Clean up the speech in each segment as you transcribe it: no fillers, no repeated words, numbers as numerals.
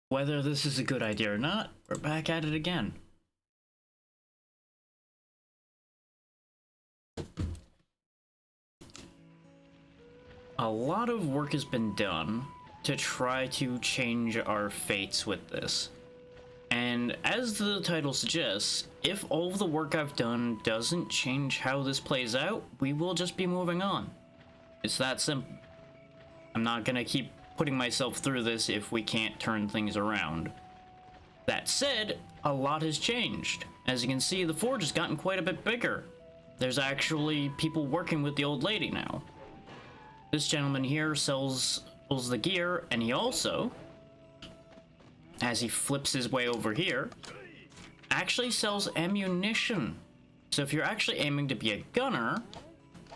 Whether this is a good idea or not, we're back at it again. A lot of work has been done to try to change our fates with this. And as the title suggests, if all of the work I've done doesn't change how this plays out, we will just be moving on. It's that simple. I'm not gonna keep putting myself through this if we can't turn things around. That said, a lot has changed. As you can see, the forge has gotten quite a bit bigger. There's actually people working with the old lady now. This gentleman here sells the gear, and he also, as he flips his way over here, actually sells ammunition. So if you're actually aiming to be a gunner,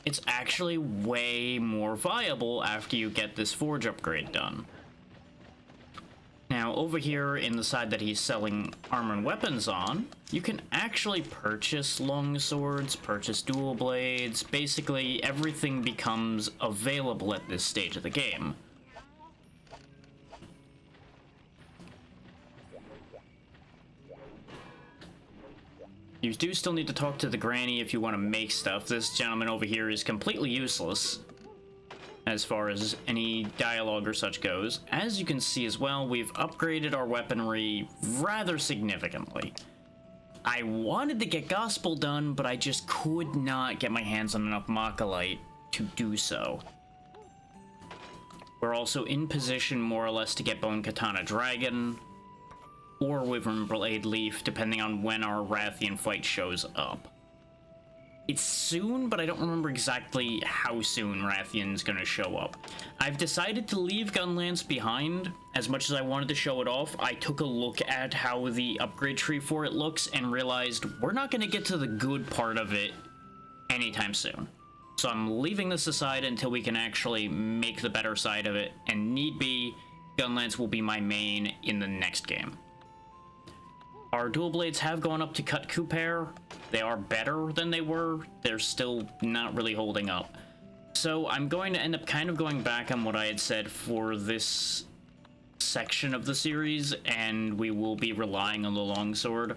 it's actually way more viable after you get this forge upgrade done. Now, over here in the side that he's selling armor and weapons on, you can actually purchase long swords, purchase dual blades. Basically, everything becomes available at this stage of the game. You do still need to talk to the granny if you want to make stuff. This gentleman over here is completely useless as far as any dialogue or such goes. As you can see as well, we've upgraded our weaponry rather significantly. I wanted to get Gospel done, but I just could not get my hands on enough Machilite to do so. We're also in position more or less to get Bone Katana Dragon or Wyvern Blade Leaf, depending on when our Rathian fight shows up. It's soon, but I don't remember exactly how soon Rathian's gonna show up. I've decided to leave Gunlance behind. As much as I wanted to show it off, I took a look at how the upgrade tree for it looks and realized we're not gonna get to the good part of it anytime soon. So I'm leaving this aside until we can actually make the better side of it, and need be, Gunlance will be my main in the next game. Our dual blades have gone up to cut Couper. They are better than they were. They're still not really holding up. So I'm going to end up kind of going back on what I had said for this section of the series, and we will be relying on the longsword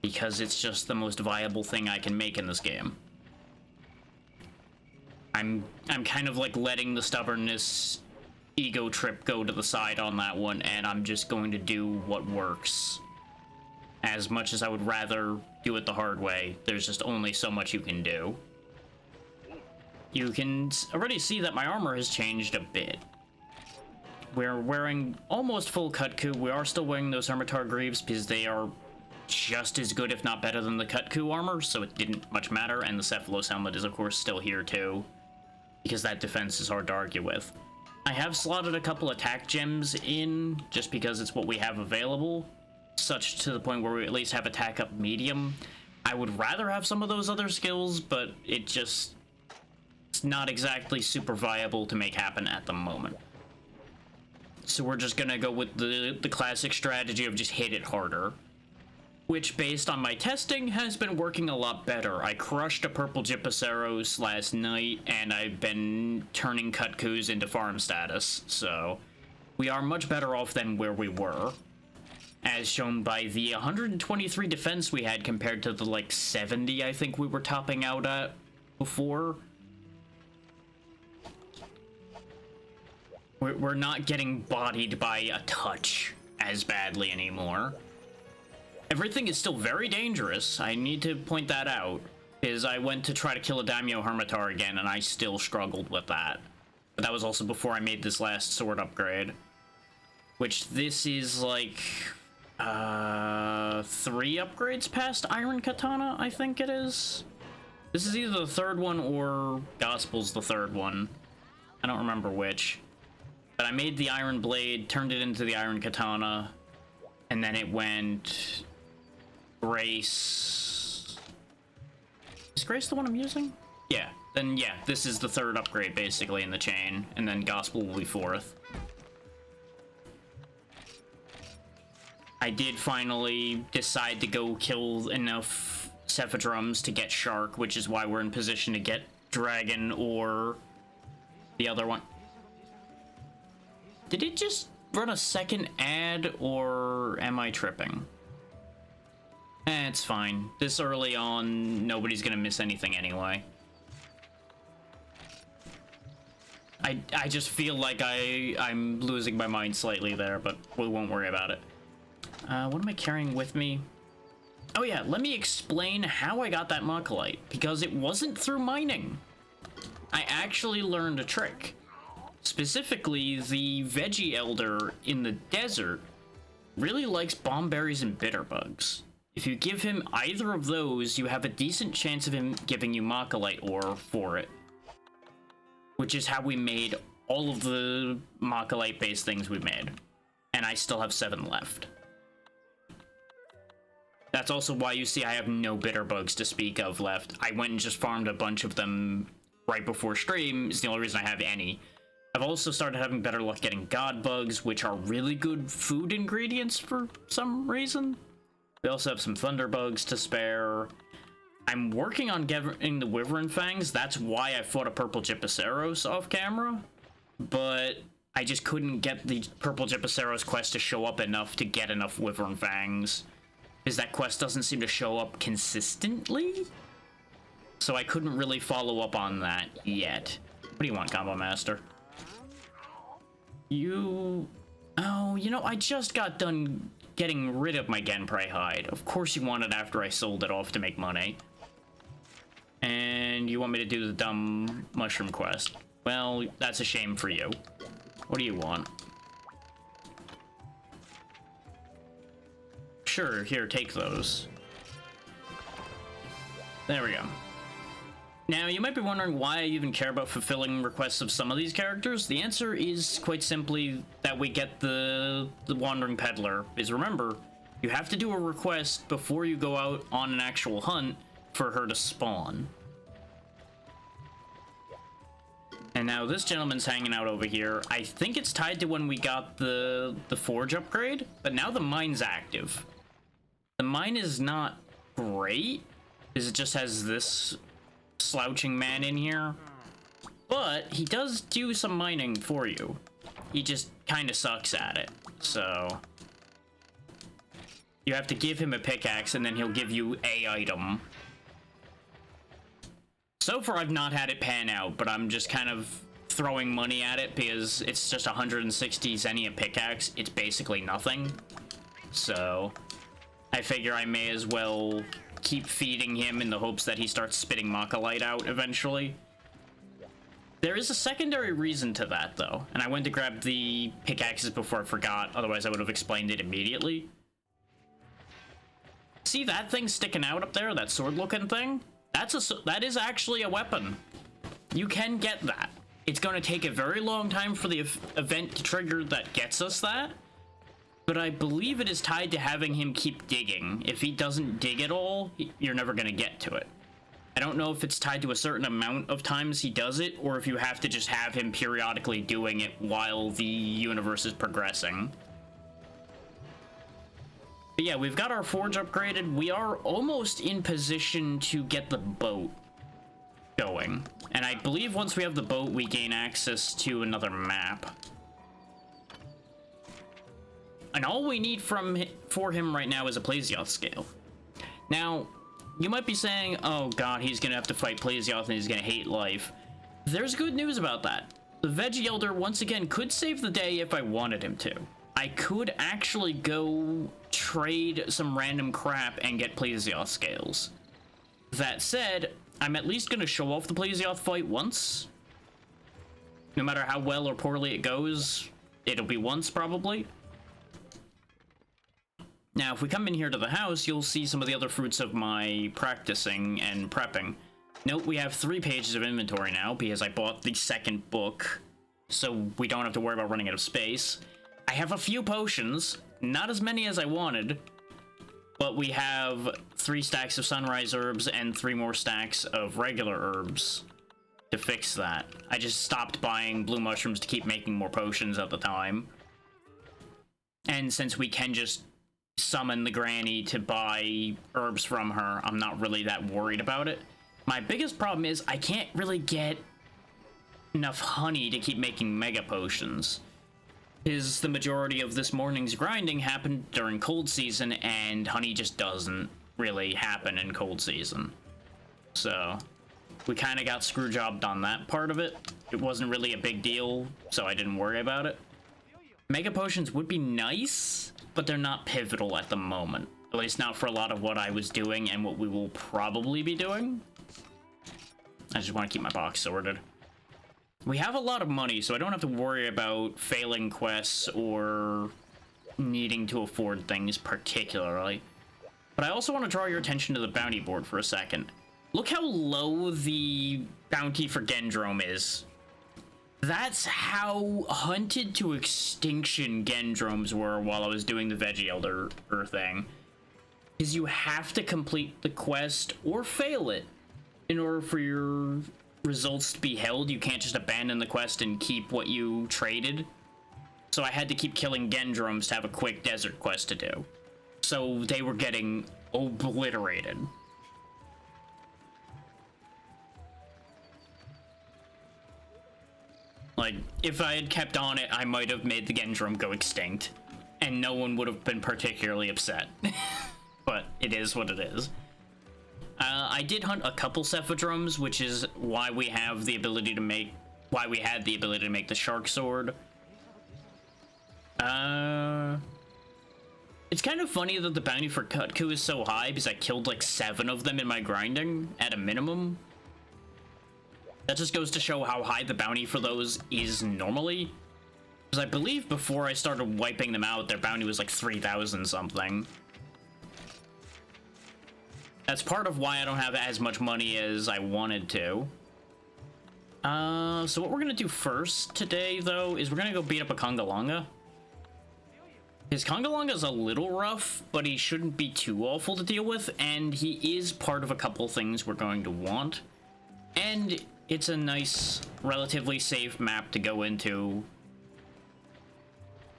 because it's just the most viable thing I can make in this game. I'm kind of like letting the stubbornness ego trip go to the side on that one, and I'm just going to do what works. As much as I would rather do it the hard way, there's just only so much you can do. You can already see that my armor has changed a bit. We're wearing almost full Kutku. We are still wearing those Hermitar Greaves because they are just as good, if not better, than the Kutku armor, so it didn't much matter. And the Cephalos helmet is, of course, still here too, because that defense is hard to argue with. I have slotted a couple attack gems in, just because it's what we have available, such to the point where we at least have attack up medium. I would rather have some of those other skills, but it's not exactly super viable to make happen at the moment. So we're just gonna go with the classic strategy of just hit it harder, which, based on my testing, has been working a lot better. I crushed a purple Gypaceros last night, and I've been turning Kutkus into farm status, so we are much better off than where we were, as shown by the 123 defense we had compared to the, like, 70 I think we were topping out at before. We're not getting bodied by a touch as badly anymore. Everything is still very dangerous. I need to point that out, because I went to try to kill a Daimyo Hermitar again, and I still struggled with that. But that was also before I made this last sword upgrade, which this is, like, 3 upgrades past Iron Katana, I think it is. This is either the third one or Gospel's the third one. I don't remember which. But I made the Iron Blade, turned it into the Iron Katana, and then it went Grace. Is Grace the one I'm using? Yeah. Then yeah, this is the third upgrade basically in the chain, and then Gospel will be 4th. I did finally decide to go kill enough Cephadrums to get Shark, which is why we're in position to get Dragon or the other one. Did it just run a second ad, or am I tripping? It's fine. This early on, nobody's gonna miss anything anyway. I just feel like I'm losing my mind slightly there, but we won't worry about it. What am I carrying with me? Oh yeah, let me explain how I got that Mockolite, because it wasn't through mining. I actually learned a trick. Specifically, the Veggie Elder in the desert really likes bomb berries and bitterbugs. If you give him either of those, you have a decent chance of him giving you Mockolite ore for it. Which is how we made all of the Mockolite-based things we made. And I still have 7 left. That's also why you see I have no bitterbugs to speak of left. I went and just farmed a bunch of them right before stream. It's the only reason I have any. I've also started having better luck getting god bugs, which are really good food ingredients for some reason. We also have some thunder bugs to spare. I'm working on getting the Wyvern Fangs. That's why I fought a Purple Gypaceros off camera. But I just couldn't get the Purple Gypaceros quest to show up enough to get enough Wyvern Fangs. Because that quest doesn't seem to show up consistently. So I couldn't really follow up on that yet. What do you want, Combo Master? Oh, you know, I just got done getting rid of my Genprei hide. Of course you want it after I sold it off to make money. And you want me to do the dumb mushroom quest. Well, that's a shame for you. What do you want? Sure, here, take those. There we go. Now, you might be wondering why I even care about fulfilling requests of some of these characters. The answer is quite simply that we get the Wandering Peddler. Is remember, you have to do a request before you go out on an actual hunt for her to spawn. And now this gentleman's hanging out over here. I think it's tied to when we got the forge upgrade, but now the mine's active. The mine is not great, because it just has this slouching man in here, but he does do some mining for you. He just kind of sucks at it, so you have to give him a pickaxe and then he'll give you a item. So far I've not had it pan out, but I'm just kind of throwing money at it because it's just 160 Xenia pickaxe. It's basically nothing, so I figure I may as well keep feeding him in the hopes that he starts spitting Mockolite out eventually. There is a secondary reason to that, though, and I went to grab the pickaxes before I forgot, otherwise I would have explained it immediately. See that thing sticking out up there, that sword-looking thing? That is actually a weapon. You can get that. It's going to take a very long time for the event to trigger that gets us that, but I believe it is tied to having him keep digging. If he doesn't dig at all, you're never going to get to it. I don't know if it's tied to a certain amount of times he does it, or if you have to just have him periodically doing it while the universe is progressing. But yeah, we've got our forge upgraded. We are almost in position to get the boat going. And I believe once we have the boat, we gain access to another map. And all we need for him right now is a Plesioth scale. Now, you might be saying, oh god, he's gonna have to fight Plesioth and he's gonna hate life. There's good news about that. The Veggie Elder, once again, could save the day if I wanted him to. I could actually go trade some random crap and get Plesioth scales. That said, I'm at least gonna show off the Plesioth fight once. No matter how well or poorly it goes, it'll be once probably. Now, if we come in here to the house, you'll see some of the other fruits of my practicing and prepping. Note we have 3 pages of inventory now because I bought the second book, so we don't have to worry about running out of space. I have a few potions, not as many as I wanted, but we have 3 stacks of sunrise herbs and 3 more stacks of regular herbs to fix that. I just stopped buying blue mushrooms to keep making more potions at the time. And since we can just summon the granny to buy herbs from her, I'm not really that worried about it. My biggest problem is I can't really get enough honey to keep making mega potions. is the majority of this morning's grinding happened during cold season, and honey just doesn't really happen in cold season. So we kind of got screw jobbed on that part of it. It wasn't really a big deal, so I didn't worry about it. Mega potions would be nice, but they're not pivotal at the moment. At least not for a lot of what I was doing and what we will probably be doing. I just want to keep my box sorted. We have a lot of money, so I don't have to worry about failing quests or needing to afford things particularly. But I also want to draw your attention to the bounty board for a second. Look how low the bounty for Gendrome is. That's how hunted to extinction Gendromes were while I was doing the Veggie Elder thing. Is you have to complete the quest or fail it in order for your results to be held. You can't just abandon the quest and keep what you traded. So I had to keep killing Gendromes to have a quick desert quest to do. So they were getting obliterated. Like, if I had kept on it, I might have made the Gendrome go extinct. And no one would have been particularly upset. But it is what it is. I did hunt a couple Cephadrums, which is why we have the ability to make... Why we had the ability to make the Shark Sword. It's kind of funny that the bounty for Kutku is so high, because I killed like 7 of them in my grinding, at a minimum. That just goes to show how high the bounty for those is normally. Because I believe before I started wiping them out, their bounty was like 3,000 something. That's part of why I don't have as much money as I wanted to. So what we're gonna do first today, though, is we're gonna go beat up a Congalonga. His Congalonga's a little rough, but he shouldn't be too awful to deal with, and he is part of a couple things we're going to want. And it's a nice, relatively safe map to go into.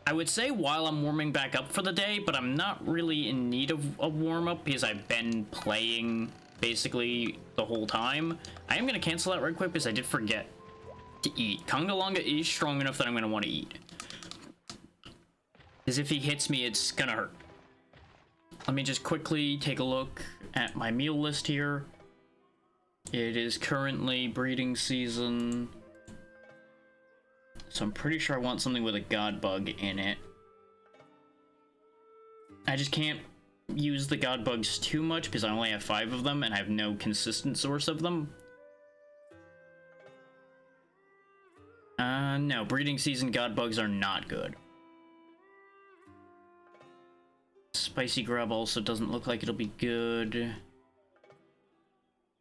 I would say while I'm warming back up for the day, but I'm not really in need of a warm-up because I've been playing basically the whole time. I am going to cancel that right quick because I did forget to eat. Congalonga is strong enough that I'm going to want to eat. Because if he hits me, it's going to hurt. Let me just quickly take a look at my meal list here. It is currently breeding season. So I'm pretty sure I want something with a god bug in it. I just can't use the god bugs too much because I only have 5 of them and I have no consistent source of them. No, breeding season god bugs are not good. Spicy grub also doesn't look like it'll be good.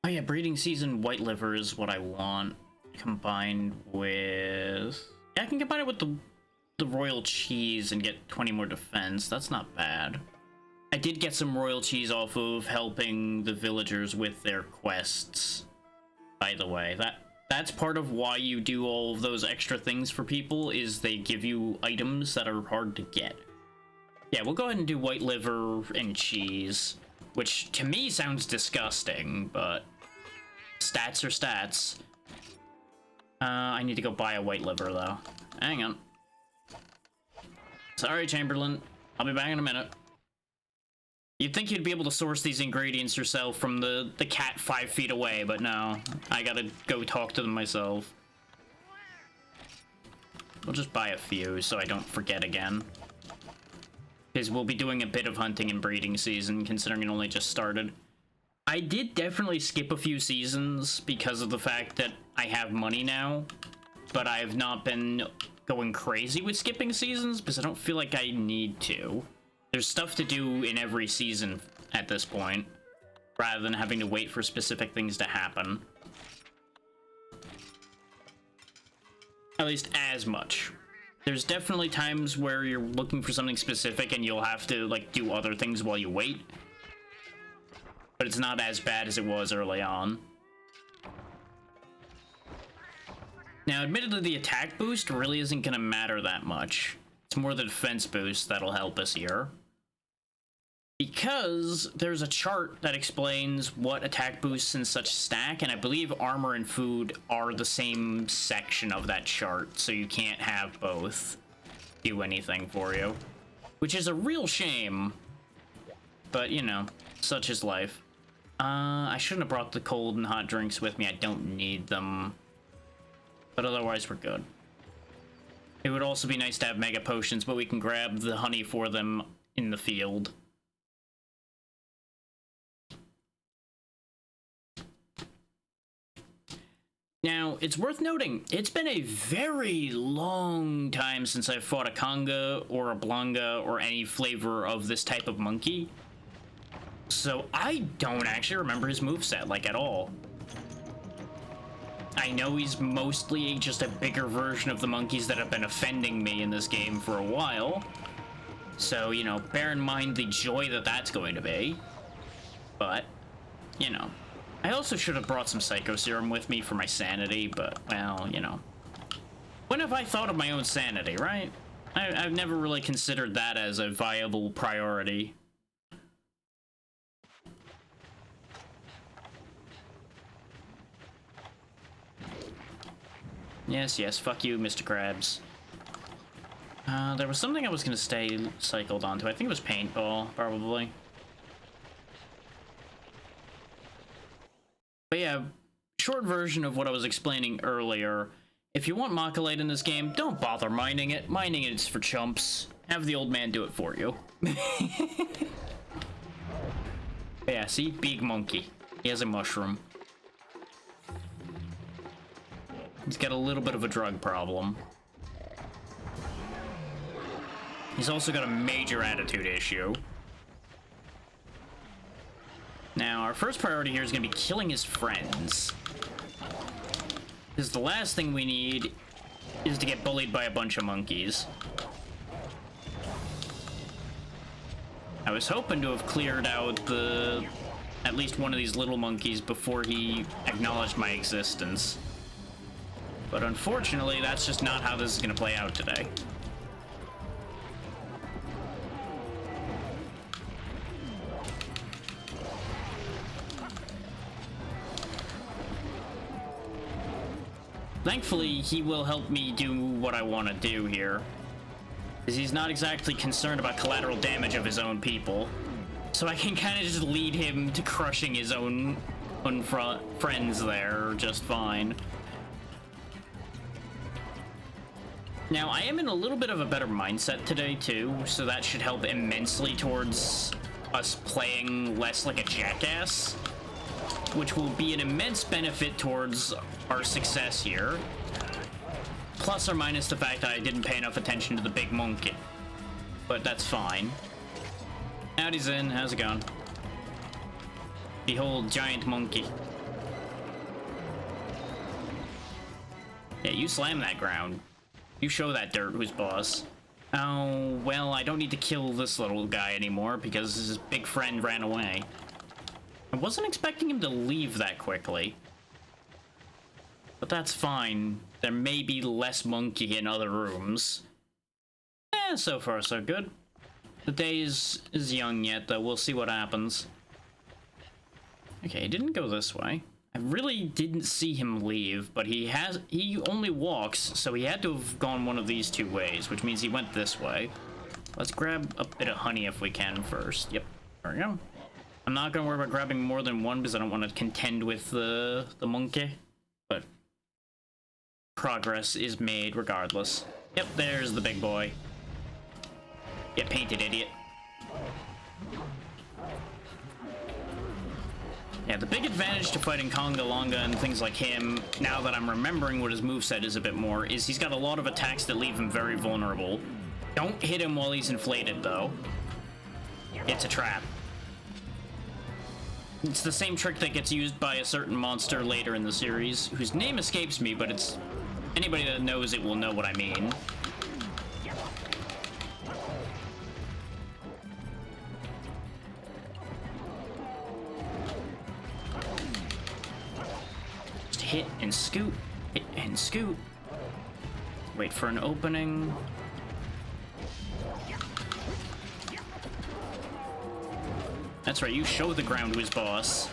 Oh yeah, breeding season white liver is what I want, combined with... Yeah, I can combine it with the royal cheese and get 20 more defense. That's not bad. I did get some royal cheese off of helping the villagers with their quests, by the way. That's part of why you do all of those extra things for people, is they give you items that are hard to get. Yeah, we'll go ahead and do white liver and cheese, which to me sounds disgusting, but stats are stats. I need to go buy a white liver, though. Hang on. Sorry, Chamberlain. I'll be back in a minute. You'd think you'd be able to source these ingredients yourself from the cat 5 feet away, but no. I gotta go talk to them myself. We'll just buy a few so I don't forget again. Because we'll be doing a bit of hunting in breeding season, considering it only just started. I did definitely skip a few seasons because of the fact that I have money now, but I have not been going crazy with skipping seasons because I don't feel like I need to. There's stuff to do in every season at this point, rather than having to wait for specific things to happen. At least as much. There's definitely times where you're looking for something specific and you'll have to, like, do other things while you wait. But it's not as bad as it was early on. Now, admittedly, the attack boost really isn't going to matter that much. It's more the defense boost that'll help us here. Because there's a chart that explains what attack boosts and such stack, and I believe armor and food are the same section of that chart, so you can't have both. do anything for you, which is a real shame. But, you know, such is life. I shouldn't have brought the cold and hot drinks with me. I don't need them. But otherwise, we're good. It would also be nice to have mega potions, but we can grab the honey for them in the field. Now, it's worth noting, it's been a very long time since I've fought a Kanga or a Blanga or any flavor of this type of monkey. So I don't actually remember his moveset, like, at all. I know he's mostly just a bigger version of the monkeys that have been offending me in this game for a while. So, you know, bear in mind the joy that that's going to be. But, you know. I also should have brought some Psycho Serum with me for my sanity, but, well, you know. When have I thought of my own sanity, right? I've never really considered that as a viable priority. Yes, fuck you, Mr. Krabs. There was something I was gonna stay cycled onto. I think it was paintball, probably. But yeah, short version of what I was explaining earlier. If you want Mach-a-Light in this game, don't bother mining it. Mining it is for chumps. Have the old man do it for you. Yeah, see? Big monkey. He has a mushroom. He's got a little bit of a drug problem. He's also got a major attitude issue. Now, our first priority here is going to be killing his friends. Because the last thing we need is to get bullied by a bunch of monkeys. I was hoping to have cleared out at least one of these little monkeys before he acknowledged my existence. But unfortunately, that's just not how this is going to play out today. Thankfully, he will help me do what I want to do here. Because he's not exactly concerned about collateral damage of his own people. So I can kind of just lead him to crushing his own friends there just fine. Now, I am in a little bit of a better mindset today, too, so that should help immensely towards us playing less like a jackass, which will be an immense benefit towards our success here. Plus or minus the fact that I didn't pay enough attention to the big monkey. But that's fine. Howdy, Zen. How's it going? Behold, giant monkey. Yeah, you slam that ground. You show that dirt who's boss. Oh, well, I don't need to kill this little guy anymore because his big friend ran away. I wasn't expecting him to leave that quickly. But that's fine. There may be less monkey in other rooms. So far so good. The day is young yet, though. We'll see what happens. Okay, he didn't go this way. I really didn't see him leave, but he only walks, so he had to have gone one of these two ways, which means he went this way. Let's grab a bit of honey if we can first. Yep, there we go. I'm not gonna worry about grabbing more than one because I don't want to contend with the monkey, but progress is made regardless. Yep, there's the big boy. Get painted, idiot. Yeah, the big advantage to fighting Conga Longa and things like him, now that I'm remembering what his moveset is a bit more, is he's got a lot of attacks that leave him very vulnerable. Don't hit him while he's inflated, though. It's a trap. It's the same trick that gets used by a certain monster later in the series, whose name escapes me, but it's... anybody that knows it will know what I mean. Hit and scoot, hit and scoot. Wait for an opening. That's right, you show the ground who's boss.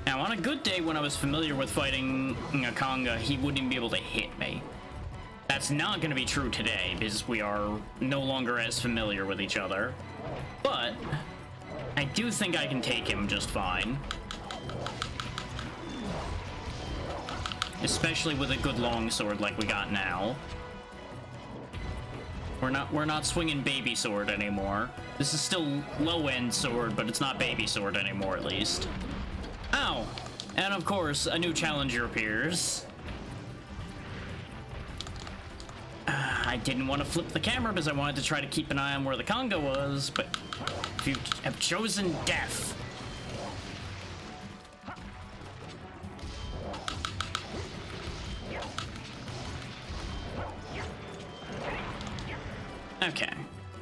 Now, Now, on a good day when I was familiar with fighting Ngakanga, he wouldn't even be able to hit me. That's not going to be true today, because we are no longer as familiar with each other. But I do think I can take him just fine. Especially with a good longsword like we got now. We're not swinging baby sword anymore. This is still low-end sword, but it's not baby sword anymore, at least. Ow! And of course, a new challenger appears. I didn't want to flip the camera because I wanted to try to keep an eye on where the Conga was, but you have chosen death. Okay.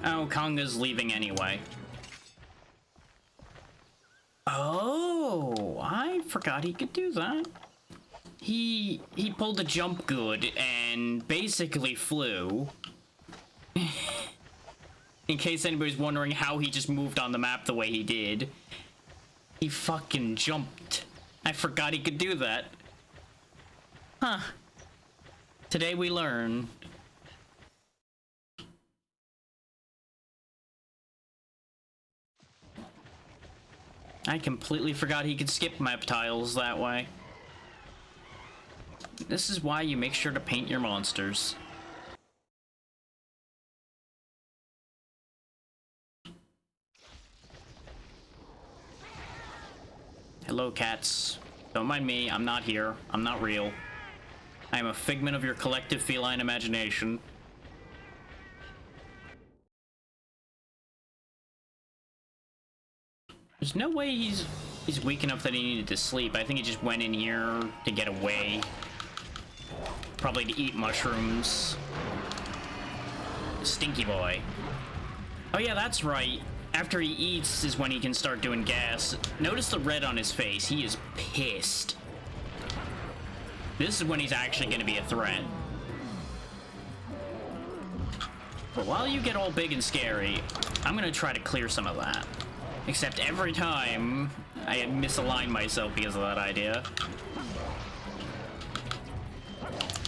Oh, Conga's leaving anyway. Oh, I forgot he could do that. He pulled a jump good and basically flew. In case anybody's wondering how he just moved on the map the way he did. He fucking jumped. I forgot he could do that. Huh. Today we learn. I completely forgot he could skip map tiles that way. This is why you make sure to paint your monsters. Hello, cats. Don't mind me, I'm not here. I'm not real. I am a figment of your collective feline imagination. There's no way he's weak enough that he needed to sleep. I think he just went in here to get away. Probably to eat mushrooms. Stinky boy. Oh yeah, that's right. After he eats is when he can start doing gas. Notice the red on his face. He is pissed. This is when he's actually going to be a threat. But while you get all big and scary, I'm going to try to clear some of that. Except every time, I misalign myself because of that idea.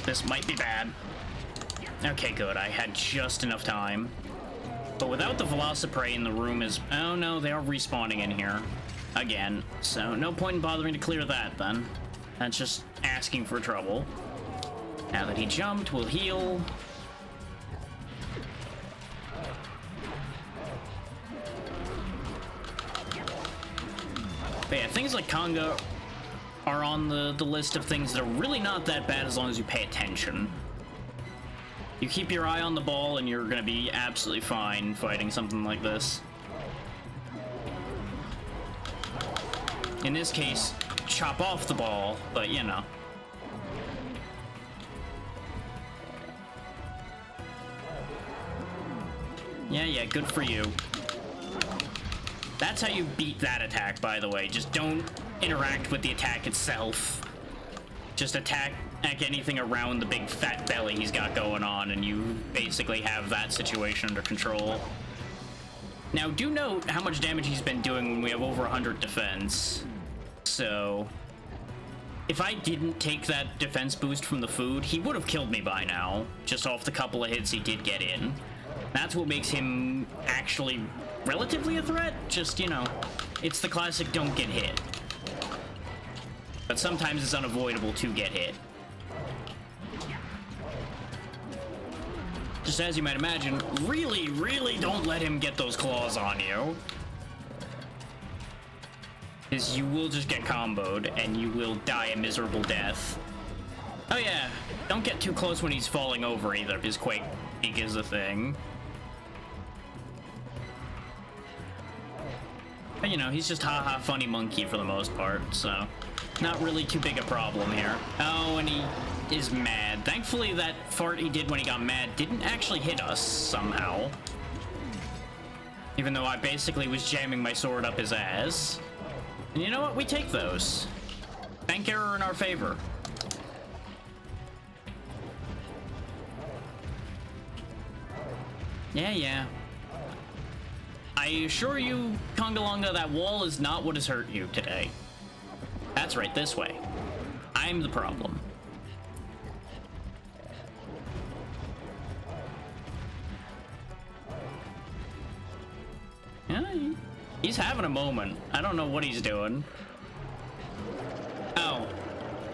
This might be bad. Okay, good. I had just enough time. But without the Velociprey in the room is... Oh no, they are respawning in here. Again. So no point in bothering to clear that then. That's just asking for trouble. Now that he jumped, we'll heal. But yeah, things like Conga are on the list of things that are really not that bad as long as you pay attention. You keep your eye on the ball and you're gonna be absolutely fine fighting something like this. In this case, chop off the ball, but you know. Yeah, good for you. That's how you beat that attack, by the way. Just don't interact with the attack itself. Just attack anything around the big fat belly he's got going on, and you basically have that situation under control. Now, do note how much damage he's been doing when we have over 100 defense. So, if I didn't take that defense boost from the food, he would have killed me by now, just off the couple of hits he did get in. That's what makes him actually relatively a threat. Just, you know, it's the classic don't get hit. But sometimes it's unavoidable to get hit. Just as you might imagine, really, really don't let him get those claws on you. Because you will just get comboed, and you will die a miserable death. Oh yeah, don't get too close when he's falling over either, because Quake is a thing. But you know, he's just haha funny monkey for the most part, so not really too big a problem here. Oh, and he is mad. Thankfully, that fart he did when he got mad didn't actually hit us somehow. Even though I basically was jamming my sword up his ass. And you know what? We take those. Bank error in our favor. Yeah. I assure you, Congalonga, that wall is not what has hurt you today. That's path's right this way. I'm the problem. Yeah, he's having a moment. I don't know what he's doing. Oh.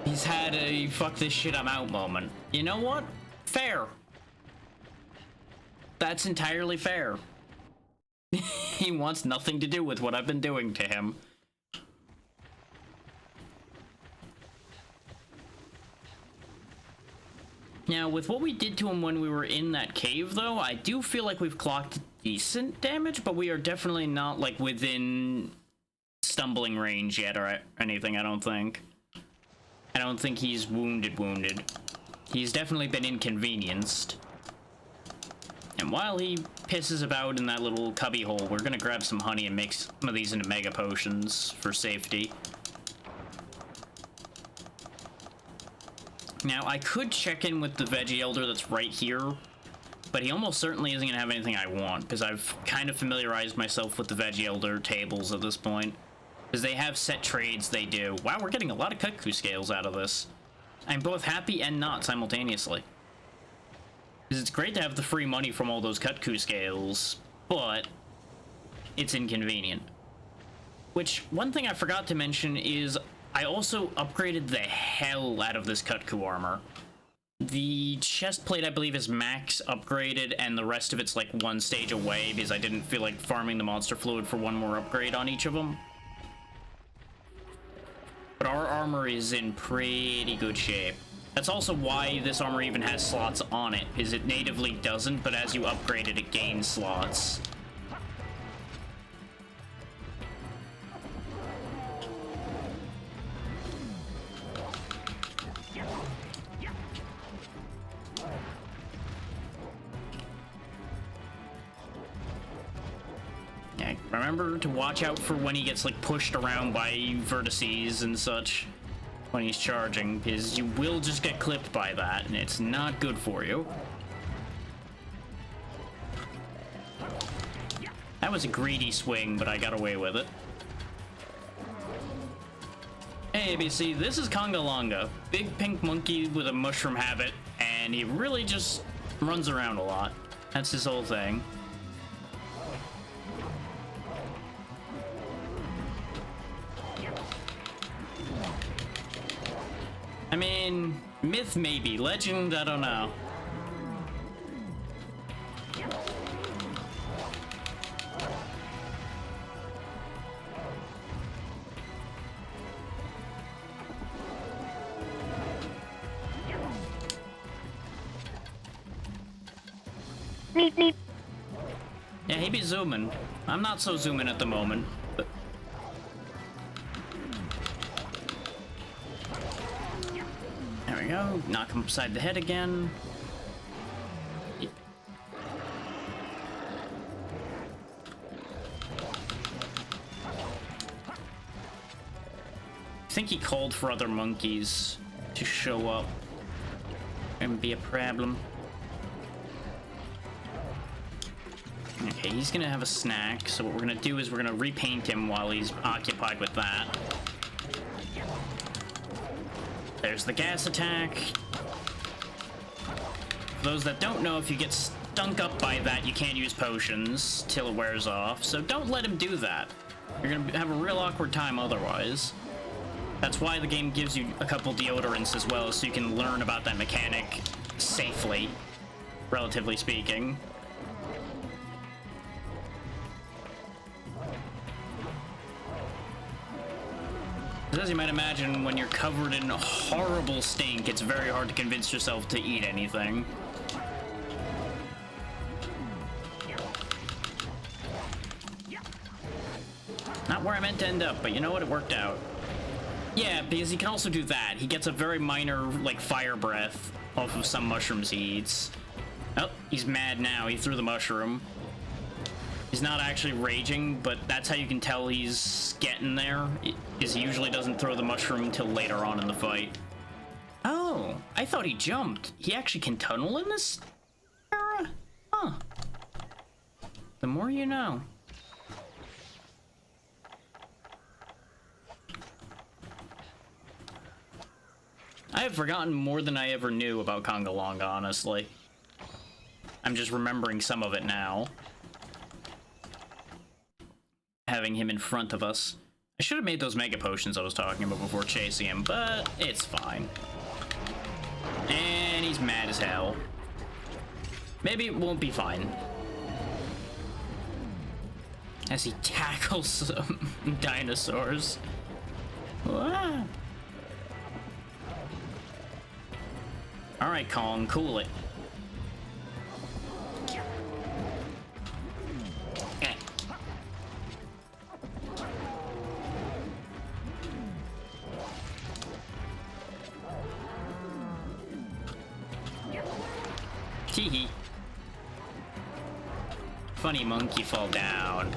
He's had a fuck this shit I'm out moment. You know what? Fair. That's entirely fair. He wants nothing to do with what I've been doing to him. Now, with what we did to him when we were in that cave, though, I do feel like we've clocked decent damage, but we are definitely not, like, within stumbling range yet or anything, I don't think. I don't think he's wounded. He's definitely been inconvenienced. And while he pisses about in that little cubby hole, we're gonna grab some honey and make some of these into mega potions for safety. Now, I could check in with the Veggie Elder that's right here, but he almost certainly isn't gonna have anything I want, because I've kind of familiarized myself with the Veggie Elder tables at this point. Because they have set trades they do. Wow, we're getting a lot of Kutku scales out of this. I'm both happy and not simultaneously. Because it's great to have the free money from all those Kutku scales, but it's inconvenient. Which, one thing I forgot to mention is I also upgraded the hell out of this Kutku armor. The chest plate, I believe, is max upgraded, and the rest of it's like one stage away because I didn't feel like farming the monster fluid for one more upgrade on each of them. But our armor is in pretty good shape. That's also why this armor even has slots on it, is it natively doesn't, but as you upgrade it, it gains slots. Yeah, remember to watch out for when he gets, like, pushed around by vertices and such when he's charging, because you will just get clipped by that, and it's not good for you. That was a greedy swing, but I got away with it. Hey, ABC, this is Conga Longa, big pink monkey with a mushroom habit, and he really just runs around a lot. That's his whole thing. I mean, myth maybe, legend, I don't know. Neep, neep. Yeah, he be zooming. I'm not so zooming at the moment, but... There we go. Knock him upside the head again. I think he called for other monkeys to show up and be a problem. Okay, he's gonna have a snack, so what we're gonna do is we're gonna repaint him while he's occupied with that. There's the gas attack. For those that don't know, if you get stunk up by that, you can't use potions till it wears off, so don't let him do that. You're gonna have a real awkward time otherwise. That's why the game gives you a couple deodorants as well, so you can learn about that mechanic safely, relatively speaking. As you might imagine, when you're covered in horrible stink, it's very hard to convince yourself to eat anything. Not where I meant to end up, but you know what? It worked out. Yeah, because he can also do that. He gets a very minor, like, fire breath off of some mushrooms he eats. Oh, he's mad now. He threw the mushroom. He's not actually raging, but that's how you can tell he's getting there, is he usually doesn't throw the mushroom until later on in the fight. Oh, I thought he jumped. He actually can tunnel in this era? Huh. The more you know. I have forgotten more than I ever knew about Conga Longa, honestly. I'm just remembering some of it now. Having him in front of us. I should have made those mega potions I was talking about before chasing him, but it's fine. And he's mad as hell. Maybe it won't be fine. As he tackles some dinosaurs. Ah. Alright, Kong, cool it. Eh. Teehee. Funny monkey fall down.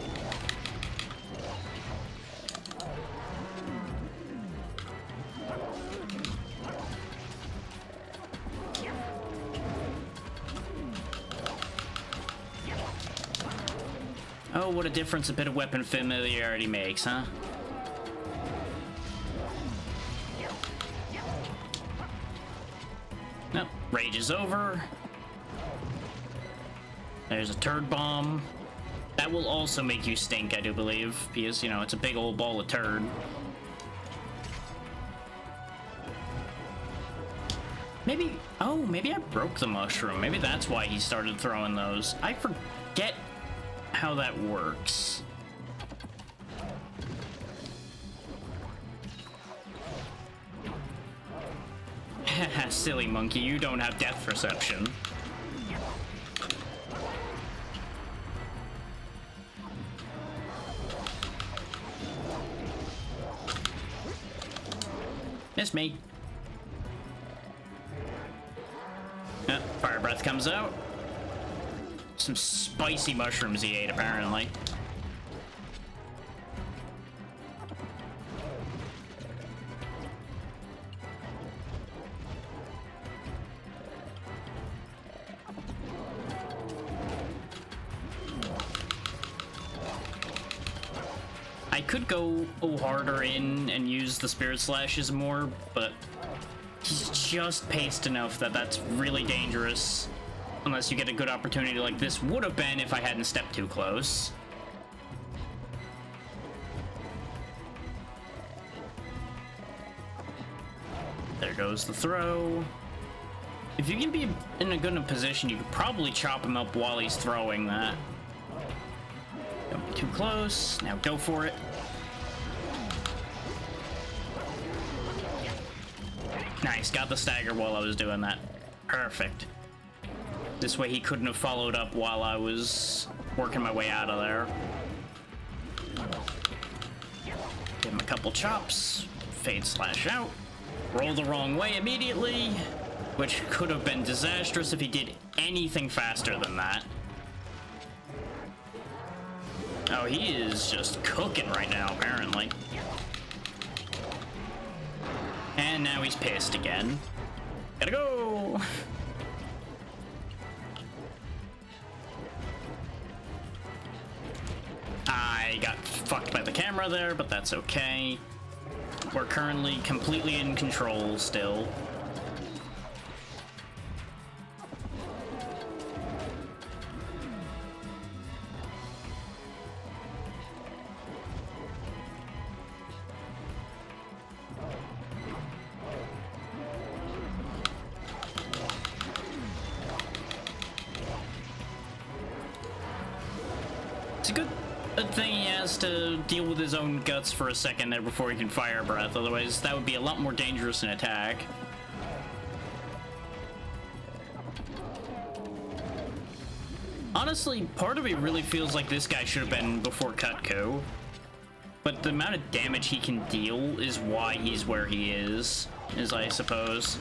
Oh, what a difference a bit of weapon familiarity makes, huh? Nope, rage is over. There's a turd bomb. That will also make you stink, I do believe, because, you know, it's a big old ball of turd. Maybe, oh, maybe I broke the mushroom. Maybe that's why he started throwing those. I forget how that works. Haha, silly monkey, you don't have depth perception. Miss me. Fire breath comes out. Some spicy mushrooms he ate, apparently. I could go harder in and use the Spirit Slashes more, but he's just paced enough that that's really dangerous. Unless you get a good opportunity like this would have been if I hadn't stepped too close. There goes the throw. If you can be in a good enough position, you could probably chop him up while he's throwing that. Don't be too close. Now go for it. Nice, got the stagger while I was doing that. Perfect. This way he couldn't have followed up while I was working my way out of there. Give him a couple chops. Fade slash out. Roll the wrong way immediately, which could have been disastrous if he did anything faster than that. Oh, he is just cooking right now, apparently. And now he's pissed again. Gotta go! I got fucked by the camera there, but that's okay. We're currently completely in control still. It's a good thing he has to deal with his own guts for a second there before he can fire breath, otherwise that would be a lot more dangerous an attack. Honestly, part of me really feels like this guy should have been before Cutco, but the amount of damage he can deal is why he's where he is I suppose.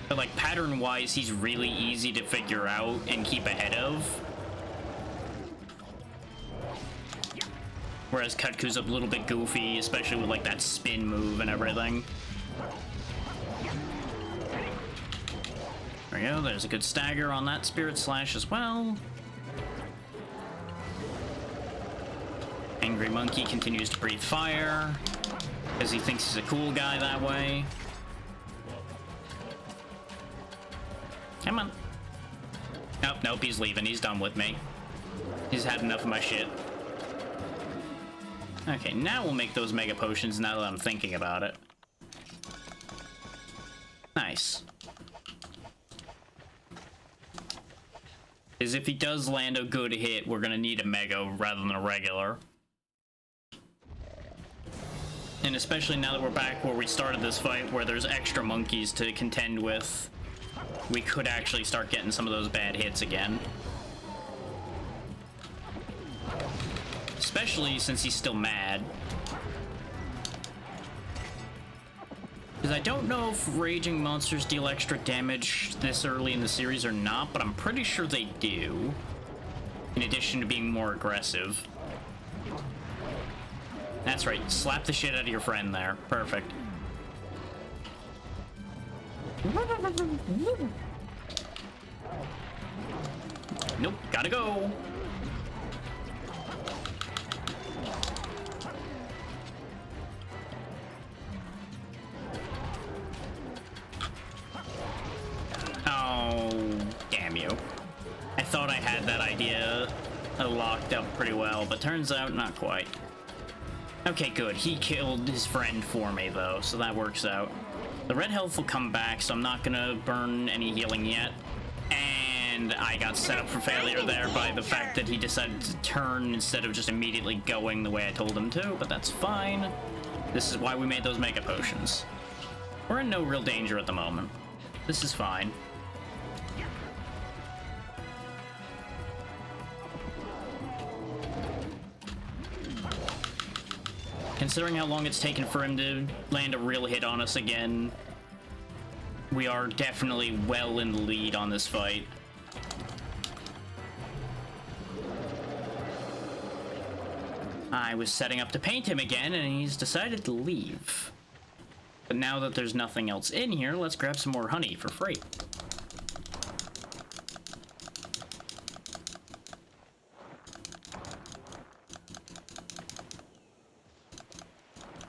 But like pattern-wise, he's really easy to figure out and keep ahead of. Whereas Cutco's a little bit goofy, especially with like that spin move and everything. There we go, there's a good stagger on that Spirit Slash as well. Angry Monkey continues to breathe fire, because he thinks he's a cool guy that way. Come on. Nope, nope, he's leaving. He's done with me. He's had enough of my shit. Okay, now we'll make those mega potions now that I'm thinking about it. Nice. Because if he does land a good hit, we're gonna need a mega rather than a regular. And especially now that we're back where we started this fight, where there's extra monkeys to contend with, we could actually start getting some of those bad hits again. Especially since he's still mad. Because I don't know if raging monsters deal extra damage this early in the series or not, but I'm pretty sure they do. In addition to being more aggressive. That's right, slap the shit out of your friend there. Perfect. Nope, gotta go. Oh, damn you. I thought I had that idea locked up pretty well, but turns out not quite. Okay, good. He killed his friend for me, though, so that works out. The red health will come back, so I'm not gonna burn any healing yet. And I got set up for failure there by the fact that he decided to turn instead of just immediately going the way I told him to, but that's fine. This is why we made those mega potions. We're in no real danger at the moment. This is fine. Considering how long it's taken for him to land a real hit on us again, we are definitely well in the lead on this fight. I was setting up to paint him again, and he's decided to leave. But now that there's nothing else in here, let's grab some more honey for free.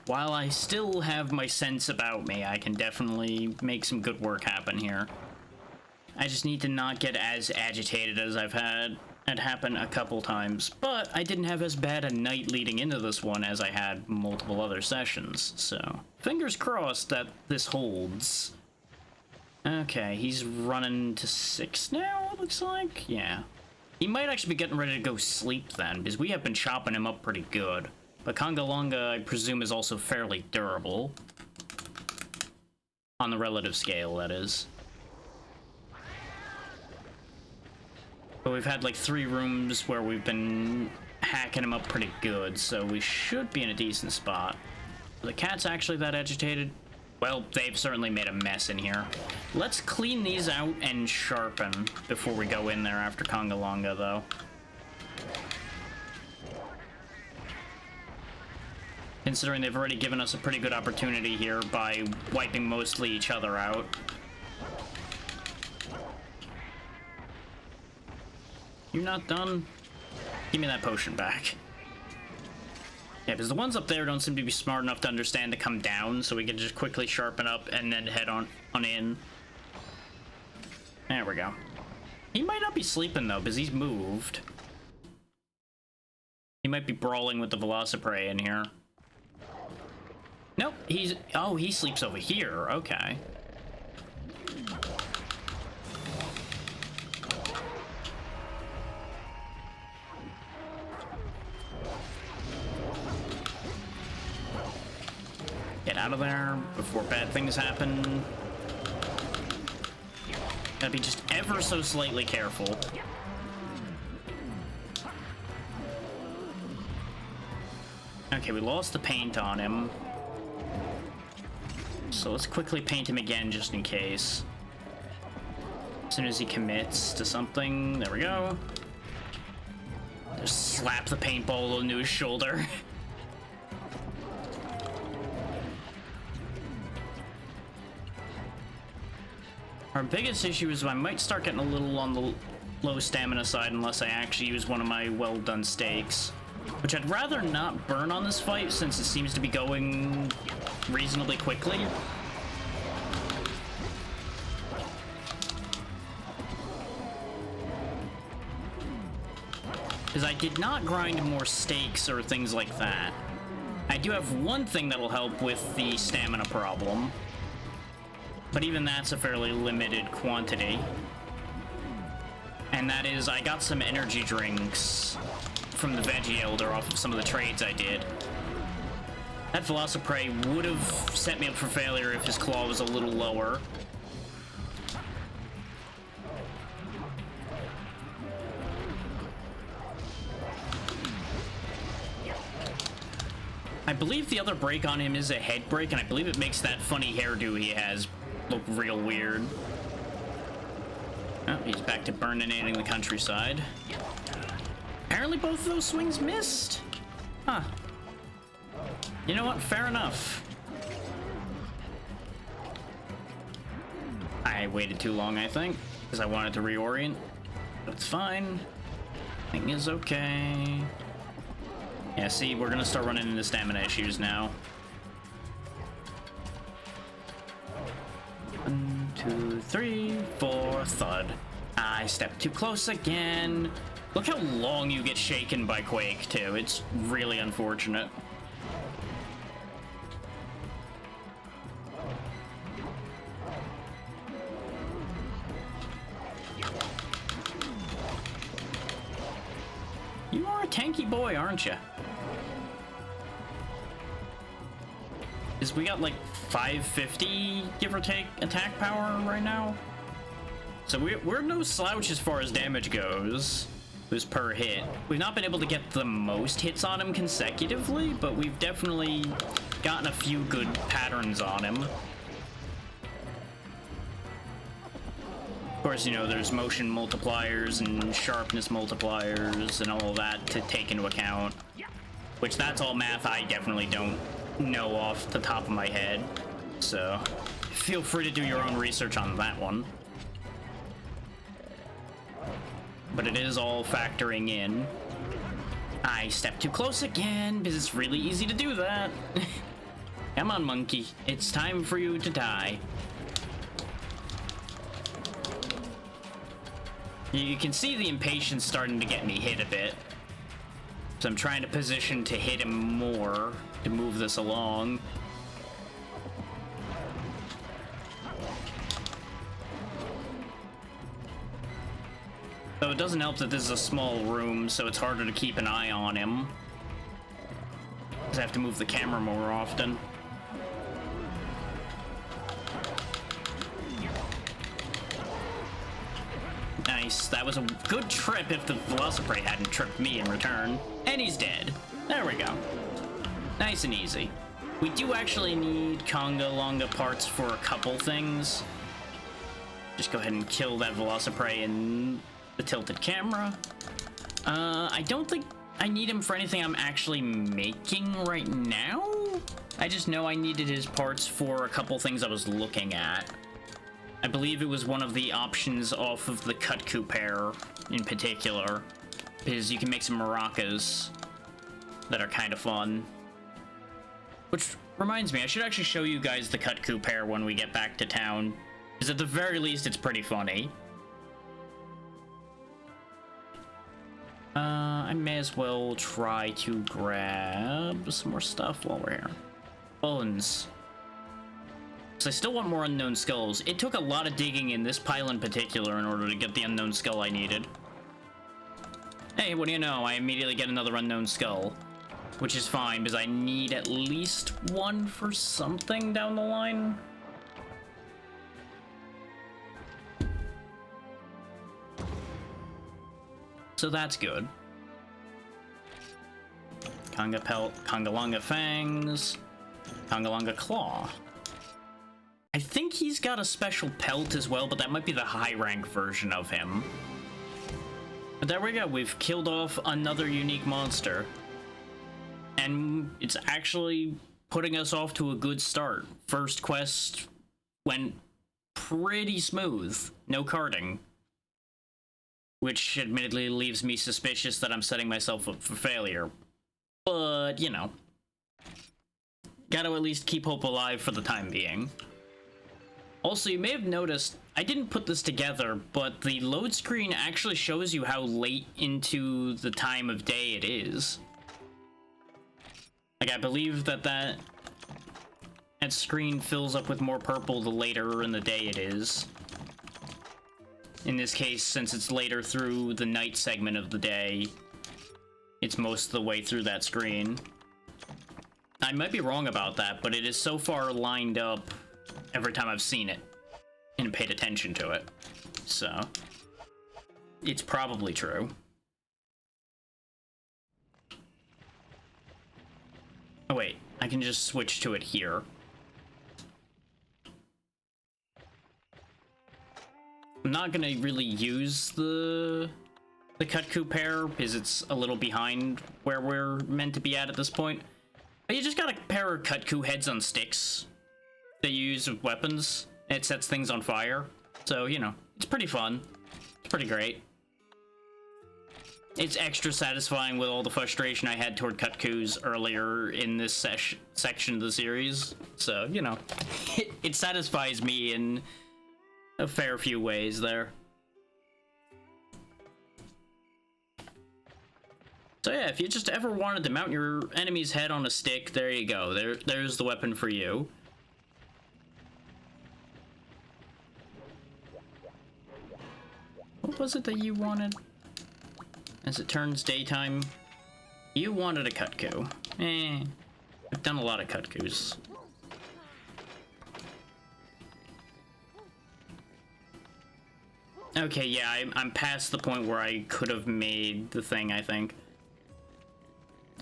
While I still have my sense about me, I can definitely make some good work happen here. I just need to not get as agitated as I've had it happen a couple times, but I didn't have as bad a night leading into this one as I had multiple other sessions, so fingers crossed that this holds. Okay, he's running to 6 now, it looks like? Yeah. He might actually be getting ready to go sleep then, because we have been chopping him up pretty good. But Congalonga, I presume, is also fairly durable. On the relative scale, that is. But we've had like 3 rooms where we've been hacking him up pretty good, so we should be in a decent spot. Are the cats actually that agitated? Well, they've certainly made a mess in here. Let's clean these out and sharpen before we go in there after Congalonga, though. Considering they've already given us a pretty good opportunity here by wiping mostly each other out. You're not done? Give me that potion back. Yeah, because the ones up there don't seem to be smart enough to understand to come down, so we can just quickly sharpen up and then head on in. There we go. He might not be sleeping, though, because he's moved. He might be brawling with the Velociprey in here. Nope, he's... Oh, he sleeps over here. Okay. Get out of there before bad things happen. Gotta be just ever so slightly careful. Okay, we lost the paint on him. So let's quickly paint him again just in case. As soon as he commits to something, there we go. Just slap the paintball into his shoulder. Our biggest issue is I might start getting a little on the low stamina side unless I actually use one of my well-done steaks. Which I'd rather not burn on this fight since it seems to be going reasonably quickly. is I did not grind more steaks or things like that. I do have one thing that'll help with the stamina problem, but even that's a fairly limited quantity. And that is, I got some energy drinks from the Veggie Elder off of some of the trades I did. That Velociprey would have set me up for failure if his claw was a little lower. I believe the other break on him is a head break, and I believe it makes that funny hairdo he has look real weird. Oh, he's back to burninating the countryside. Apparently both of those swings missed. Huh. You know what? Fair enough. I waited too long, I think, because I wanted to reorient. But it's fine. Thing is okay. Yeah, see, we're gonna start running into stamina issues now. 1, 2, 3, 4, thud. I stepped too close again. Look how long you get shaken by Quake, too. It's really unfortunate. You are a tanky boy, aren't you? Is we got like 550, give or take, attack power right now? So we're no slouch as far as damage goes. Who's per hit. We've not been able to get the most hits on him consecutively, but we've definitely gotten a few good patterns on him. Of course, you know, there's motion multipliers and sharpness multipliers and all of that to take into account. Which, that's all math I definitely don't know off the top of my head. So, feel free to do your own research on that one. But it is all factoring in. I stepped too close again, because it's really easy to do that. Come on, monkey. It's time for you to die. You can see the impatience starting to get me hit a bit. So I'm trying to position to hit him more to move this along. So it doesn't help that this is a small room, so it's harder to keep an eye on him. Because I have to move the camera more often. Nice. That was a good trip if the Velociprey hadn't tripped me in return. And he's dead. There we go. Nice and easy. We do actually need Conga Longa parts for a couple things. Just go ahead and kill that Velociprey in the tilted camera. I don't think I need him for anything I'm actually making right now. I just know I needed his parts for a couple things I was looking at. I believe it was one of the options off of the Kut-Ku pair in particular, because you can make some maracas that are kind of fun. Which reminds me, I should actually show you guys the Kut-Ku pair when we get back to town, because at the very least it's pretty funny. I may as well try to grab some more stuff while we're here. Bones. So I still want more unknown skulls. It took a lot of digging in this pile in particular in order to get the unknown skull I needed. Hey, what do you know? I immediately get another unknown skull. Which is fine, because I need at least one for something down the line. So that's good. Conga Pelt, Conga Longa Fangs, Conga Longa Claw. I think he's got a special pelt as well, but that might be the high rank version of him. But there we go, we've killed off another unique monster. And it's actually putting us off to a good start. First quest went pretty smooth, no carding. Which admittedly leaves me suspicious that I'm setting myself up for failure. But, you know. Gotta at least keep hope alive for the time being. Also, you may have noticed, I didn't put this together, but the load screen actually shows you how late into the time of day it is. Like, I believe that screen fills up with more purple the later in the day it is. In this case, since it's later through the night segment of the day, it's most of the way through that screen. I might be wrong about that, but it is so far lined up every time I've seen it and paid attention to it. So, it's probably true. Oh wait, I can just switch to it here. I'm not gonna really use the Kut-Ku pair because it's a little behind where we're meant to be at this point. But you just got a pair of Kut-Ku heads on sticks that you use with weapons. It sets things on fire. So, you know, it's pretty fun. It's pretty great. It's extra satisfying with all the frustration I had toward Kut-Kus earlier in this section of the series. So, you know, it satisfies me in a fair few ways there. So yeah, if you just ever wanted to mount your enemy's head on a stick, there you go. There's the weapon for you. What was it that you wanted? As it turns daytime, you wanted a Kut-Ku. I've done a lot of Kut-Kus. Okay, yeah, I'm past the point where I could have made the thing, I think.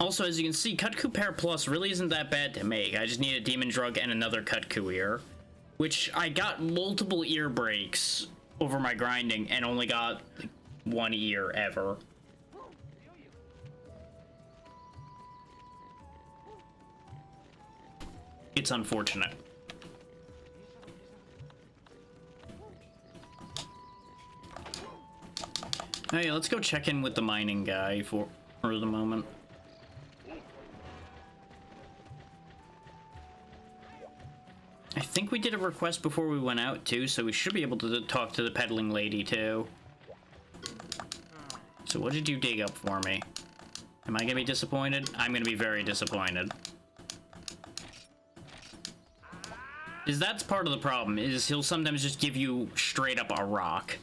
Also, as you can see, Kut-Ku Pair Plus really isn't that bad to make. I just need a Demon Drug and another Kut-Ku ear, which I got multiple ear breaks over my grinding and only got like, one ear ever. It's unfortunate. Hey, let's go check in with the mining guy for the moment. I think we did a request before we went out too, so we should be able to talk to the peddling lady too. So what did you dig up for me? Am I gonna be disappointed? I'm gonna be very disappointed. Is that's part of the problem, is he'll sometimes just give you straight up a rock.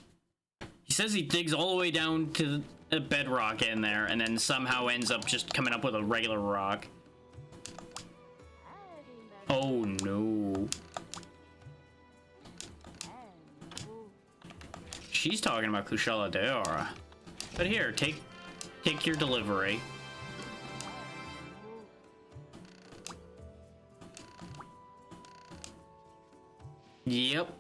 He says he digs all the way down to a bedrock in there, and then somehow ends up just coming up with a regular rock. Oh no. She's talking about Kushala Daora. But here, take your delivery. Yep.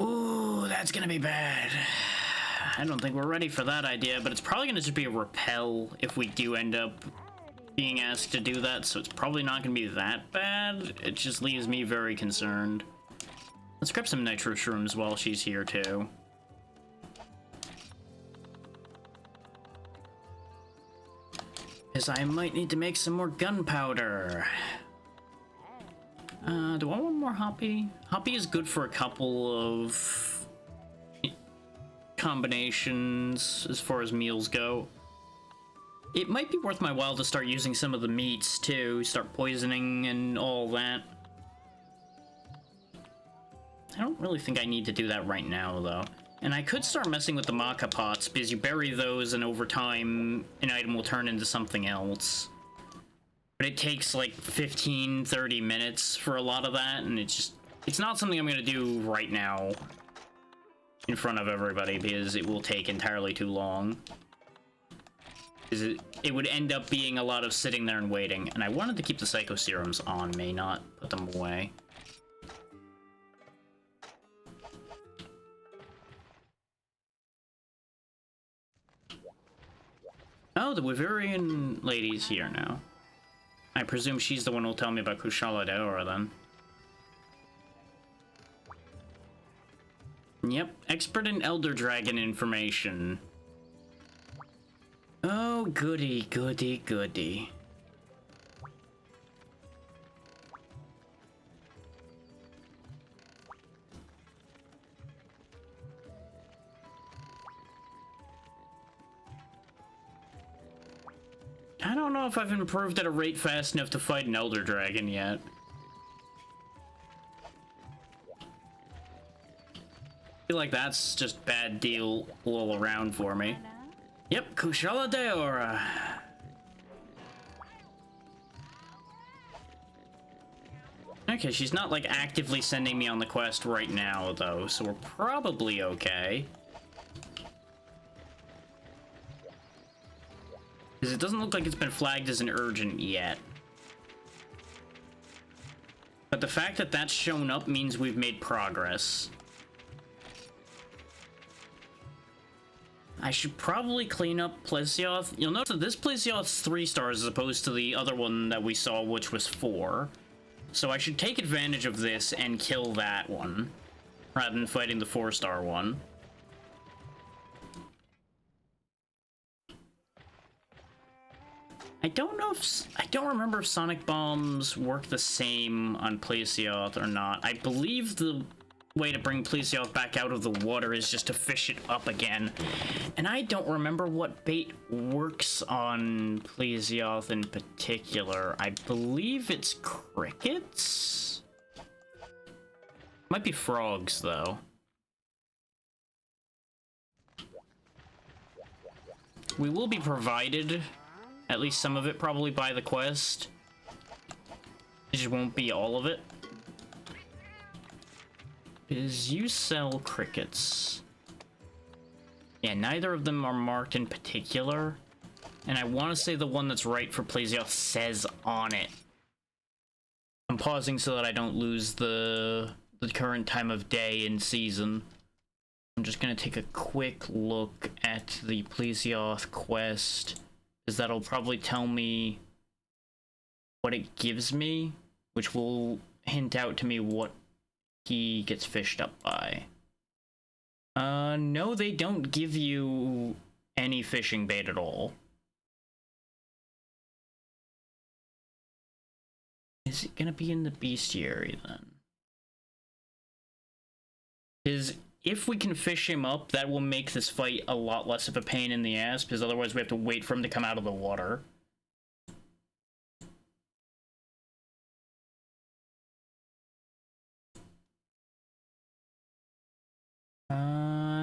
Ooh, that's gonna be bad. I don't think we're ready for that idea, but it's probably gonna just be a repel if we do end up being asked to do that, so it's probably not gonna be that bad. It just leaves me very concerned. Let's grab some nitro shrooms while she's here too. Because I might need to make some more gunpowder. Do I want more Hoppy? Hoppy is good for a couple of combinations as far as meals go. It might be worth my while to start using some of the meats too, start poisoning and all that. I don't really think I need to do that right now though. And I could start messing with the Maca pots because you bury those and over time an item will turn into something else. But it takes like 15-30 minutes for a lot of that, and it's not something I'm gonna do right now in front of everybody because it will take entirely too long. Because it would end up being a lot of sitting there and waiting, and I wanted to keep the Psycho Serums on me, not put them away. Oh, the Wyverian lady's here now. I presume she's the one who'll tell me about Kushala Daora then. Yep, expert in Elder Dragon information. Oh, goody, goody, goody. I don't know if I've improved at a rate fast enough to fight an Elder Dragon yet. I feel like that's just bad deal all around for me. Yep, Kushala Daora. Okay, she's not like actively sending me on the quest right now though, so we're probably okay. Because it doesn't look like it's been flagged as an urgent yet. But the fact that that's shown up means we've made progress. I should probably clean up Plesioth. You'll notice that this Plesioth's 3 stars as opposed to the other one that we saw, which was 4. So I should take advantage of this and kill that one, rather than fighting the 4-star one. I don't remember if Sonic Bombs work the same on Plesioth or not. I believe the way to bring Plesioth back out of the water is just to fish it up again. And I don't remember what bait works on Plesioth in particular. I believe it's crickets? Might be frogs, though. We will be provided, at least some of it, probably by the quest. It just won't be all of it. Is you sell crickets? Yeah, neither of them are marked in particular. And I want to say the one that's right for Plesioth says on it. I'm pausing so that I don't lose the current time of day and season. I'm just going to take a quick look at the Plesioth quest, because that'll probably tell me what it gives me, which will hint out to me what he gets fished up by. No, they don't give you any fishing bait at all. Is it gonna be in the bestiary then? Because if we can fish him up, that will make this fight a lot less of a pain in the ass, because otherwise we have to wait for him to come out of the water.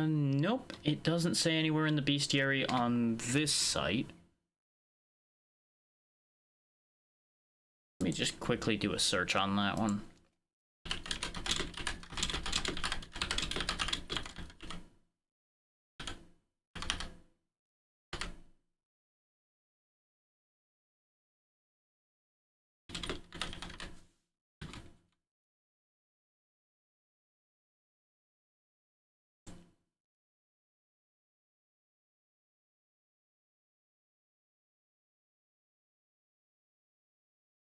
Nope, it doesn't say anywhere in the bestiary on this site. Let me just quickly do a search on that one.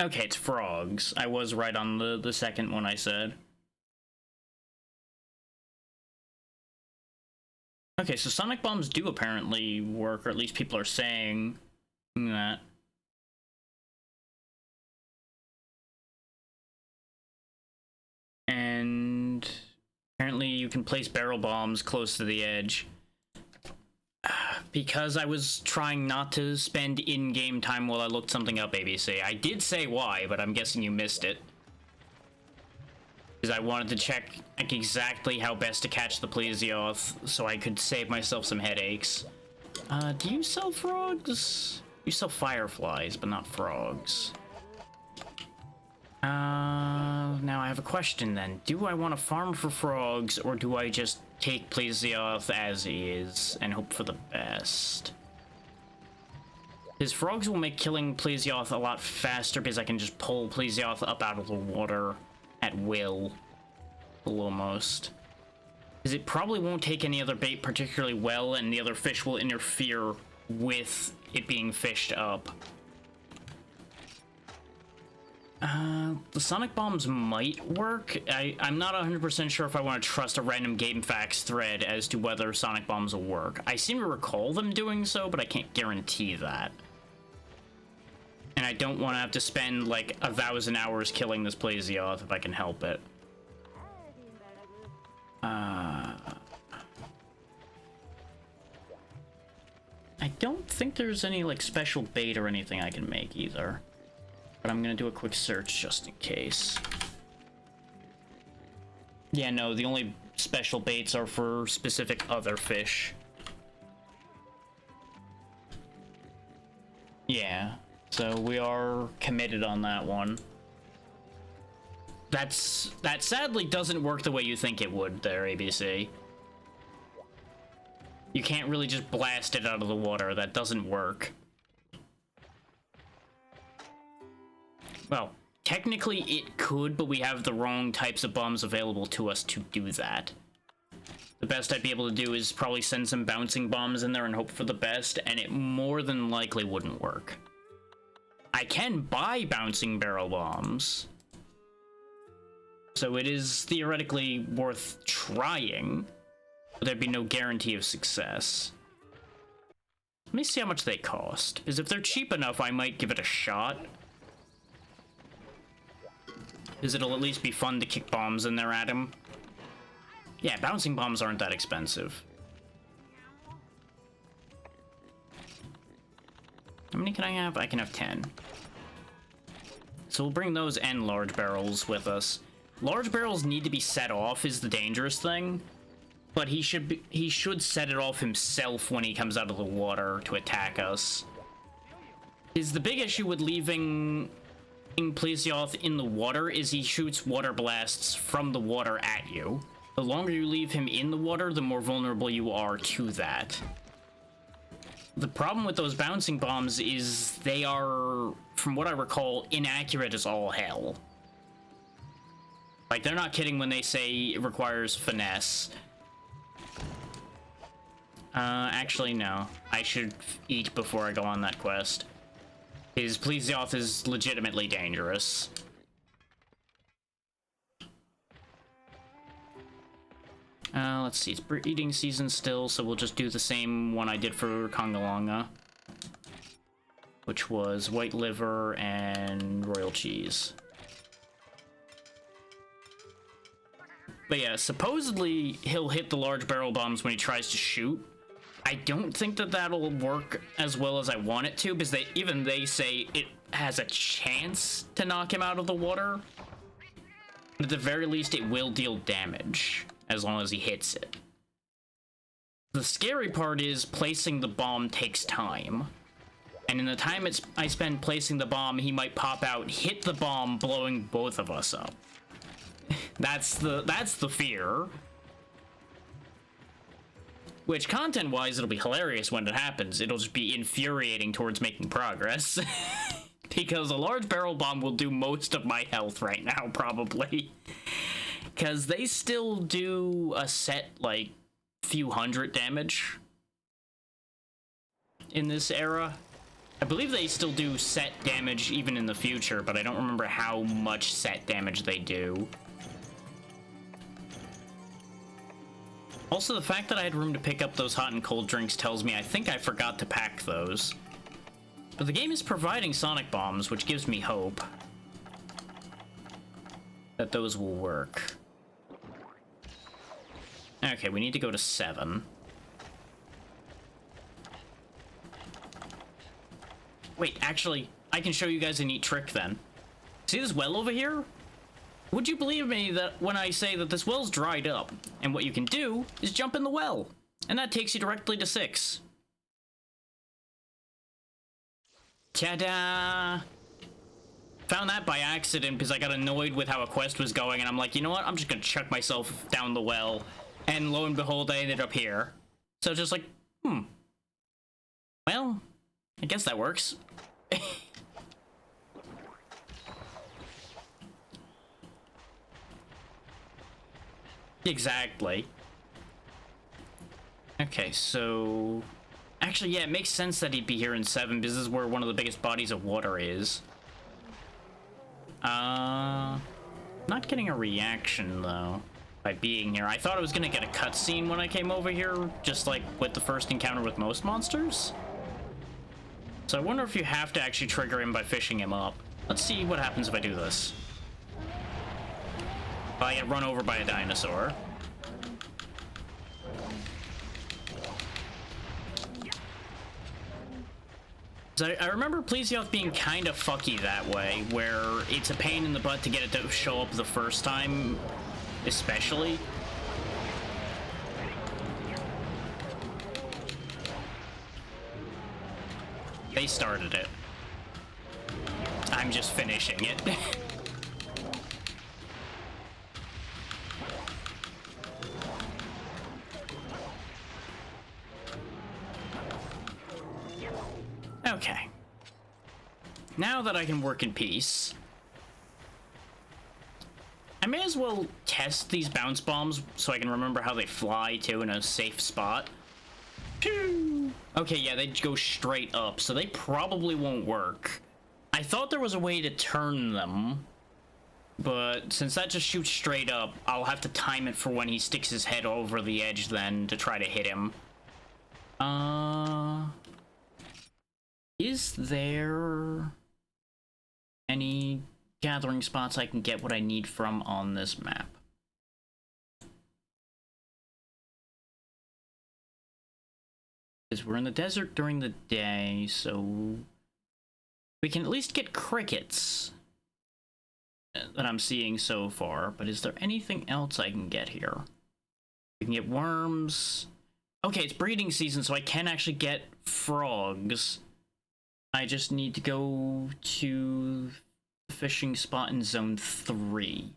Okay, it's frogs. I was right on the second one I said. Okay, so Sonic Bombs do apparently work, or at least people are saying that. And apparently you can place barrel bombs close to the edge. Because I was trying not to spend in-game time while I looked something up, ABC. I did say why, but I'm guessing you missed it. Because I wanted to check exactly how best to catch the Plesioth, so I could save myself some headaches. Do you sell frogs? You sell fireflies, but not frogs. Now I have a question then. Do I want to farm for frogs, or do I just take Plesioth as he is and hope for the best? His frogs will make killing Plesioth a lot faster because I can just pull Plesioth up out of the water at will, almost. Because it probably won't take any other bait particularly well, and the other fish will interfere with it being fished up. The Sonic Bombs might work. I'm not 100% sure if I want to trust a random GameFAQs thread as to whether Sonic Bombs will work. I seem to recall them doing so, but I can't guarantee that. And I don't want to have to spend like 1,000 hours killing this Plesioth if I can help it. I don't think there's any, like, special bait or anything I can make either. But I'm gonna do a quick search just in case. Yeah, no, the only special baits are for specific other fish. Yeah, so we are committed on that one. That sadly doesn't work the way you think it would there, ABC. You can't really just blast it out of the water. That doesn't work. Well, technically it could, but we have the wrong types of bombs available to us to do that. The best I'd be able to do is probably send some bouncing bombs in there and hope for the best, and it more than likely wouldn't work. I can buy bouncing barrel bombs, so it is theoretically worth trying, but there'd be no guarantee of success. Let me see how much they cost, because if they're cheap enough, I might give it a shot. Because it'll at least be fun to kick bombs in there at him. Yeah, bouncing bombs aren't that expensive. How many can I have? I can have 10. So we'll bring those and large barrels with us. Large barrels need to be set off is the dangerous thing. But he should set it off himself when he comes out of the water to attack us. Is the big issue with leaving Plesioth in the water is he shoots water blasts from the water at you. The longer you leave him in the water, the more vulnerable you are to that. The problem with those bouncing bombs is they are, from what I recall, inaccurate as all hell. Like, they're not kidding when they say it requires finesse. Actually, no. I should eat before I go on that quest. His Plesioth is legitimately dangerous. Let's see, it's breeding season still, so we'll just do the same one I did for Congalonga, which was white liver and royal cheese. But yeah, supposedly he'll hit the large barrel bombs when he tries to shoot. I don't think that that'll work as well as I want it to, because they say it has a chance to knock him out of the water. But at the very least, it will deal damage as long as he hits it. The scary part is placing the bomb takes time. And in the time I spend placing the bomb, he might pop out, hit the bomb, blowing both of us up. That's the fear. Which, content-wise, it'll be hilarious when it happens. It'll just be infuriating towards making progress. Because a large barrel bomb will do most of my health right now, probably. Because they still do a set, like, few hundred damage in this era. I believe they still do set damage even in the future, but I don't remember how much set damage they do. Also, the fact that I had room to pick up those hot and cold drinks tells me I think I forgot to pack those. But the game is providing sonic bombs, which gives me hope that those will work. Okay, we need to go to 7. Wait, actually, I can show you guys a neat trick then. See this well over here? Would you believe me that when I say that this well's dried up, and what you can do is jump in the well, and that takes you directly to 6. Ta-da! Found that by accident because I got annoyed with how a quest was going, and I'm like, you know what? I'm just gonna chuck myself down the well, and lo and behold, I ended up here. So just like, well, I guess that works. Exactly. Okay, so... Actually, yeah, it makes sense that he'd be here in 7, because this is where one of the biggest bodies of water is. Not getting a reaction, though, by being here. I thought I was gonna get a cutscene when I came over here, just like with the first encounter with most monsters. So I wonder if you have to actually trigger him by fishing him up. Let's see what happens if I do this. I get run over by a dinosaur. I remember Plesioth being kind of fucky that way, where it's a pain in the butt to get it to show up the first time, especially. They started it. I'm just finishing it. Okay. Now that I can work in peace, I may as well test these bounce bombs so I can remember how they fly too in a safe spot. Pew! Okay, yeah, they go straight up, so they probably won't work. I thought there was a way to turn them, but since that just shoots straight up, I'll have to time it for when he sticks his head over the edge then to try to hit him. Is there any gathering spots I can get what I need from on this map? Because we're in the desert during the day, so we can at least get crickets that I'm seeing so far. But is there anything else I can get here? We can get worms. Okay, it's breeding season, so I can actually get frogs. I just need to go to the fishing spot in zone 3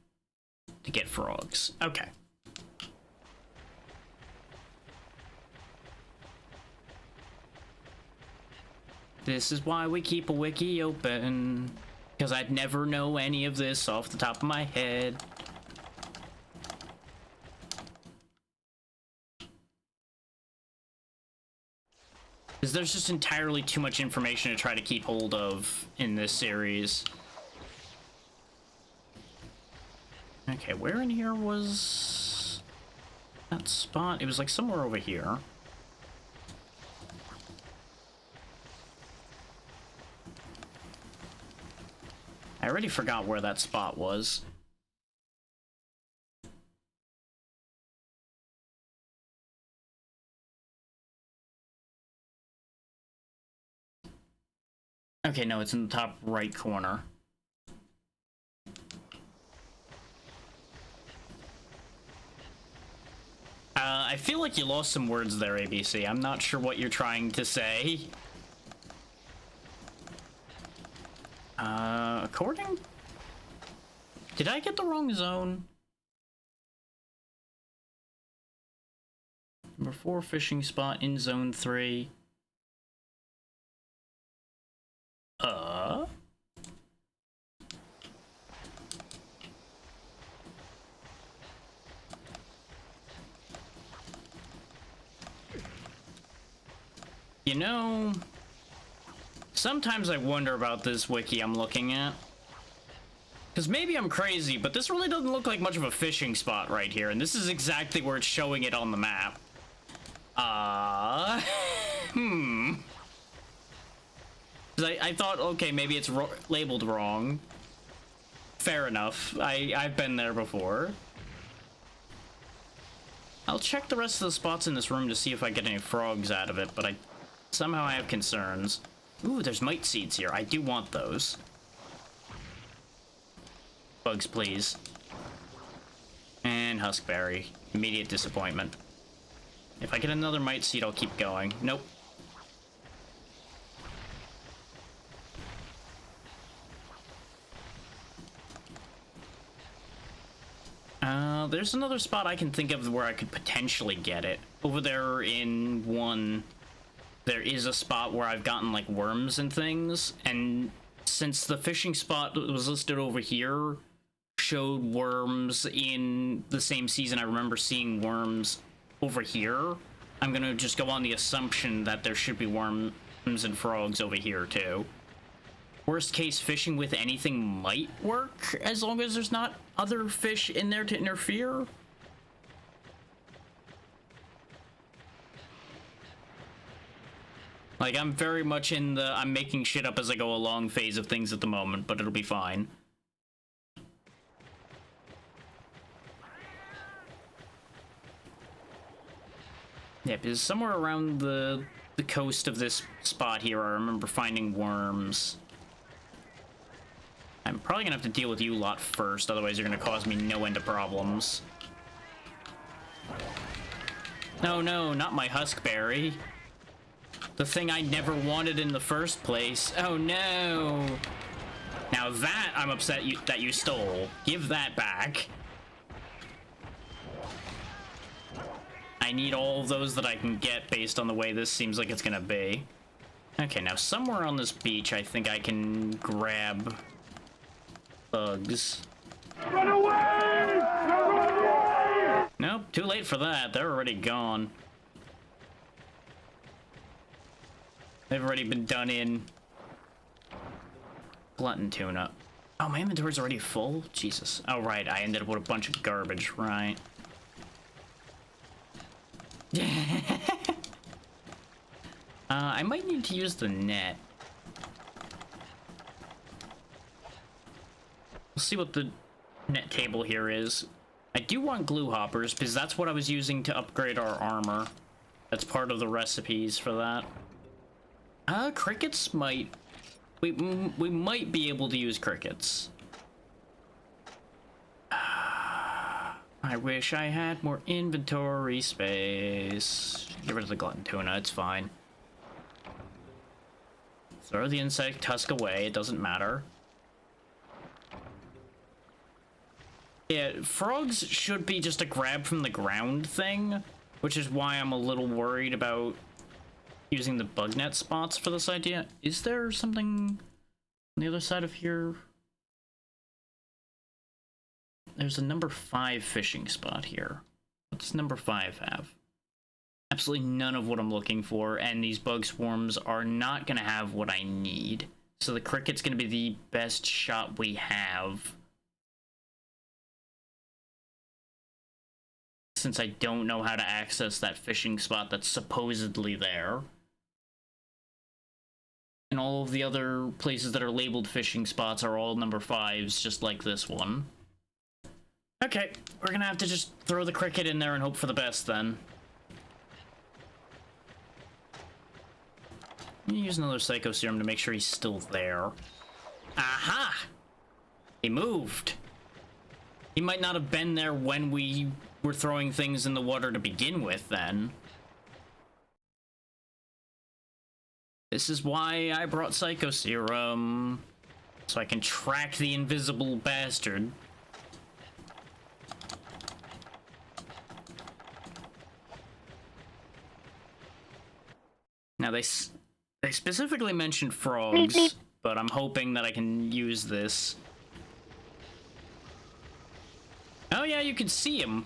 to get frogs. Okay. This is why we keep a wiki open, because I'd never know any of this off the top of my head. Because there's just entirely too much information to try to keep hold of in this series. Okay, where in here was that spot? It was like somewhere over here. I already forgot where that spot was. Okay, no, it's in the top right corner. I feel like you lost some words there, ABC. I'm not sure what you're trying to say. According... Did I get the wrong zone? Number 4 fishing spot in zone 3. You know, sometimes I wonder about this wiki I'm looking at. Because maybe I'm crazy, but this really doesn't look like much of a fishing spot right here, and this is exactly where it's showing it on the map. I thought, okay, maybe it's labeled wrong. Fair enough. I've been there before. I'll check the rest of the spots in this room to see if I get any frogs out of it, but somehow I have concerns. Ooh, there's mite seeds here. I do want those. Bugs, please. And huskberry. Immediate disappointment. If I get another mite seed, I'll keep going. Nope. There's another spot I can think of where I could potentially get it. Over there in 1, there is a spot where I've gotten, like, worms and things, and since the fishing spot that was listed over here showed worms in the same season I remember seeing worms over here, I'm gonna just go on the assumption that there should be worms and frogs over here, too. Worst case, fishing with anything might work, as long as there's not other fish in there to interfere. Like, I'm very much in the I'm making shit up as I go along phase of things at the moment, but it'll be fine. Yeah, because somewhere around the the coast of this spot here, I remember finding worms. I'm probably gonna have to deal with you lot first, otherwise you're gonna cause me no end of problems. No, no, not my huskberry. The thing I never wanted in the first place. Oh no! Now that I'm upset that you stole. Give that back. I need all of those that I can get based on the way this seems like it's gonna be. Okay, now somewhere on this beach I think I can grab bugs. Run away! Run away! Nope, too late for that. They're already gone. They've already been done in. Glutton tuna. Oh, my inventory's already full? Jesus. Oh, right, I ended up with a bunch of garbage, right. I might need to use the net. We'll see what the net table here is. I do want glue hoppers, because that's what I was using to upgrade our armor. That's part of the recipes for that. Crickets might... We might be able to use crickets. I wish I had more inventory space. Get rid of the glutton tuna, it's fine. Throw the insect husk away, it doesn't matter. Yeah, frogs should be just a grab from the ground thing, which is why I'm a little worried about using the bug net spots for this idea. Is there something on the other side of here? There's a number 5 fishing spot here. What does number 5 have? Absolutely none of what I'm looking for, and these bug swarms are not going to have what I need. So the cricket's going to be the best shot we have. Since I don't know how to access that fishing spot that's supposedly there. And all of the other places that are labeled fishing spots are all number 5s, just like this one. Okay, we're gonna have to just throw the cricket in there and hope for the best then. Use another Psycho Serum to make sure he's still there. Aha! He moved. He might not have been there when we were throwing things in the water to begin with then. This is why I brought Psycho Serum. So I can track the invisible bastard. Now they specifically mentioned frogs, but I'm hoping that I can use this. Oh yeah, you can see him.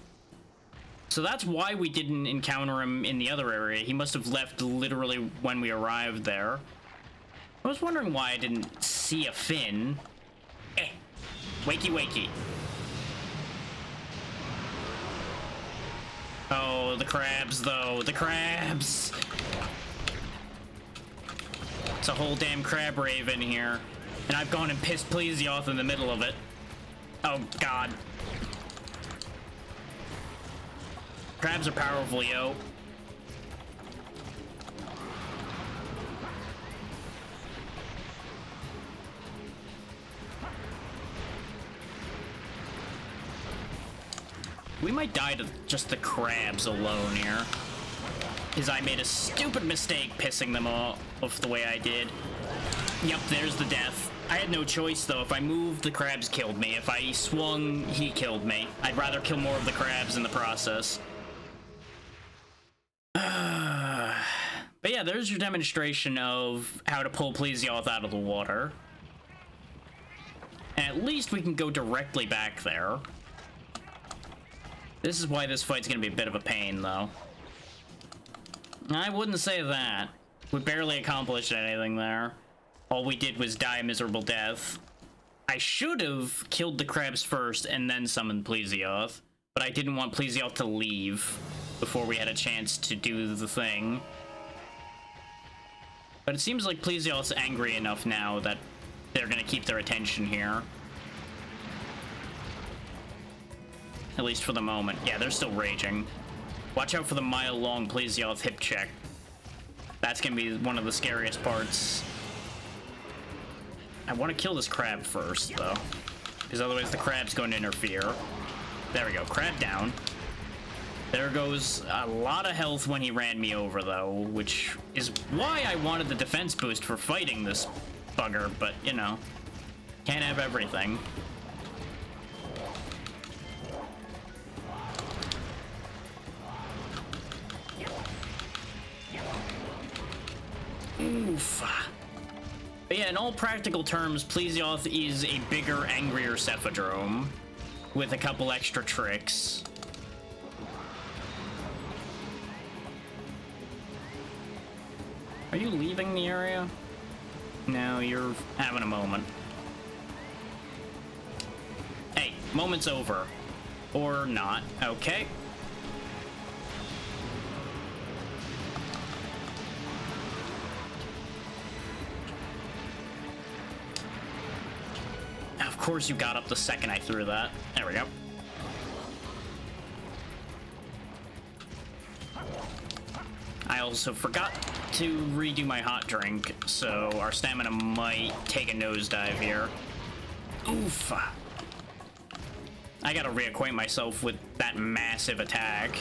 So that's why we didn't encounter him in the other area. He must have left literally when we arrived there. I was wondering why I didn't see a fin. Eh. Wakey wakey. Oh, the crabs though. The crabs! It's a whole damn crab rave in here. And I've gone and pissed Plesioth in the middle of it. Oh god. Crabs are powerful, yo. We might die to just the crabs alone here. Because I made a stupid mistake pissing them off the way I did. Yep, there's the death. I had no choice though. If I moved, the crabs killed me. If I swung, he killed me. I'd rather kill more of the crabs in the process. But yeah, there's your demonstration of how to pull Plesioth out of the water. And at least we can go directly back there. This is why this fight's gonna be a bit of a pain, though. I wouldn't say that. We barely accomplished anything there. All we did was die a miserable death. I should have killed the crabs first and then summoned Plesioth, but I didn't want Plesioth to leave before we had a chance to do the thing. But it seems like Plesioth's angry enough now that they're gonna keep their attention here. At least for the moment. Yeah, they're still raging. Watch out for the mile-long Plesioth hip check. That's gonna be one of the scariest parts. I want to kill this crab first, though, because otherwise the crab's going to interfere. There we go, crab down. There goes a lot of health when he ran me over, though, which is why I wanted the defense boost for fighting this bugger, but, you know, can't have everything. Oof. But yeah, in all practical terms, Plesioth is a bigger, angrier Cephadrome with a couple extra tricks. Are you leaving the area? No, you're having a moment. Hey, moment's over. Or not. Okay. Of course you got up the second I threw that. There we go. I also forgot to redo my hot drink, so our stamina might take a nosedive here. Oof. I gotta reacquaint myself with that massive attack.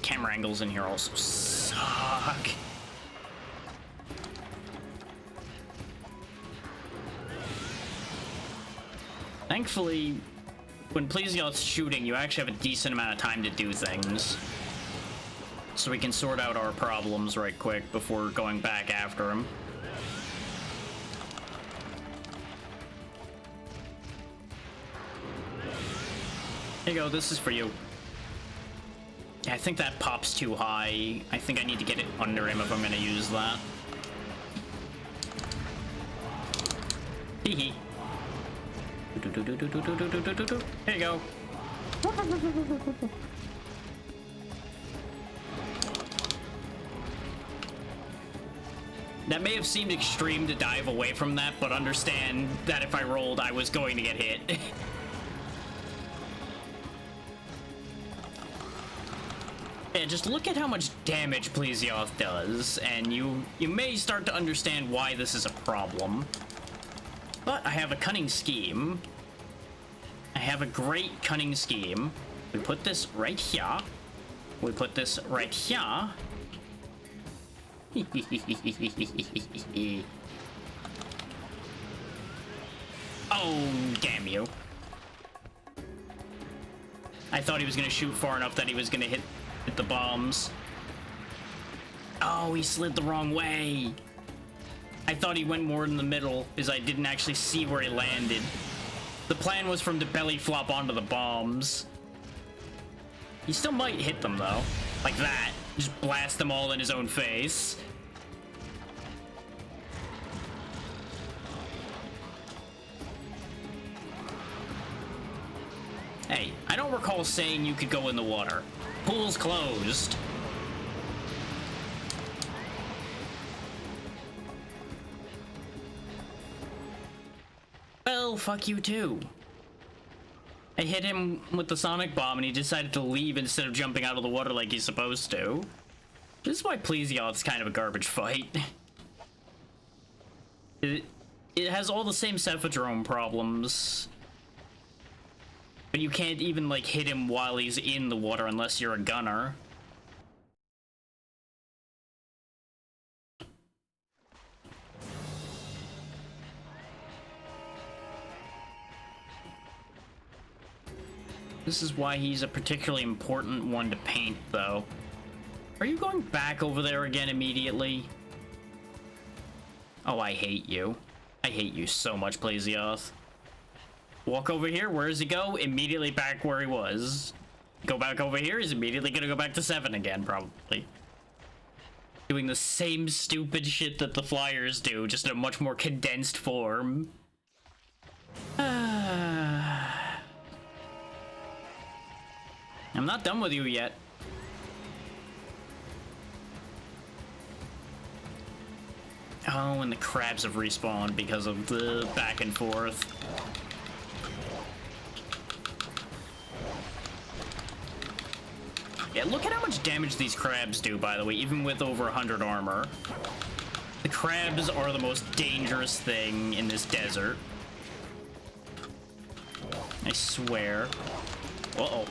Camera angles in here also suck. Thankfully, when Plesioth's shooting, you actually have a decent amount of time to do things. So we can sort out our problems right quick before going back after him. Here you go, this is for you. Yeah, I think that pops too high. I think I need to get it under him if I'm gonna use that. Hee hee. Here you go. That may have seemed extreme to dive away from that, but understand that if I rolled, I was going to get hit. Yeah, just look at how much damage Plesioth does, and you may start to understand why this is a problem. But I have a cunning scheme. I have a great cunning scheme. We put this right here. We put this right here. Oh, damn you. I thought he was gonna shoot far enough that he was gonna hit the bombs. Oh, he slid the wrong way. I thought he went more in the middle, because I didn't actually see where he landed. The plan was for him to belly flop onto the bombs. He still might hit them, though. Like that. Just blast them all in his own face. Hey, I don't recall saying you could go in the water. Pool's closed. Well, fuck you too. I hit him with the sonic bomb and he decided to leave instead of jumping out of the water like he's supposed to. This is why Plesioth's kind of a garbage fight. It has all the same Cephadrome problems. But you can't even, like, hit him while he's in the water unless you're a gunner. This is why he's a particularly important one to paint, though. Are you going back over there again immediately? Oh, I hate you. I hate you so much, Plesioth. Walk over here, where does he go? Immediately back where he was. Go back over here, he's immediately gonna go back to 7 again, probably. Doing the same stupid shit that the Flyers do, just in a much more condensed form. I'm not done with you yet. Oh, and the crabs have respawned because of the back and forth. Yeah, look at how much damage these crabs do, by the way, even with over 100 armor. The crabs are the most dangerous thing in this desert. I swear. Uh-oh.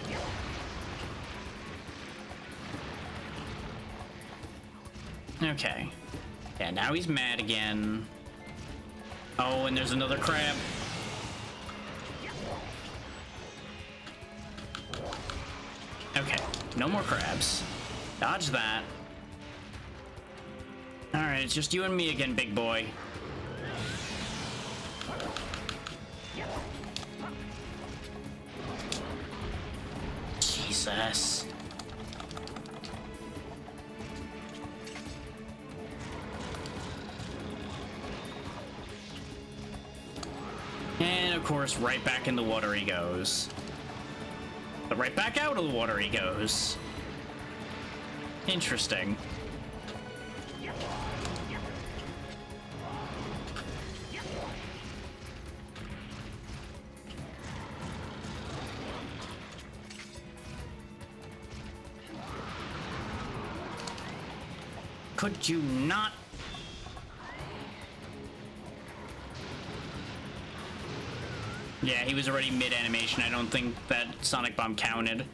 Okay. Yeah, now he's mad again. Oh, and there's another crab. Okay, no more crabs. Dodge that. Alright, it's just you and me again, big boy. Jesus. And of course, right back in the water he goes. But right back out of the water he goes. Interesting. Could you not? Yeah, he was already mid-animation. I don't think that Sonic Bomb counted.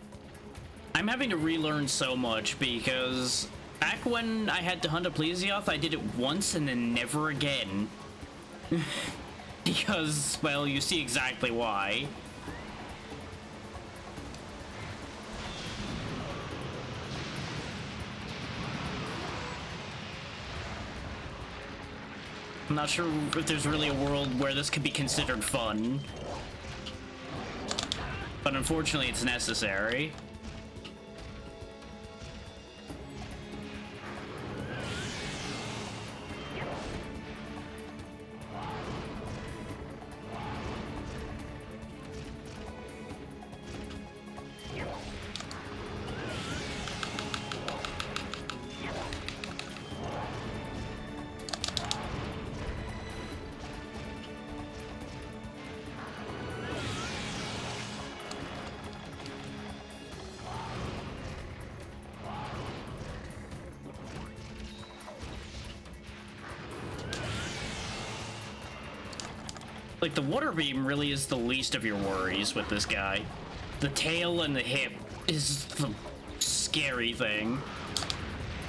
I'm having to relearn so much because back when I had to hunt a Plesioth, I did it once and then never again. Because, well, you see exactly why. I'm not sure if there's really a world where this could be considered fun. But unfortunately, it's necessary. Like, the water beam really is the least of your worries with this guy. The tail and the hip is the scary thing.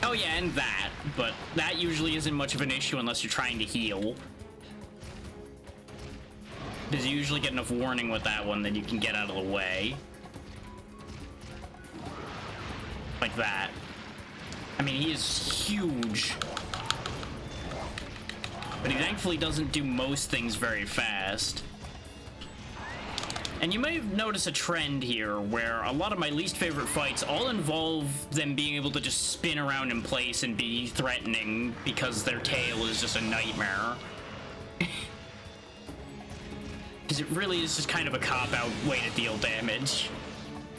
Oh yeah, and that, but that usually isn't much of an issue unless you're trying to heal. Because you usually get enough warning with that one that you can get out of the way. Like that. I mean, he is huge. But he thankfully doesn't do most things very fast. And you may notice a trend here where a lot of my least favorite fights all involve them being able to just spin around in place and be threatening because their tail is just a nightmare. Because it really is just kind of a cop-out way to deal damage.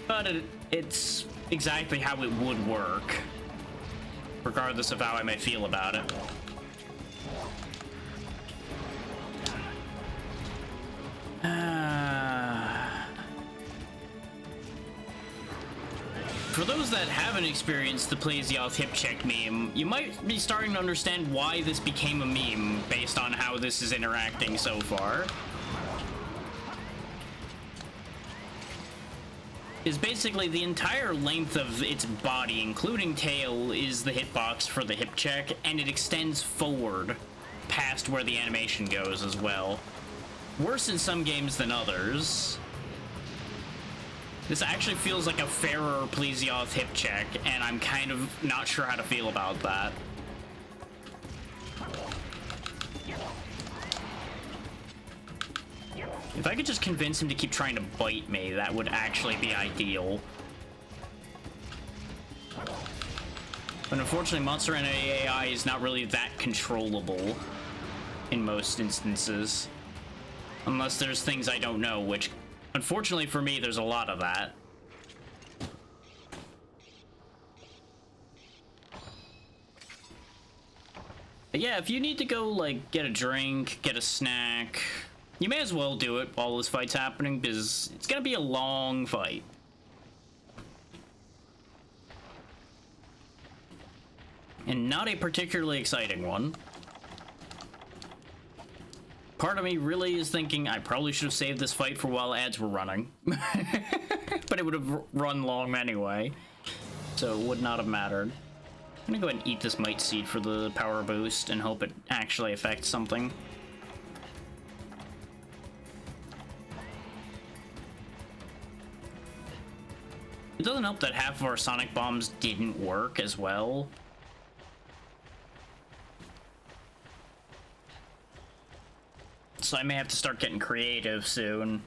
But it's exactly how it would work, regardless of how I may feel about it. For those that haven't experienced the Plesioth hip check meme, you might be starting to understand why this became a meme based on how this is interacting so far. Is basically the entire length of its body, including tail, is the hitbox for the hip check, and it extends forward past where the animation goes as well. Worse in some games than others. This actually feels like a fairer Plesioth hip check, and I'm kind of not sure how to feel about that. If I could just convince him to keep trying to bite me, that would actually be ideal. But unfortunately, Monster Hunter AI is not really that controllable in most instances. Unless there's things I don't know, which, unfortunately for me, there's a lot of that. But yeah, if you need to go, like, get a drink, get a snack, you may as well do it while this fight's happening, because it's gonna be a long fight. And not a particularly exciting one. Part of me really is thinking I probably should have saved this fight for while ads were running. But it would have run long anyway. So it would not have mattered. I'm gonna go ahead and eat this Might Seed for the power boost and hope it actually affects something. It doesn't help that half of our Sonic Bombs didn't work as well. So I may have to start getting creative soon.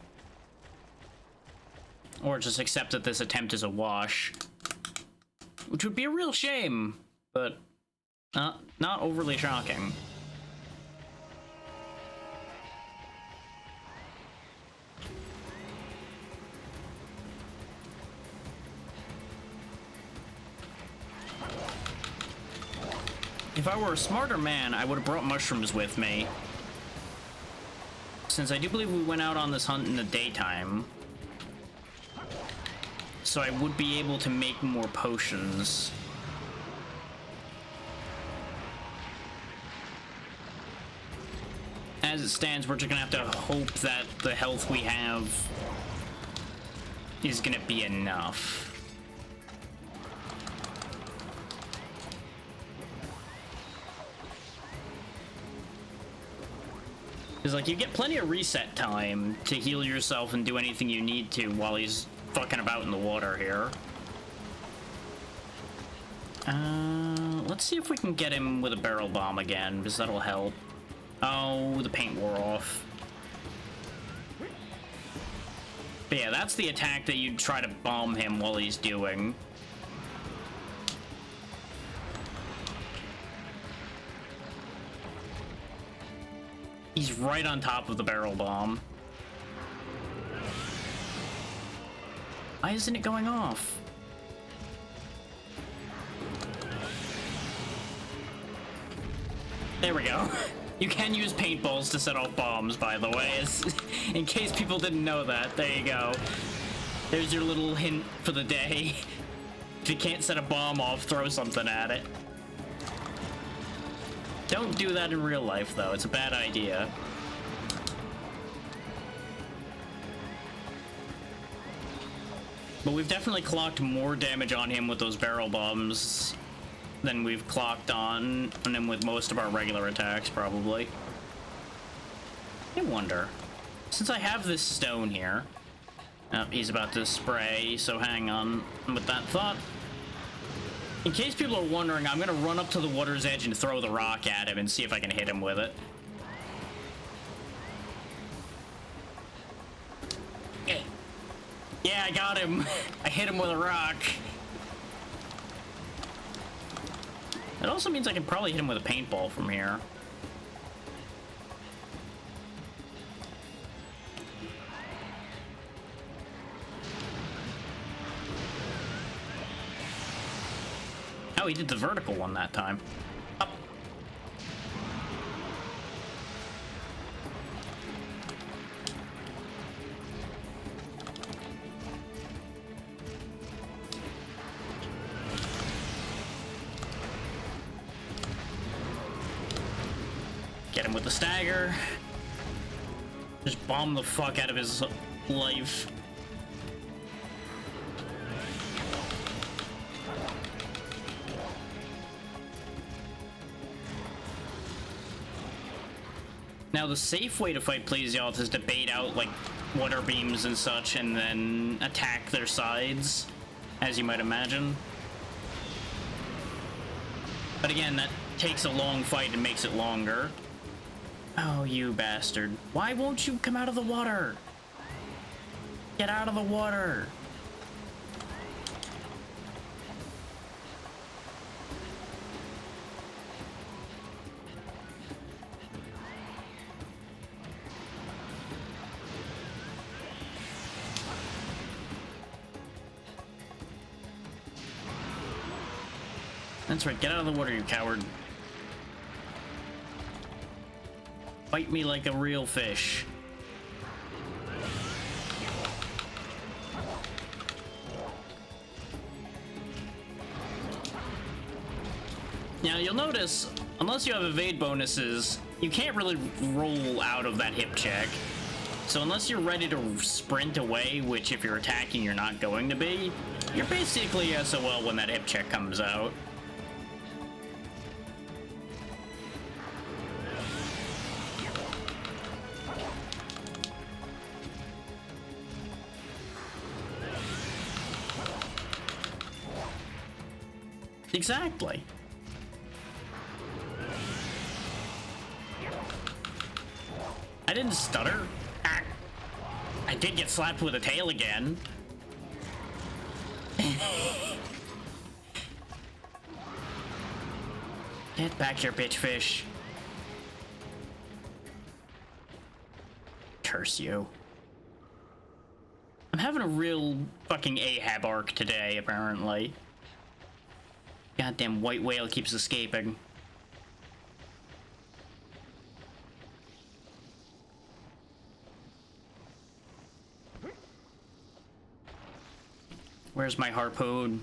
Or just accept that this attempt is a wash. Which would be a real shame, but not overly shocking. If I were a smarter man, I would have brought mushrooms with me. Since I do believe we went out on this hunt in the daytime. So I would be able to make more potions. As it stands, we're just gonna have to hope that the health we have is gonna be enough. Because, like, you get plenty of reset time to heal yourself and do anything you need to while he's fucking about in the water here. Let's see if we can get him with a barrel bomb again, because that'll help. Oh, the paint wore off. But yeah, that's the attack that you'd try to bomb him while he's doing. He's right on top of the barrel bomb. Why isn't it going off? There we go. You can use paintballs to set off bombs, by the way, in case people didn't know that. There you go. There's your little hint for the day. If you can't set a bomb off, throw something at it. Don't do that in real life, though. It's a bad idea. But we've definitely clocked more damage on him with those barrel bombs than we've clocked on him with most of our regular attacks, probably. I wonder. Since I have this stone here... Oh, he's about to spray, so hang on with that thought. In case people are wondering, I'm gonna run up to the water's edge and throw the rock at him and see if I can hit him with it. Yeah, I got him. I hit him with a rock. It also means I can probably hit him with a paintball from here. Oh, he did the vertical one that time. Up. Get him with the stagger. Just bomb the fuck out of his life. Now, the safe way to fight Plesioth is to bait out, like, water beams and such, and then attack their sides, as you might imagine. But again, that takes a long fight and makes it longer. Oh, you bastard. Why won't you come out of the water? Get out of the water. That's right, get out of the water, you coward. Fight me like a real fish. Now, you'll notice, unless you have evade bonuses, you can't really roll out of that hip check. So unless you're ready to sprint away, which if you're attacking, you're not going to be, you're basically SOL when that hip check comes out. Exactly. I didn't stutter. Ah. I did get slapped with a tail again. Get back here, bitch fish. Curse you. I'm having a real fucking Ahab arc today, apparently. Goddamn white whale keeps escaping. Where's my harpoon?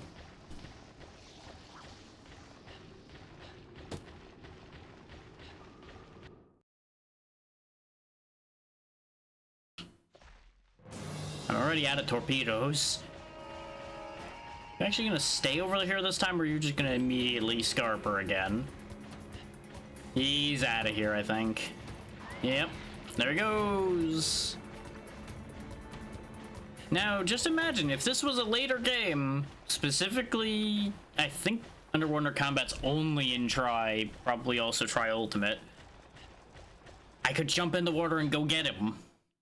I'm already out of torpedoes. You actually gonna stay over here this time, or are you just gonna immediately Scarper again? He's out of here, I think. Yep, there he goes. Now, just imagine if this was a later game, specifically, I think Underwater Combat's only in Try, probably also Try Ultimate. I could jump in the water and go get him,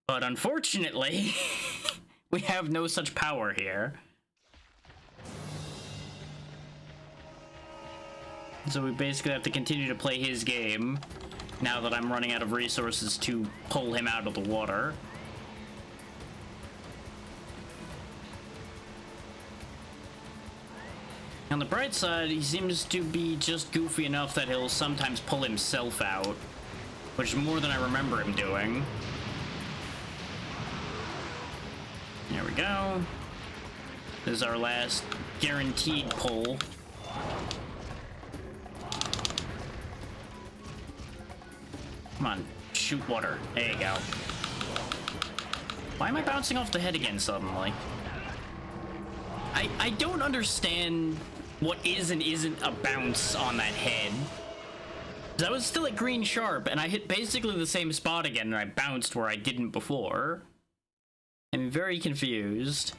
but unfortunately, we have no such power here. So we basically have to continue to play his game now that I'm running out of resources to pull him out of the water. On the bright side, he seems to be just goofy enough that he'll sometimes pull himself out, which is more than I remember him doing. There we go. This is our last guaranteed pull. Come on, shoot water. There you go. Why am I bouncing off the head again suddenly? I don't understand what is and isn't a bounce on that head. I was still at green sharp, and I hit basically the same spot again, and I bounced where I didn't before. I'm very confused.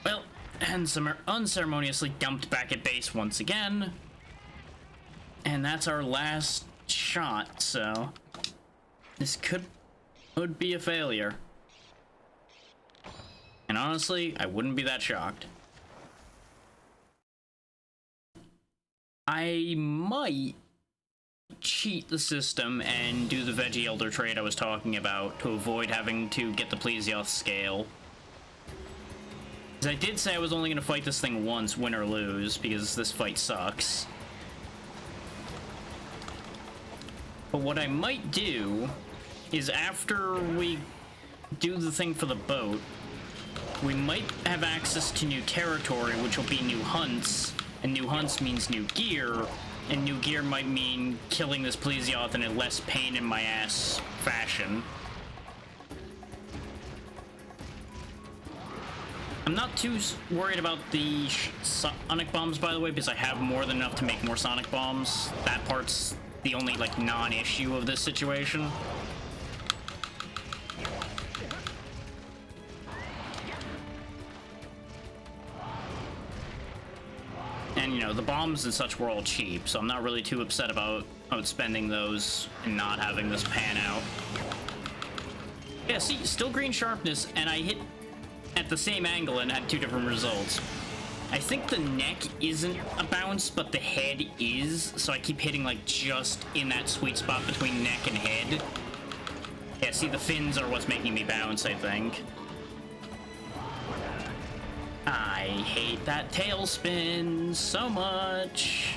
Well, and unceremoniously dumped back at base once again. And that's our last shot, so this could be a failure. And honestly, I wouldn't be that shocked. I might cheat the system and do the Veggie Elder trade I was talking about to avoid having to get the Plesioth scale. Because I did say I was only going to fight this thing once, win or lose, because this fight sucks. But what I might do is after we do the thing for the boat, we might have access to new territory, which will be new hunts, and new hunts means new gear, and new gear might mean killing this Plesioth in a less pain in my ass fashion. I'm not too worried about the sonic bombs, by the way, because I have more than enough to make more sonic bombs. That part's the only, like, non-issue of this situation. And, you know, the bombs and such were all cheap, so I'm not really too upset about outspending those and not having this pan out. Yeah, see, still green sharpness, and I hit at the same angle and had two different results. I think the neck isn't a bounce, but the head is, so I keep hitting, like, just in that sweet spot between neck and head. Yeah, see, the fins are what's making me bounce, I think. I hate that tailspin so much.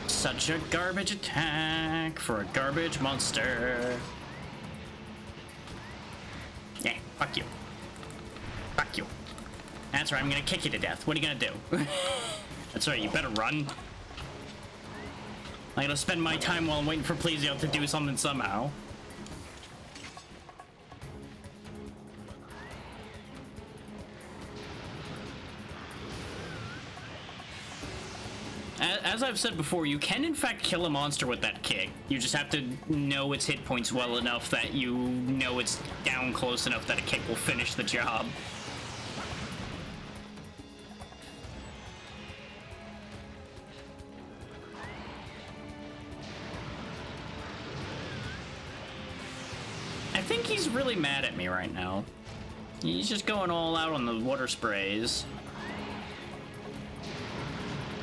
Such a garbage attack for a garbage monster. Yeah, fuck you. Fuck you. That's right, I'm gonna kick you to death. What are you gonna do? That's right, you better run. I gotta spend my time while I'm waiting for Plesio to do something somehow. As I've said before, you can in fact kill a monster with that kick. You just have to know its hit points well enough that you know it's down close enough that a kick will finish the job. I think he's really mad at me right now. He's just going all out on the water sprays.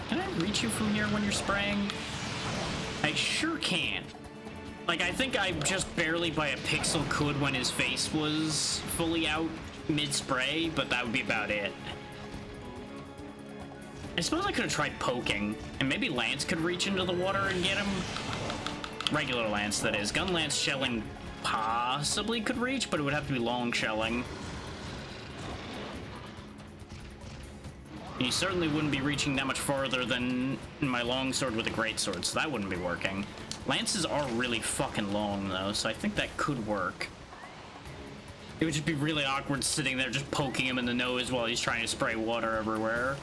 Can I reach you from here when you're spraying? I sure can. Like, I think I just barely by a pixel could when his face was fully out mid-spray, but that would be about it. I suppose I could have tried poking, and maybe Lance could reach into the water and get him. Regular Lance, that is. Gun Lance shelling possibly could reach, but it would have to be long shelling. You certainly wouldn't be reaching that much farther than my longsword with a greatsword, so that wouldn't be working. Lances are really fucking long, though, so I think that could work. It would just be really awkward sitting there just poking him in the nose while he's trying to spray water everywhere.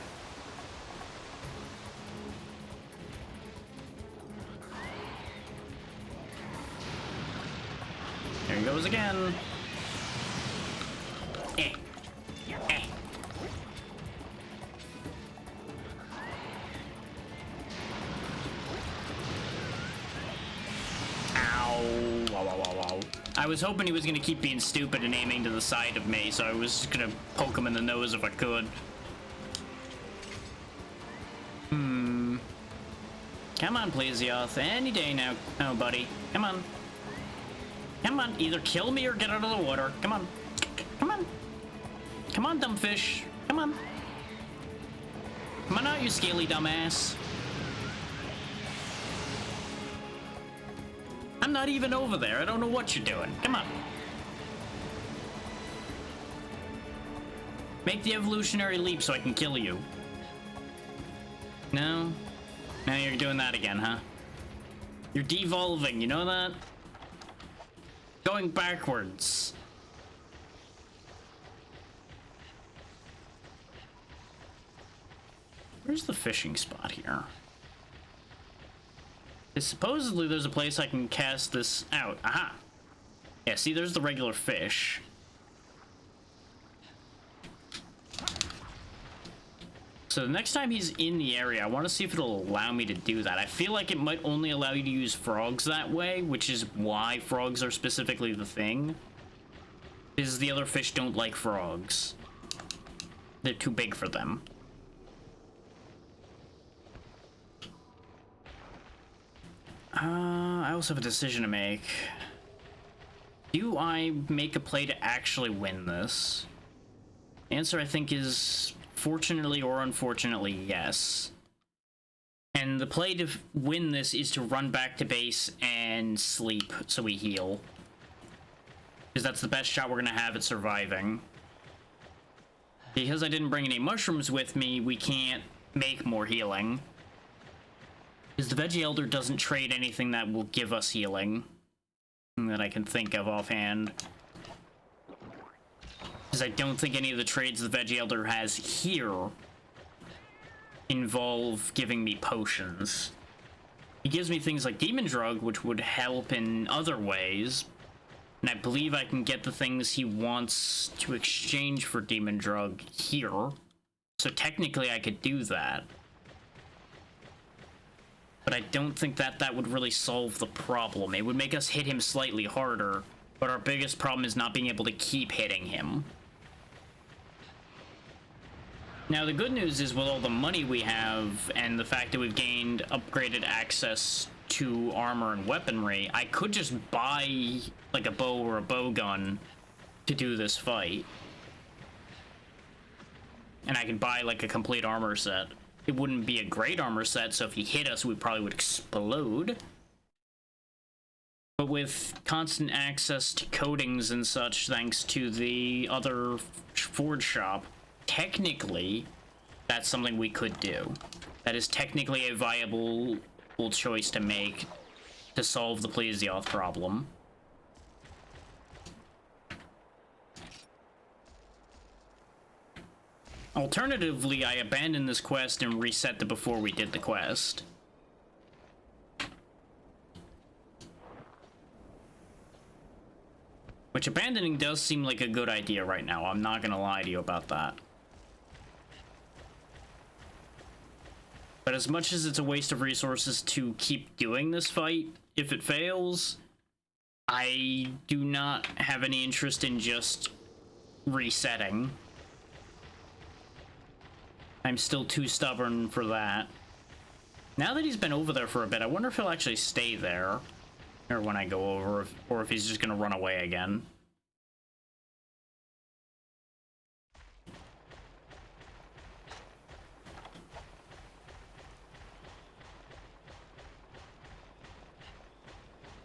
There he goes again. Eh. Eh. Ow. Wow, wow, wow, wow. I was hoping he was going to keep being stupid and aiming to the side of me, so I was just going to poke him in the nose if I could. Come on, Plesioth. Any day now. Oh, buddy. Come on. Come on. Either kill me or get out of the water. Come on. Come on. Come on, dumb fish. Come on. Come on out, you scaly dumbass. I'm not even over there. I don't know what you're doing. Come on. Make the evolutionary leap so I can kill you. No? Now you're doing that again, huh? You're devolving, you know that? Going backwards. Where's the fishing spot here? Supposedly there's a place I can cast this out. Aha! Yeah, see, there's the regular fish. So the next time he's in the area, I want to see if it'll allow me to do that. I feel like it might only allow you to use frogs that way, which is why frogs are specifically the thing. Because the other fish don't like frogs. They're too big for them. I also have a decision to make. Do I make a play to actually win this? The answer, I think, is fortunately or unfortunately, yes. And the play to win this is to run back to base and sleep so we heal. Because that's the best shot we're going to have at surviving. Because I didn't bring any mushrooms with me, we can't make more healing. Because the Veggie Elder doesn't trade anything that will give us healing. That I can think of offhand. Because I don't think any of the trades the Veggie Elder has here involve giving me potions. He gives me things like Demon Drug, which would help in other ways. And I believe I can get the things he wants to exchange for Demon Drug here. So technically I could do that. But I don't think that would really solve the problem. It would make us hit him slightly harder, but our biggest problem is not being able to keep hitting him. Now, the good news is with all the money we have and the fact that we've gained upgraded access to armor and weaponry, I could just buy like a bow or a bow gun to do this fight. And I could buy like a complete armor set. It wouldn't be a great armor set, so if he hit us, we probably would explode. But with constant access to coatings and such, thanks to the other forge shop, technically, that's something we could do. That is technically a viable choice to make to solve the Plesioth problem. Alternatively, I abandoned this quest and reset it before we did the quest. Which abandoning does seem like a good idea right now. I'm not gonna lie to you about that. But as much as it's a waste of resources to keep doing this fight, if it fails, I do not have any interest in just resetting. I'm still too stubborn for that. Now that he's been over there for a bit, I wonder if he'll actually stay there. Or when I go over, or if he's just gonna run away again.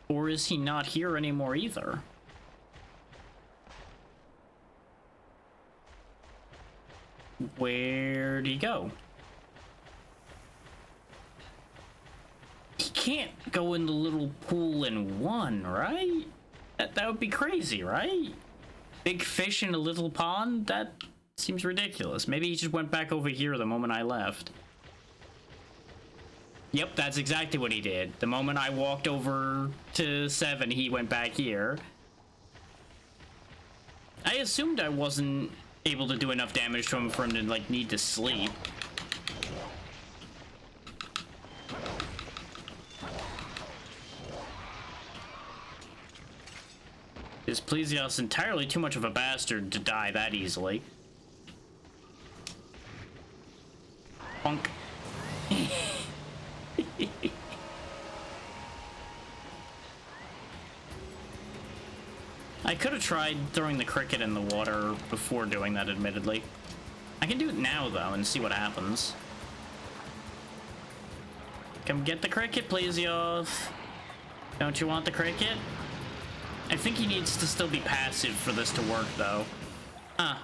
Or is he not here anymore either? Where'd he go? He can't go in the little pool in one, right? That would be crazy, right? Big fish in a little pond? That seems ridiculous. Maybe he just went back over here the moment I left. Yep, that's exactly what he did. The moment I walked over to 7, he went back here. I assumed I wasn't able to do enough damage to him for him to, like, need to sleep. Is Plesioth's entirely too much of a bastard to die that easily. Bonk. I could have tried throwing the cricket in the water before doing that, admittedly. I can do it now, though, and see what happens. Come get the cricket, Plesioth. Don't you want the cricket? I think he needs to still be passive for this to work, though. Ah.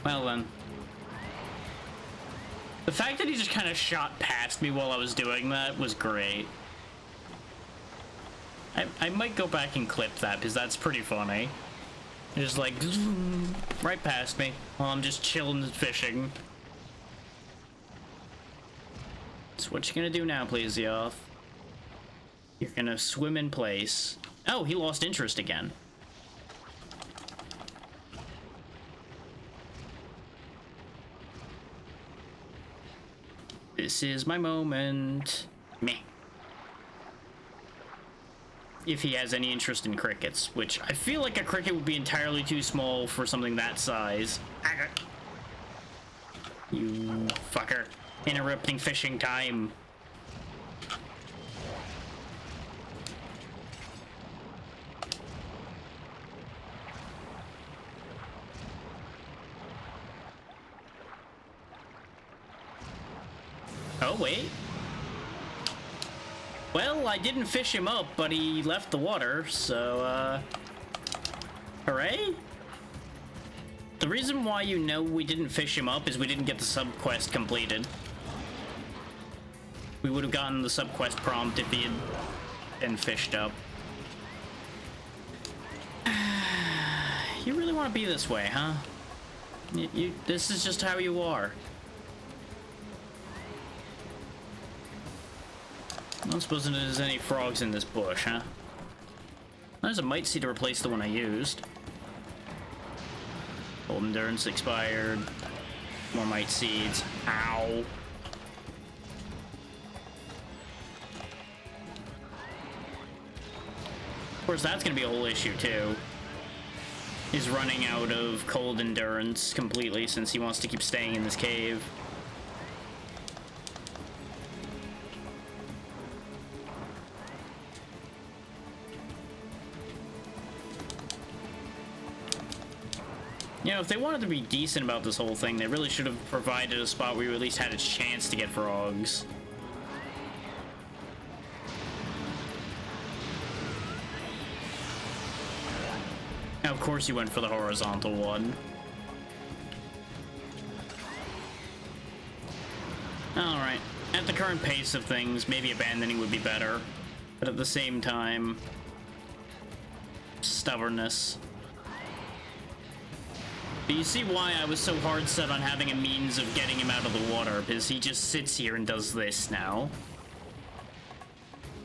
Well, then. The fact that he just kind of shot past me while I was doing that was great. I might go back and clip that, because that's pretty funny. Just like, right past me while I'm just chilling and fishing. So what you gonna do now, Plesioth? You're gonna swim in place. Oh, he lost interest again. This is my moment. Meh. If he has any interest in crickets, which I feel like a cricket would be entirely too small for something that size. You fucker. Interrupting fishing time. Oh, wait. Well, I didn't fish him up, but he left the water, so, hooray? The reason why you know we didn't fish him up is we didn't get the sub-quest completed. We would have gotten the sub-quest prompt if he had been fished up. You really want to be this way, huh? This is just how you are. I don't suppose there's any frogs in this bush, huh? There's a mite seed to replace the one I used. Old endurance expired. More mite seeds. Ow. Of course, that's gonna be a whole issue, too. He's running out of cold endurance completely since he wants to keep staying in this cave. You know, if they wanted to be decent about this whole thing, they really should have provided a spot where you at least had a chance to get frogs. Now, of course you went for the horizontal one. Alright. At the current pace of things, maybe abandoning would be better. But at the same time... stubbornness. But you see why I was so hard set on having a means of getting him out of the water, because he just sits here and does this now.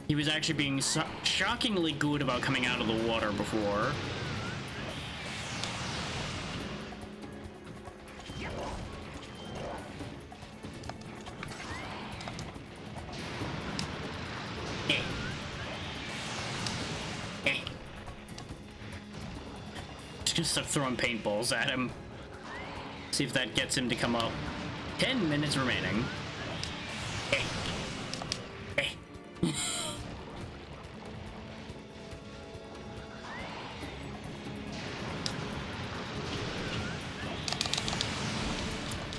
He was actually being shockingly good about coming out of the water before. Just gonna start throwing paintballs at him. See if that gets him to come up. 10 minutes remaining.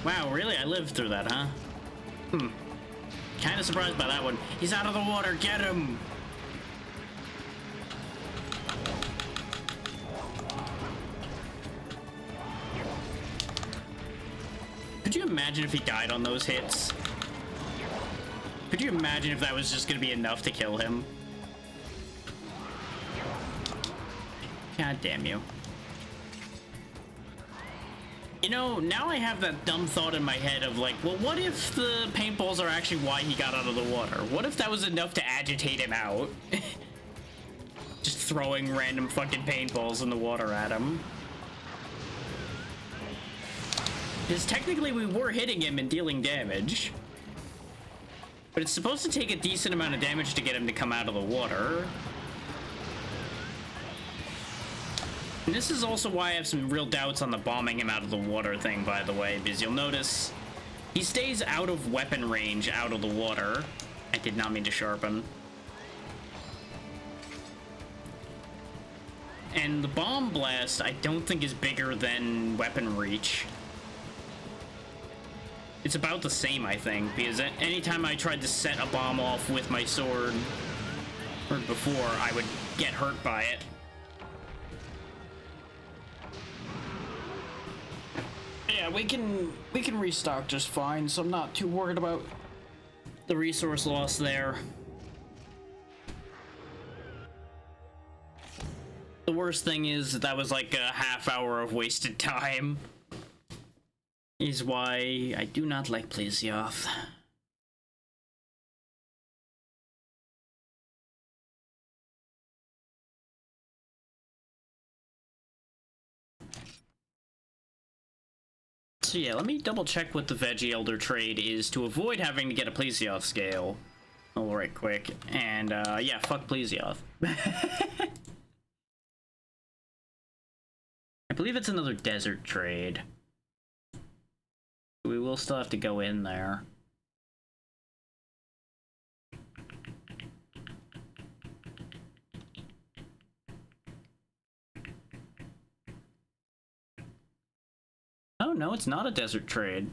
Wow, really? I lived through that, huh? Kind of surprised by that one. He's out of the water. Get him! Could you imagine if he died on those hits? Could you imagine if that was just gonna be enough to kill him? God damn you. You know, now I have that dumb thought in my head of like, well, what if the paintballs are actually why he got out of the water? What if that was enough to agitate him out? Just throwing random fucking paintballs in the water at him. Because technically we were hitting him and dealing damage. But it's supposed to take a decent amount of damage to get him to come out of the water. And this is also why I have some real doubts on the bombing him out of the water thing, by the way, because you'll notice he stays out of weapon range out of the water. I did not mean to sharpen. And the bomb blast, I don't think is bigger than weapon reach. It's about the same, I think, because anytime I tried to set a bomb off with my sword, or before, I would get hurt by it. Yeah, we can restock just fine, so I'm not too worried about the resource loss there. The worst thing is that was like a half hour of wasted time. Is why I do not like Plesioth. So yeah, let me double check what the Veggie Elder trade is to avoid having to get a Plesioth scale. Oh, right quick. And yeah, fuck Plesioth. I believe it's another desert trade. We will still have to go in there. Oh, no, it's not a desert trade.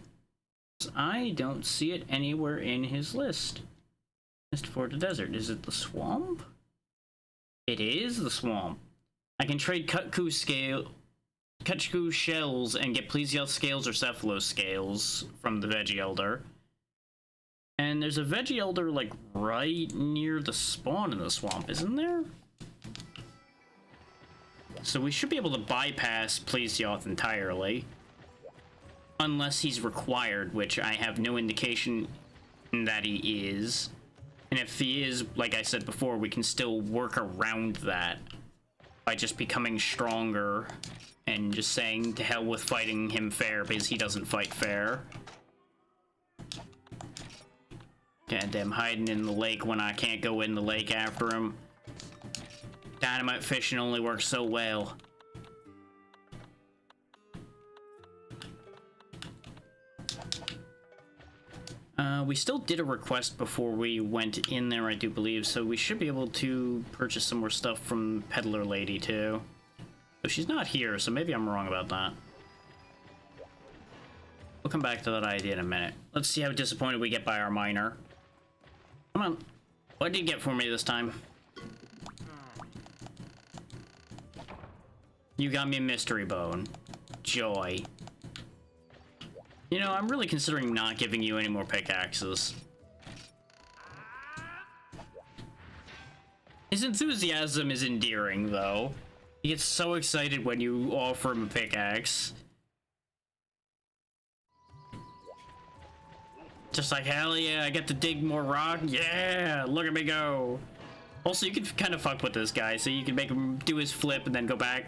I don't see it anywhere in his list. List for the desert. Is it the swamp? It is the swamp. I can trade Kutku shells and get Plesioth scales or Cephalo scales from the Veggie Elder. And there's a Veggie Elder, like, right near the spawn in the swamp, isn't there? So we should be able to bypass Plesioth entirely. Unless he's required, which I have no indication that he is. And if he is, like I said before, we can still work around that by just becoming stronger and just saying to hell with fighting him fair because he doesn't fight fair. Goddamn hiding in the lake when I can't go in the lake after him. Dynamite fishing only works so well. We still did a request before we went in there, I do believe, so we should be able to purchase some more stuff from Peddler Lady, too. But she's not here, so maybe I'm wrong about that. We'll come back to that idea in a minute. Let's see how disappointed we get by our miner. Come on. What did you get for me this time? You got me a mystery bone. Joy. You know, I'm really considering not giving you any more pickaxes. His enthusiasm is endearing, though. He gets so excited when you offer him a pickaxe. Just like, hell yeah, I get to dig more rock. Yeah, look at me go. Also, you can kind of fuck with this guy, so you can make him do his flip and then go back.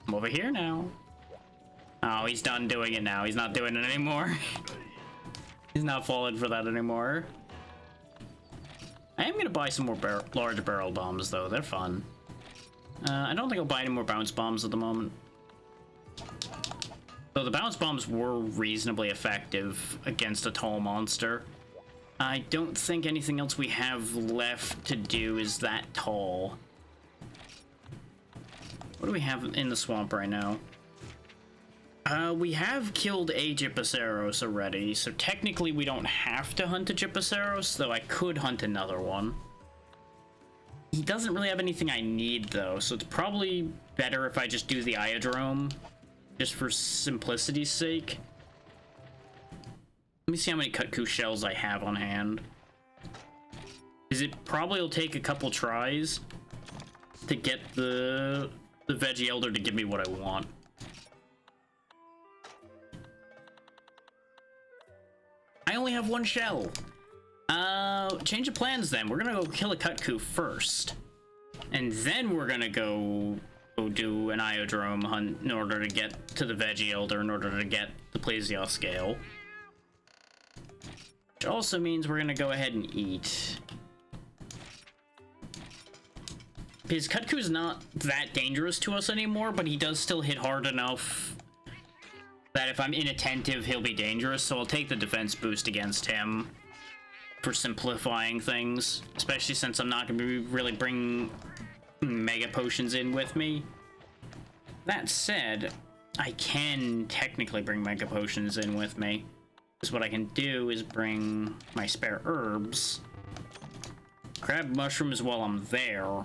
I'm over here now. Oh, he's done doing it now. He's not doing it anymore. He's not falling for that anymore. I am gonna buy some more large barrel bombs, though. They're fun. I don't think I'll buy any more bounce bombs at the moment. Though the bounce bombs were reasonably effective against a tall monster. I don't think anything else we have left to do is that tall. What do we have in the swamp right now? We have killed a Gypaceros already, so technically we don't have to hunt a Gypaceros, though I could hunt another one. He doesn't really have anything I need, though, so it's probably better if I just do the Iodrome, just for simplicity's sake. Let me see how many Kut-Ku shells I have on hand. Because it probably will take a couple tries to get the Veggie Elder to give me what I want. I only have one shell. Change of plans then. We're gonna go kill a Kut-Ku first. And then we're gonna go do an Iodrome hunt in order to get to the Veggie Elder, in order to get the Plesios scale. Which also means we're gonna go ahead and eat. Because Kut-Ku's not that dangerous to us anymore, but he does still hit hard enough that if I'm inattentive, he'll be dangerous, so I'll take the defense boost against him for simplifying things, especially since I'm not going to be really bringing Mega Potions in with me. That said, I can technically bring Mega Potions in with me, because what I can do is bring my spare herbs, grab mushrooms while I'm there,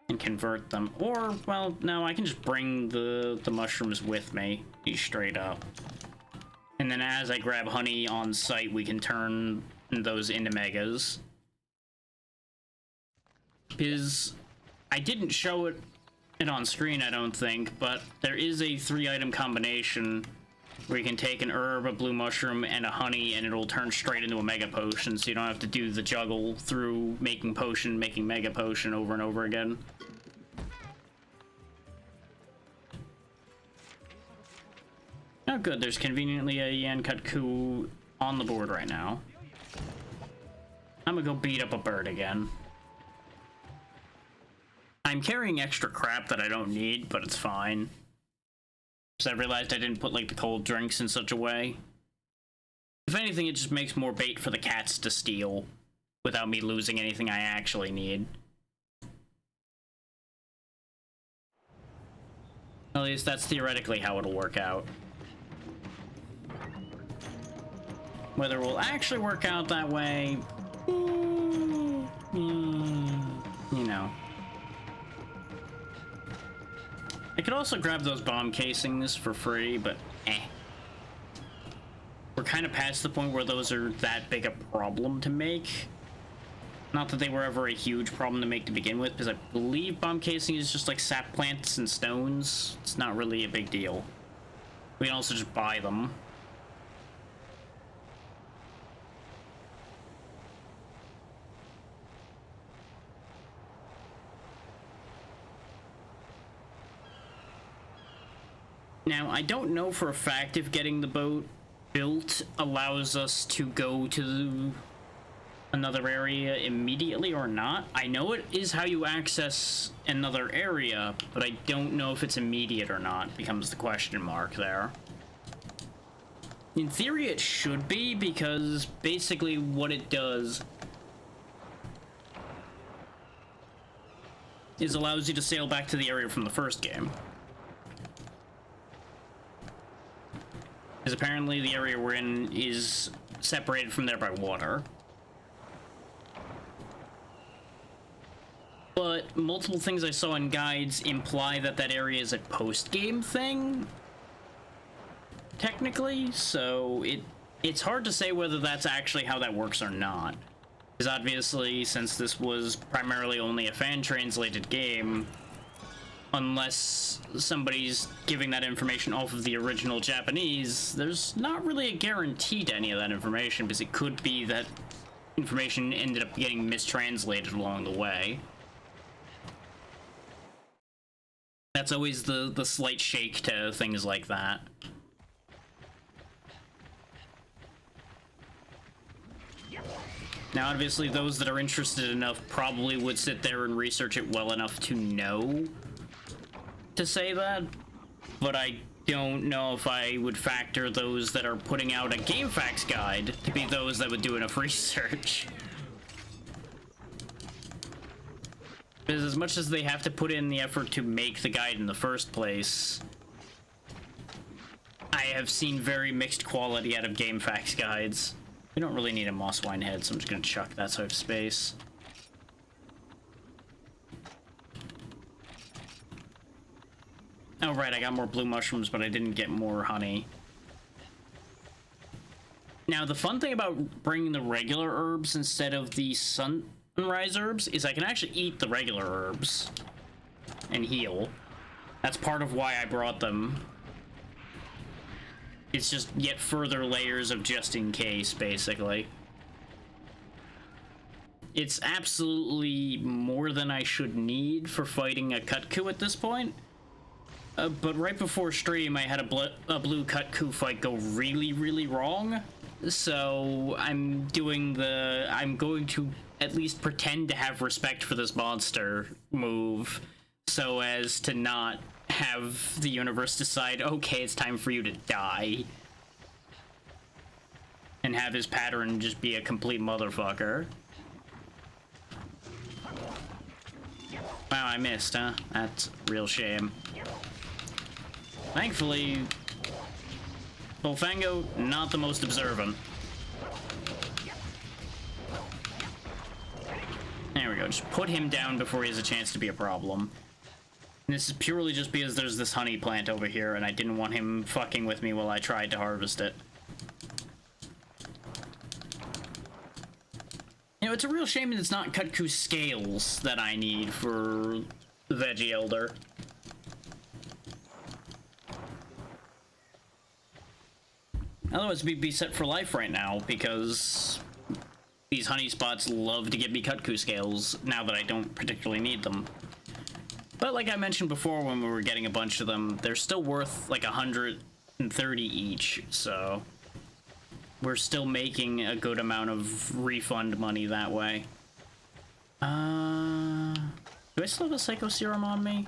and convert them. Or, well, no, I can just bring the mushrooms with me, straight up. And then as I grab honey on site, we can turn those into megas. Because I didn't show it on screen, I don't think, but there is a 3-item combination where you can take an herb, a blue mushroom, and a honey, and it'll turn straight into a mega potion, so you don't have to do the juggle through making potion, making mega potion over and over again. Oh good, there's conveniently a Yian Kut-Ku on the board right now. I'm gonna go beat up a bird again. I'm carrying extra crap that I don't need, but it's fine. Because I realized I didn't put, like, the cold drinks in such a way. If anything, it just makes more bait for the cats to steal without me losing anything I actually need. At least that's theoretically how it'll work out. Whether it will actually work out that way, you know. I could also grab those bomb casings for free, but we're kind of past the point where those are that big a problem to make. Not that they were ever a huge problem to make to begin with, because I believe bomb casing is just like sap plants and stones. It's not really a big deal. We can also just buy them. Now, I don't know for a fact if getting the boat built allows us to go to another area immediately or not. I know it is how you access another area, but I don't know if it's immediate or not, becomes the question mark there. In theory, it should be, because basically what it does is allows you to sail back to the area from the first game. Because apparently the area we're in is separated from there by water. But multiple things I saw in guides imply that that area is a post-game thing. technically, so it's hard to say whether that's actually how that works or not. Because obviously, since this was primarily only a fan-translated game, unless somebody's giving that information off of the original Japanese, there's not really a guarantee to any of that information, because it could be that information ended up getting mistranslated along the way. That's always the slight shake to things like that. Now, obviously, those that are interested enough probably would sit there and research it well enough to know to say that, but I don't know if I would factor those that are putting out a GameFAQs guide to be those that would do enough research. Because as much as they have to put in the effort to make the guide in the first place, I have seen very mixed quality out of GameFAQs guides. We don't really need a Mosswine head, so I'm just gonna chuck that sort of space. Oh right, I got more blue mushrooms, but I didn't get more honey. Now, the fun thing about bringing the regular herbs instead of the sunrise herbs is I can actually eat the regular herbs and heal. That's part of why I brought them. It's just yet further layers of just in case, basically. It's absolutely more than I should need for fighting a Kut-Ku at this point. But right before stream, I had a blue Kut-Ku fight go really, really wrong. So I'm going to at least pretend to have respect for this monster move, so as to not have the universe decide, okay, it's time for you to die. And have his pattern just be a complete motherfucker. Wow, I missed, huh? That's a real shame. Thankfully, Bullfango, not the most observant. There we go, just put him down before he has a chance to be a problem. And this is purely just because there's this honey plant over here, and I didn't want him fucking with me while I tried to harvest it. You know, it's a real shame that it's not Kut-Ku scales that I need for the Veggie Elder. Otherwise, we'd be set for life right now, because these honey spots love to give me Kut-Ku scales now that I don't particularly need them. But like I mentioned before when we were getting a bunch of them, they're still worth like 130 each, so we're still making a good amount of refund money that way. Do I still have a Psycho Serum on me?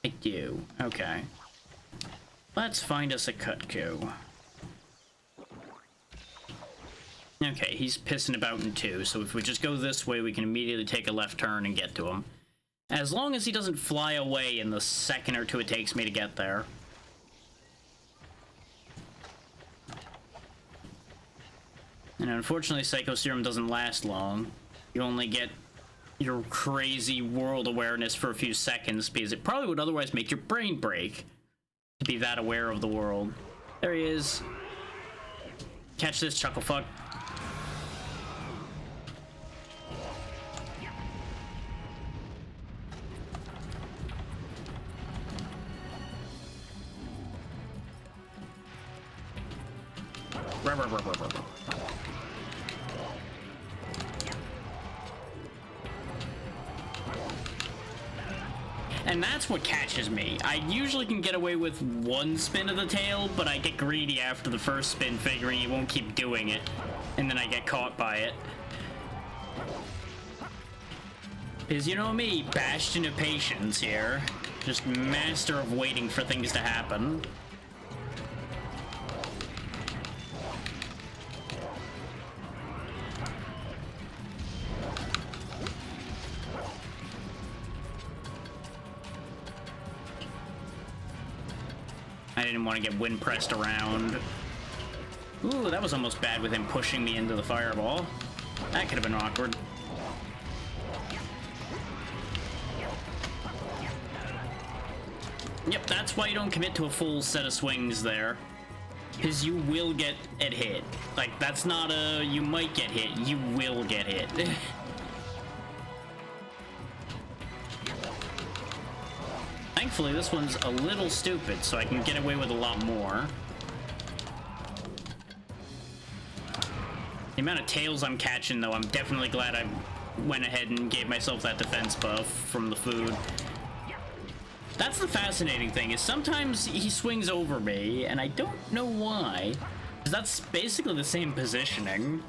I do. Okay. Let's find us a Kut-Ku. Okay, he's pissing about in two, so if we just go this way, we can immediately take a left turn and get to him. As long as he doesn't fly away in the second or two it takes me to get there. And unfortunately, Psycho Serum doesn't last long. You only get your crazy world awareness for a few seconds, because it probably would otherwise make your brain break to be that aware of the world. There he is. Catch this, Chucklefuck. And that's what catches me. I usually can get away with one spin of the tail, but I get greedy after the first spin, figuring he won't keep doing it. And then I get caught by it. Because you know me, bastion of patience here. Just master of waiting for things to happen. I didn't want to get wind pressed around. Ooh, that was almost bad with him pushing me into the fireball. That could have been awkward. Yep, that's why you don't commit to a full set of swings there. Because you will get it hit. Like, that's not a you might get hit, you will get hit. Thankfully, this one's a little stupid, so I can get away with a lot more. The amount of tails I'm catching, though, I'm definitely glad I went ahead and gave myself that defense buff from the food. That's the fascinating thing, is sometimes he swings over me, and I don't know why. Because that's basically the same positioning.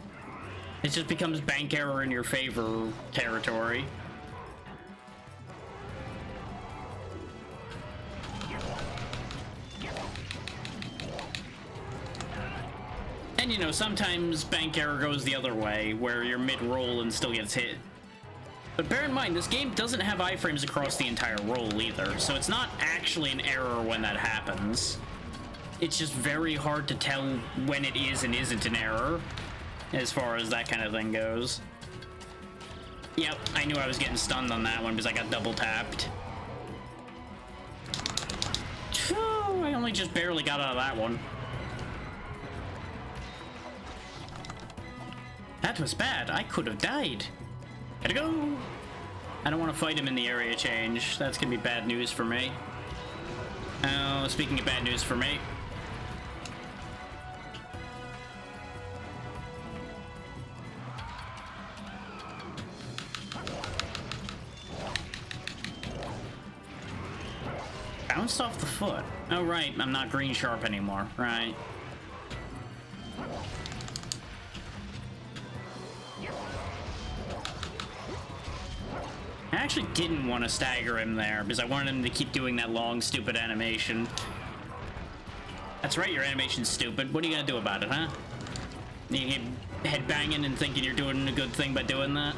It just becomes bank error in your favor territory. And, you know, sometimes bank error goes the other way, where you're mid-roll and still gets hit. But bear in mind, this game doesn't have iframes across the entire roll either, so it's not actually an error when that happens. It's just very hard to tell when it is and isn't an error, as far as that kind of thing goes. Yep, I knew I was getting stunned on that one because I got double tapped. Phew, I only just barely got out of that one. That was bad. I could have died. Gotta go. I don't want to fight him in the area change. That's gonna be bad news for me. Oh, speaking of bad news for me. Bounced off the foot. Oh, right. I'm not green sharp anymore. Right. I actually didn't want to stagger him there because I wanted him to keep doing that long, stupid animation. That's right, your animation's stupid. What are you gonna do about it, huh? You keep headbanging and thinking you're doing a good thing by doing that?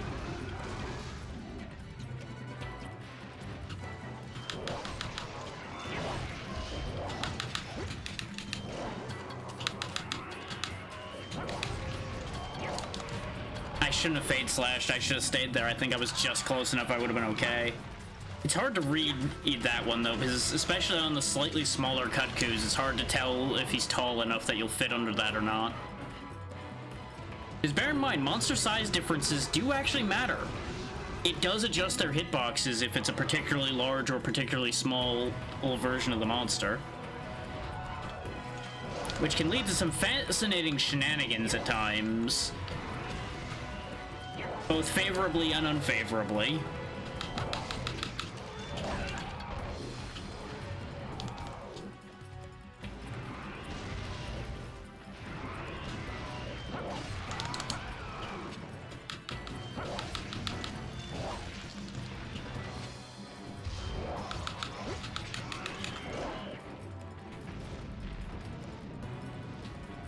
I shouldn't have fade slashed. I should have stayed there. I think I was just close enough. I would have been okay. It's hard to read that one though, because especially on the slightly smaller Kutkus, it's hard to tell if he's tall enough that you'll fit under that or not. Because bear in mind, monster size differences do actually matter. It does adjust their hitboxes if it's a particularly large or particularly small version of the monster, which can lead to some fascinating shenanigans at times, both favorably and unfavorably.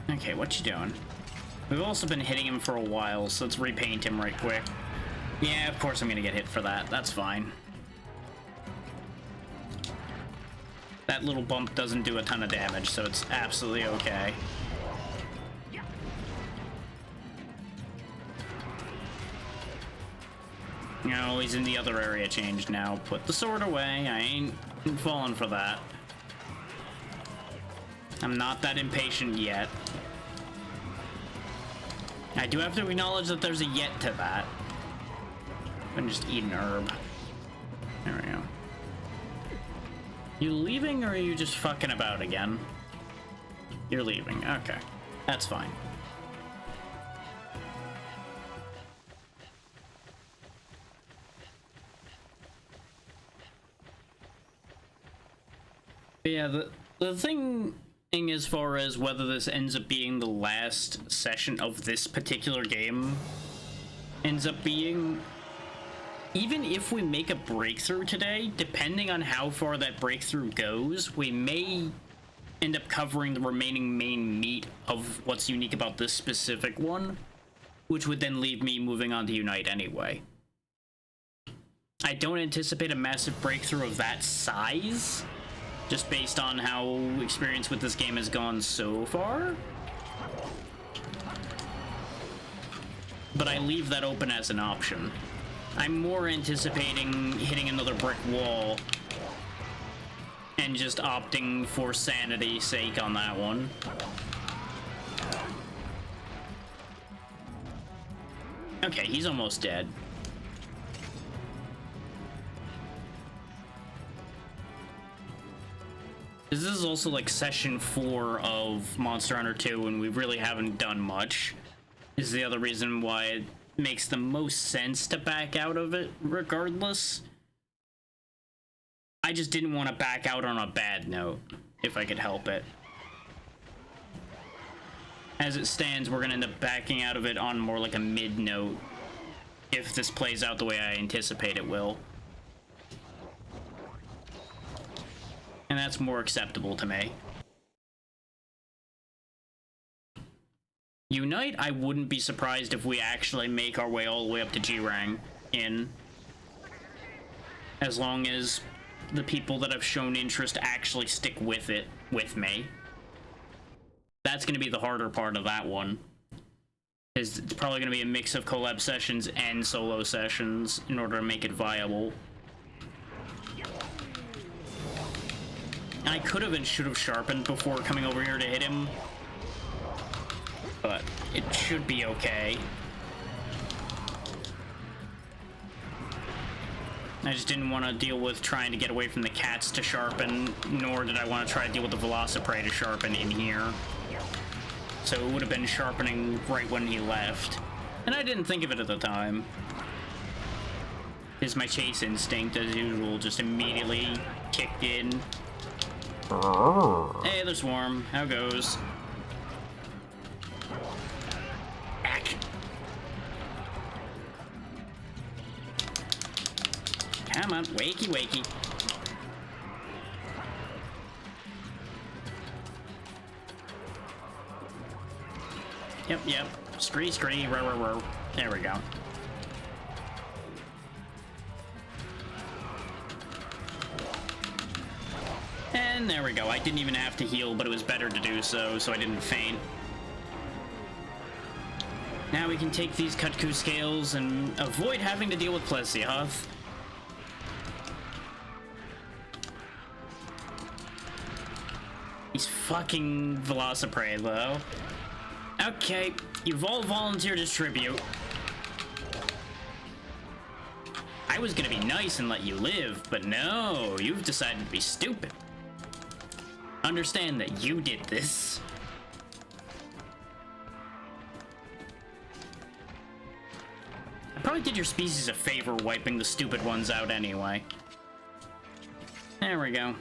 Okay, what you doing? We've also been hitting him for a while, so let's repaint him right quick. Yeah, of course I'm gonna get hit for that. That's fine. That little bump doesn't do a ton of damage, so it's absolutely okay. No, he's in the other area change now. Put the sword away. I ain't falling for that. I'm not that impatient yet. I do have to acknowledge that there's a yet to that. I'm just eat an herb. There we go. You leaving or are you just fucking about again? You're leaving. Okay. That's fine. But yeah, the thing as far as whether this ends up being the last session of this particular game ends up being, even if we make a breakthrough today, depending on how far that breakthrough goes, we may end up covering the remaining main meat of what's unique about this specific one, which would then leave me moving on to Unite anyway. I don't anticipate a massive breakthrough of that size, just based on how experience with this game has gone so far. But I leave that open as an option. I'm more anticipating hitting another brick wall and just opting for sanity's sake on that one. Okay, he's almost dead. This is also like session 4 of Monster Hunter 2, and we really haven't done much. This is the other reason why it makes the most sense to back out of it, regardless. I just didn't want to back out on a bad note, if I could help it. As it stands, we're gonna end up backing out of it on more like a mid note, if this plays out the way I anticipate it will. And that's more acceptable to me. Unite, I wouldn't be surprised if we actually make our way all the way up to G-Rang in. As long as the people that have shown interest actually stick with it with me. That's going to be the harder part of that one. It's probably going to be a mix of collab sessions and solo sessions in order to make it viable. I could have and should have sharpened before coming over here to hit him, but it should be okay. I just didn't want to deal with trying to get away from the cats to sharpen, nor did I want to try to deal with the Velociprey to sharpen in here. So it would have been sharpening right when he left. And I didn't think of it at the time. Is my chase instinct, as usual, just immediately kicked in. Hey, the swarm. How goes? Back. Come on, wakey, wakey. Yep. Scree, row. There we go. And there we go. I didn't even have to heal, but it was better to do so I didn't faint. Now we can take these Kutku scales and avoid having to deal with Plesioth. He's fucking Velociprey, though. Okay, you've all volunteered as tribute. I was gonna be nice and let you live, but no, you've decided to be stupid. Understand that you did this. I probably did your species a favor wiping the stupid ones out anyway. There we go.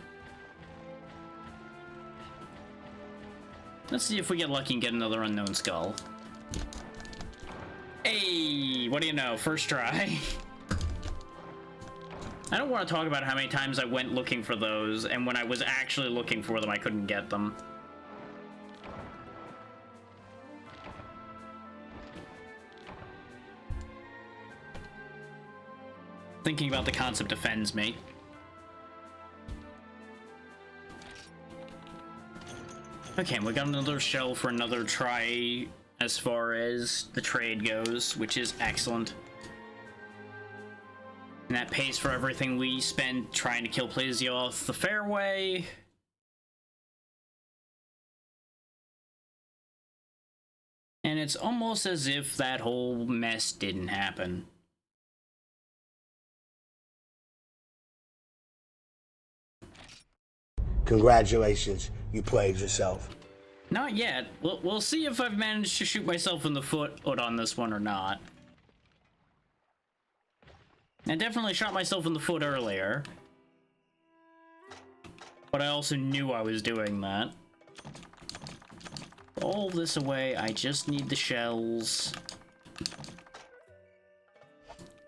Let's see if we get lucky and get another unknown skull. Hey, what do you know? First try. I don't want to talk about how many times I went looking for those, and when I was actually looking for them, I couldn't get them. Thinking about the concept offends me. Okay, we got another shell for another try as far as the trade goes, which is excellent. And that pays for everything we spent trying to kill Plesioth the fair way. And it's almost as if that whole mess didn't happen. Congratulations, you played yourself. Not yet. We'll see if I've managed to shoot myself in the foot on this one or not. I definitely shot myself in the foot earlier. But I also knew I was doing that. All this away, I just need the shells.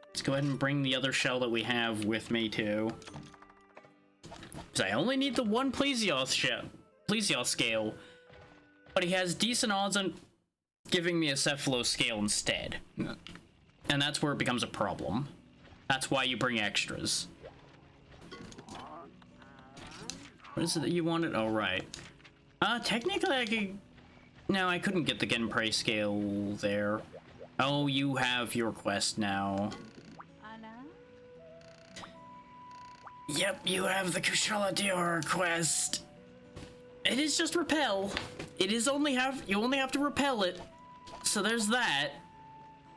Let's go ahead and bring the other shell that we have with me too. Because I only need the one Plesioth scale. But he has decent odds on giving me a Cephalo scale instead. And that's where it becomes a problem. That's why you bring extras. What is it that you wanted? Oh, right. Technically I could... No, I couldn't get the Genprey scale there. Oh, you have your quest now. Yep, you have the Kushala Dior quest. It is just repel. It is only you only have to repel it. So there's that.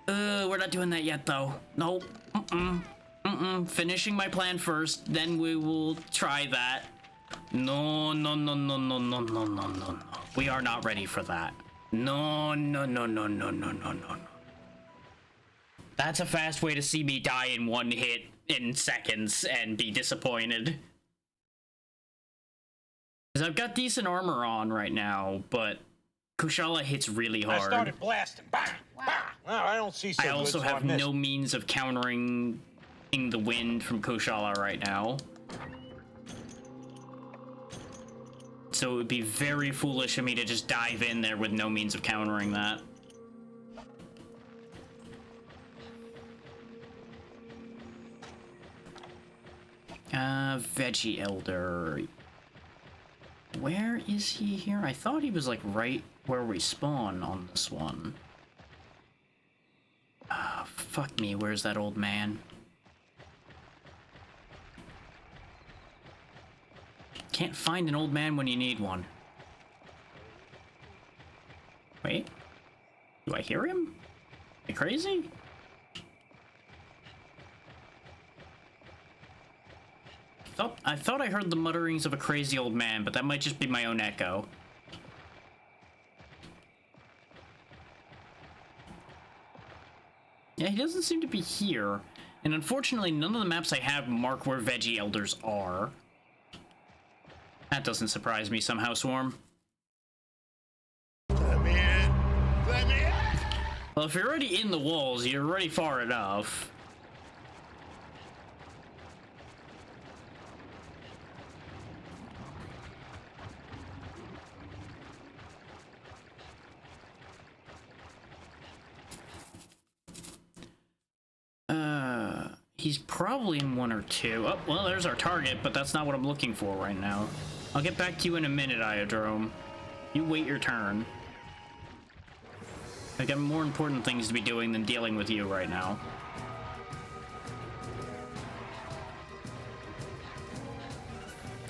We're not doing that yet, though. Nope. Finishing my plan first, then we will try that. No. We are not ready for that. No. That's a fast way to see me die in one hit in seconds and be disappointed. Because I've got decent armor on right now, but Kushala hits really hard. I started blasting. Bang! Bang! Well, I don't see so I good, also so have I missed. no means of countering the wind from Kushala right now. So it would be very foolish of me to just dive in there with no means of countering that. Veggie Elder. Where is he here? I thought he was like right where we spawn on this one. Fuck me, where's that old man? Can't find an old man when you need one. Wait, do I hear him? Am I crazy? I thought I heard the mutterings of a crazy old man, but that might just be my own echo. Yeah, he doesn't seem to be here. And unfortunately, none of the maps I have mark where Veggie Elders are. That doesn't surprise me somehow, Swarm. Let me in. Let me in. Well, if you're already in the walls, you're already far enough. He's probably in 1 or 2. Oh, well, there's our target, but that's not what I'm looking for right now. I'll get back to you in a minute, Iodrome. You wait your turn. I got more important things to be doing than dealing with you right now.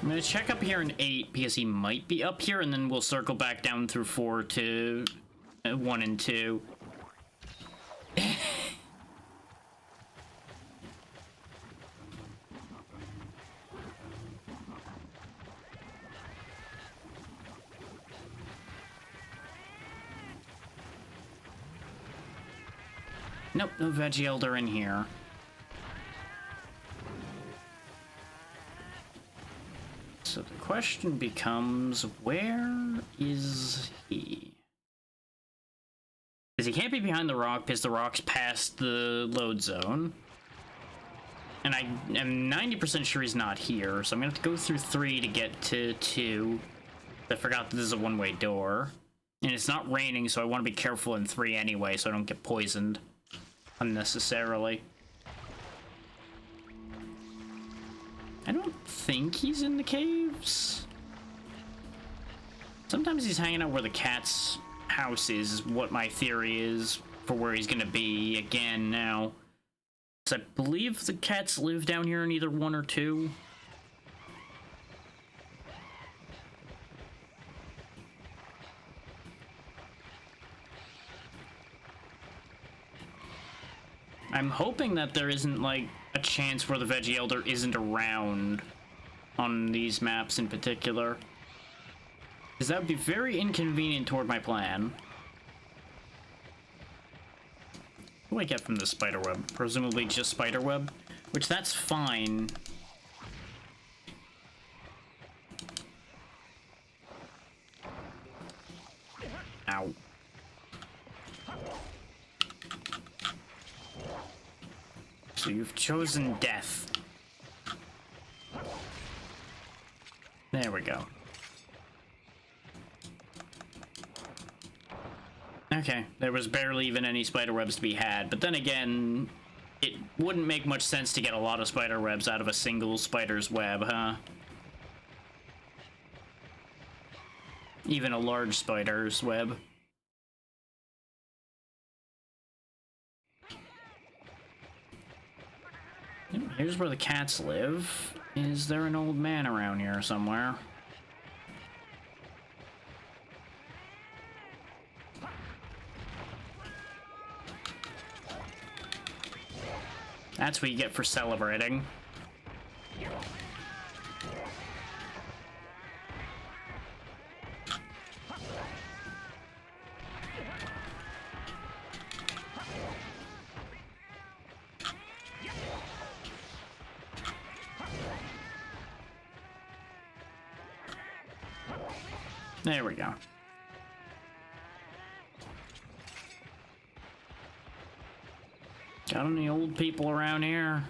I'm gonna check up here in 8 because he might be up here, and then we'll circle back down through 4 to 1 and 2. Nope, no Veggie Elder in here. So the question becomes, where is he? Because he can't be behind the rock because the rock's past the load zone. And I am 90% sure he's not here, so I'm gonna have to go through 3 to get to 2. I forgot that this is a one-way door. And it's not raining, so I want to be careful in 3 anyway, so I don't get poisoned unnecessarily. I don't think he's in the caves. Sometimes he's hanging out where the cat's house is what my theory is for where he's gonna be again now. So I believe the cats live down here in either 1 or 2. I'm hoping that there isn't, like, a chance where the Veggie Elder isn't around on these maps in particular. Because that would be very inconvenient toward my plan. What do I get from the spiderweb? Presumably just spiderweb, which that's fine. Ow. So you've chosen death. There we go. Okay, there was barely even any spider webs to be had, but then again, it wouldn't make much sense to get a lot of spider webs out of a single spider's web, huh? Even a large spider's web. Here's where the cats live. Is there an old man around here somewhere? That's what you get for celebrating. There we go. Got any old people around here?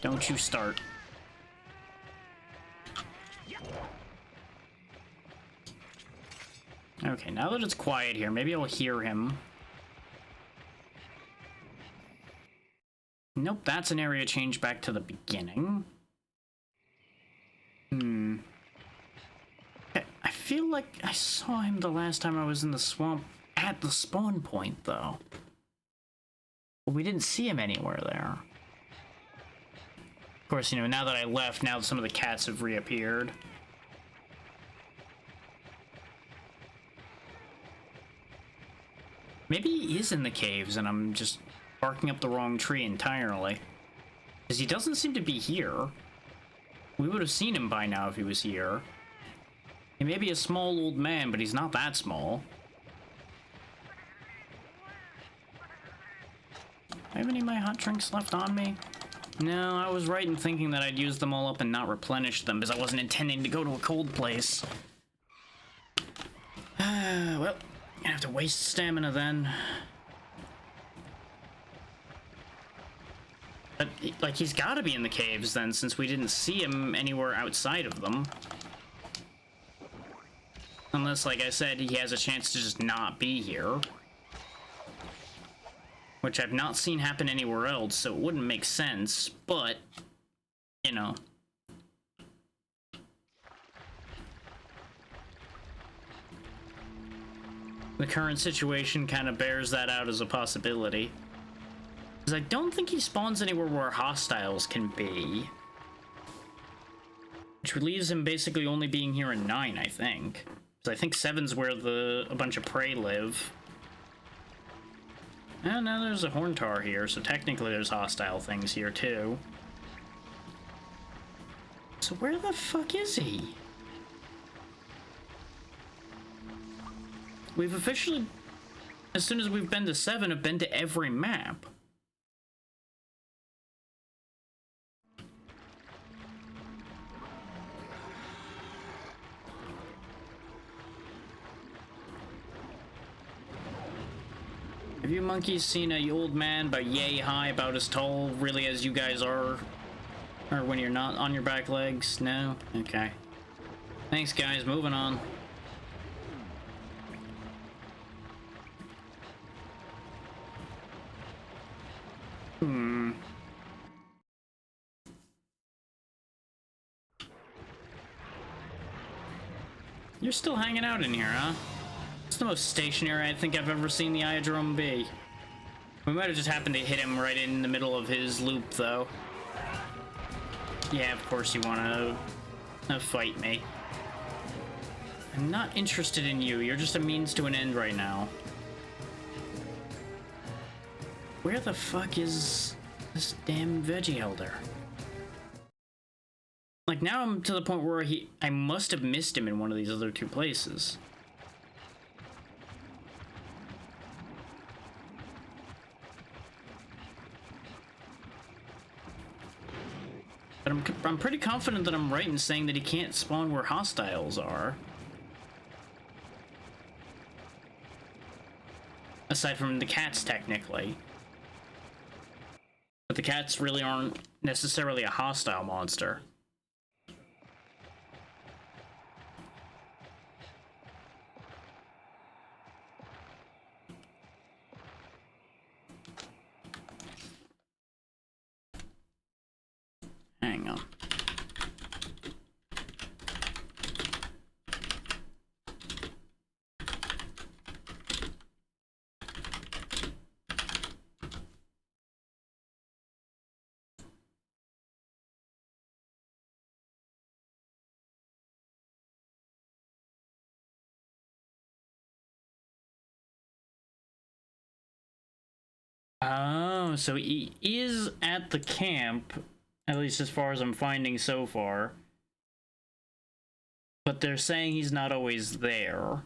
Don't you start. Okay, now that it's quiet here, maybe I'll hear him. Nope, that's an area change back to the beginning. I feel like I saw him the last time I was in the swamp at the spawn point, though. But we didn't see him anywhere there. Of course, you know, now that I left, now some of the cats have reappeared. Maybe he is in the caves and I'm just barking up the wrong tree entirely. Because he doesn't seem to be here. We would have seen him by now if he was here. He may be a small old man, but he's not that small. Do I have any of my hot drinks left on me? No, I was right in thinking that I'd use them all up and not replenish them, because I wasn't intending to go to a cold place. Well, I have to waste stamina then. But, like, he's gotta be in the caves then, since we didn't see him anywhere outside of them. Unless, like I said, he has a chance to just not be here. Which I've not seen happen anywhere else, so it wouldn't make sense, but, you know. The current situation kind of bears that out as a possibility. Because I don't think he spawns anywhere where hostiles can be. Which leaves him basically only being here in 9, I think. Because I think 7's where a bunch of prey live. And now there's a Horntar here, so technically there's hostile things here too. So where the fuck is he? We've officially, as soon as we've been to 7, have been to every map. Have you monkeys seen a old man about yay high, about as tall, really, as you guys are? Or when you're not on your back legs? No? Okay. Thanks, guys. Moving on. You're still hanging out in here, huh? It's the most stationary I think I've ever seen the Iodrome be. We might have just happened to hit him right in the middle of his loop, though. Yeah, of course you want to fight me. I'm not interested in you. You're just a means to an end right now. Where the fuck is this damn veggie elder? Like, now I'm to the point where I must have missed him in one of these other 2 places. But I'm pretty confident that I'm right in saying that he can't spawn where hostiles are. Aside from the cats, technically. But the cats really aren't necessarily a hostile monster. Hang on. Oh, so he is at the camp, at least as far as I'm finding so far. But they're saying he's not always there.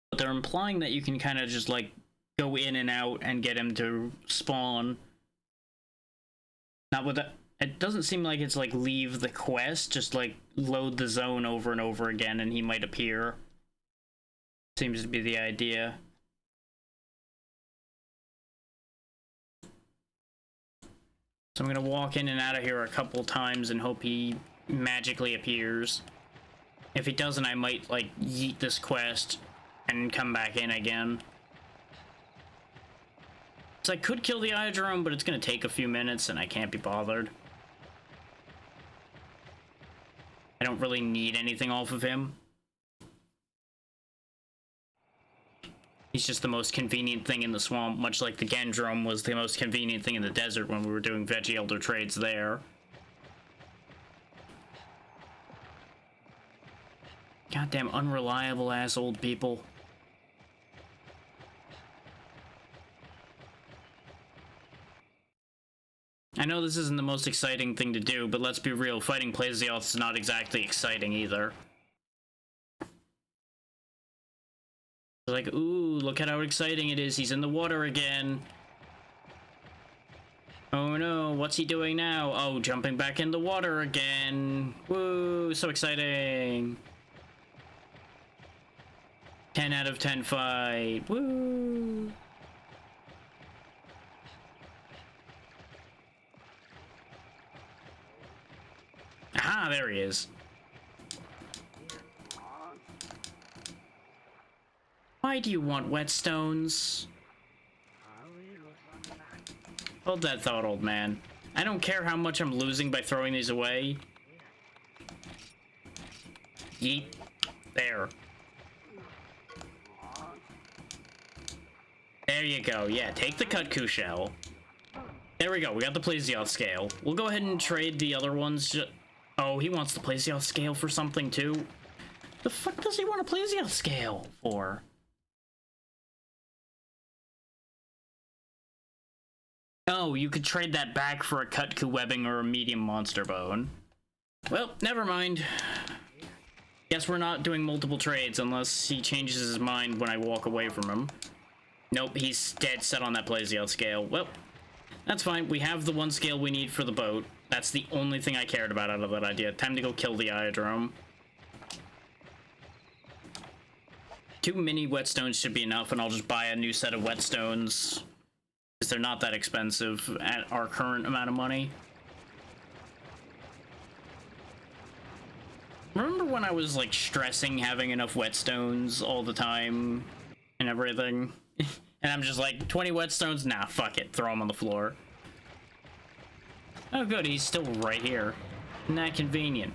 But they're implying that you can kind of just like go in and out and get him to spawn. Not with that. It doesn't seem like it's like leave the quest, just like load the zone over and over again and he might appear. Seems to be the idea. So I'm gonna walk in and out of here a couple times and hope he magically appears. If he doesn't, I might like yeet this quest and come back in again. So I could kill the Iodrome, but it's gonna take a few minutes and I can't be bothered. I don't really need anything off of him. He's just the most convenient thing in the swamp, much like the Gendrome was the most convenient thing in the desert when we were doing Veggie Elder trades there. Goddamn unreliable ass old people. I know this isn't the most exciting thing to do, but let's be real, fighting Plesioth's not exactly exciting either. Like, ooh, look at how exciting it is, he's in the water again. Oh no, what's he doing now? Oh, jumping back in the water again. Woo, so exciting. 10 out of 10 fight. Woo. Aha, there he is. Why do you want whetstones? Hold that thought, old man. I don't care how much I'm losing by throwing these away. Yeet. There. There you go. Yeah, take the Kut-Ku shell. There we go. We got the Plesioth scale. We'll go ahead and trade the other ones. Oh, he wants the Plesioth scale for something too. The fuck does he want a Plesioth scale for? Oh, you could trade that back for a Kut-Ku webbing or a medium monster bone. Well, never mind. Guess we're not doing multiple trades unless he changes his mind when I walk away from him. Nope, he's dead set on that Plesioth scale. Well, that's fine. We have the one scale we need for the boat. That's the only thing I cared about out of that idea. Time to go kill the Iodrome. 2 mini whetstones should be enough, and I'll just buy a new set of whetstones. Because they're not that expensive at our current amount of money. Remember when I was like stressing having enough whetstones all the time and everything? And I'm just like, 20 whetstones? Nah, fuck it. Throw them on the floor. Oh good, he's still right here. Isn't that convenient?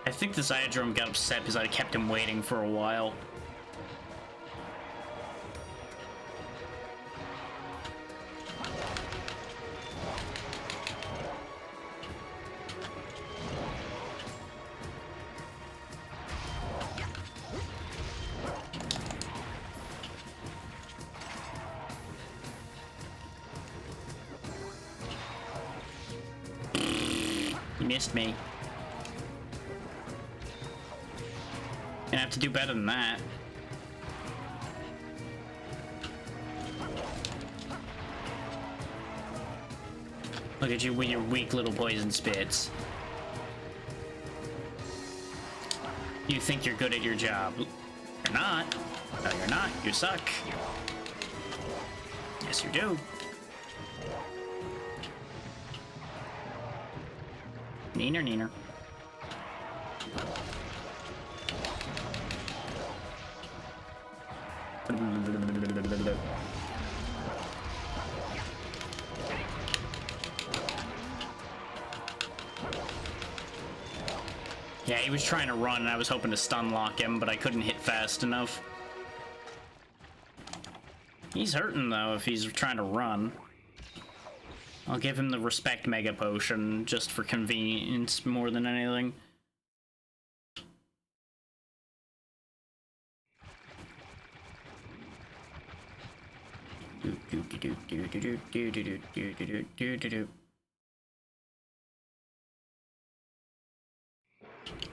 I think this Iodrome got upset because I kept him waiting for a while. missed me. Gonna have to do better than that. Look at you with your weak little poison spits. You think you're good at your job. You're not. No, you're not. You suck. Yes, you do. Neener, neener. Yeah, he was trying to run, and I was hoping to stun lock him, but I couldn't hit fast enough. He's hurting, though, if he's trying to run. I'll give him the Respect Mega Potion, just for convenience more than anything.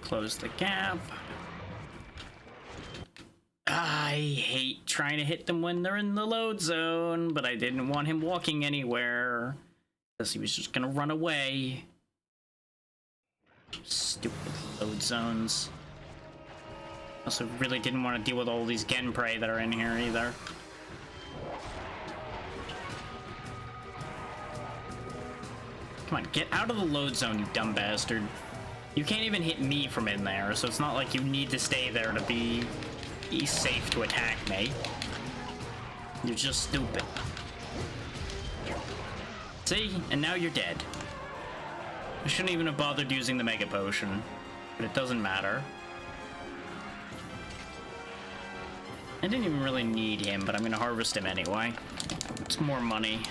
Close the gap. I hate trying to hit them when they're in the load zone, but I didn't want him walking anywhere, because he was just gonna run away. Stupid load zones. Also really didn't want to deal with all these Genprei that are in here either. Come on, get out of the load zone, you dumb bastard. You can't even hit me from in there, so it's not like you need to stay there to be safe to attack me. You're just stupid. See? And now you're dead. I shouldn't even have bothered using the Mega Potion, but it doesn't matter. I didn't even really need him, but I'm gonna harvest him anyway. It's more money.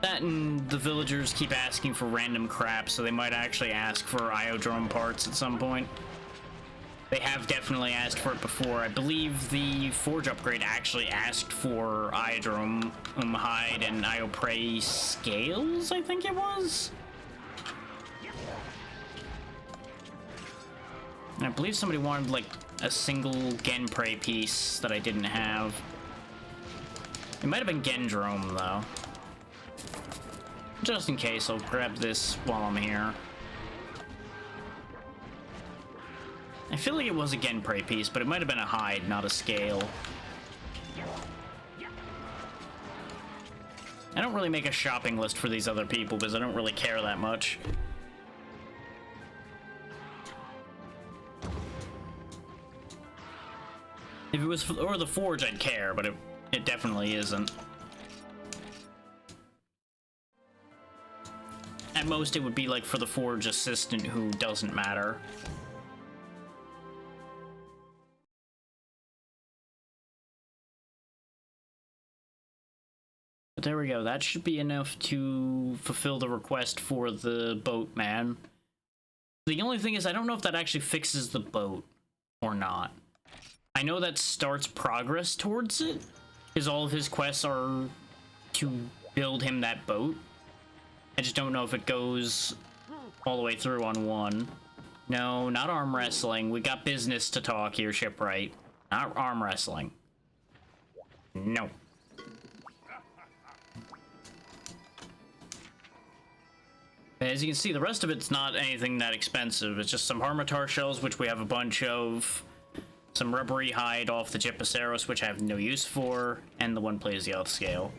That and the villagers keep asking for random crap, so they might actually ask for Iodrome parts at some point. They have definitely asked for it before. I believe the Forge upgrade actually asked for Iodrome hide and Ioprey scales, I think it was? And I believe somebody wanted, like, a single Genprei piece that I didn't have. It might have been Gendrome, though. Just in case, I'll grab this while I'm here. I feel like it was a Genprei piece, but it might have been a hide, not a scale. I don't really make a shopping list for these other people because I don't really care that much. If it was for the Forge, I'd care, but it definitely isn't. At most, it would be like for the Forge assistant who doesn't matter. But there we go. That should be enough to fulfill the request for the boatman. The only thing is, I don't know if that actually fixes the boat or not. I know that starts progress towards it, because all of his quests are to build him that boat. I just don't know if it goes all the way through on one. No, not arm wrestling. We got business to talk here, Shipwright. Not arm wrestling. No. As you can see, the rest of it's not anything that expensive. It's just some Harmatar shells, which we have a bunch of. Some rubbery hide off the Gypaceros, which I have no use for. And the one Plesioth scale.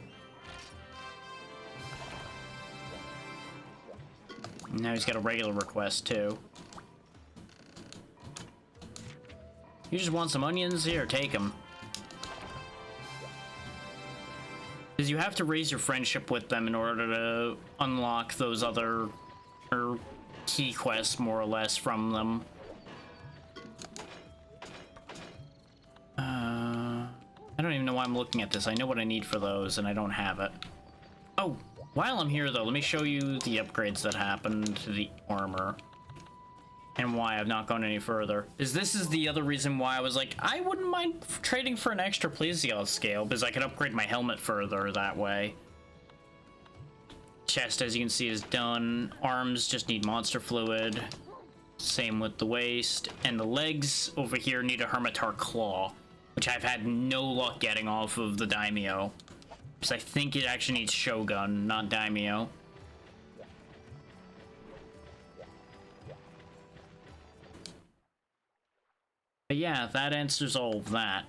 Now he's got a regular request, too. You just want some onions? Here, take them. Because you have to raise your friendship with them in order to unlock those other key quests, more or less, from them. I don't even know why I'm looking at this. I know what I need for those, and I don't have it. Oh, while I'm here, though, let me show you the upgrades that happened to the armor. And why I've not gone any further. This is the other reason why I was like, I wouldn't mind trading for an extra Plesioth scale, because I could upgrade my helmet further that way. chest, as you can see, is done. Arms just need monster fluid. Same with the waist. And the legs over here need a Hermitar Claw, which I've had no luck getting off of the Daimyo. Because I think it actually needs Shogun, not Daimyo. But yeah, that answers all of that.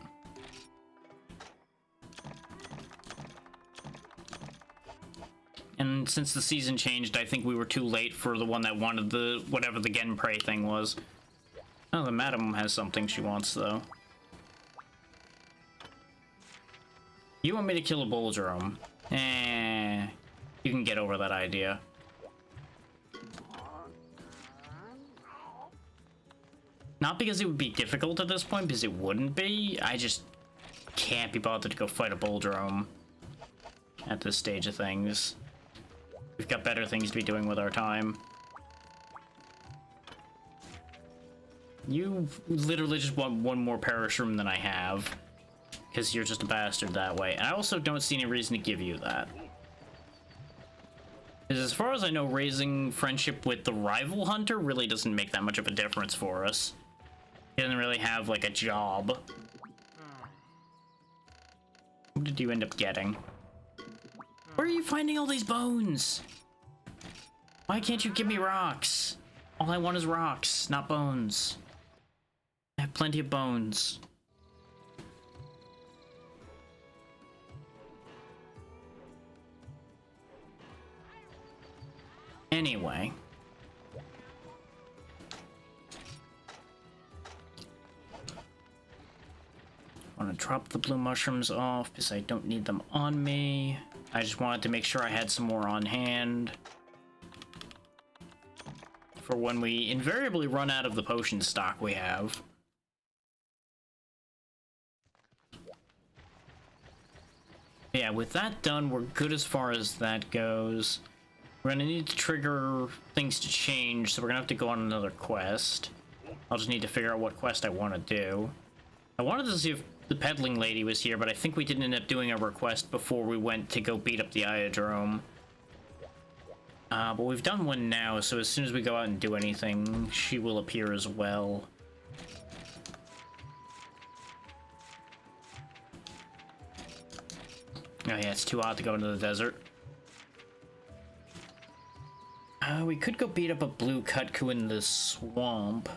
And since the season changed, I think we were too late for the one that wanted the whatever the Genprei thing was. Oh, the madam has something she wants, though. You want me to kill a Bulgerome? You can get over that idea. Not because it would be difficult at this point, because it wouldn't be. I just can't be bothered to go fight a Bulgerome at this stage of things. We've got better things to be doing with our time. You literally just want one more Perish Room than I have, because you're just a bastard that way. And I also don't see any reason to give you that. Because as far as I know, raising friendship with the rival hunter really doesn't make that much of a difference for us. He doesn't really have, like, a job. What did you end up getting? Where are you finding all these bones? Why can't you give me rocks? All I want is rocks, not bones. I have plenty of bones. Anyway. I want to drop the blue mushrooms off because I don't need them on me. I just wanted to make sure I had some more on hand for when we invariably run out of the potion stock we have. Yeah, with that done, we're good as far as that goes. We're gonna need to trigger things to change, so we're gonna have to go on another quest. I'll just need to figure out what quest I want to do. I wanted to see if the peddling lady was here, but I think we didn't end up doing a request before we went to go beat up the Iodrome. But we've done one now, so as soon as we go out and do anything, she will appear as well. Oh yeah, it's too hot to go into the desert. We could go beat up a blue Kutku in the swamp.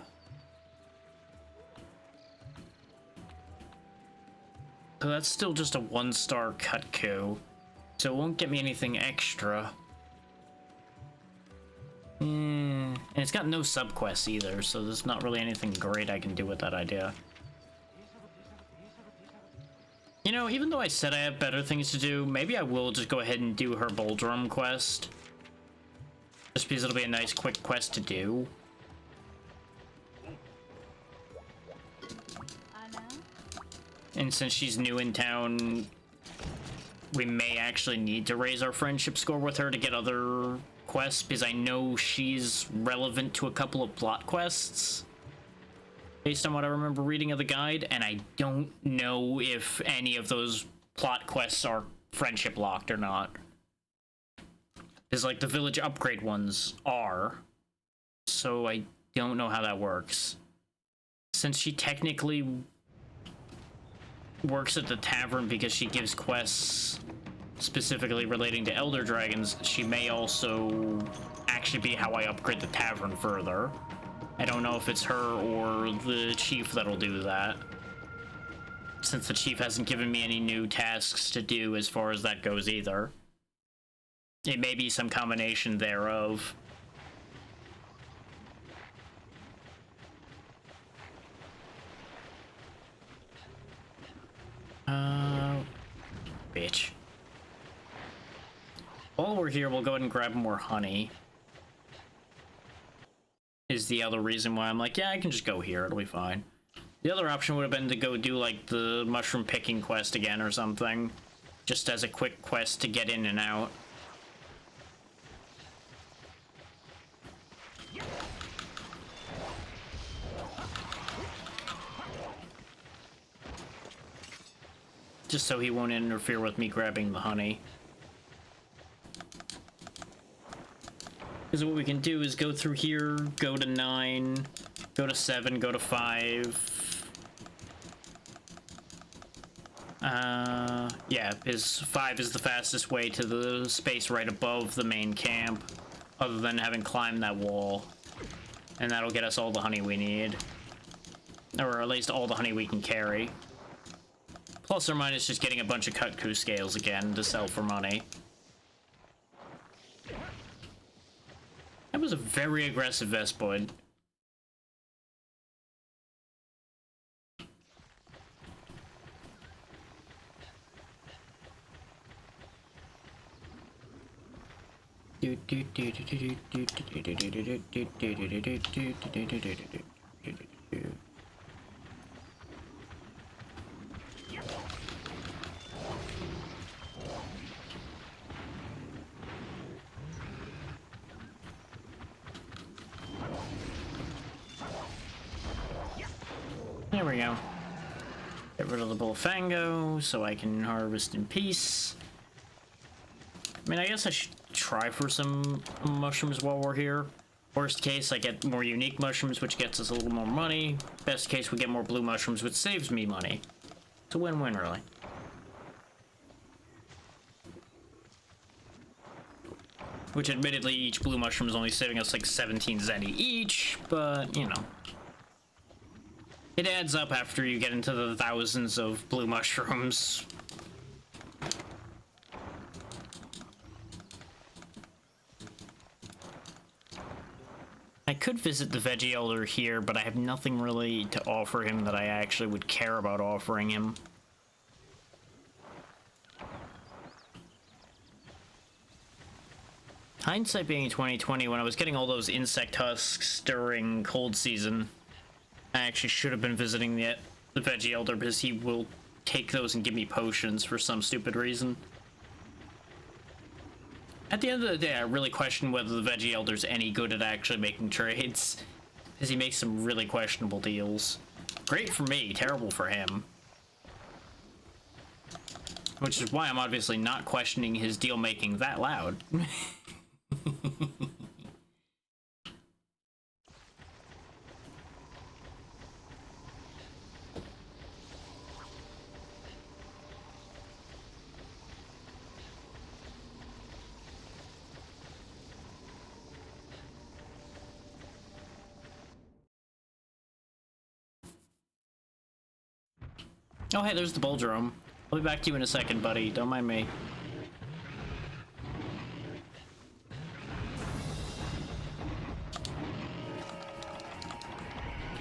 So that's still just a 1-star Kutku, so it won't get me anything extra. And it's got no subquests either, so there's not really anything great I can do with that idea. You know, even though I said I have better things to do, maybe I will just go ahead and do her Bulgerome quest. Just because it'll be a nice quick quest to do. And since she's new in town, we may actually need to raise our friendship score with her to get other quests, because I know she's relevant to a couple of plot quests, based on what I remember reading of the guide, and I don't know if any of those plot quests are friendship locked or not. Because, like, the village upgrade ones are, so I don't know how that works. Since she technically works at the tavern because she gives quests specifically relating to Elder Dragons, she may also actually be how I upgrade the tavern further. I don't know if it's her or the chief that'll do that, since the chief hasn't given me any new tasks to do as far as that goes either. It may be some combination thereof. Bitch. While we're here, we'll go ahead and grab more honey. Is the other reason why I'm like, yeah, I can just go here, it'll be fine. The other option would have been to go do, like, the mushroom picking quest again or something. Just as a quick quest to get in and out. Just so he won't interfere with me grabbing the honey. Because what we can do is go through here, go to 9, go to 7, go to 5. Yeah, 5 is the fastest way to the space right above the main camp, other than having climbed that wall. And that'll get us all the honey we need. Or at least all the honey we can carry. Plus or minus just getting a bunch of Kutku scales again to sell for money. That was a very aggressive Vespoid. There we go. Get rid of the Bullfango so I can harvest in peace. I mean, I guess I should try for some mushrooms while we're here. Worst case, I get more unique mushrooms, which gets us a little more money. Best case, we get more blue mushrooms, which saves me money. It's a win-win, really. Which, admittedly, each blue mushroom is only saving us like 17 zeni each, but, you know. It adds up after you get into the thousands of blue mushrooms. I could visit the Veggie Elder here, but I have nothing really to offer him that I actually would care about offering him. Hindsight being 2020, when I was getting all those insect husks during cold season, I actually should have been visiting the Veggie Elder because he will take those and give me potions for some stupid reason. At the end of the day, I really question whether the Veggie Elder's any good at actually making trades, because he makes some really questionable deals. Great for me, terrible for him. Which is why I'm obviously not questioning his deal making that loud. Oh, hey, there's the Bulgerome. I'll be back to you in a second, buddy. Don't mind me.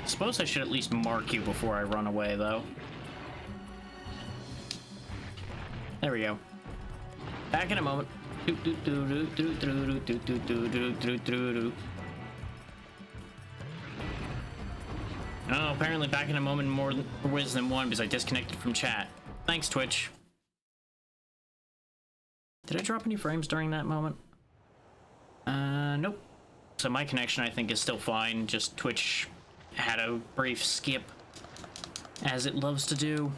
Suppose I should at least mark you before I run away, though. There we go. Back in a moment. Oh, apparently back in a moment more ways than one because I disconnected from chat. Thanks, Twitch. Did I drop any frames during that moment? Nope. So my connection, I think, is still fine. Just Twitch had a brief skip, as it loves to do.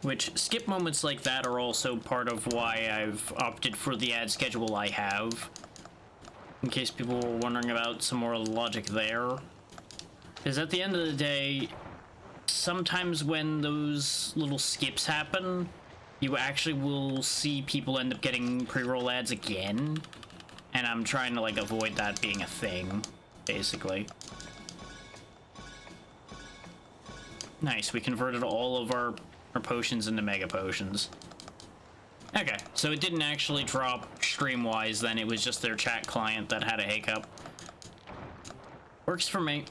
Which, skip moments like that are also part of why I've opted for the ad schedule I have. In case people were wondering about some more logic there. Because at the end of the day, sometimes when those little skips happen, you actually will see people end up getting pre-roll ads again. And I'm trying to, like, avoid that being a thing, basically. Nice, we converted all of our potions into mega potions. Okay, so it didn't actually drop stream-wise then, it was just their chat client that had a hiccup. Works for me.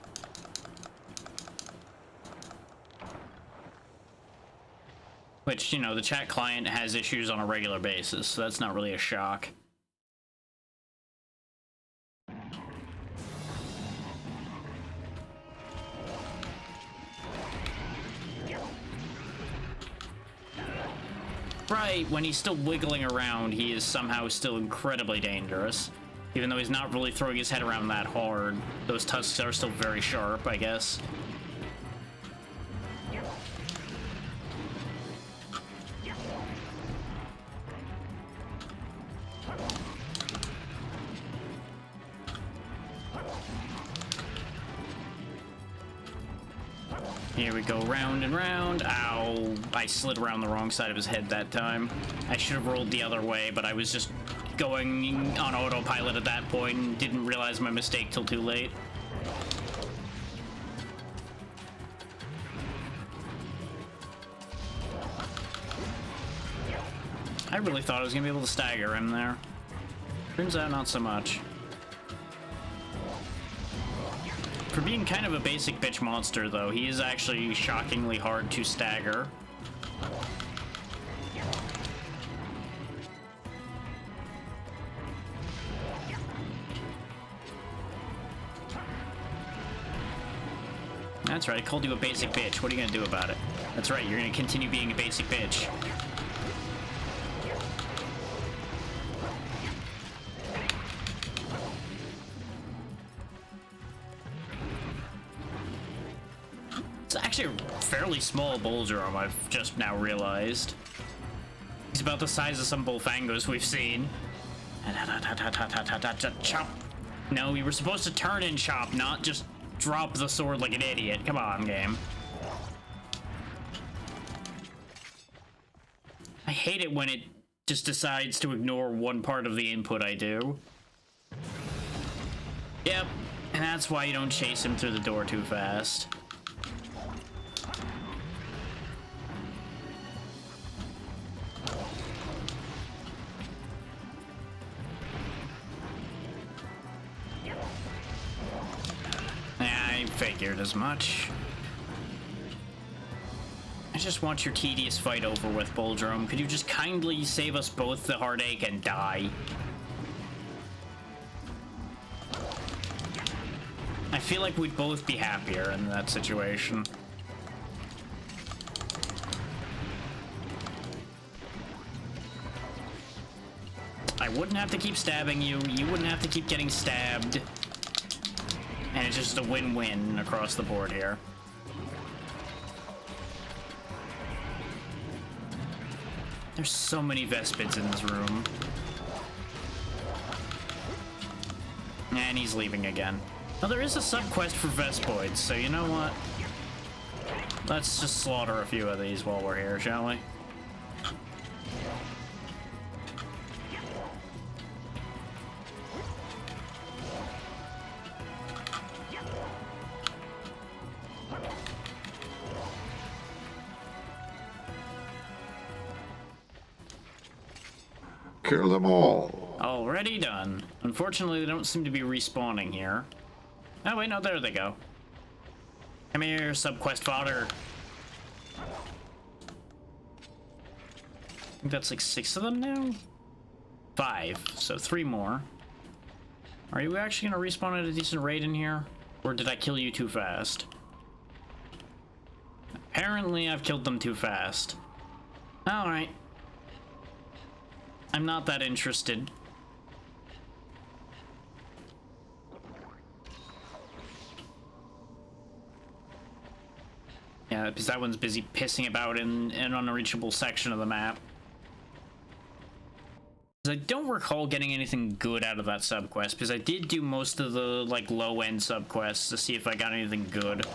Which, you know, the chat client has issues on a regular basis, so that's not really a shock. Right, when he's still wiggling around, he is somehow still incredibly dangerous. Even though he's not really throwing his head around that hard, those tusks are still very sharp, I guess. Here we go, round and round. Ow, I slid around the wrong side of his head that time. I should have rolled the other way, but I was just going on autopilot at that point and didn't realize my mistake till too late. I really thought I was gonna be able to stagger him there. Turns out not so much. For being kind of a basic bitch monster, though, he is actually shockingly hard to stagger. That's right, I called you a basic bitch. What are you gonna do about it? That's right, you're gonna continue being a basic bitch. It's actually a fairly small Bulldrum, I've just now realized. He's about the size of some Bullfangos we've seen. Chop. No, you were supposed to turn and chop, not just drop the sword like an idiot. Come on, game. I hate it when it just decides to ignore one part of the input I do. Yep, and that's why you don't chase him through the door too fast. I figured as much. I just want your tedious fight over with, Bulldrum. Could you just kindly save us both the heartache and die? I feel like we'd both be happier in that situation. I wouldn't have to keep stabbing you, you wouldn't have to keep getting stabbed. And it's just a win-win across the board here. There's so many Vespids in this room. And he's leaving again. Well, there is a sub-quest for Vespoids, so you know what? Let's just slaughter a few of these while we're here, shall we? Kill them all. Already done. Unfortunately, they don't seem to be respawning here. Oh, wait, no, there they go. Come here, subquest fodder. I think that's like 6 of them now? 5, so 3 more. Are you actually gonna respawn at a decent rate in here? Or did I kill you too fast? Apparently, I've killed them too fast. Alright. I'm not that interested. Yeah, because that one's busy pissing about in an unreachable section of the map. I don't recall getting anything good out of that subquest, because I did do most of the, like, low-end subquests to see if I got anything good.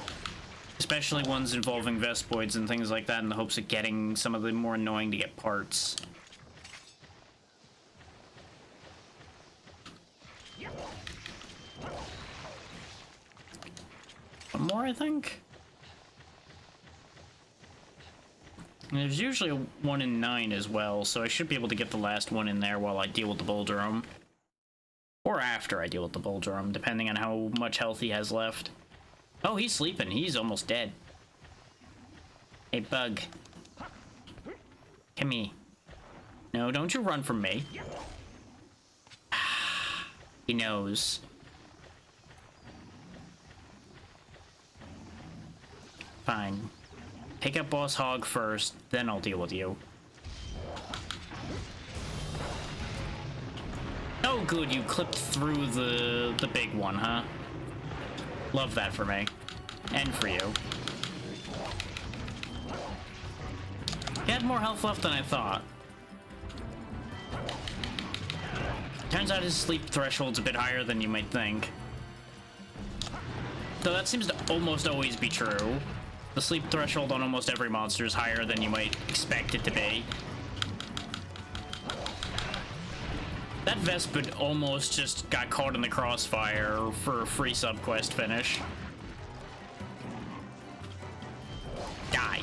Especially ones involving Vespoids and things like that in the hopes of getting some of the more annoying to get parts. One more, I think? And there's usually a 1 in 9 as well, so I should be able to get the last one in there while I deal with the Bulldrum. Or after I deal with the Bulldrum, depending on how much health he has left. Oh, he's sleeping. He's almost dead. Hey, Bug. Come here. No, don't you run from me. He knows. Fine. Pick up Boss Hog first, then I'll deal with you. Oh, good, you clipped through the big one, huh? Love that for me. And for you. He had more health left than I thought. Turns out his sleep threshold's a bit higher than you might think. Though that seems to almost always be true. The sleep threshold on almost every monster is higher than you might expect it to be. That Vespid almost just got caught in the crossfire for a free subquest finish. Die.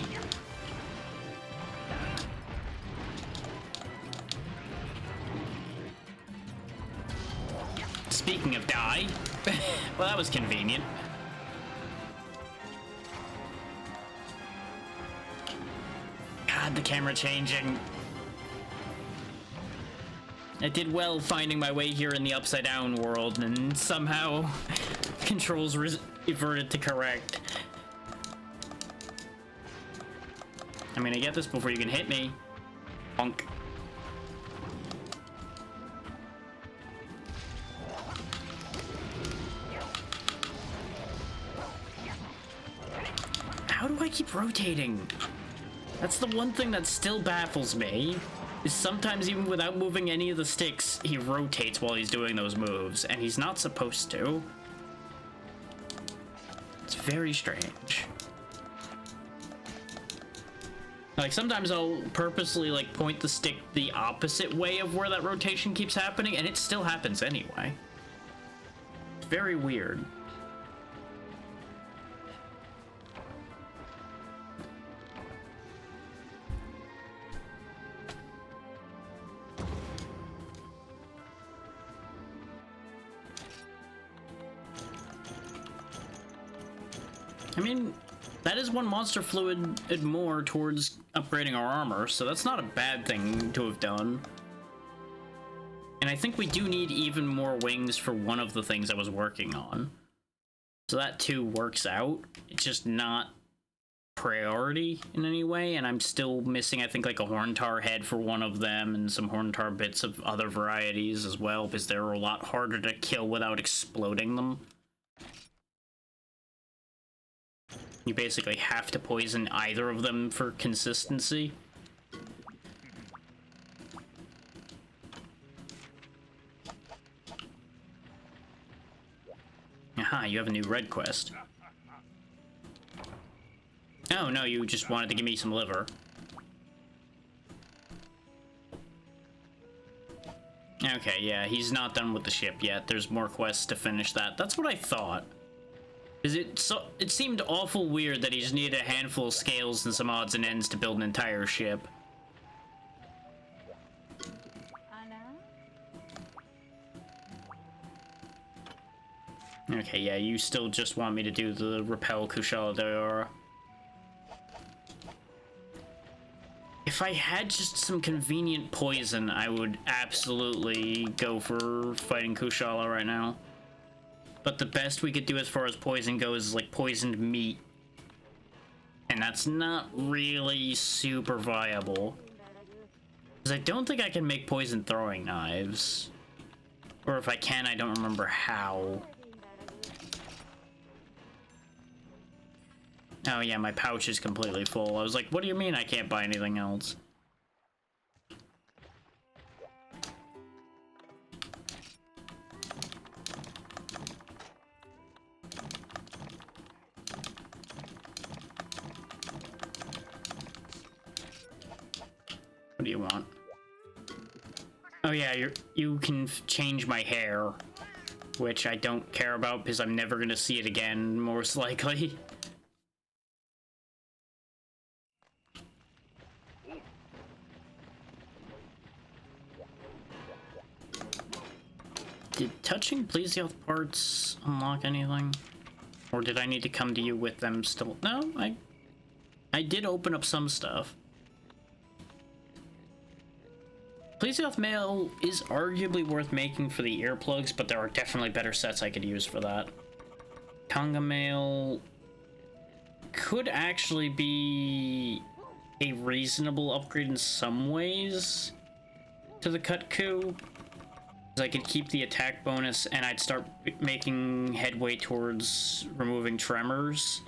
Speaking of die, well, that was convenient. God, the camera changing. I did well finding my way here in the Upside Down world, and somehow controls reverted to correct. I'm gonna get this before you can hit me. Bonk. How do I keep rotating? That's the one thing that still baffles me. Is sometimes even without moving any of the sticks, he rotates while he's doing those moves, and he's not supposed to. It's very strange. Like, sometimes I'll purposely, like, point the stick the opposite way of where that rotation keeps happening, and it still happens anyway. It's very weird. I mean, that is one monster fluid more towards upgrading our armor, so that's not a bad thing to have done. And I think we do need even more wings for one of the things I was working on. So that too works out. It's just not priority in any way, and I'm still missing, I think, like a Horntar head for one of them, and some Horntar bits of other varieties as well, because they're a lot harder to kill without exploding them. You basically have to poison either of them for consistency. Aha, you have a new red quest. Oh, no, you just wanted to give me some liver. Okay, yeah, he's not done with the ship yet. There's more quests to finish that. That's what I thought. It seemed awful weird that he just needed a handful of scales and some odds and ends to build an entire ship. Okay, yeah, you still just want me to do the repel Kushala Daora. If I had just some convenient poison, I would absolutely go for fighting Kushala right now. But the best we could do as far as poison goes is like poisoned meat. And that's not really super viable. Because I don't think I can make poison throwing knives. Or if I can, I don't remember how. Oh yeah, my pouch is completely full. I was like, what do you mean I can't buy anything else? What do you want? Oh yeah, you can change my hair, which I don't care about because I'm never gonna see it again, most likely. Did touching Plesioth parts unlock anything? Or did I need to come to you with them still? No, I did open up some stuff. Plesioth mail is arguably worth making for the earplugs, but there are definitely better sets I could use for that. Tonga mail could actually be a reasonable upgrade in some ways to the Kut-Ku. I could keep the attack bonus and I'd start making headway towards removing tremors.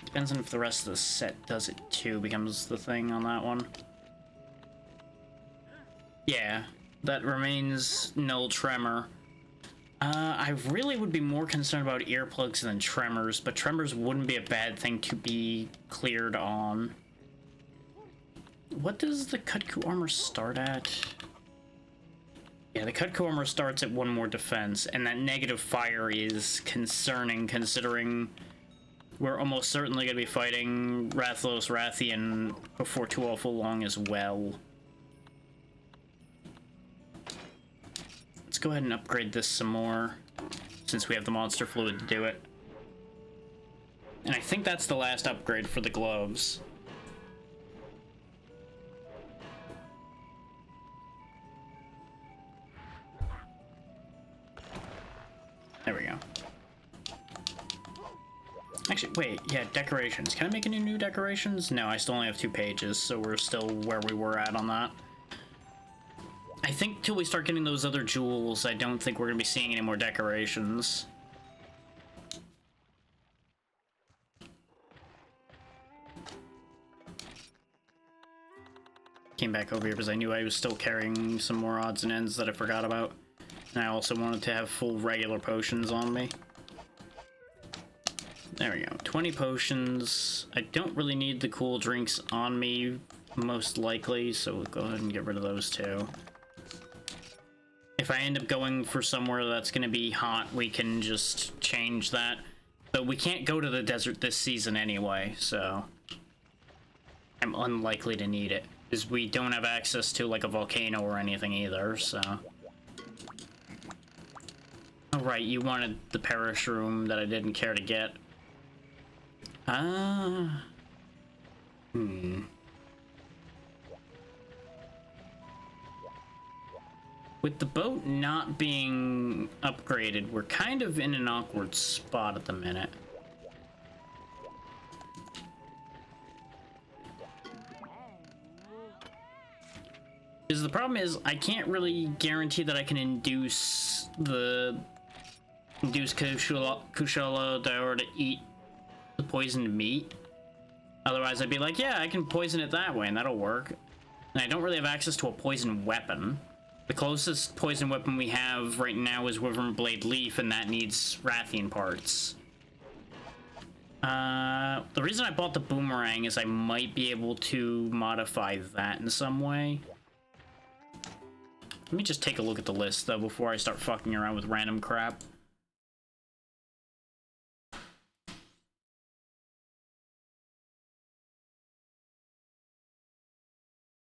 Depends on if the rest of the set does it too, becomes the thing on that one. Yeah, that remains null tremor. I really would be more concerned about earplugs than tremors, but tremors wouldn't be a bad thing to be cleared on. What does the Kutku armor start at? Yeah, the Kutku armor starts at 1 more defense, and that negative fire is concerning considering we're almost certainly going to be fighting Rathalos Rathian before too awful long as well. Let's go ahead and upgrade this some more, since we have the monster fluid to do it. And I think that's the last upgrade for the gloves. There we go. Actually, wait, yeah, decorations. Can I make any new decorations? No, I still only have 2 pages, so we're still where we were at on that. I think till we start getting those other jewels, I don't think we're going to be seeing any more decorations. Came back over here because I knew I was still carrying some more odds and ends that I forgot about. And I also wanted to have full regular potions on me. There we go. 20 potions. I don't really need the cool drinks on me, most likely, so we'll go ahead and get rid of those too. If I end up going for somewhere that's going to be hot, we can just change that. But we can't go to the desert this season anyway, so I'm unlikely to need it. Because we don't have access to, like, a volcano or anything either, so... Oh, right, you wanted the Perish Room that I didn't care to get. With the boat not being upgraded, we're kind of in an awkward spot at the minute. Because the problem is, I can't really guarantee that I can induce Kushala Daora to eat the poisoned meat. Otherwise, I'd be like, yeah, I can poison it that way, and that'll work. And I don't really have access to a poison weapon. The closest poison weapon we have right now is Wyvern Blade Leaf, and that needs Rathian parts. The reason I bought the boomerang is I might be able to modify that in some way. Let me just take a look at the list, though, before I start fucking around with random crap.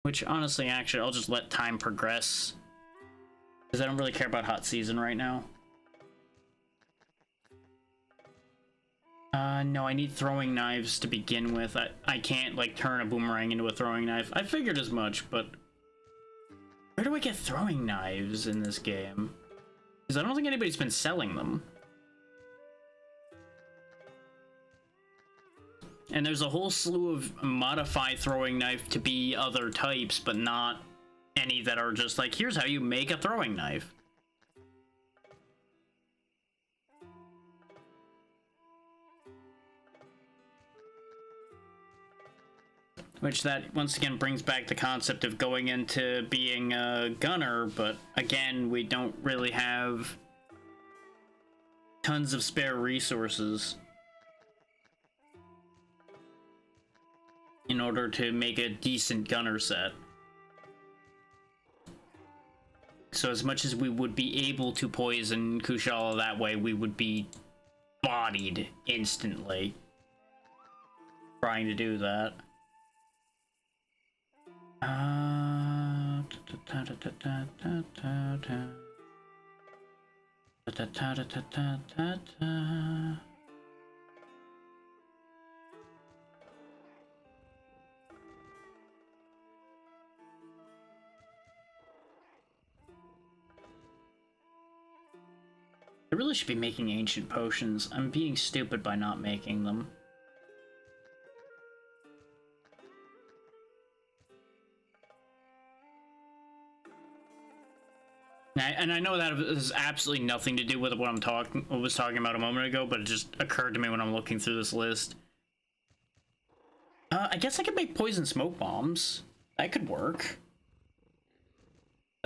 Which, honestly, actually, I'll just let time progress. Because I don't really care about hot season right now. No, I need throwing knives to begin with. I can't, like, turn a boomerang into a throwing knife. I figured as much, but... Where do I get throwing knives in this game? Because I don't think anybody's been selling them. And there's a whole slew of modify throwing knife to be other types, but not any that are just like, here's how you make a throwing knife. Which that, once again, brings back the concept of going into being a gunner, but again, we don't really have tons of spare resources in order to make a decent gunner set. So as much as we would be able to poison Kushala that way, we would be bodied instantly trying to do that. I really should be making ancient potions. I'm being stupid by not making them. And I know that has absolutely nothing to do with what I was talking about a moment ago, but it just occurred to me when I'm looking through this list. I guess I could make poison smoke bombs. That could work.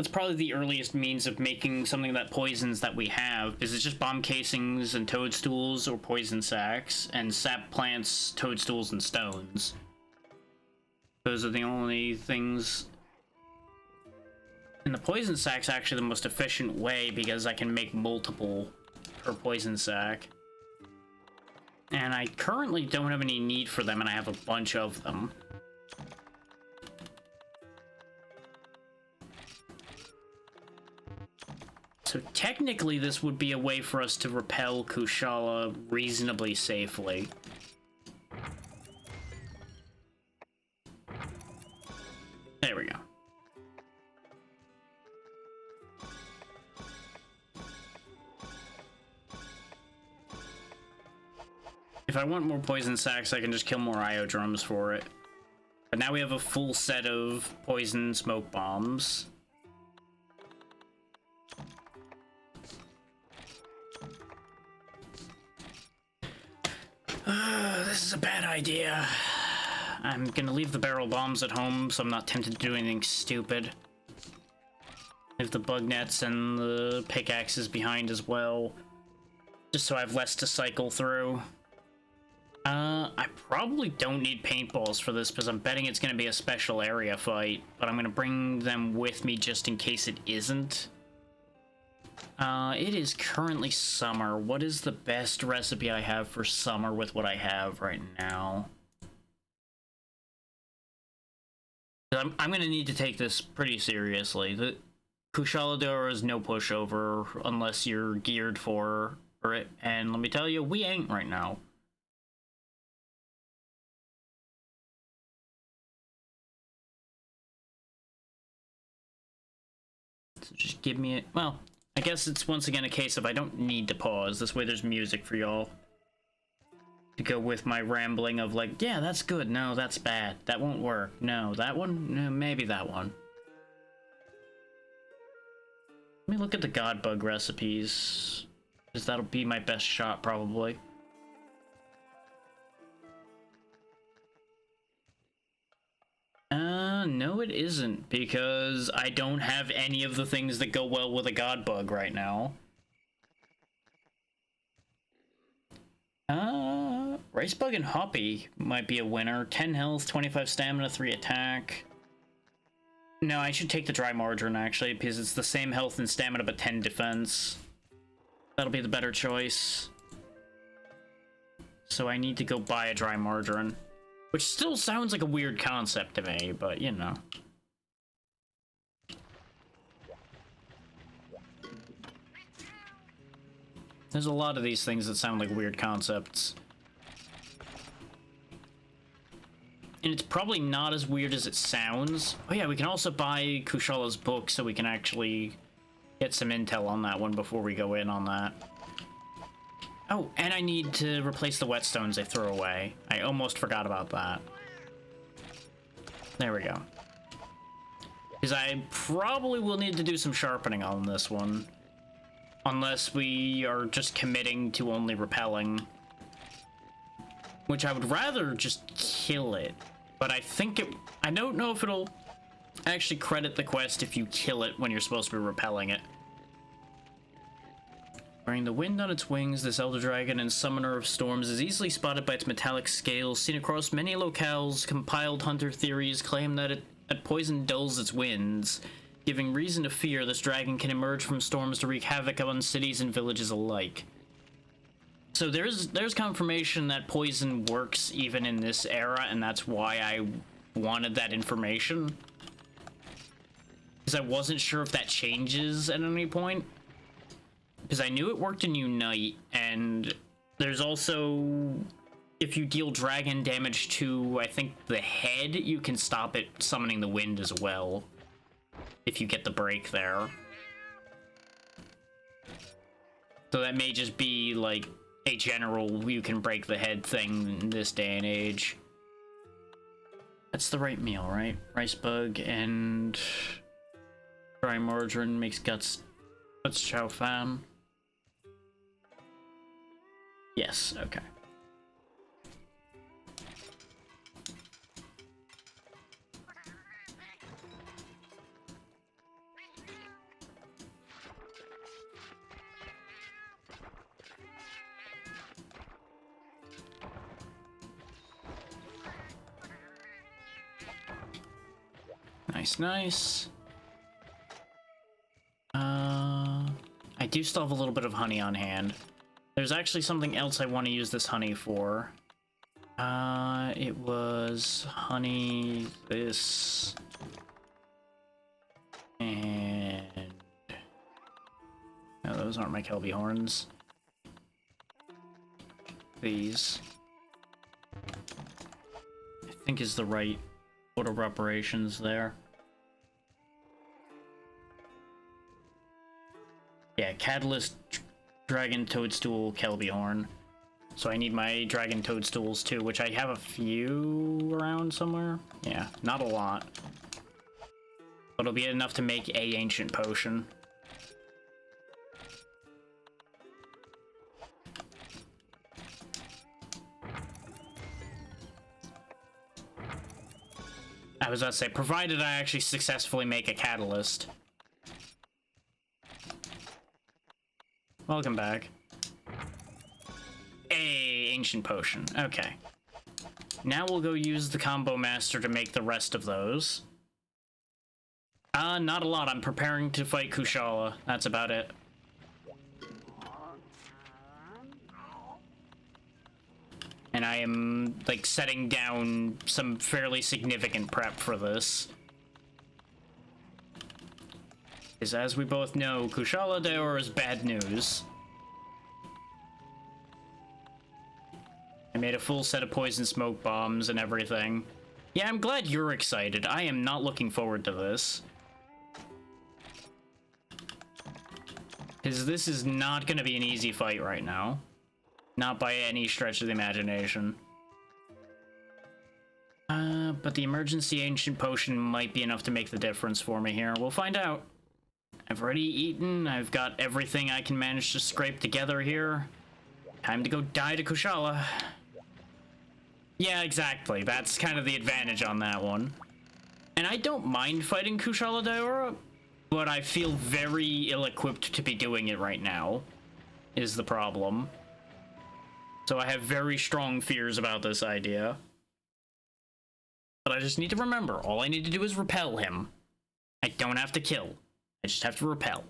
That's probably the earliest means of making something that poisons that we have, is it's just bomb casings and toadstools or poison sacks, and sap plants, toadstools, and stones. Those are the only things. And the poison sack's actually the most efficient way because I can make multiple per poison sack. And I currently don't have any need for them, and I have a bunch of them. So technically this would be a way for us to repel Kushala reasonably safely. There we go. If I want more poison sacks, I can just kill more IO drums for it. But now we have a full set of poison smoke bombs. This is a bad idea. I'm gonna leave the barrel bombs at home so I'm not tempted to do anything stupid. Leave the bug nets and the pickaxes behind as well, just so I have less to cycle through. I probably don't need paintballs for this because I'm betting it's gonna be a special area fight, but I'm gonna bring them with me just in case it isn't. It is currently summer. What is the best recipe I have for summer with what I have right now? I'm gonna need to take this pretty seriously. The Kushala Daora is no pushover unless you're geared for it, and let me tell you, we ain't right now. So just give me it. Well, I guess it's once again a case of I don't need to pause. This way there's music for y'all to go with my rambling of like, yeah, that's good. No, that's bad. That won't work. No, that one? No, maybe that one. Let me look at the Godbug recipes, because that'll be my best shot probably. No it isn't, because I don't have any of the things that go well with a Godbug right now. Ricebug and Hoppy might be a winner. 10 health, 25 stamina, 3 attack. No, I should take the Dry Margarine, actually, because it's the same health and stamina, but 10 defense. That'll be the better choice. So I need to go buy a Dry Margarine. Which still sounds like a weird concept to me, but, you know. There's a lot of these things that sound like weird concepts. And it's probably not as weird as it sounds. Oh yeah, we can also buy Kushala's book so we can actually get some intel on that one before we go in on that. Oh, and I need to replace the whetstones I threw away. I almost forgot about that. There we go. Because I probably will need to do some sharpening on this one. Unless we are just committing to only repelling. Which I would rather just kill it. But I think it... I don't know if it'll actually credit the quest if you kill it when you're supposed to be repelling it. Wearing the wind on its wings, this Elder Dragon and Summoner of Storms is easily spotted by its metallic scales. Seen across many locales, compiled hunter theories claim that poison dulls its winds. Giving reason to fear, this dragon can emerge from storms to wreak havoc on cities and villages alike. So there's confirmation that poison works even in this era, and that's why I wanted that information. Because I wasn't sure if that changes at any point. Because I knew it worked in Unite, and there's also, if you deal dragon damage to, I think, the head, you can stop it summoning the wind as well. If you get the break there. So that may just be, like, a general you can break the head thing in this day and age. That's the right meal, right? Ricebug and Dry Margarine makes guts chow fan. Yes, okay. Nice, nice. I do still have a little bit of honey on hand. There's actually something else I want to use this honey for. It was honey, this, and... No, those aren't my Kelby horns. These, I think, is the right order of operations there. Yeah, Catalyst, Dragon Toadstool, Kelby horn. So I need my Dragon Toadstools too, which I have a few around somewhere. Yeah, not a lot. But it'll be enough to make a ancient potion. I was about to say, provided I actually successfully make a catalyst. Welcome back. Ancient potion. Okay. Now we'll go use the Combo Master to make the rest of those. Not a lot. I'm preparing to fight Kushala. That's about it. And I am, like, setting down some fairly significant prep for this. Because as we both know, Kushala Daora is bad news. I made a full set of poison smoke bombs and everything. Yeah, I'm glad you're excited. I am not looking forward to this. Because this is not going to be an easy fight right now. Not by any stretch of the imagination. But the emergency ancient potion might be enough to make the difference for me here. We'll find out. I've already eaten. I've got everything I can manage to scrape together here. Time to go die to Kushala. Yeah, exactly. That's kind of the advantage on that one. And I don't mind fighting Kushala Daora, but I feel very ill-equipped to be doing it right now, is the problem. So I have very strong fears about this idea. But I just need to remember, all I need to do is repel him. I don't have to kill. I just have to repel.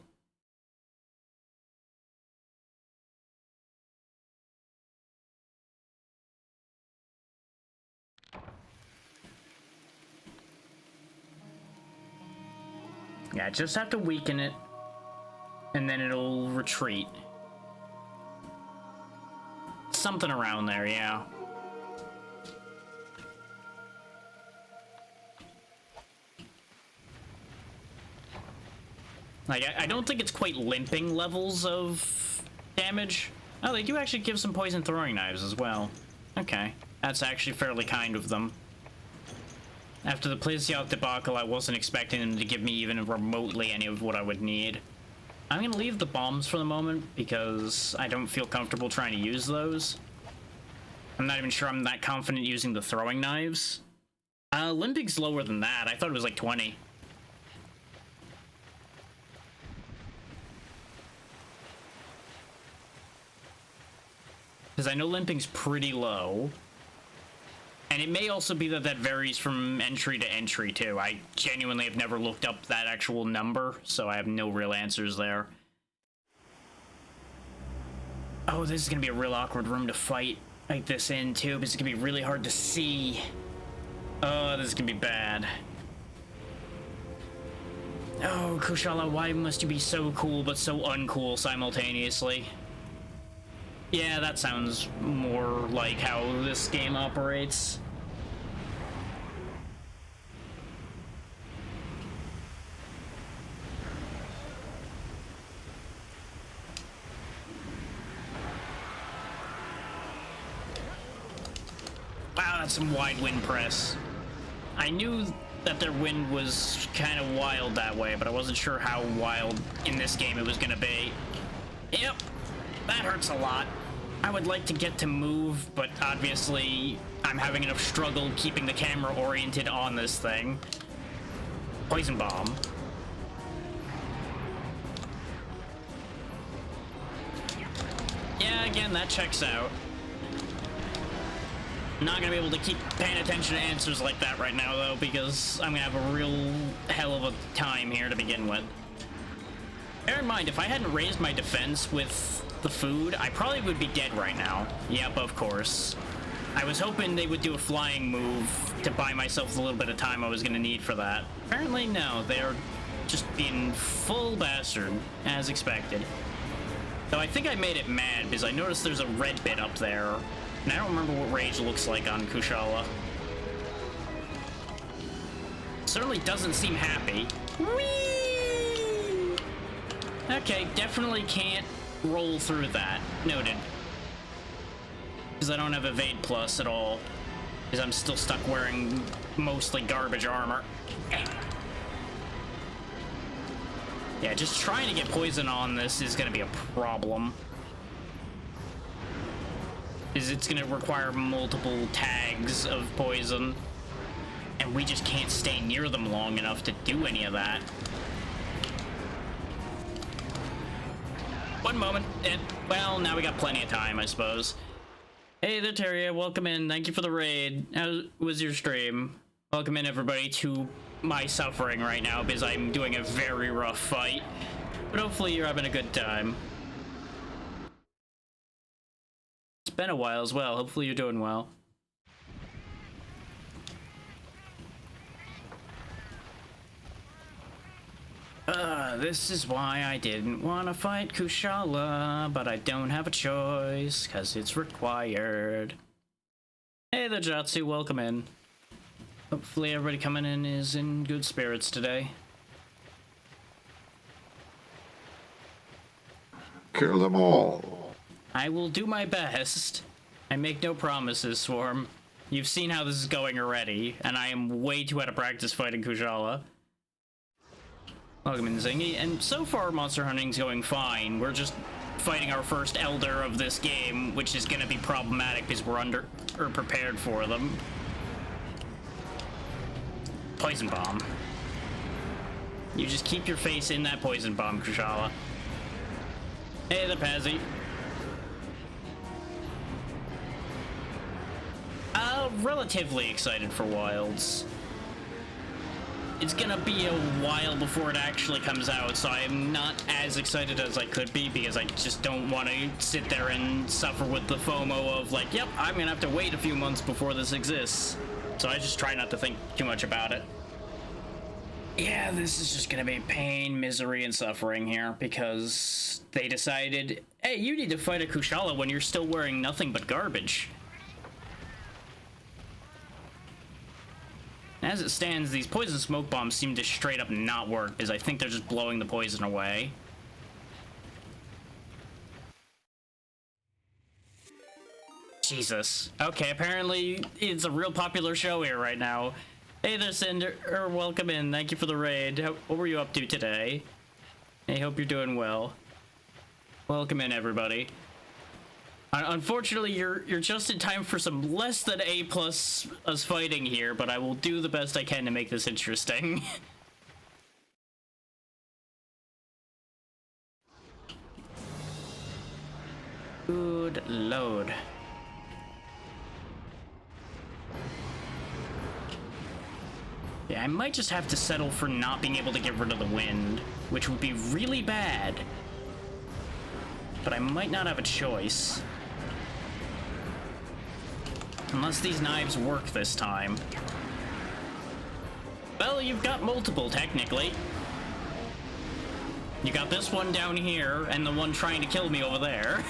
Yeah, I just have to weaken it, and then it'll retreat. Something around there, yeah. Like, I don't think it's quite limping levels of damage. Oh, they do actually give some poison throwing knives as well. Okay, that's actually fairly kind of them. After the Plesioth debacle, I wasn't expecting them to give me even remotely any of what I would need. I'm gonna leave the bombs for the moment, because I don't feel comfortable trying to use those. I'm not even sure I'm that confident using the throwing knives. Limping's lower than that. I thought it was like 20. Because I know limping's pretty low. And it may also be that that varies from entry to entry, too. I genuinely have never looked up that actual number, so I have no real answers there. Oh, this is going to be a real awkward room to fight like this in, too, because it's going to be really hard to see. Oh, this is going to be bad. Oh, Kushala, why must you be so cool but so uncool simultaneously? Yeah, that sounds more like how this game operates. Wow, that's some wide wind press. I knew that their wind was kind of wild that way, but I wasn't sure how wild in this game it was gonna be. Yep, that hurts a lot. I would like to get to move, but obviously I'm having enough struggle keeping the camera oriented on this thing. Poison bomb. Yeah, again, that checks out. Not gonna be able to keep paying attention to answers like that right now, though, because I'm gonna have a real hell of a time here to begin with. Bear in mind, if I hadn't raised my defense with the food, I probably would be dead right now. Yep, of course. I was hoping they would do a flying move to buy myself the little bit of time I was gonna need for that. Apparently, no. They're just being full bastard, as expected. Though I think I made it mad, because I noticed there's a red bit up there. And I don't remember what rage looks like on Kushala. Certainly doesn't seem happy. Whee! Okay, definitely can't roll through that. Noted. Because I don't have Evade Plus at all. Because I'm still stuck wearing mostly garbage armor. Yeah, just trying to get poison on this is going to be a problem. Is it's gonna require multiple tags of poison, and we just can't stay near them long enough to do any of that. One moment, and well, now we got plenty of time, I suppose. Hey there, Terria, welcome in. Thank you for the raid. How was your stream? Welcome in, everybody, to my suffering right now, because I'm doing a very rough fight. But hopefully you're having a good time. It's been a while as well. Hopefully you're doing well. This is why I didn't want to fight Kushala, but I don't have a choice, because it's required. Hey there, Jatsu, welcome in. Hopefully everybody coming in is in good spirits today. Kill them all. I will do my best. I make no promises, Swarm. You've seen how this is going already, and I am way too out of practice fighting Kushala. Welcome in, Zingy. And so far, monster hunting's going fine. We're just fighting our first Elder of this game, which is gonna be problematic because we're prepared for them. Poison Bomb. You just keep your face in that Poison Bomb, Kushala. Hey there, Pazzy. Relatively excited for Wilds. It's gonna be a while before it actually comes out, so I'm not as excited as I could be because I just don't want to sit there and suffer with the FOMO of like, yep, I'm gonna have to wait a few months before this exists. So I just try not to think too much about it. Yeah, this is just gonna be pain, misery, and suffering here because they decided, hey, you need to fight a Kushala when you're still wearing nothing but garbage. As it stands, these poison smoke bombs seem to straight up not work, because I think they're just blowing the poison away. Jesus. Okay, apparently it's a real popular show here right now. Hey there, Cinder, welcome in. Thank you for the raid. What were you up to today? I hope you're doing well. Welcome in, everybody. Unfortunately, you're just in time for some less than A+ us fighting here, but I will do the best I can to make this interesting. Good lord. Yeah, I might just have to settle for not being able to get rid of the wind, which would be really bad. But I might not have a choice. Unless these knives work this time. Well, you've got multiple, technically. You got this one down here, and the one trying to kill me over there.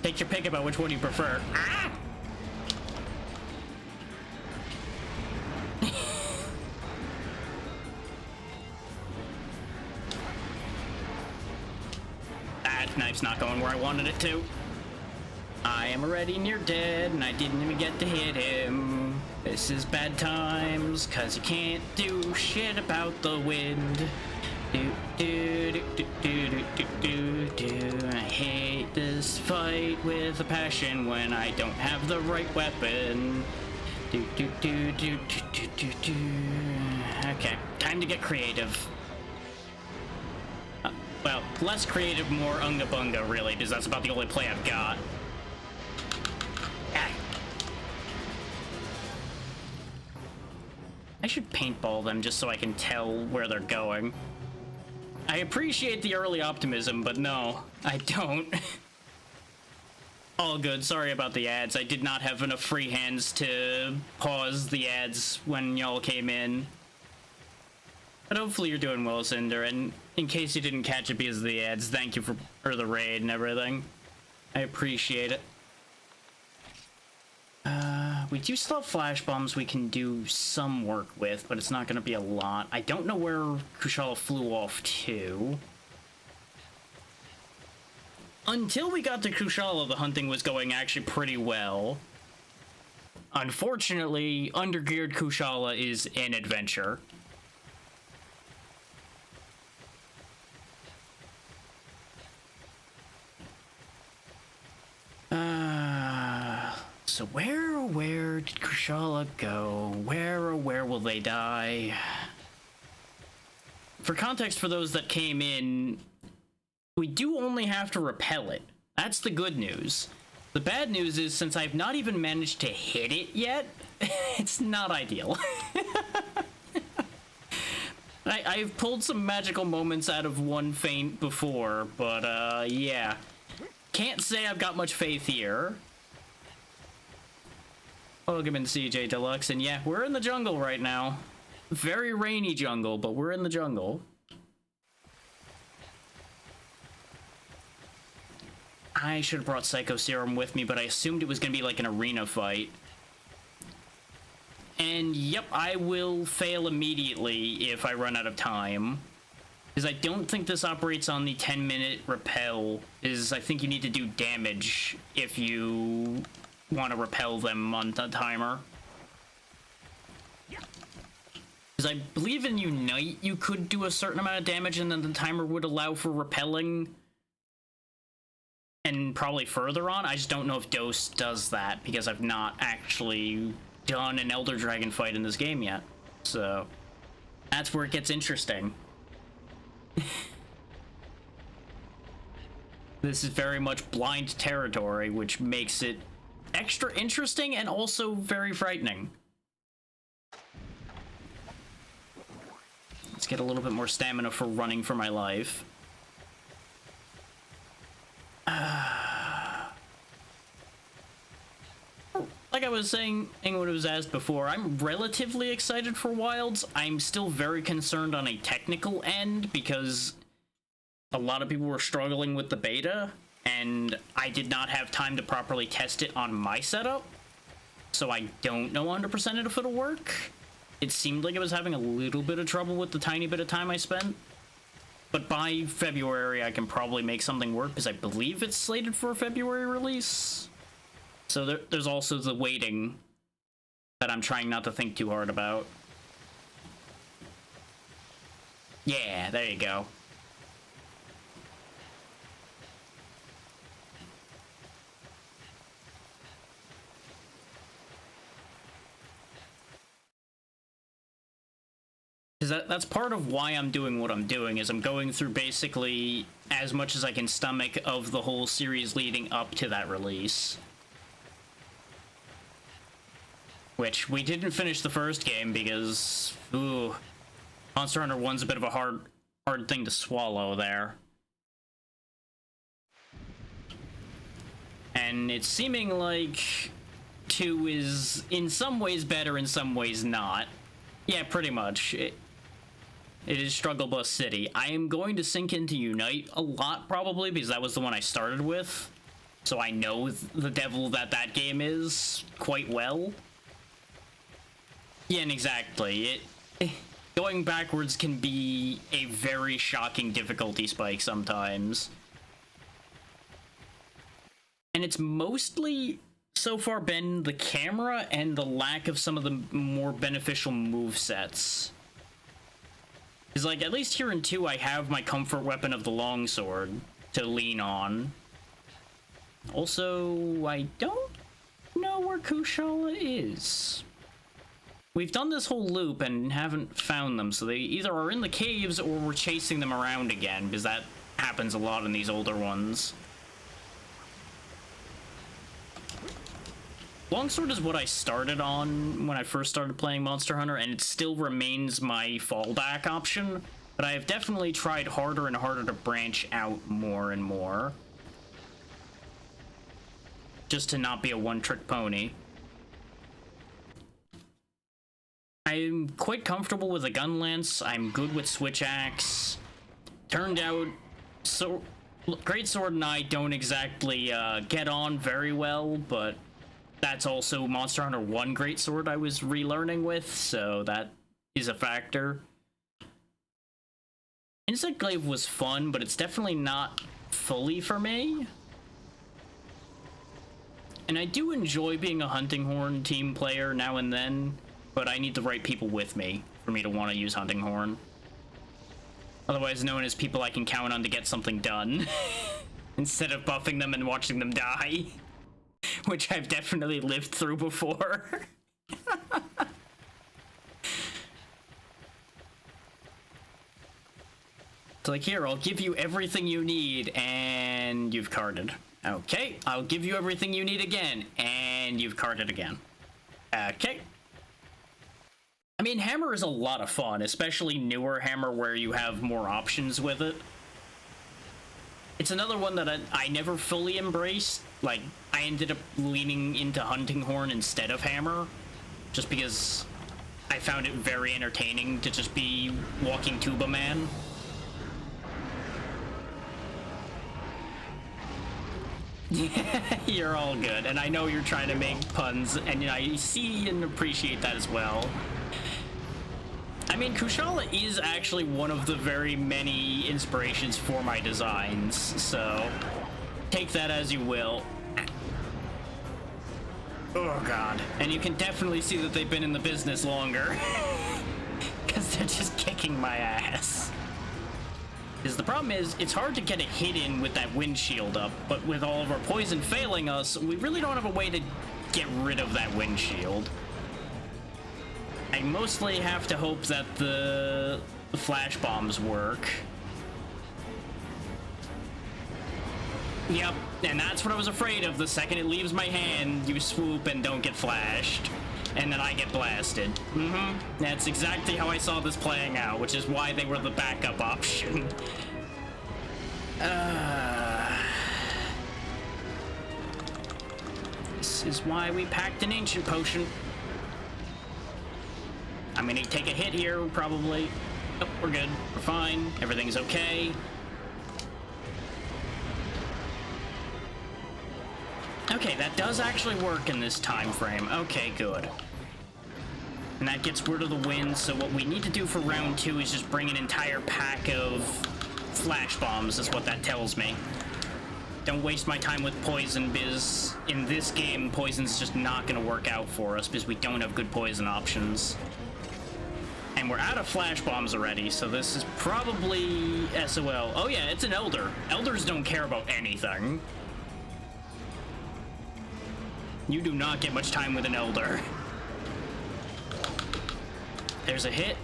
Take your pick about which one you prefer. Ah! That knife's not going where I wanted it to. I am already near dead, and I didn't even get to hit him. This is bad times, cause you can't do shit about the wind. Do, do, do, do, do, do, do, do. I hate this fight with a passion when I don't have the right weapon. Do, do, do, do, do, do, do, do. Okay, time to get creative. Well, less creative, more unga bunga, really, because that's about the only play I've got. should paintball them just so I can tell where they're going. I appreciate the early optimism, but no, I don't. All good, sorry about the ads. I did not have enough free hands to pause the ads when y'all came in. But hopefully you're doing well, Cinder, and in case you didn't catch it because of the ads, thank you for the raid and everything. I appreciate it. We do still have flash bombs we can do some work with, but it's not going to be a lot. I don't know where Kushala flew off to. Until we got to Kushala, the hunting was going actually pretty well. Unfortunately, undergeared Kushala is an adventure. So where did Kushala go? Where will they die? For context, for those that came in, we do only have to repel it. That's the good news. The bad news is, since I've not even managed to hit it yet, it's not ideal. I've pulled some magical moments out of one feint before, but yeah. Can't say I've got much faith here. Welcome in CJ Deluxe, and yeah, we're in the jungle right now. Very rainy jungle, but we're in the jungle. I should have brought Psycho Serum with me, but I assumed it was going to be like an arena fight. And yep, I will fail immediately if I run out of time. Because I don't think this operates on the 10-minute repel, is I think you need to do damage if you want to repel them on the timer. Because I believe in Unite you could do a certain amount of damage and then the timer would allow for repelling. And probably further on. I just don't know if Dose does that because I've not actually done an Elder Dragon fight in this game yet. So that's where it gets interesting. This is very much blind territory, which makes it extra interesting and also very frightening. Let's get a little bit more stamina for running for my life. Like I was saying when it was asked before, I'm relatively excited for Wilds. I'm still very concerned on a technical end because a lot of people were struggling with the beta, and I did not have time to properly test it on my setup, so I don't know 100% if it'll work. It seemed like it was having a little bit of trouble with the tiny bit of time I spent, but by February I can probably make something work because I believe it's slated for a February release. So there's also the waiting that I'm trying not to think too hard about. Yeah, there you go. Because that's part of why I'm doing what I'm doing, is I'm going through basically as much as I can stomach of the whole series leading up to that release. Which, we didn't finish the first game because, ooh, Monster Hunter 1's a bit of a hard thing to swallow there. And it's seeming like 2 is in some ways better, in some ways not. Yeah, pretty much. It is Struggle Bus City. I am going to sink into Unite a lot, probably, because that was the one I started with. So I know the devil that game is quite well. Yeah, and exactly. Going backwards can be a very shocking difficulty spike sometimes. And it's mostly, so far, been the camera and the lack of some of the more beneficial movesets. Because, like, at least here in 2, I have my comfort weapon of the longsword to lean on. Also, I don't know where Kushala is. We've done this whole loop and haven't found them, so they either are in the caves or we're chasing them around again, because that happens a lot in these older ones. Longsword is what I started on when I first started playing Monster Hunter, and it still remains my fallback option, but I have definitely tried harder and harder to branch out more and more. Just to not be a one-trick pony. I'm quite comfortable with a gun lance. I'm good with switch axe. Turned out, so Greatsword and I don't exactly get on very well, but that's also Monster Hunter 1 Greatsword I was relearning with, so that is a factor. Insect Glaive was fun, but it's definitely not fully for me. And I do enjoy being a Hunting Horn team player now and then, but I need the right people with me for me to want to use Hunting Horn. Otherwise known as people I can count on to get something done, instead of buffing them and watching them die. Which I've definitely lived through before. It's like, here, I'll give you everything you need, and you've carded. Okay, I'll give you everything you need again, and you've carded again. Okay. I mean, Hammer is a lot of fun, especially newer Hammer where you have more options with it. It's another one that I never fully embraced. Like, I ended up leaning into Hunting Horn instead of Hammer, just because I found it very entertaining to just be walking Tuba Man. You're all good, and I know you're trying to make puns, and I see and appreciate that as well. I mean, Kushala is actually one of the very many inspirations for my designs, so take that as you will. Oh god. And you can definitely see that they've been in the business longer. Because they're just kicking my ass. Because the problem is, it's hard to get a hit in with that windshield up, but with all of our poison failing us, we really don't have a way to get rid of that windshield. I mostly have to hope that the flash bombs work. Yep, and that's what I was afraid of. The second it leaves my hand, you swoop and don't get flashed. And then I get blasted. That's exactly how I saw this playing out, which is why they were the backup option. This is why we packed an ancient potion. I'm gonna take a hit here, probably. Oh, we're good. We're fine. Everything's okay. Okay, that does actually work in this time frame. Okay, good. And that gets rid of the wind, so what we need to do for round 2 is just bring an entire pack of flash bombs, is what that tells me. Don't waste my time with poison, because in this game, poison's just not gonna work out for us, because we don't have good poison options. And we're out of flash bombs already, so this is probably SOL. Oh yeah, it's an Elder. Elders don't care about anything. You do not get much time with an Elder. There's a hit.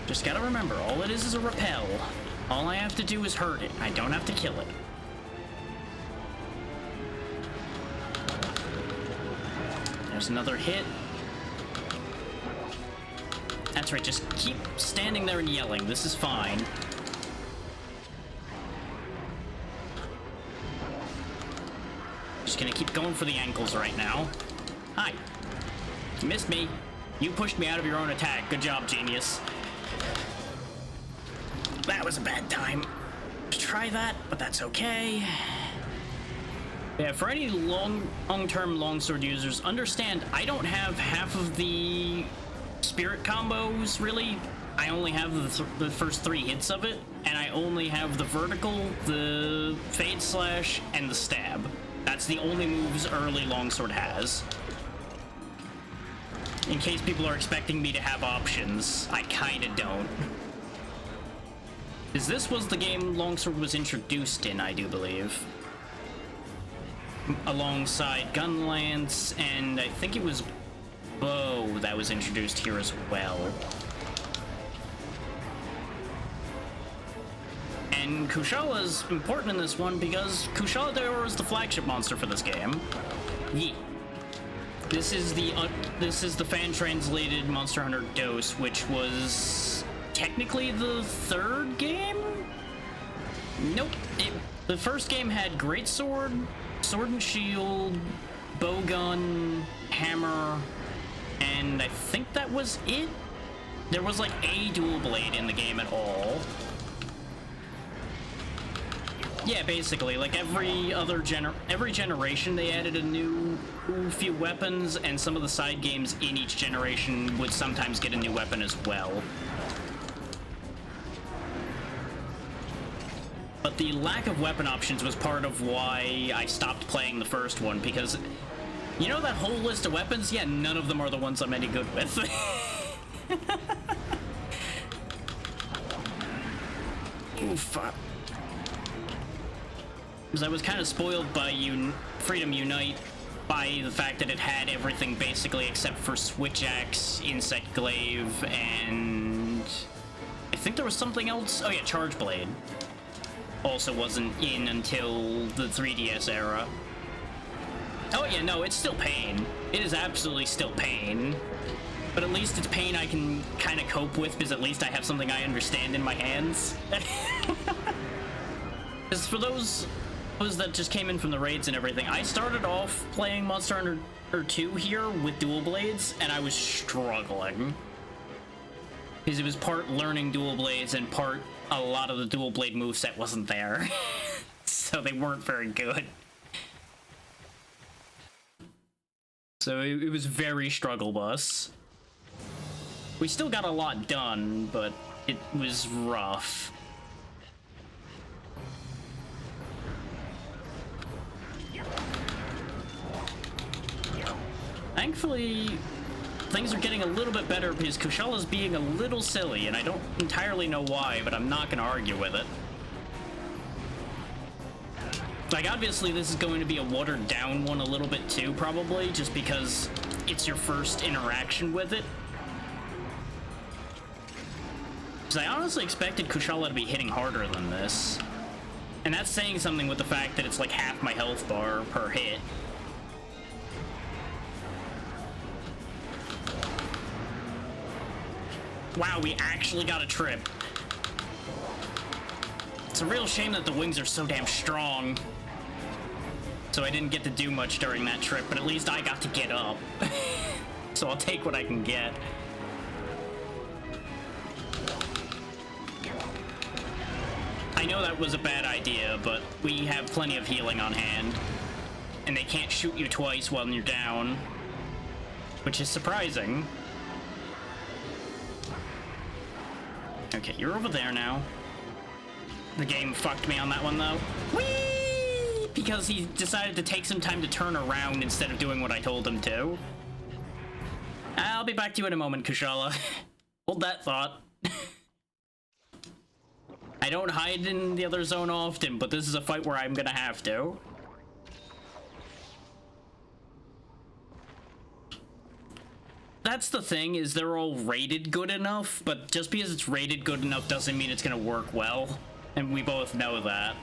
Just gotta remember, all it is a repel. All I have to do is hurt it. I don't have to kill it. There's another hit. That's right, just keep standing there and yelling. This is fine. Just gonna keep going for the ankles right now. Hi. You missed me. You pushed me out of your own attack. Good job, genius. That was a bad time to try that, but that's okay. Yeah, for any long-term longsword users, understand I don't have half of the spirit combos, really. I only have the first 3 hits of it, and I only have the vertical, the fade slash, and the stab. That's the only moves early longsword has. In case people are expecting me to have options, I kinda don't. Because this was the game longsword was introduced in, I do believe. Alongside Gunlance, and I think it was Bow that was introduced here as well. And Kushala is important in this one because Kushala Daora is the flagship monster for this game. Yeah. This is the fan-translated Monster Hunter DOS, which was technically the third game? Nope. The first game had Greatsword, Sword and Shield, Bowgun, Hammer, and I think that was it? There was like a dual blade in the game at all. Yeah, basically, like every generation they added a new few weapons, and some of the side games in each generation would sometimes get a new weapon as well. But the lack of weapon options was part of why I stopped playing the first one, because you know that whole list of weapons? Yeah, none of them are the ones I'm any good with. Oof. Because I was kind of spoiled by Freedom Unite by the fact that it had everything basically except for Switch Axe, Insect Glaive, and I think there was something else. Oh yeah, Charge Blade. Also wasn't in until the 3DS era. Oh yeah, no, it's still pain. It is absolutely still pain. But at least it's pain I can kind of cope with, because at least I have something I understand in my hands. Because for those that just came in from the raids and everything, I started off playing Monster Hunter 2 here with dual blades, and I was struggling. Because it was part learning dual blades and part a lot of the dual blade moveset wasn't there. So they weren't very good. So it was very struggle bus. We still got a lot done, but it was rough. Thankfully, things are getting a little bit better because Kushala's being a little silly, and I don't entirely know why, but I'm not gonna argue with it. Like, obviously this is going to be a watered down one a little bit too, probably, just because it's your first interaction with it. Because I honestly expected Kushala to be hitting harder than this. And that's saying something with the fact that it's like half my health bar per hit. Wow, we actually got a trip. It's a real shame that the wings are so damn strong. So I didn't get to do much during that trip, but at least I got to get up. So I'll take what I can get. I know that was a bad idea, but we have plenty of healing on hand. And they can't shoot you twice while you're down, which is surprising. Okay, you're over there now. The game fucked me on that one, though. Whee! Because he decided to take some time to turn around instead of doing what I told him to. I'll be back to you in a moment, Kushala. Hold that thought. I don't hide in the other zone often, but this is a fight where I'm gonna have to. That's the thing, is they're all rated good enough, but just because it's rated good enough doesn't mean it's gonna work well. And we both know that.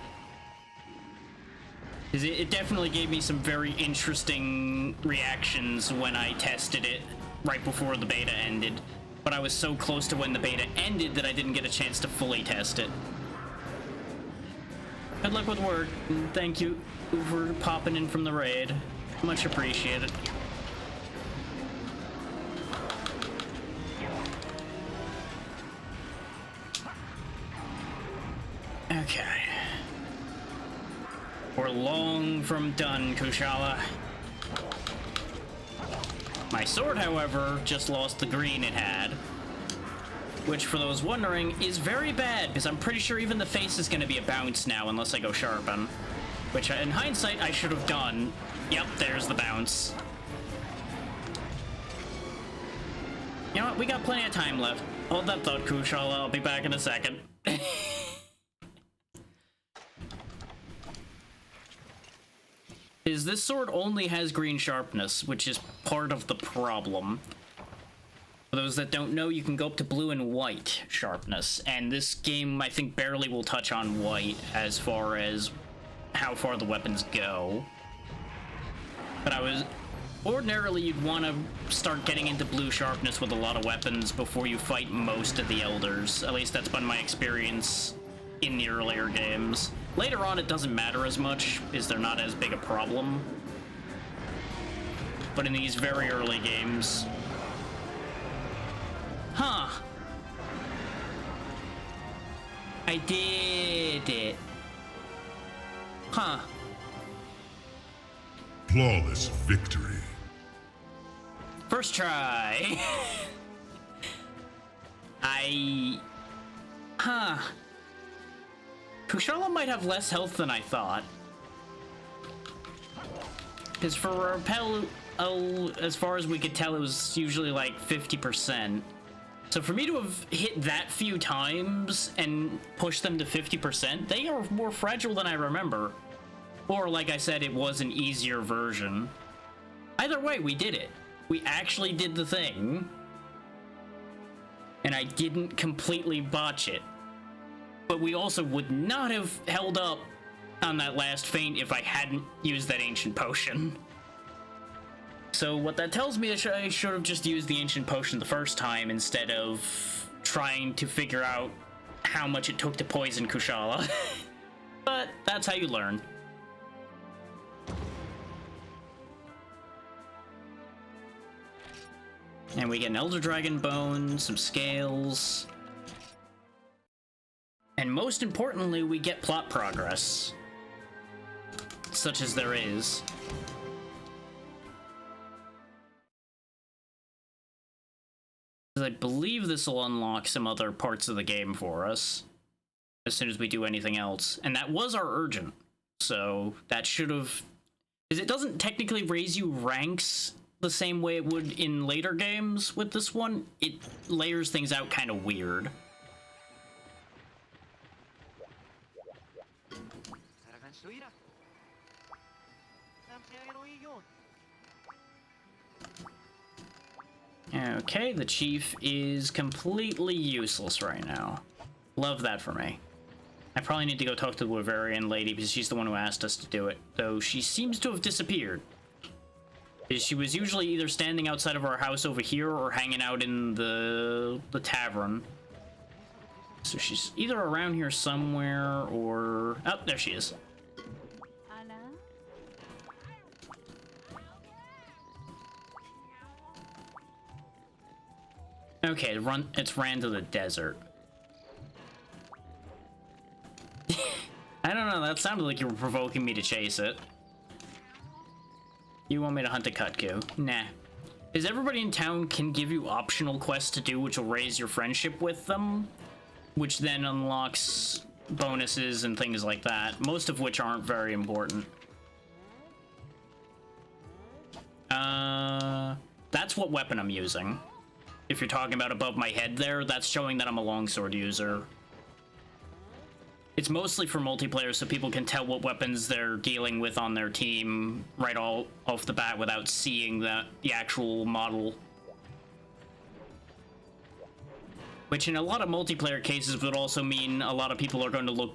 Because it definitely gave me some very interesting reactions when I tested it right before the beta ended. But I was so close to when the beta ended that I didn't get a chance to fully test it. Good luck with work, and thank you for popping in from the raid. Much appreciated. Okay. We're long from done, Kushala. My sword, however, just lost the green it had. Which, for those wondering, is very bad, because I'm pretty sure even the face is going to be a bounce now unless I go sharpen. Which, in hindsight, I should have done. Yep, there's the bounce. You know what? We got plenty of time left. Hold that thought, Kushala. I'll be back in a second. This sword only has green sharpness, which is part of the problem. For those that don't know, you can go up to blue and white sharpness, and this game, I think, barely will touch on white as far as how far the weapons go. But ordinarily, you'd want to start getting into blue sharpness with a lot of weapons before you fight most of the elders. At least that's been my experience in the earlier games. Later on, it doesn't matter as much, because they're not as big a problem. But in these very early games... Huh. I did it. Huh. Flawless victory. First try. Huh. Kushala might have less health than I thought. Because for Repel, as far as we could tell, it was usually like 50%. So for me to have hit that few times and push them to 50%, they are more fragile than I remember. Or, like I said, it was an easier version. Either way, we did it. We actually did the thing. And I didn't completely botch it. But we also would not have held up on that last feint if I hadn't used that ancient potion. So what that tells me is I should have just used the ancient potion the first time instead of trying to figure out how much it took to poison Kushala. But that's how you learn. And we get an Elder Dragon Bone, some scales. And most importantly, we get plot progress. Such as there is. I believe this will unlock some other parts of the game for us as soon as we do anything else. And that was our urgent. So that should have... Because it doesn't technically raise you ranks the same way it would in later games with this one. It layers things out kind of weird. Okay, the chief is completely useless right now. Love that for me. I probably need to go talk to the Bavarian lady because she's the one who asked us to do it, though she seems to have disappeared. She was usually either standing outside of our house over here or hanging out in the tavern. So she's either around here somewhere or... Oh, there she is. Okay, it's ran to the desert. I don't know, that sounded like you were provoking me to chase it. You want me to hunt a Kutku? Nah. Because everybody in town can give you optional quests to do, which will raise your friendship with them, which then unlocks bonuses and things like that, most of which aren't very important. That's what weapon I'm using. If you're talking about above my head there, that's showing that I'm a longsword user. It's mostly for multiplayer so people can tell what weapons they're dealing with on their team right all off the bat without seeing the actual model. Which in a lot of multiplayer cases would also mean a lot of people are going to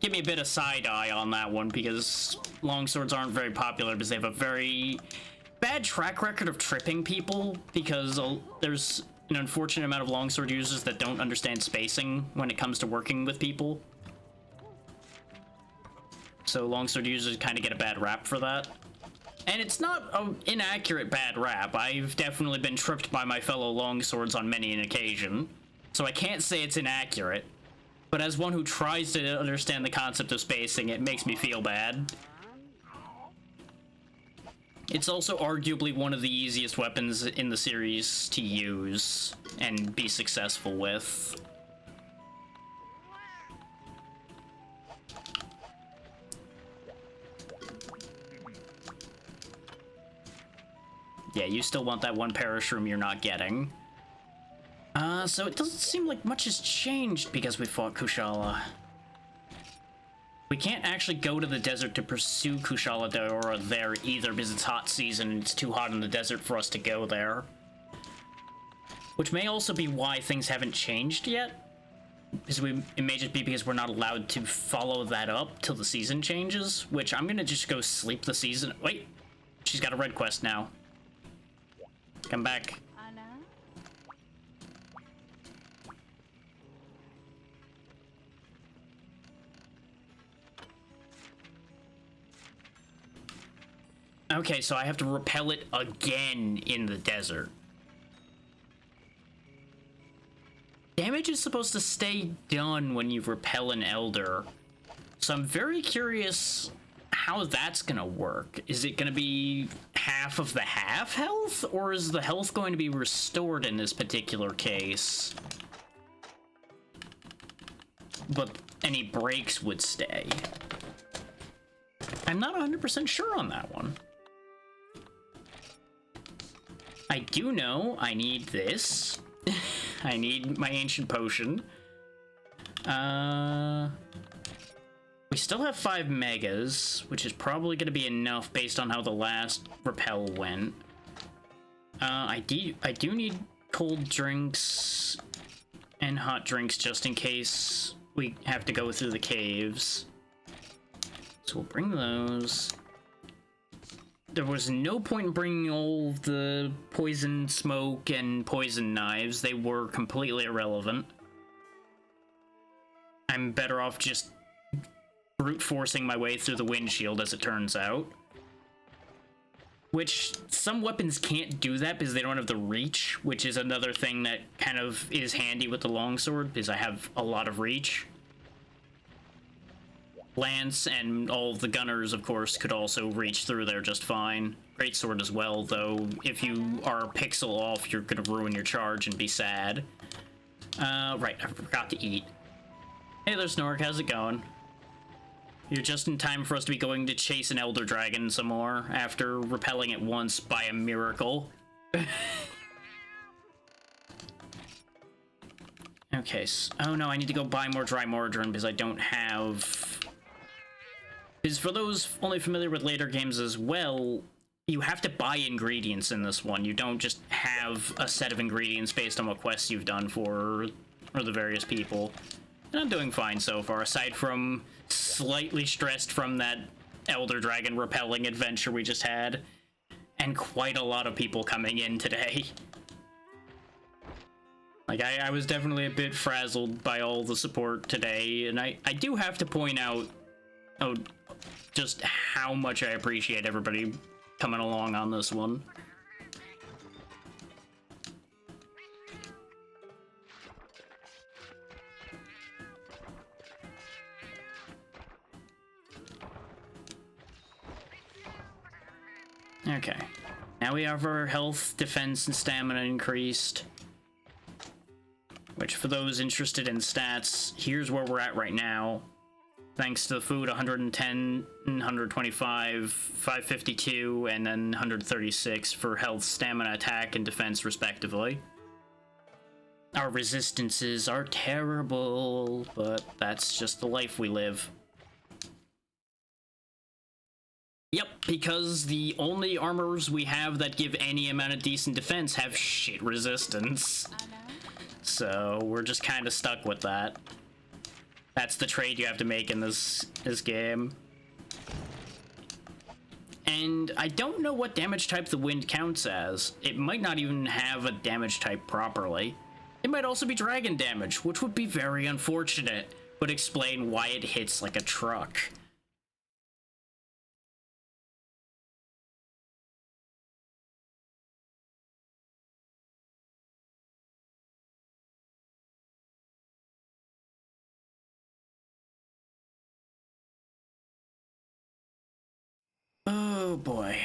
give me a bit of side eye on that one, because longswords aren't very popular because they have a very bad track record of tripping people, because there's an unfortunate amount of longsword users that don't understand spacing when it comes to working with people. So longsword users kind of get a bad rap for that. And it's not an inaccurate bad rap. I've definitely been tripped by my fellow longswords on many an occasion, so I can't say it's inaccurate. But as one who tries to understand the concept of spacing, it makes me feel bad. It's also arguably one of the easiest weapons in the series to use and be successful with. Yeah, you still want that one parashroom you're not getting. So it doesn't seem like much has changed because we fought Kushala. We can't actually go to the desert to pursue Kushala Daora there either because it's hot season and it's too hot in the desert for us to go there. which may also be why things haven't changed yet. Because it may just be because we're not allowed to follow that up till the season changes, which I'm gonna just go sleep the season. Wait, she's got a red quest now. Come back. Anna? Okay, so I have to repel it again in the desert. Damage is supposed to stay done when you repel an elder. So I'm very curious how that's gonna work. Is it gonna be half of the half health? Or is the health going to be restored in this particular case? But any breaks would stay. I'm not 100% sure on that one. I do know I need this. I need my ancient potion. We still have 5 megas, which is probably going to be enough based on how the last repel went. I do need cold drinks and hot drinks just in case we have to go through the caves. So we'll bring those. There was no point in bringing all the poison smoke and poison knives. They were completely irrelevant. I'm better off just brute forcing my way through the windshield, as it turns out. Which, some weapons can't do that because they don't have the reach, which is another thing that kind of is handy with the longsword, because I have a lot of reach. Lance and all of the gunners, of course, could also reach through there just fine. Greatsword as well, though. If you are a pixel off, you're gonna ruin your charge and be sad. Right, I forgot to eat. Hey there, Snork, how's it going? You're just in time for us to be going to chase an Elder Dragon some more, after repelling it once by a miracle. Okay, so, oh no, I need to go buy more dry margarine because I don't have... Because for those only familiar with later games as well, you have to buy ingredients in this one. You don't just have a set of ingredients based on what quests you've done for the various people. And I'm doing fine so far, aside from slightly stressed from that Elder Dragon repelling adventure we just had. And quite a lot of people coming in today. Like, I was definitely a bit frazzled by all the support today, and I do have to point out just how much I appreciate everybody coming along on this one. Okay, now we have our health, defense, and stamina increased. Which, for those interested in stats, here's where we're at right now. Thanks to the food, 110, 125, 552, and then 136 for health, stamina, attack, and defense, respectively. Our resistances are terrible, but that's just the life we live. Yep, because the only armors we have that give any amount of decent defense have shit resistance. So we're just kind of stuck with that. That's the trade you have to make in this game. And I don't know what damage type the wind counts as. It might not even have a damage type properly. It might also be dragon damage, which would be very unfortunate, but explain why it hits like a truck. Oh boy.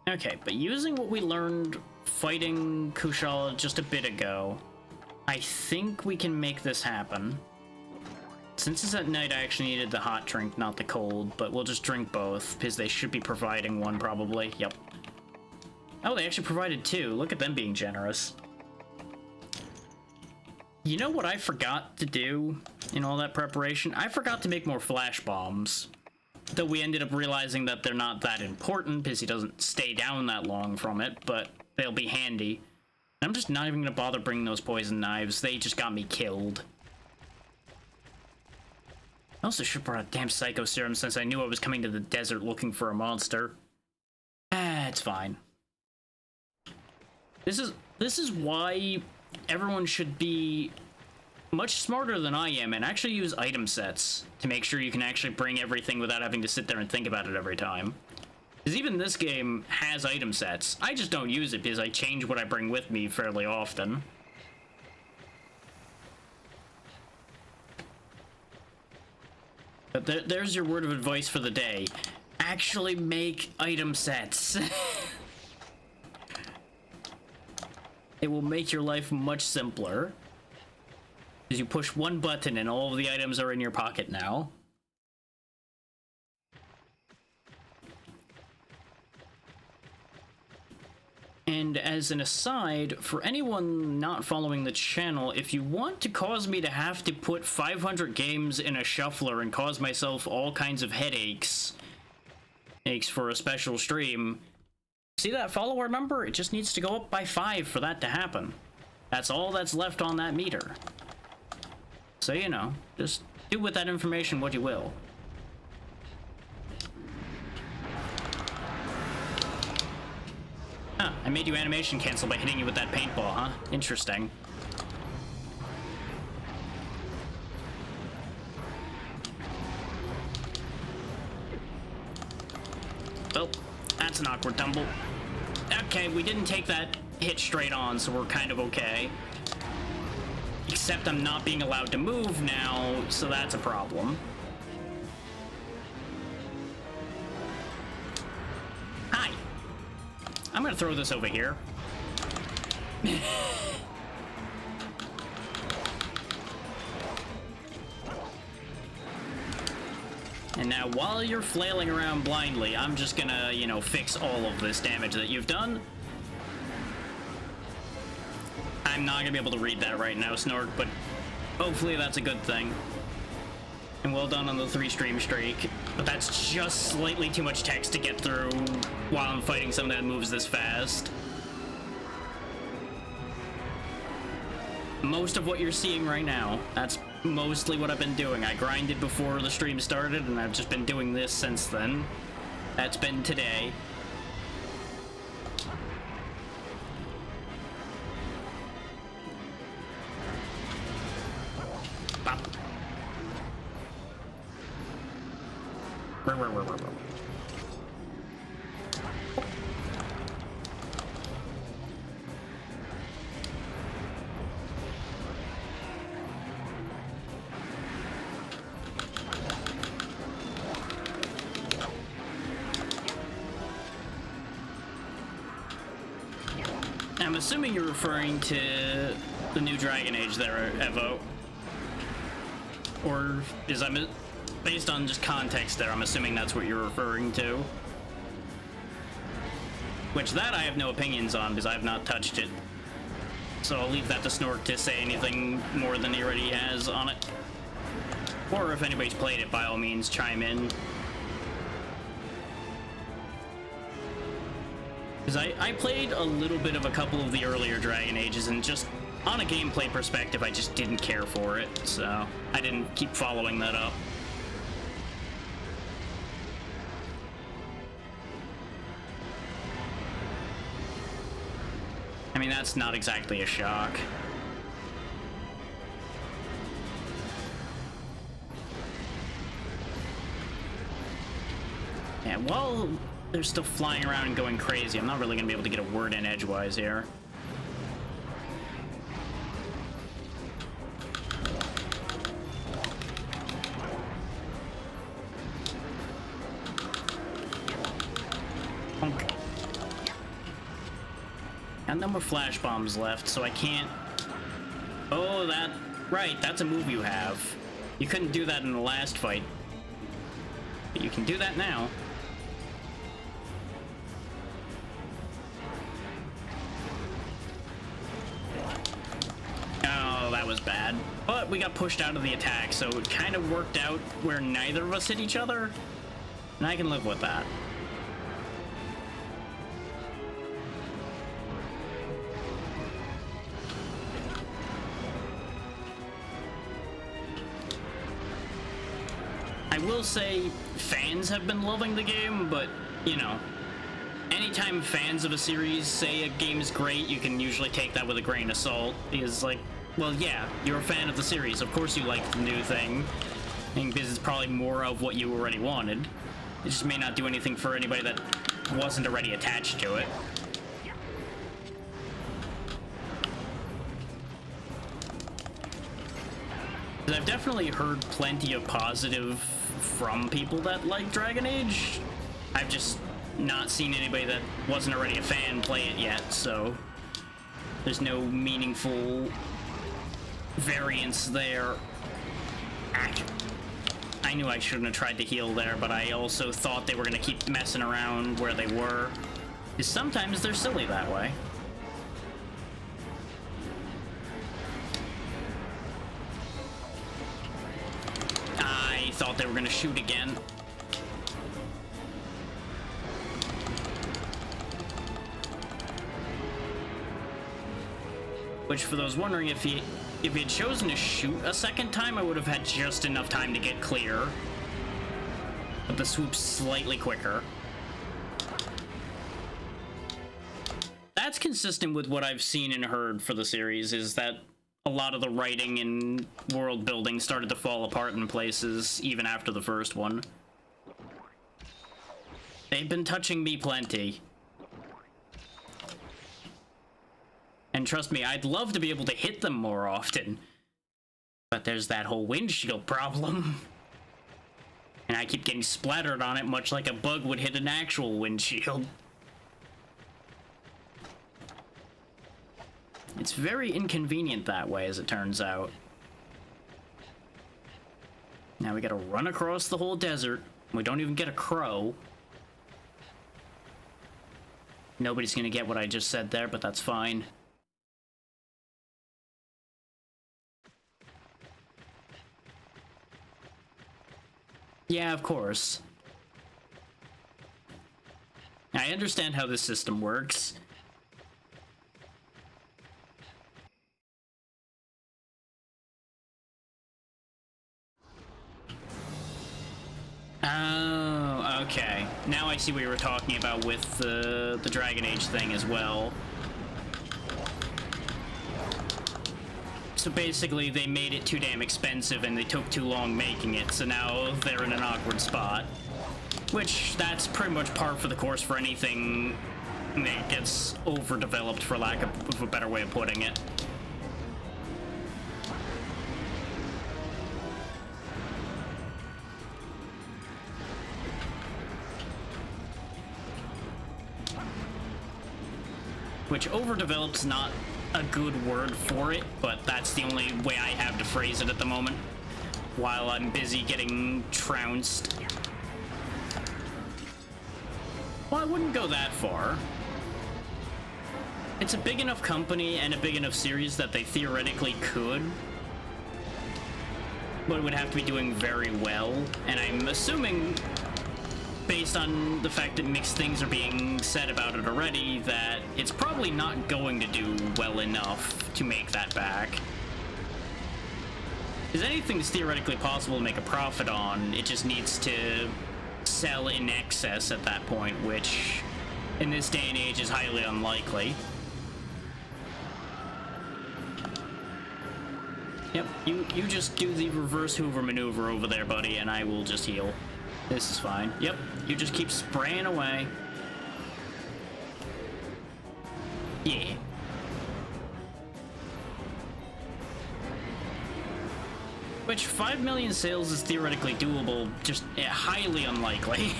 Okay, but using what we learned fighting Kushala just a bit ago, I think we can make this happen. Since it's at night, I actually needed the hot drink, not the cold, but we'll just drink both, because they should be providing one probably. Yep. Oh, they actually provided two. Look at them being generous. You know what I forgot to do in all that preparation? I forgot to make more flash bombs. Though we ended up realizing that they're not that important because he doesn't stay down that long from it, but they'll be handy. I'm just not even gonna bother bringing those poison knives. They just got me killed. I also should have brought a damn psycho serum since I knew I was coming to the desert looking for a monster. It's fine. This is why everyone should be much smarter than I am and actually use item sets to make sure you can actually bring everything without having to sit there and think about it every time. Because even this game has item sets. I just don't use it because I change what I bring with me fairly often. But there's your word of advice for the day. Actually make item sets. It will make your life much simpler. Because you push one button and all of the items are in your pocket now. And as an aside, for anyone not following the channel, if you want to cause me to have to put 500 games in a shuffler and cause myself all kinds of headaches for a special stream, see that follower number? It just needs to go up by 5 for that to happen. That's all that's left on that meter. So, you know, just do with that information what you will. Huh, I made you animation cancel by hitting you with that paintball, huh? Interesting. Oh, that's an awkward tumble. Okay, we didn't take that hit straight on, so we're kind of okay. Except I'm not being allowed to move now, so that's a problem. Hi. I'm gonna throw this over here. And now, while you're flailing around blindly, I'm just gonna, you know, fix all of this damage that you've done. I'm not gonna be able to read that right now, Snork, but hopefully that's a good thing. And well done on the 3-stream streak. But that's just slightly too much text to get through while I'm fighting something that moves this fast. Most of what you're seeing right now, that's mostly what I've been doing. I grinded before the stream started, and I've just been doing this since then. That's been today. Bop. I'm assuming you're referring to the new Dragon Age there, Evo. Or is I'm based on just context there, I'm assuming that's what you're referring to. Which that I have no opinions on because I have not touched it. So I'll leave that to Snork to say anything more than he already has on it. Or if anybody's played it, by all means, chime in. Because I played a little bit of a couple of the earlier Dragon Ages, and just on a gameplay perspective, I just didn't care for it, so I didn't keep following that up. I mean, that's not exactly a shock. Yeah, while they're still flying around and going crazy, I'm not really going to be able to get a word in edgewise here. Honk. Got no more flash bombs left, so I can't... Oh, that... Right, that's a move you have. You couldn't do that in the last fight. But you can do that now. Oh, that was bad. But we got pushed out of the attack, so it kind of worked out where neither of us hit each other. And I can live with that. I will say fans have been loving the game, but, you know, anytime fans of a series say a game is great, you can usually take that with a grain of salt, because, like, well, yeah, you're a fan of the series, of course you like the new thing, and because it's probably more of what you already wanted. It just may not do anything for anybody that wasn't already attached to it. I've definitely heard plenty of positive from people that like Dragon Age. I've just not seen anybody that wasn't already a fan play it yet, so there's no meaningful variance there. I knew I shouldn't have tried to heal there, but I also thought they were going to keep messing around where they were, because sometimes they're silly that way. I thought they were going to shoot again. Which, for those wondering, if he had chosen to shoot a second time, I would have had just enough time to get clear. But the swoop's slightly quicker. That's consistent with what I've seen and heard for the series, is that a lot of the writing and world building started to fall apart in places, even after the first one. They've been touching me plenty. And trust me, I'd love to be able to hit them more often. But there's that whole windshield problem. And I keep getting splattered on it, much like a bug would hit an actual windshield. It's very inconvenient that way, as it turns out. Now we gotta run across the whole desert. We don't even get a crow. Nobody's gonna get what I just said there, but that's fine. Yeah, of course. I understand how this system works. Oh, okay. Now I see what you were talking about with the Dragon Age thing as well. So basically, they made it too damn expensive and they took too long making it, so now they're in an awkward spot. Which, that's pretty much par for the course for anything that gets overdeveloped, for lack of a better way of putting it. Which, overdeveloved's not a good word for it, but that's the only way I have to phrase it at the moment, while I'm busy getting trounced. Well, I wouldn't go that far. It's a big enough company and a big enough series that they theoretically could, but it would have to be doing very well, and I'm assuming, based on the fact that mixed things are being said about it already, that it's probably not going to do well enough to make that back. Because anything that's theoretically possible to make a profit on, it just needs to sell in excess at that point, which in this day and age is highly unlikely. Yep, you just do the reverse Hoover maneuver over there, buddy, and I will just heal. This is fine. Yep, you just keep spraying away. Yeah. Which, 5 million sales is theoretically doable, just highly unlikely.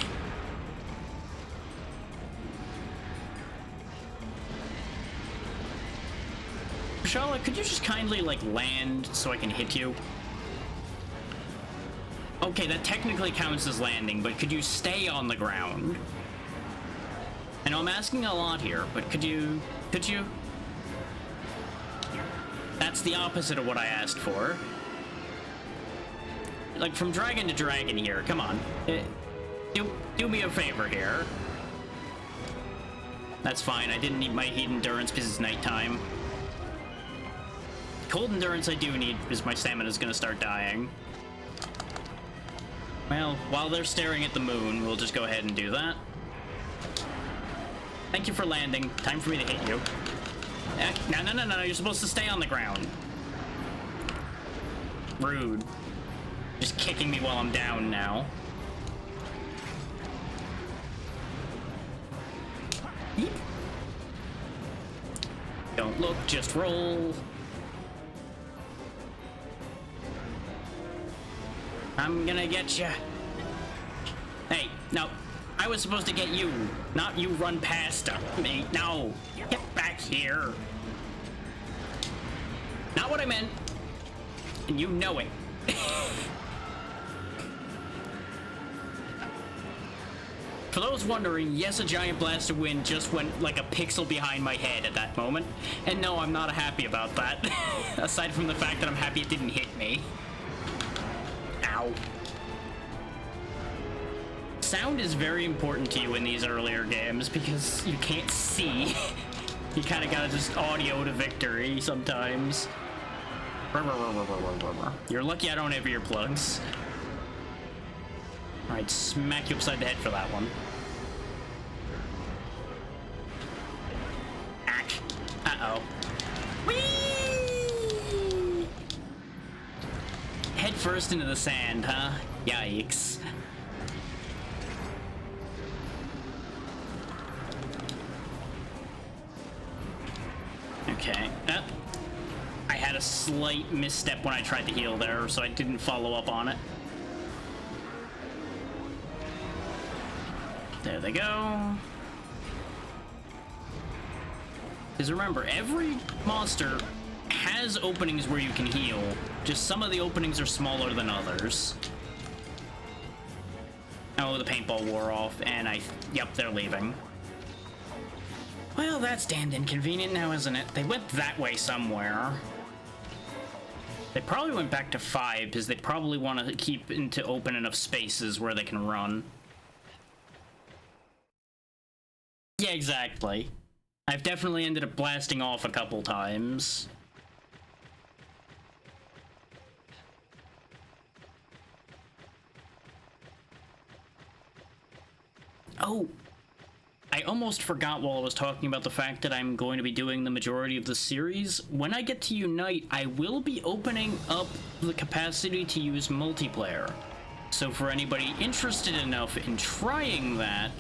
Charlotte, could you just kindly, like, land so I can hit you? Okay, that technically counts as landing, but could you stay on the ground? I know I'm asking a lot here, but could you? That's the opposite of what I asked for. Like, from dragon to dragon here, come on. Do me a favor here. That's fine, I didn't need my heat endurance because it's nighttime. Cold endurance I do need because my stamina's gonna start dying. Well, while they're staring at the moon, we'll just go ahead and do that. Thank you for landing. Time for me to hit you. No, you're supposed to stay on the ground. Rude. Just kicking me while I'm down now. Yeep. Don't look, just roll. I'm gonna get you. Hey, no. I was supposed to get you, not you run past me. No. Get back here. Not what I meant. And you know it. For those wondering, yes, a giant blast of wind just went like a pixel behind my head at that moment. And no, I'm not happy about that. Aside from the fact that I'm happy it didn't hit me. Ow. Sound is very important to you in these earlier games because you can't see. You kind of gotta just audio to victory sometimes. You're lucky I don't have earplugs. Alright, smack you upside the head for that one. Ack. Uh-oh. Whee! Head first into the sand, huh? Yikes. Okay. I had a slight misstep when I tried to heal there, so I didn't follow up on it. There they go. Because remember, every monster has openings where you can heal. Just some of the openings are smaller than others. Oh, the paintball wore off, and yep, they're leaving. Well, that's damned inconvenient now, isn't it? They went that way somewhere. They probably went back to 5, because they probably want to keep into open enough spaces where they can run. Yeah, exactly. I've definitely ended up blasting off a couple times. Oh, I almost forgot while I was talking about the fact that I'm going to be doing the majority of the series. When I get to Unite, I will be opening up the capacity to use multiplayer. So for anybody interested enough in trying that,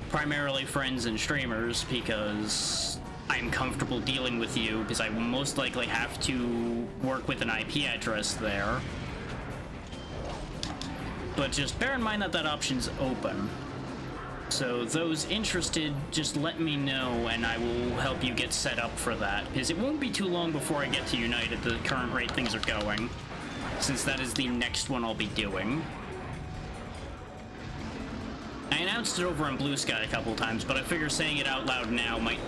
primarily friends and streamers, because I'm comfortable dealing with you, because I will most likely have to work with an IP address there. But just bear in mind that that option's open. So those interested, just let me know and I will help you get set up for that, because it won't be too long before I get to Unite at the current rate things are going, since that is the next one I'll be doing. I announced it over on Blue Sky a couple times, but I figure saying it out loud now might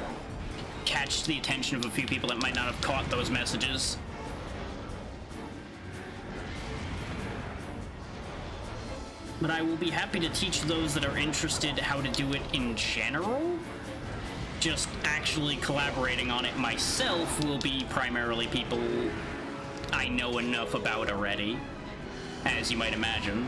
catch the attention of a few people that might not have caught those messages. But I will be happy to teach those that are interested how to do it in general. Just actually collaborating on it myself will be primarily people I know enough about already, as you might imagine.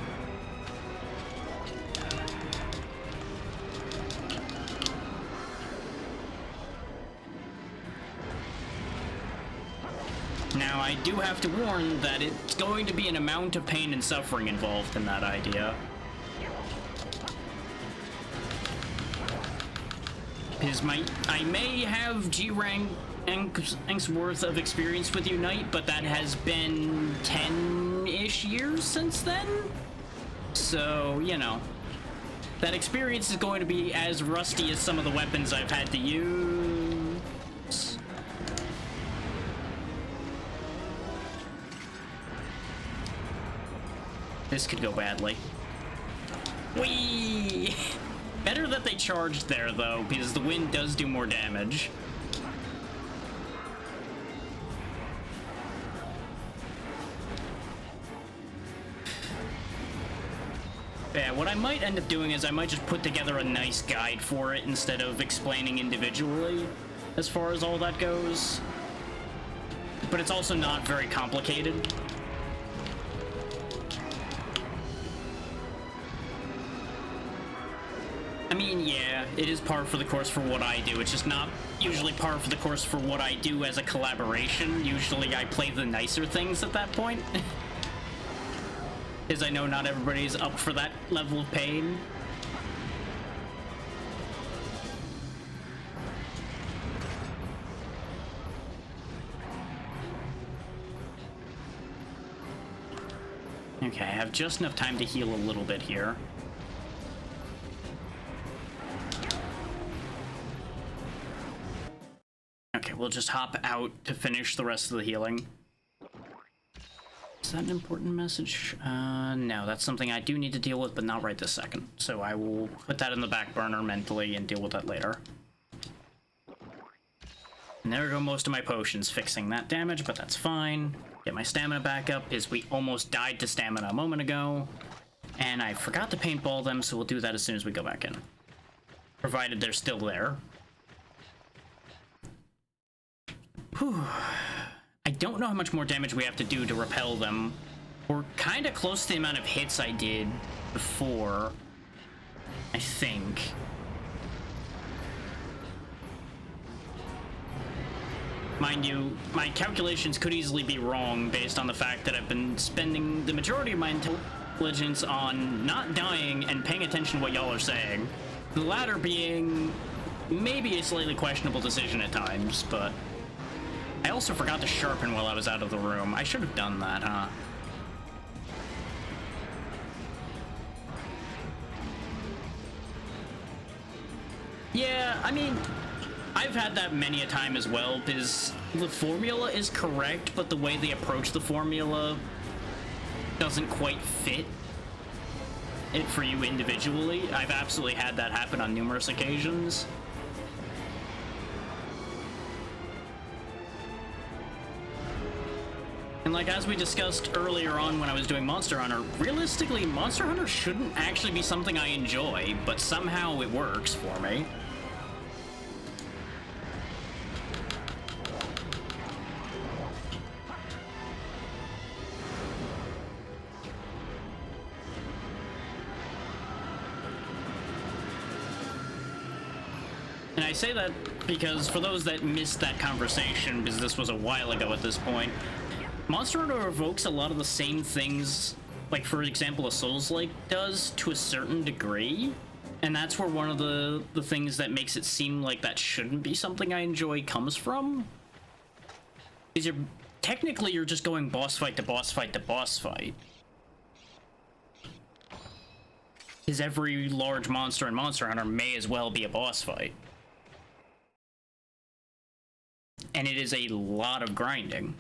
Now, I do have to warn that it's going to be an amount of pain and suffering involved in that idea. Because I may have G-Rank's worth of experience with Unite, but that has been 10-ish years since then? So, you know. That experience is going to be as rusty as some of the weapons I've had to use. This could go badly. Whee! Better that they charged there, though, because the wind does do more damage. Yeah, what I might end up doing is I might just put together a nice guide for it instead of explaining individually as far as all that goes. But it's also not very complicated. mean, yeah, it is par for the course for what I do. It's just not usually par for the course for what I do as a collaboration. Usually I play the nicer things at that point. Because I know not everybody's up for that level of pain. Okay, I have just enough time to heal a little bit here. Okay, we'll just hop out to finish the rest of the healing. Is that an important message? No, that's something I do need to deal with, but not right this second. So I will put that in the back burner mentally and deal with that later. And there go most of my potions fixing that damage, but that's fine. Get my stamina back up, as we almost died to stamina a moment ago. And I forgot to paintball them, so we'll do that as soon as we go back in. Provided they're still there. Whew. I don't know how much more damage we have to do to repel them. We're kind of close to the amount of hits I did before, I think. Mind you, my calculations could easily be wrong based on the fact that I've been spending the majority of my intelligence on not dying and paying attention to what y'all are saying. The latter being maybe a slightly questionable decision at times, but I also forgot to sharpen while I was out of the room. I should have done that, huh? Yeah, I mean, I've had that many a time as well, because the formula is correct, but the way they approach the formula doesn't quite fit it for you individually. I've absolutely had that happen on numerous occasions. And like, as we discussed earlier on when I was doing Monster Hunter, realistically, Monster Hunter shouldn't actually be something I enjoy, but somehow it works for me. And I say that because for those that missed that conversation, because this was a while ago at this point, Monster Hunter evokes a lot of the same things, like for example a Souls-like does to a certain degree, and that's where one of the things that makes it seem like that shouldn't be something I enjoy comes from. Is you're just going boss fight to boss fight to boss fight. Because every large monster in Monster Hunter may as well be a boss fight. And it is a lot of grinding.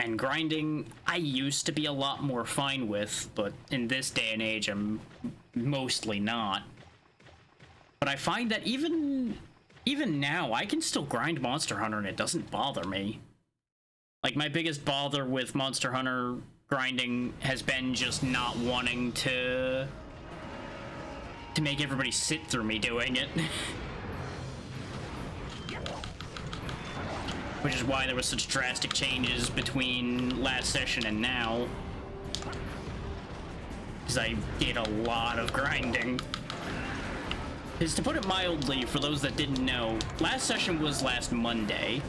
And grinding, I used to be a lot more fine with, but in this day and age, I'm mostly not. But I find that even now, I can still grind Monster Hunter and it doesn't bother me. Like, my biggest bother with Monster Hunter grinding has been just not wanting to make everybody sit through me doing it. Which is why there was such drastic changes between last session and now. Because I did a lot of grinding. Because to put it mildly, for those that didn't know, last session was last Monday.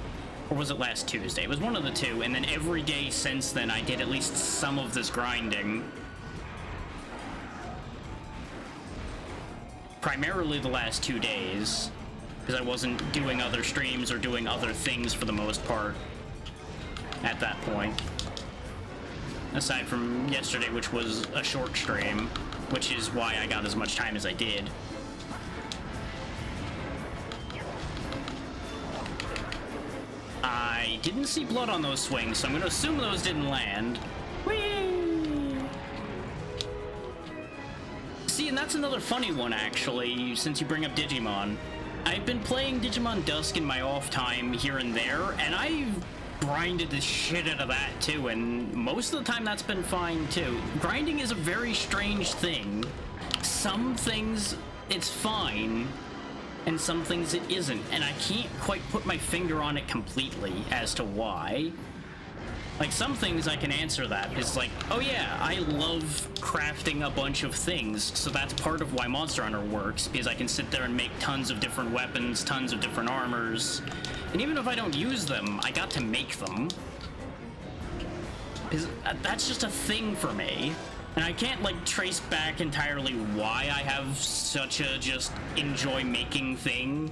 Or was it last Tuesday? It was one of the two, and then every day since then I did at least some of this grinding. Primarily the last 2 days. Because I wasn't doing other streams or doing other things for the most part at that point. Aside from yesterday, which was a short stream, which is why I got as much time as I did. I didn't see blood on those swings, so I'm going to assume those didn't land. Whee! See, and that's another funny one, actually, since you bring up Digimon. I've been playing Digimon Dusk in my off time here and there, and I've grinded the shit out of that too, and most of the time that's been fine too. Grinding is a very strange thing. Some things it's fine, and some things it isn't, and I can't quite put my finger on it completely as to why. Like, some things I can answer that. It's like, oh yeah, I love crafting a bunch of things, so that's part of why Monster Hunter works, because I can sit there and make tons of different weapons, tons of different armors, and even if I don't use them, I got to make them. Because that's just a thing for me. And I can't, like, trace back entirely why I have such a just enjoy making thing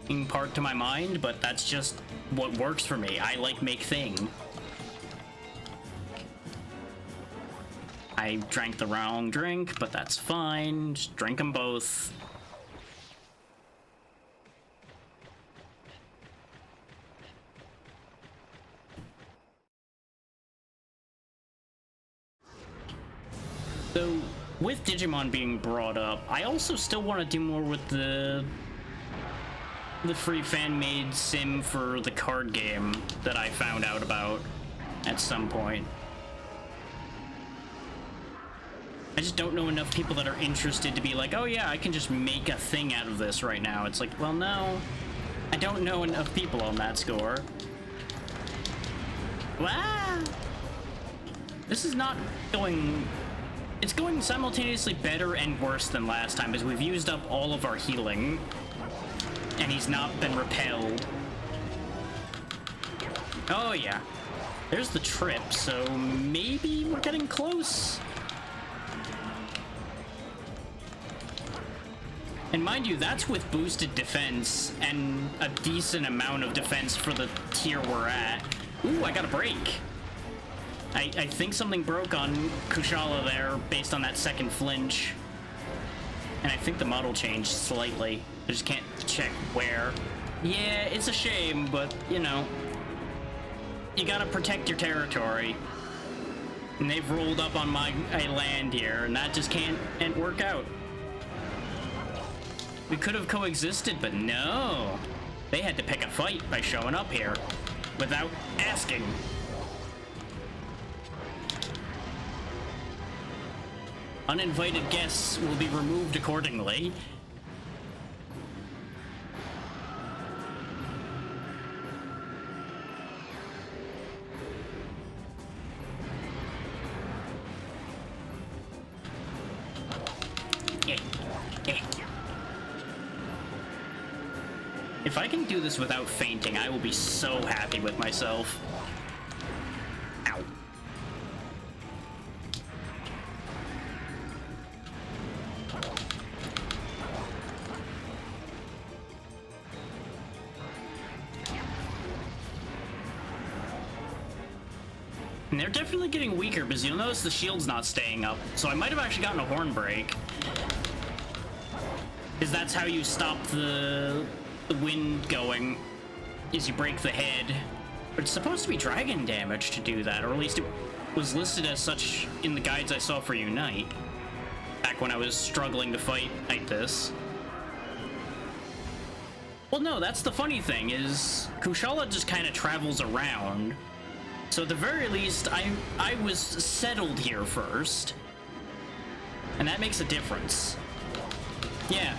in part to my mind, but that's just what works for me. I like make thing. I drank the wrong drink, but that's fine. Just drink them both. So, with Digimon being brought up, I also still want to do more with the free fan-made sim for the card game that I found out about at some point. I just don't know enough people that are interested to be like, oh yeah, I can just make a thing out of this right now. It's like, well, no. I don't know enough people on that score. Wow! This is not going... It's going simultaneously better and worse than last time, as we've used up all of our healing, and he's not been repelled. Oh yeah. There's the trip, so maybe we're getting close. And mind you, that's with boosted defense and a decent amount of defense for the tier we're at. Ooh, I got a break. I think something broke on Kushala there based on that second flinch. And I think the model changed slightly. I just can't check where. Yeah, it's a shame, but, you know, you gotta protect your territory. And they've rolled up on my land here, and that just can't work out. We could have coexisted, but no. They had to pick a fight by showing up here without asking. Uninvited guests will be removed accordingly. If I can do this without fainting, I will be so happy with myself. Ow. And they're definitely getting weaker because you'll notice the shield's not staying up. So I might have actually gotten a horn break. Because that's how you stop the wind going, is you break the head. But it's supposed to be dragon damage to do that, or at least it was listed as such in the guides I saw for Unite. Back when I was struggling to fight like this. Well, no, that's the funny thing, is Kushala just kind of travels around. So at the very least, I was settled here first. And that makes a difference. Yeah.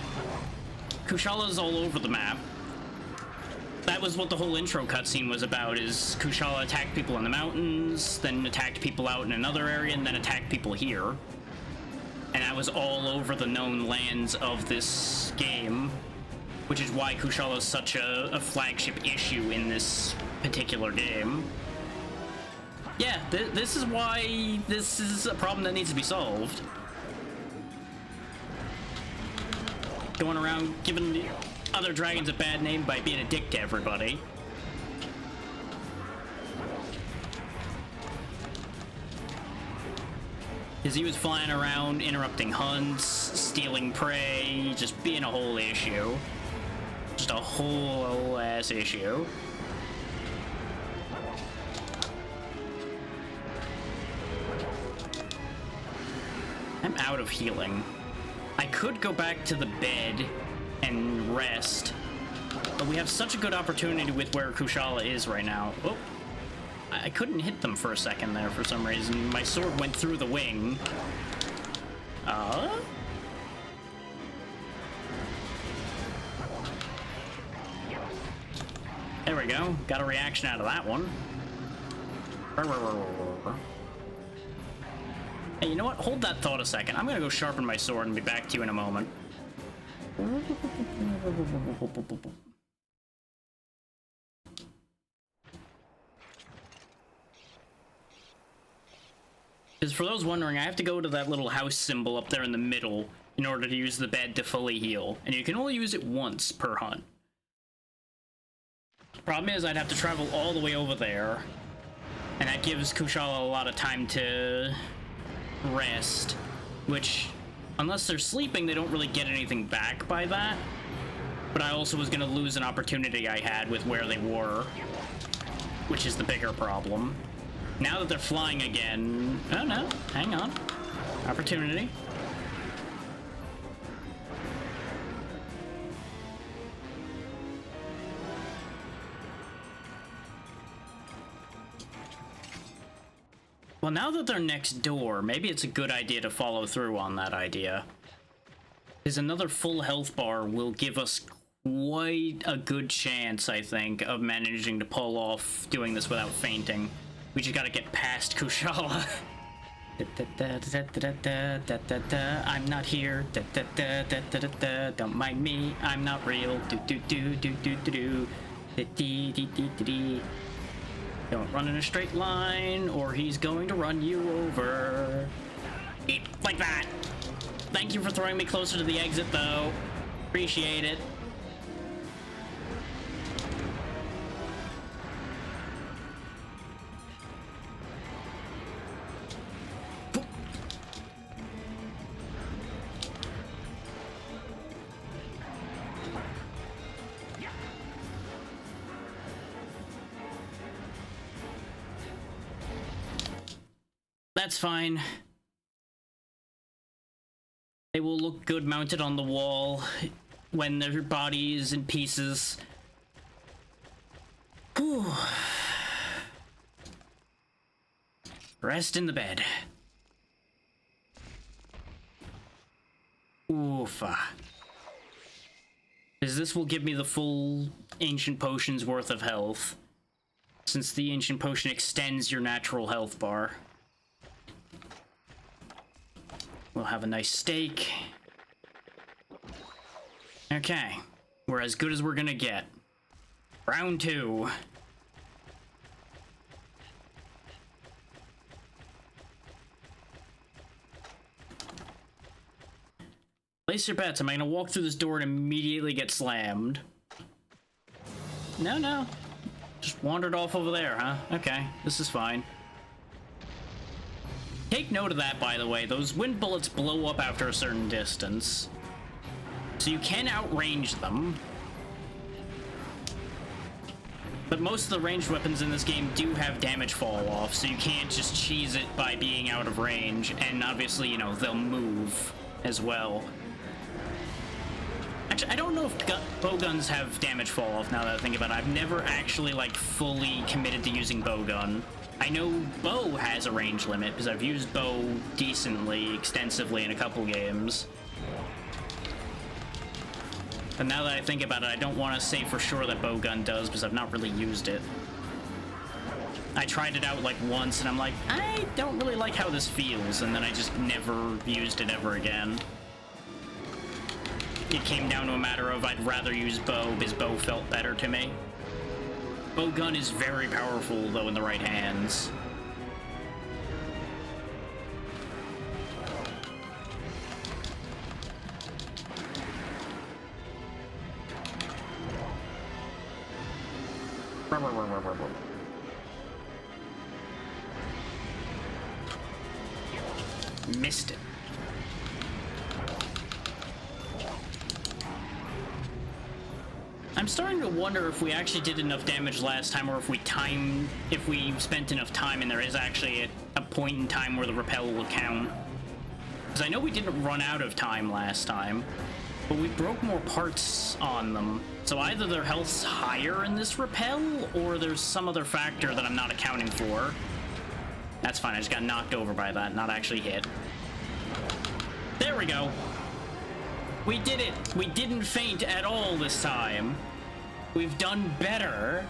Kushala's all over the map. That was what the whole intro cutscene was about, is Kushala attacked people in the mountains, then attacked people out in another area, and then attacked people here. And that was all over the known lands of this game, which is why Kushala is such a flagship issue in this particular game. Yeah, this is why this is a problem that needs to be solved. Going around giving the other dragons a bad name by being a dick to everybody. Because he was flying around, interrupting hunts, stealing prey, just being a whole issue. Just a whole ass issue. I'm out of healing. I could go back to the bed and rest, but we have such a good opportunity with where Kushala is right now. Oh, I couldn't hit them for a second there for some reason. My sword went through the wing. There we go. Got a reaction out of that one. Hey, you know what? Hold that thought a second. I'm gonna go sharpen my sword and be back to you in a moment. Because for those wondering, I have to go to that little house symbol up there in the middle in order to use the bed to fully heal. And you can only use it once per hunt. Problem is, I'd have to travel all the way over there. And that gives Kushala a lot of time to rest. Which, unless they're sleeping, they don't really get anything back by that. But I also was going to lose an opportunity I had with where they were. Which is the bigger problem. Now that they're flying again... Oh no, hang on. Opportunity. Well, now that they're next door, maybe it's a good idea to follow through on that idea. Because another full health bar will give us quite a good chance, I think, of managing to pull off doing this without fainting. We just gotta get past Kushala. I'm not here. Don't mind me. I'm not real. Don't run in a straight line, or he's going to run you over. Eat like that. Thank you for throwing me closer to the exit, though. Appreciate it. That's fine. They will look good mounted on the wall when their body is in pieces. Whew. Rest in the bed. Oofa. Because this will give me the full Ancient Potion's worth of health. Since the Ancient Potion extends your natural health bar. We'll have a nice steak. Okay. We're as good as we're gonna get. Round 2. Place your bets. Am I gonna walk through this door and immediately get slammed? No. Just wandered off over there, huh? Okay, this is fine. Take note of that, by the way. Those wind bullets blow up after a certain distance. So you can outrange them. But most of the ranged weapons in this game do have damage fall off, so you can't just cheese it by being out of range. And obviously, you know, they'll move as well. Actually, I don't know if bowguns have damage fall off now that I think about it. I've never actually, like, fully committed to using bowgun. I know bow has a range limit, because I've used bow decently, extensively in a couple games. But now that I think about it, I don't want to say for sure that bowgun does, because I've not really used it. I tried it out like once, and I'm like, I don't really like how this feels, and then I just never used it ever again. It came down to a matter of I'd rather use bow, because bow felt better to me. Bowgun is very powerful, though, in the right hands. Missed it. I'm starting to wonder if we actually did enough damage last time, or if we spent enough time and there is actually a point in time where the repel will count. Because I know we didn't run out of time last time, but we broke more parts on them. So either their health's higher in this repel, or there's some other factor that I'm not accounting for. That's fine, I just got knocked over by that, not actually hit. There we go. We did it! We didn't faint at all this time. We've done better.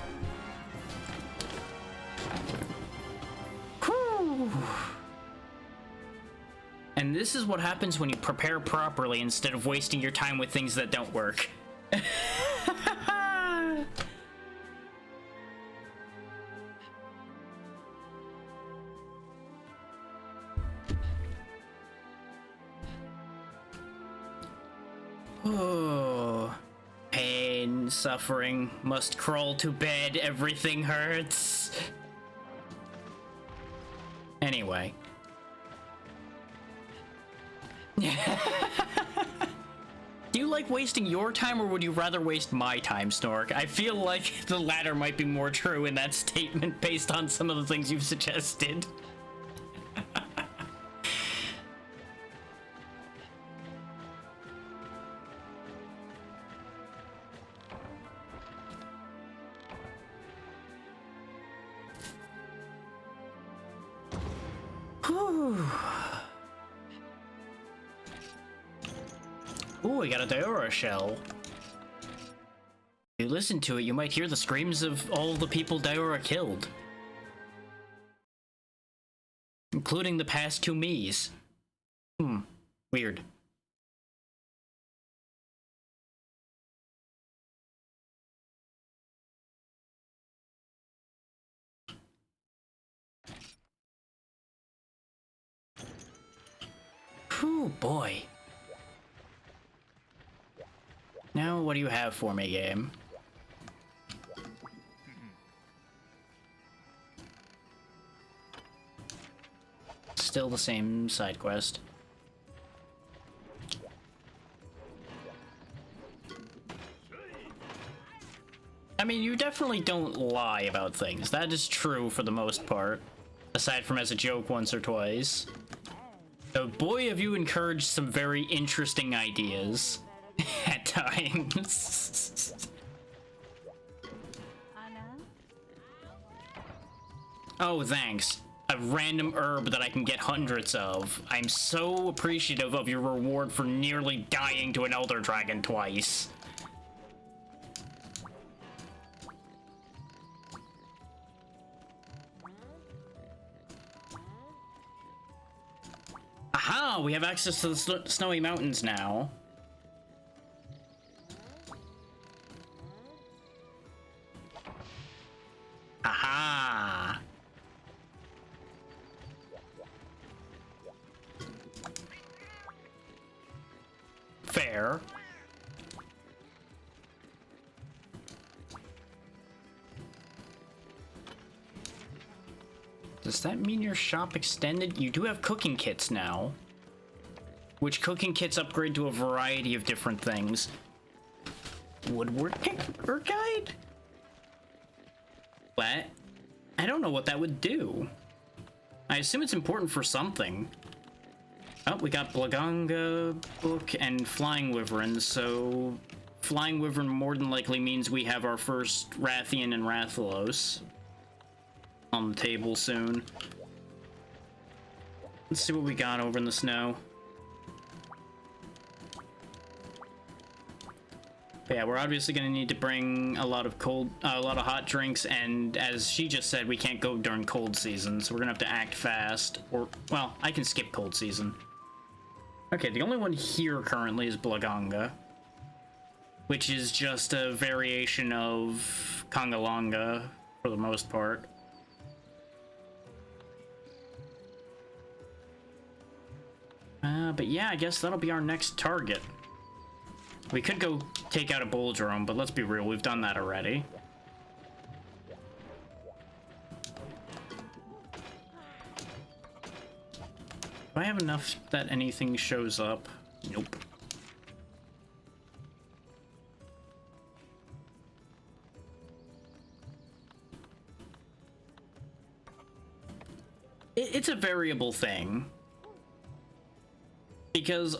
And this is what happens when you prepare properly instead of wasting your time with things that don't work. Oh, pain, suffering, must crawl to bed, everything hurts. Anyway. Do you like wasting your time, or would you rather waste my time, Snork? I feel like the latter might be more true in that statement based on some of the things you've suggested. Ooh, we got a Diora shell. If you listen to it, you might hear the screams of all the people Diora killed. Including the past two me's. Weird. Whew, boy. Now, what do you have for me, game? Still the same side quest. I mean, you definitely don't lie about things. That is true for the most part. Aside from as a joke once or twice. So, boy, have you encouraged some very interesting ideas. At times. Oh, thanks. A random herb that I can get hundreds of. I'm so appreciative of your reward for nearly dying to an Elder Dragon twice. Aha! We have access to the snowy mountains now. Aha! Fair. Does that mean your shop extended? You do have cooking kits now. Which cooking kits upgrade to a variety of different things. Woodworking guide? What? I don't know what that would do. I assume it's important for something. Oh, we got Blaganga book and Flying Wyvern, so Flying Wyvern more than likely means we have our first Rathian and Rathalos on the table soon. Let's see what we got over in the snow. But yeah, we're obviously going to need to bring a lot of hot drinks, and as she just said, we can't go during cold season, so we're going to have to act fast. Or, well, I can skip cold season. Okay, the only one here currently is Blaganga, which is just a variation of Congalanga for the most part. But yeah, I guess that'll be our next target. We could go take out a Boldrome, but let's be real, we've done that already. Do I have enough that anything shows up? Nope. It's a variable thing. Because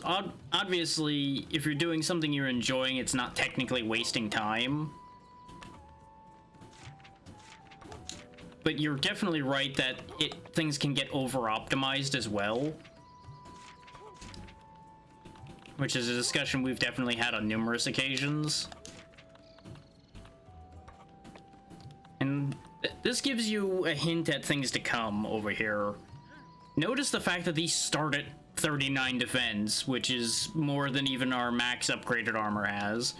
obviously, if you're doing something you're enjoying, it's not technically wasting time. But you're definitely right that things can get over-optimized as well. Which is a discussion we've definitely had on numerous occasions. And this gives you a hint at things to come over here. Notice the fact that these start at 39 defense, which is more than even our max upgraded armor has.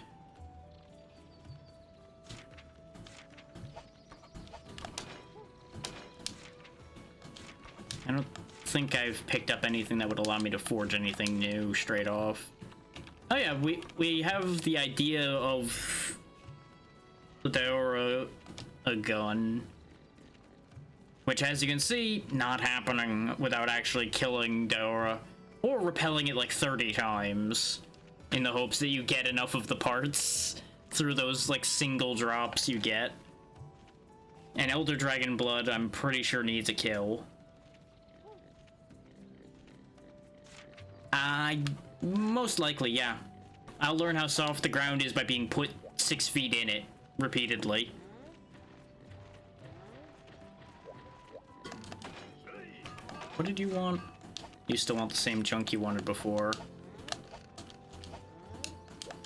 I don't think I've picked up anything that would allow me to forge anything new straight off. Oh yeah, we have the idea of the Daora a gun, which, as you can see, not happening without actually killing Daora or repelling it like 30 times in the hopes that you get enough of the parts through those like single drops you get. And Elder Dragon Blood, I'm pretty sure, needs a kill. Most likely, yeah. I'll learn how soft the ground is by being put 6 feet in it repeatedly. What did you want? You still want the same chunk you wanted before.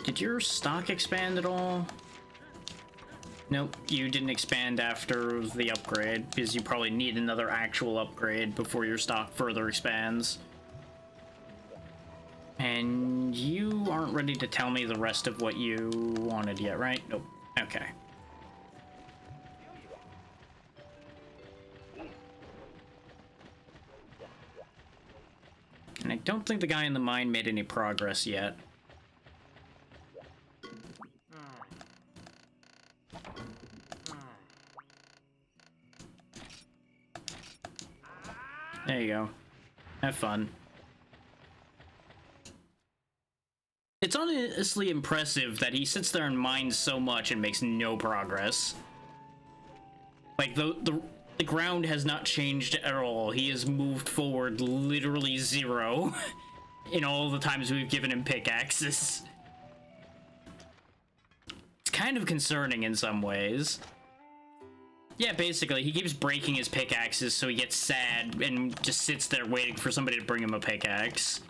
Did your stock expand at all? Nope, you didn't expand after the upgrade, because you probably need another actual upgrade before your stock further expands. And you aren't ready to tell me the rest of what you wanted yet, right? Nope. Okay. And I don't think the guy in the mine made any progress yet. There you go. Have fun. It's honestly impressive that he sits there and mines so much and makes no progress. Like, the ground has not changed at all. He has moved forward literally 0 in all the times we've given him pickaxes. It's kind of concerning in some ways. Yeah, basically, he keeps breaking his pickaxes, so he gets sad and just sits there waiting for somebody to bring him a pickaxe.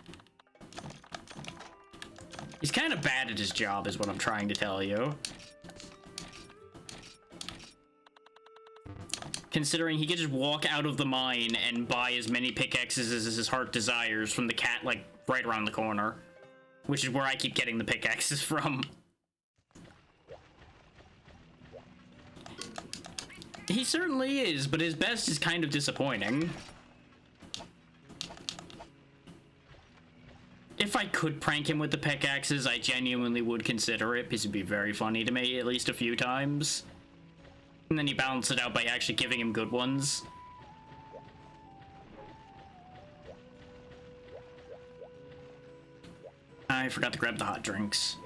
He's kind of bad at his job, is what I'm trying to tell you. Considering he could just walk out of the mine and buy as many pickaxes as his heart desires from the cat, like, right around the corner. Which is where I keep getting the pickaxes from. He certainly is, but his best is kind of disappointing. If I could prank him with the pickaxes, I genuinely would consider it, because it'd be very funny to me at least a few times. And then you balance it out by actually giving him good ones. I forgot to grab the hot drinks.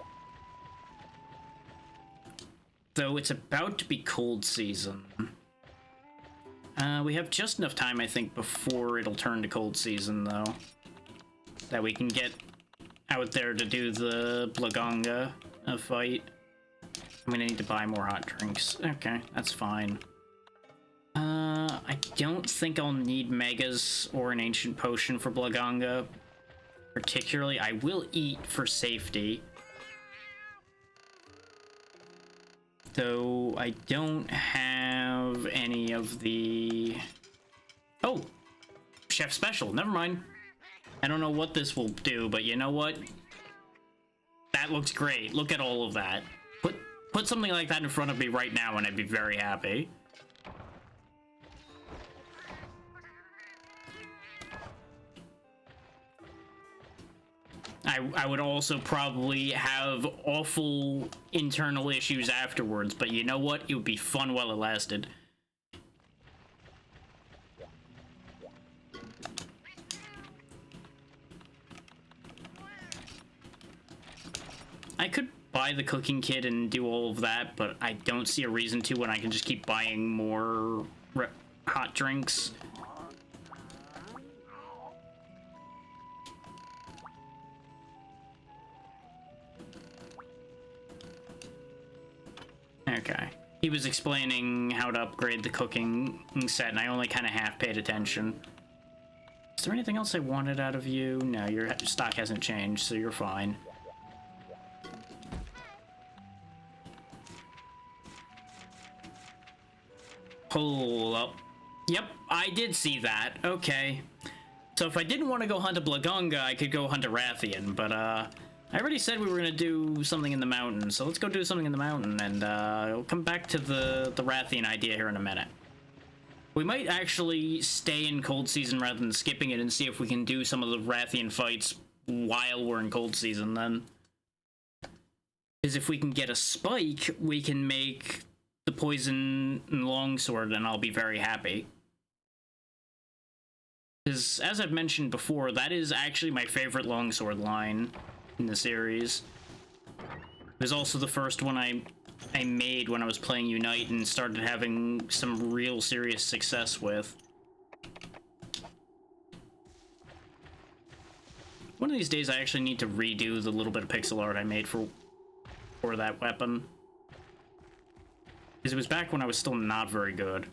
Though it's about to be cold season. We have just enough time, I think, before it'll turn to cold season, though. That we can get out there to do the Blaganga fight. I'm gonna need to buy more hot drinks. Okay, that's fine. I don't think I'll need Megas or an Ancient Potion for Blaganga. Particularly, I will eat for safety. Though I don't have any of the... Oh! Chef Special, never mind. I don't know what this will do, but you know what? That looks great. Look at all of that. Put something like that in front of me right now and I'd be very happy. I would also probably have awful internal issues afterwards, but you know what? It would be fun while it lasted. I could buy the cooking kit and do all of that, but I don't see a reason to when I can just keep buying more hot drinks. Okay. He was explaining how to upgrade the cooking set, and I only kind of half paid attention. Is there anything else I wanted out of you? No, your stock hasn't changed, so you're fine. Hold up. Yep, I did see that. Okay. So if I didn't want to go hunt a Blagonga, I could go hunt a Rathian, but I already said we were gonna do something in the mountain, so let's go do something in the mountain, and we'll come back to the Rathian idea here in a minute. We might actually stay in cold season rather than skipping it and see if we can do some of the Rathian fights while we're in cold season then. Because if we can get a spike, we can make the poison longsword, and I'll be very happy. Because, as I've mentioned before, that is actually my favorite longsword line in the series. It was also the first one I made when I was playing Unite and started having some real serious success with. One of these days I actually need to redo the little bit of pixel art I made for that weapon. Because it was back when I was still not very good.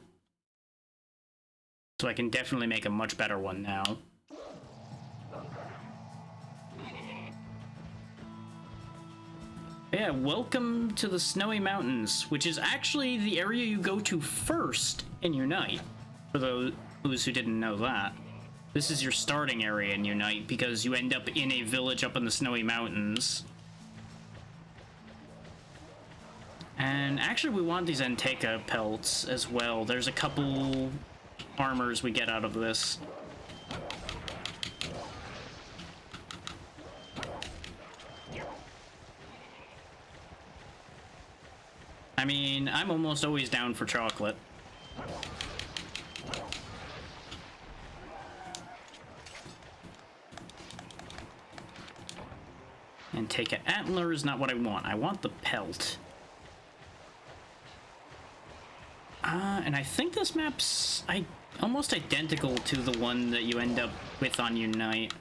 So I can definitely make a much better one now. Yeah, welcome to the Snowy Mountains, which is actually the area you go to first in Unite, for those who didn't know that. This is your starting area in Unite, because you end up in a village up in the Snowy Mountains. And actually we want these Anteka pelts as well. There's a couple armors we get out of this. I mean, I'm almost always down for chocolate. Anteka antler is not what I want. I want the pelt. And I think this map's almost identical to the one that you end up with on Unite.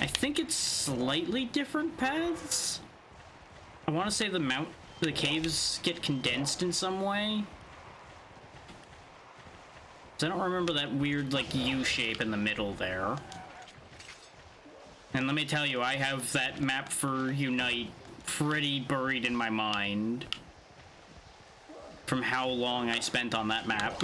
I think it's slightly different paths. I want to say the caves get condensed in some way. 'Cause I don't remember that weird, like, U shape in the middle there. And let me tell you, I have that map for Unite pretty buried in my mind from how long I spent on that map.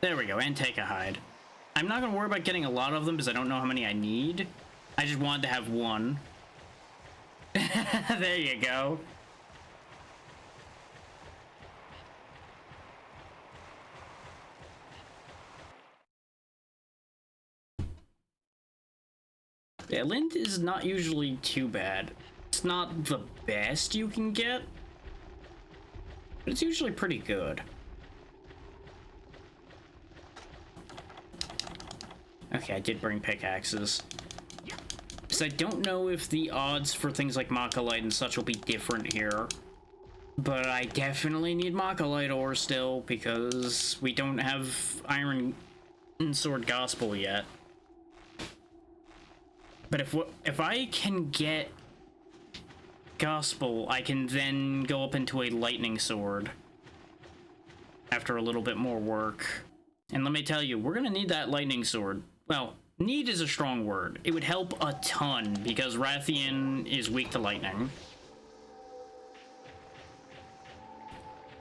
There we go, Anteka hide. I'm not gonna worry about getting a lot of them because I don't know how many I need. I just wanted to have one. There you go. Yeah, lint is not usually too bad. It's not the best you can get, but it's usually pretty good. Okay, I did bring pickaxes. Because I don't know if the odds for things like Machalight and such will be different here. But I definitely need Machalight ore still, because we don't have Iron Sword Gospel yet. But if I can get Gospel, I can then go up into a Lightning Sword after a little bit more work. And let me tell you, we're gonna need that Lightning Sword. Well, need is a strong word. It would help a ton, because Rathian is weak to lightning.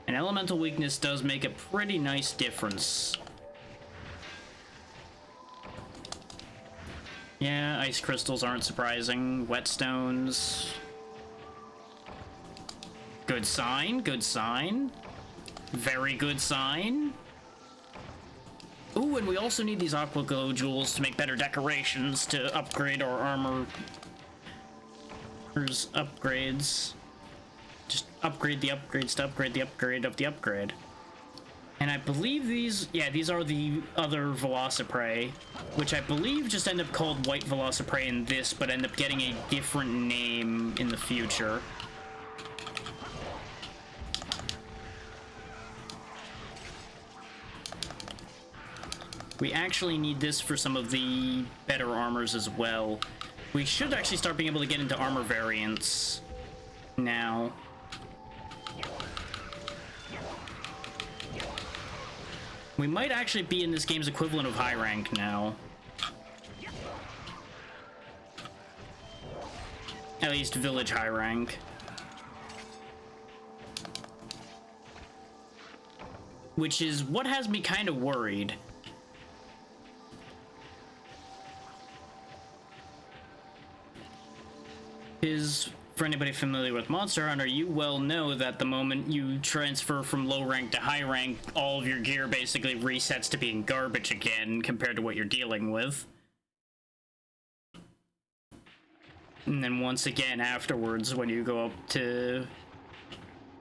And elemental weakness does make a pretty nice difference. Yeah, ice crystals aren't surprising. Whetstones. Good sign, good sign. Very good sign. Ooh, and we also need these aqua glow jewels to make better decorations to upgrade our armor. There's upgrades. Just upgrade the upgrades to upgrade the upgrade of the upgrade. And I believe these are the other Velociprey, which I believe just end up called White Velociprey in this, but end up getting a different name in the future. We actually need this for some of the better armors as well. We should actually start being able to get into armor variants now. We might actually be in this game's equivalent of high rank now. At least village high rank. Which is what has me kind of worried. Is for anybody familiar with Monster Hunter, you well know that the moment you transfer from low rank to high rank, all of your gear basically resets to being garbage again compared to what you're dealing with. And then once again afterwards, when you go up to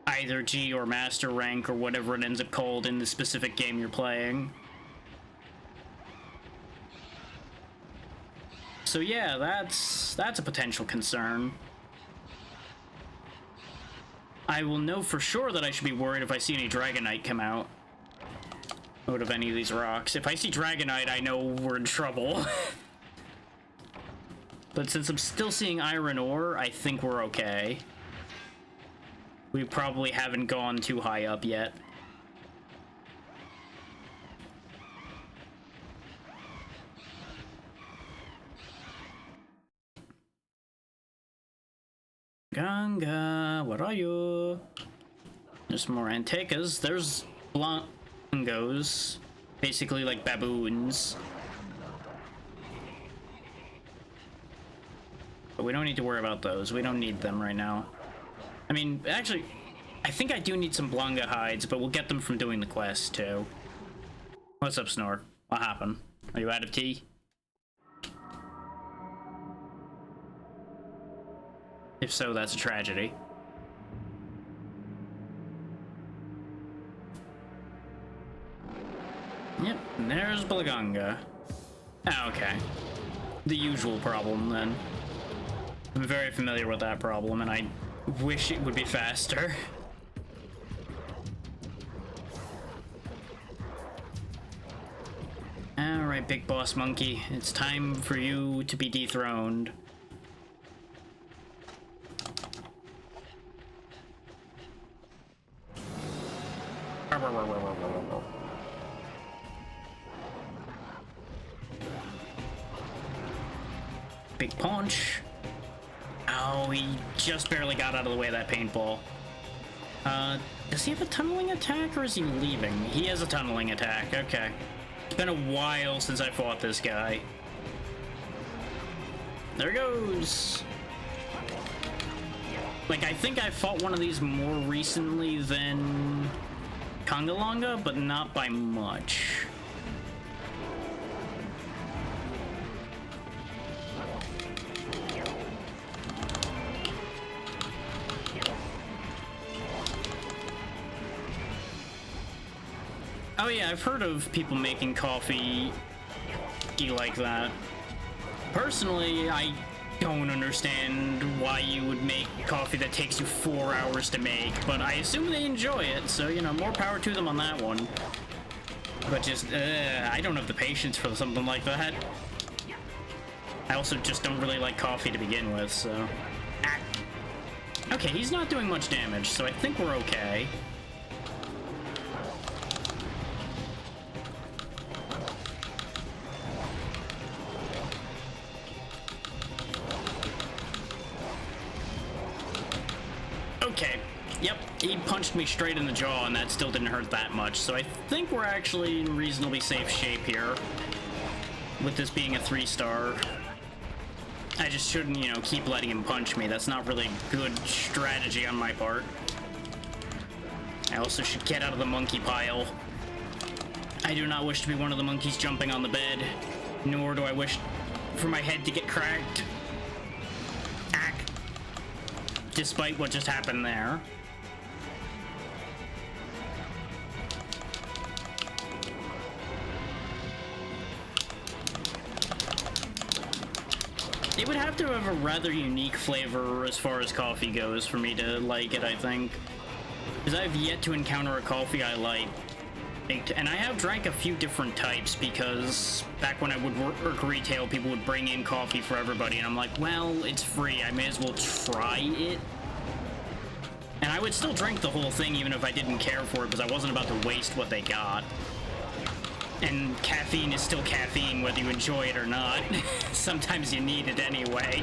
either G or Master rank or whatever it ends up called in the specific game you're playing. So yeah, that's a potential concern. I will know for sure that I should be worried if I see any Dragonite come out of any of these rocks. If I see Dragonite, I know we're in trouble. But since I'm still seeing iron ore, I think we're okay. We probably haven't gone too high up yet. Ganga, what are you? There's some more Antecas. There's Blongos, basically like baboons. But we don't need to worry about those. We don't need them right now. I mean, actually, I think I do need some Blonga hides, but we'll get them from doing the quest, too. What's up, Snore? What happened? Are you out of tea? If so, that's a tragedy. Yep, and there's Blaganga. Ah, okay. The usual problem, then. I'm very familiar with that problem, and I wish it would be faster. Alright, Big Boss Monkey. It's time for you to be dethroned. Big punch. Oh, he just barely got out of the way of that paintball. Does he have a tunneling attack, or is he leaving? He has a tunneling attack, okay. It's been a while since I fought this guy. There goes. Like, I think I fought one of these more recently than Congalonga, but not by much. Oh yeah, I've heard of people making coffee like that. Personally, I don't understand why you would make coffee that takes you 4 hours to make, but I assume they enjoy it, so, you know, more power to them on that one. But just, I don't have the patience for something like that. I also just don't really like coffee to begin with, so... Ah. Okay, he's not doing much damage, so I think we're okay. Okay, yep, he punched me straight in the jaw and that still didn't hurt that much, so I think we're actually in reasonably safe shape here. With this being a 3-star. I just shouldn't, you know, keep letting him punch me. That's not really good strategy on my part. I also should get out of the monkey pile. I do not wish to be one of the monkeys jumping on the bed, nor do I wish for my head to get cracked. Despite what just happened there. It would have to have a rather unique flavor as far as coffee goes for me to like it, I think. Because I've yet to encounter a coffee I like. And I have drank a few different types because back when I would work retail, people would bring in coffee for everybody, and I'm like, well, it's free, I may as well try it. And I would still drink the whole thing even if I didn't care for it, because I wasn't about to waste what they got. And caffeine is still caffeine whether you enjoy it or not. Sometimes you need it anyway.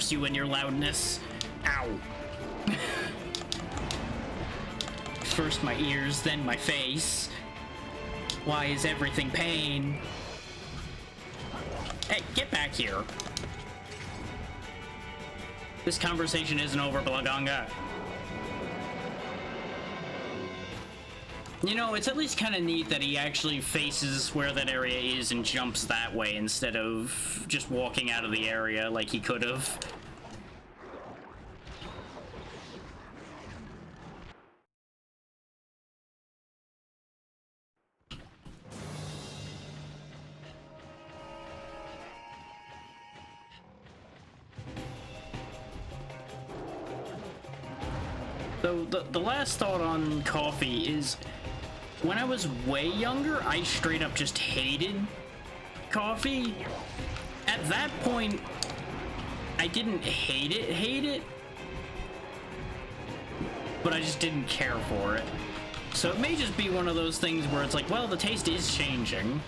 curse you and your loudness. Ow. First my ears, then my face. Why is everything pain? Hey, get back here. This conversation isn't over, Blaganga. You know, it's at least kind of neat that he actually faces where that area is and jumps that way instead of just walking out of the area like he could have. So the last thought on coffee is, when I was way younger, I straight up just hated coffee. At that point, I didn't hate it, but I just didn't care for it. So it may just be one of those things where it's like, well, the taste is changing.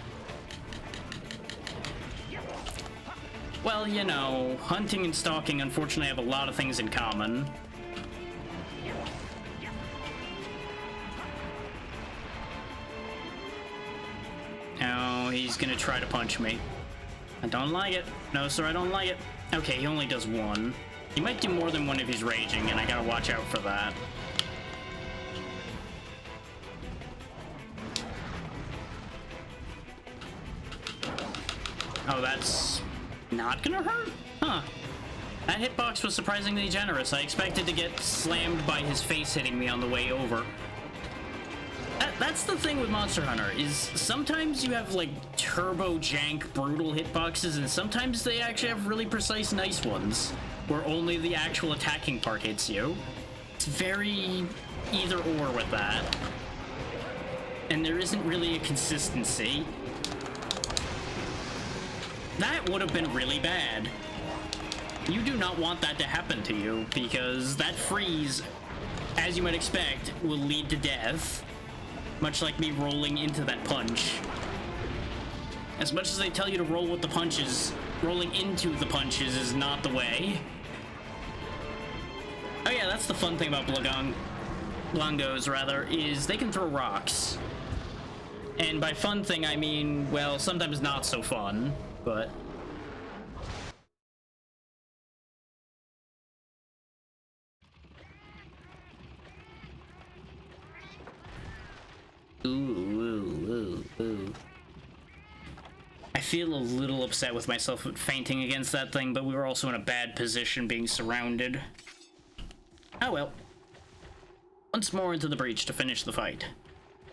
Well, you know, hunting and stalking unfortunately have a lot of things in common. Oh, he's gonna try to punch me. I don't like it. No, sir, I don't like it. Okay, he only does one. He might do more than one if he's raging, and I gotta watch out for that. Oh, that's not gonna hurt? Huh. That hitbox was surprisingly generous. I expected to get slammed by his face hitting me on the way over. That's the thing with Monster Hunter, is sometimes you have, like, turbo jank brutal hitboxes, and sometimes they actually have really precise nice ones, where only the actual attacking part hits you. It's very either or with that. And there isn't really a consistency. That would have been really bad. You do not want that to happen to you, because that freeze, as you might expect, will lead to death. Much like me rolling into that punch. As much as they tell you to roll with the punches, rolling into the punches is not the way. Oh yeah, that's the fun thing about Blangos, rather, is they can throw rocks. And by fun thing, I mean, well, sometimes not so fun, but... Ooh. I feel a little upset with myself for fainting against that thing, but we were also in a bad position being surrounded. Oh well. Once more into the breach to finish the fight.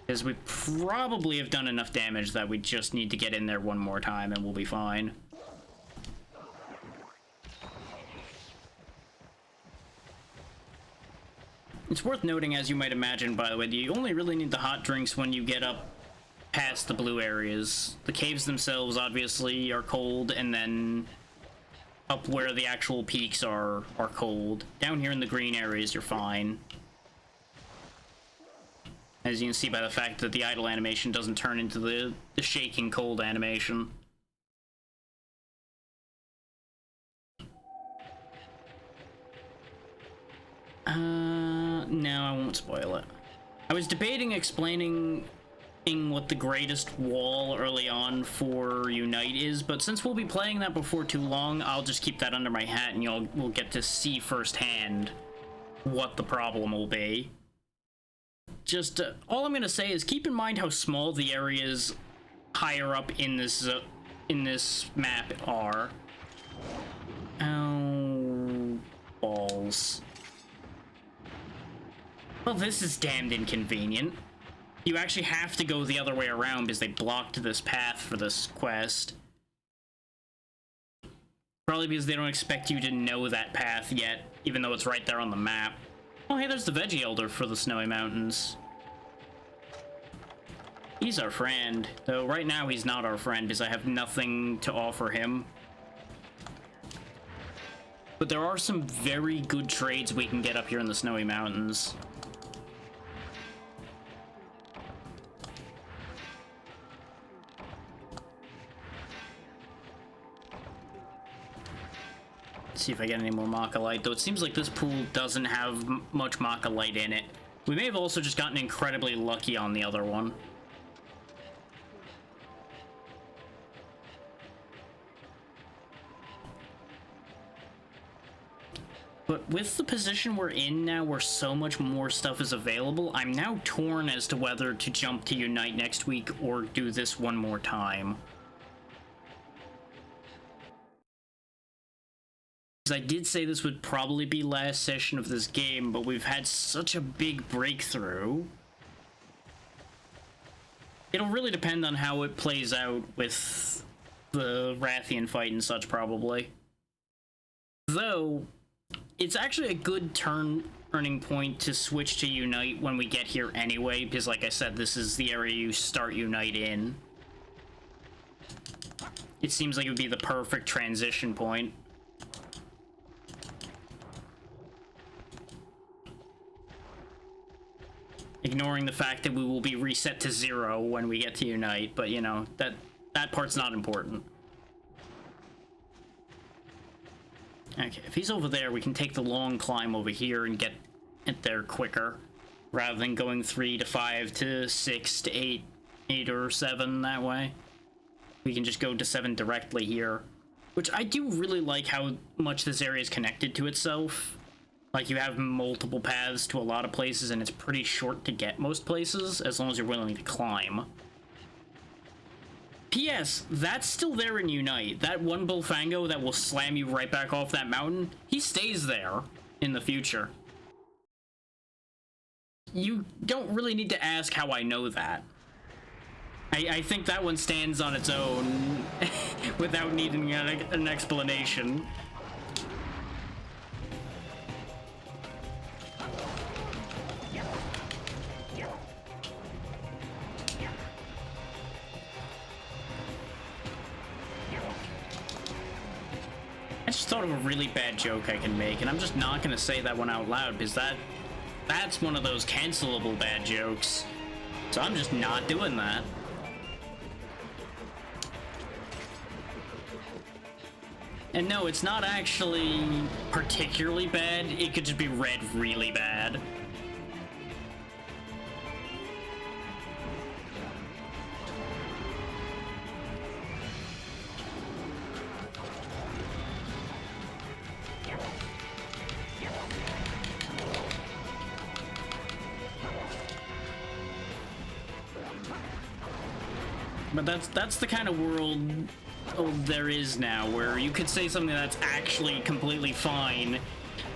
Because we probably have done enough damage that we just need to get in there one more time and we'll be fine. It's worth noting, as you might imagine, by the way, that you only really need the hot drinks when you get up past the blue areas. The caves themselves, obviously, are cold, and then up where the actual peaks are cold. Down here in the green areas, you're fine. As you can see by the fact that the idle animation doesn't turn into the shaking cold animation. No, I won't spoil it. I was debating explaining what the greatest wall early on for Unite is, but since we'll be playing that before too long, I'll just keep that under my hat and y'all will get to see firsthand what the problem will be. Just, all I'm gonna say is keep in mind how small the areas higher up in this map are. Oh, balls. Well, this is damned inconvenient. You actually have to go the other way around because they blocked this path for this quest. Probably because they don't expect you to know that path yet, even though it's right there on the map. Oh, hey, there's the Veggie Elder for the Snowy Mountains. He's our friend, though right now he's not our friend because I have nothing to offer him. But there are some very good trades we can get up here in the Snowy Mountains. See if I get any more Maka-Light, though it seems like this pool doesn't have much Maka-Light in it. We may have also just gotten incredibly lucky on the other one. But with the position we're in now, where so much more stuff is available, I'm now torn as to whether to jump to Unite next week or do this one more time. I did say this would probably be last session of this game, but we've had such a big breakthrough. It'll really depend on how it plays out with the Rathian fight and such, probably. Though, it's actually a good turning point to switch to Unite when we get here anyway, because like I said, this is the area you start Unite in. It seems like it would be the perfect transition point. Ignoring the fact that we will be reset to 0 when we get to Unite, but you know, that part's not important. Okay, if he's over there, we can take the long climb over here and get it there quicker, rather than going 3 to 5 to 6 to 8 or 7 that way. We can just go to 7 directly here, which I do really like how much this area is connected to itself. Like, you have multiple paths to a lot of places, and it's pretty short to get most places, as long as you're willing to climb. P.S. That's still there in Unite. That one Bullfango that will slam you right back off that mountain, he stays there in the future. You don't really need to ask how I know that. I think that one stands on its own without needing an explanation. I just thought of a really bad joke I can make, and I'm just not gonna say that one out loud, because that's one of those cancelable bad jokes. So I'm just not doing that. And no, it's not actually particularly bad, it could just be read really bad. But that's the kind of world there is now, where you could say something that's actually completely fine,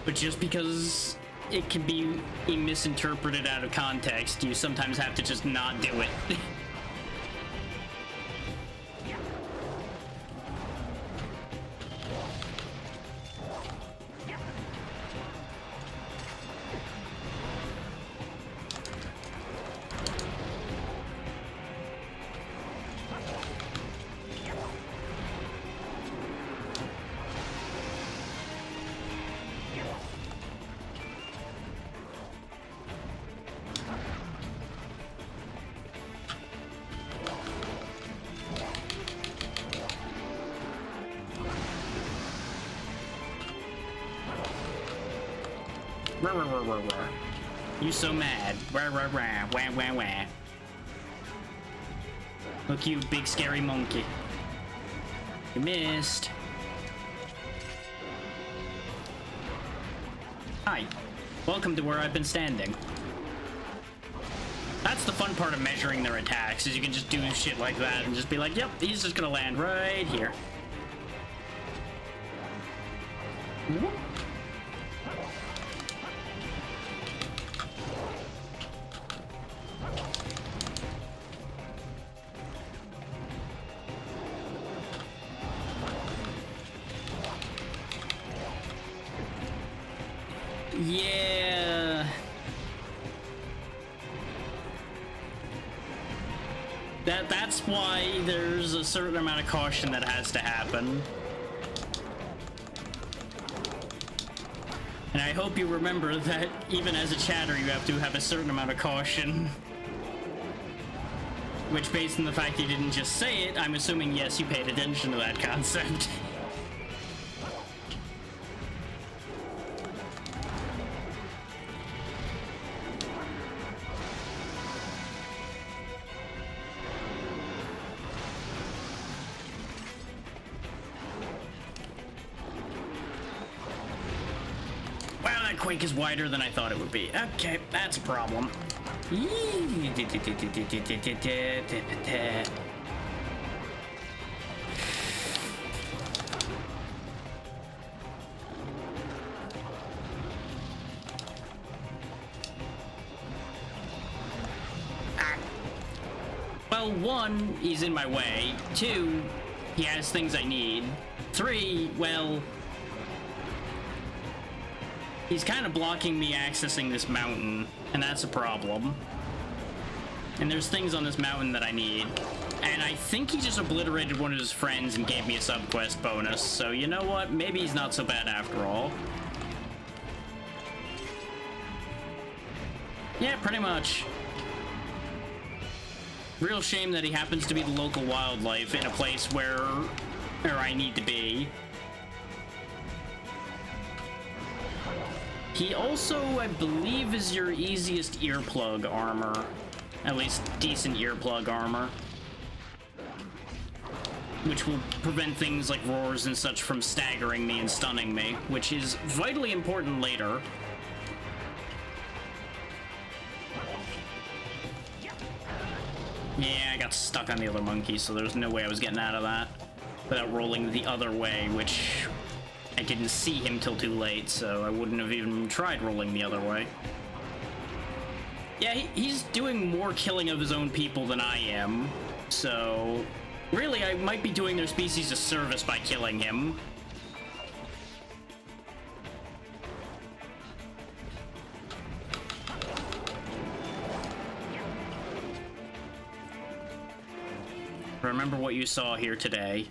but just because it can be misinterpreted out of context, you sometimes have to just not do it. You so mad. Wah, wah, wah, wah, wah, wah. Look, you big scary monkey. You missed. Hi. Welcome to where I've been standing. That's the fun part of measuring their attacks, is you can just do shit like that and just be like, yep, he's just gonna land right here. Whoop. Yeah. That's why there's a certain amount of caution that has to happen. And I hope you remember that even as a chatter, you have to have a certain amount of caution. Which, based on the fact you didn't just say it, I'm assuming, yes, you paid attention to that concept. quake is wider than I thought it would be. Okay, that's a problem. Well, one, he's in my way. Two, he has things I need. Three, well, he's kind of blocking me accessing this mountain, and that's a problem. And there's things on this mountain that I need. And I think he just obliterated one of his friends and gave me a subquest bonus, so you know what? Maybe he's not so bad after all. Yeah, pretty much. Real shame that he happens to be the local wildlife in a place where I need to be. He also, I believe, is your easiest earplug armor. At least decent earplug armor. Which will prevent things like roars and such from staggering me and stunning me, which is vitally important later. Yeah, I got stuck on the other monkey, so there's no way I was getting out of that without rolling the other way, which I didn't see him till too late, so I wouldn't have even tried rolling the other way. Yeah, he's doing more killing of his own people than I am, so really I might be doing their species a service by killing him. Remember what you saw here today.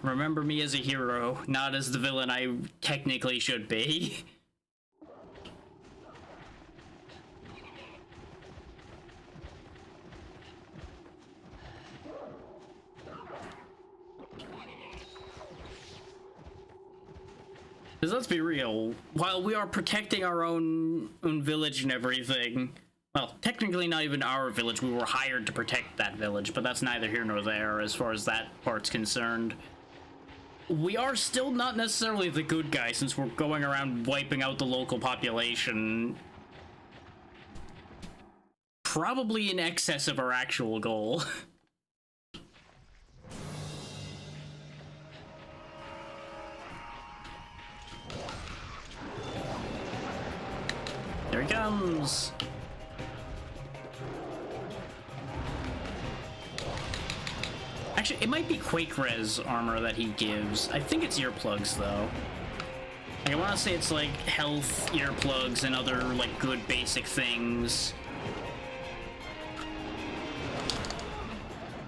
Remember me as a hero, not as the villain I technically should be. Because let's be real, while we are protecting our own village and everything, well, technically not even our village, we were hired to protect that village, but that's neither here nor there as far as that part's concerned. We are still not necessarily the good guy since we're going around wiping out the local population. Probably in excess of our actual goal. There he comes! Actually, it might be Quake Res armor that he gives. I think it's earplugs, though. Like, I want to say it's, like, health, earplugs, and other, like, good basic things.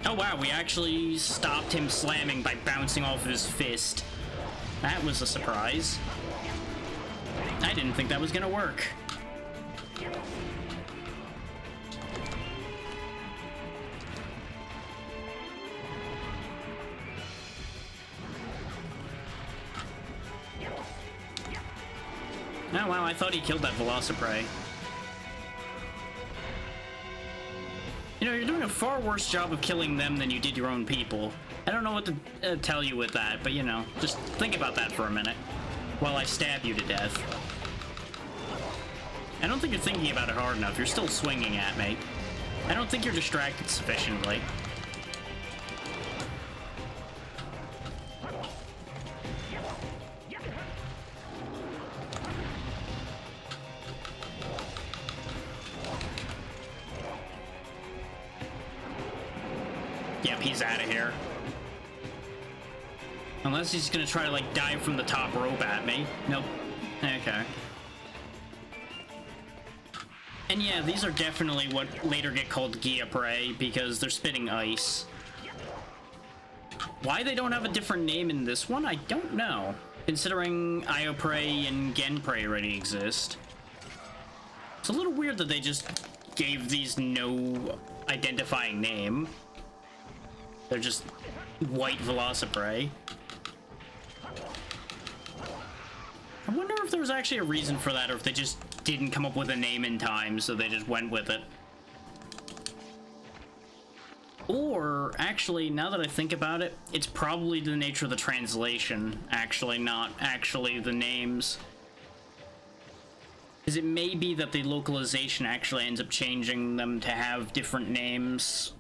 Oh, wow, we actually stopped him slamming by bouncing off his fist. That was a surprise. I didn't think that was gonna work. Oh wow, I thought he killed that Velociprey. You know, you're doing a far worse job of killing them than you did your own people. I don't know what to tell you with that, but you know, just think about that for a minute while I stab you to death. I don't think you're thinking about it hard enough. You're still swinging at me. I don't think you're distracted sufficiently. Yep, he's out of here. Unless he's gonna try to, like, dive from the top rope at me. Nope. Okay. And yeah, these are definitely what later get called Giaprey, because they're spitting ice. Why they don't have a different name in this one, I don't know. Considering Ioprey and Genprey already exist. It's a little weird that they just gave these no identifying name. They're just white Velociprey. I wonder if there was actually a reason for that, or if they just didn't come up with a name in time, so they just went with it. Or, actually, now that I think about it, it's probably the nature of the translation, actually, not actually the names. Because it may be that the localization actually ends up changing them to have different names,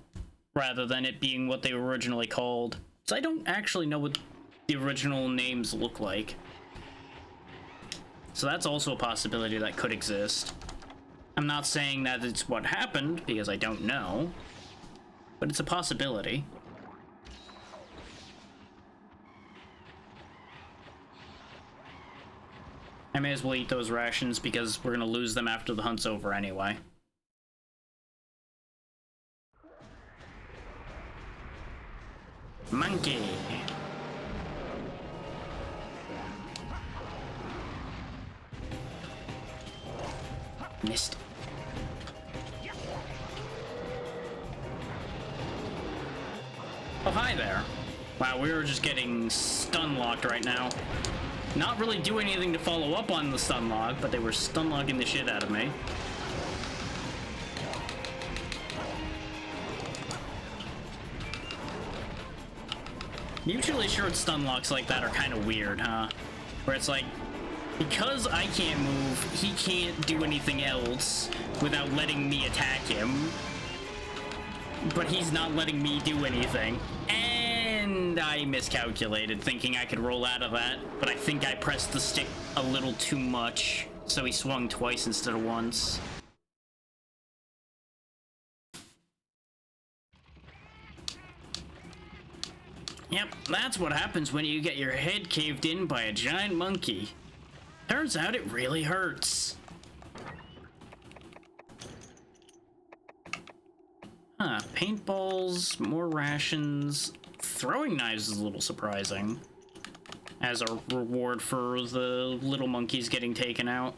rather than it being what they were originally called. So I don't actually know what the original names look like. So that's also a possibility that could exist. I'm not saying that it's what happened, because I don't know. But it's a possibility. I may as well eat those rations because we're gonna lose them after the hunt's over anyway. Monkey! Missed. Oh, hi there. Wow, we were just getting stun locked right now. Not really doing anything to follow up on the stun lock, but they were stun locking the shit out of me. Mutually assured stun locks like that are kind of weird, huh? Where it's like, because I can't move, he can't do anything else without letting me attack him. But he's not letting me do anything. And I miscalculated, thinking I could roll out of that. But I think I pressed the stick a little too much, so he swung twice instead of once. Yep, that's what happens when you get your head caved in by a giant monkey. Turns out it really hurts. Huh, paintballs, more rations. Throwing knives is a little surprising. As a reward for the little monkeys getting taken out.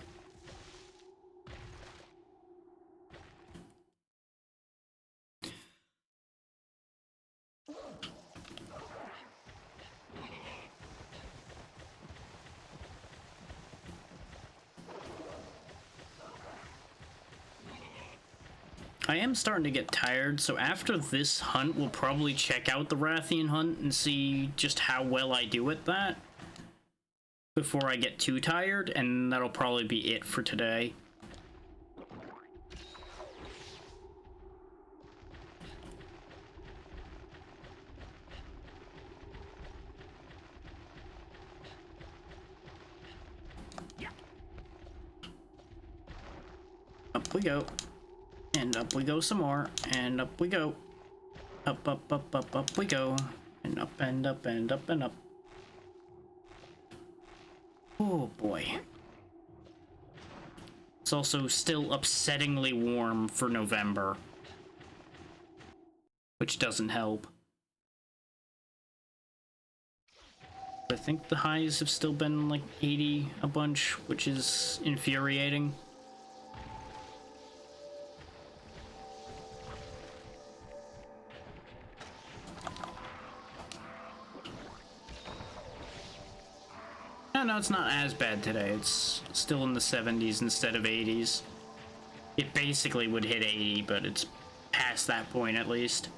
I am starting to get tired, so after this hunt, we'll probably check out the Rathian hunt and see just how well I do at that before I get too tired, and that'll probably be it for today. Up we go. And up we go some more, and up we go. Up, up, up, up, up we go. And up, and up, and up, and up. Oh boy. It's also still upsettingly warm for November, which doesn't help. I think the highs have still been like 80 a bunch, which is infuriating. No, it's not as bad today. It's still in the 70s instead of 80s. It basically would hit 80, but it's past that point at least.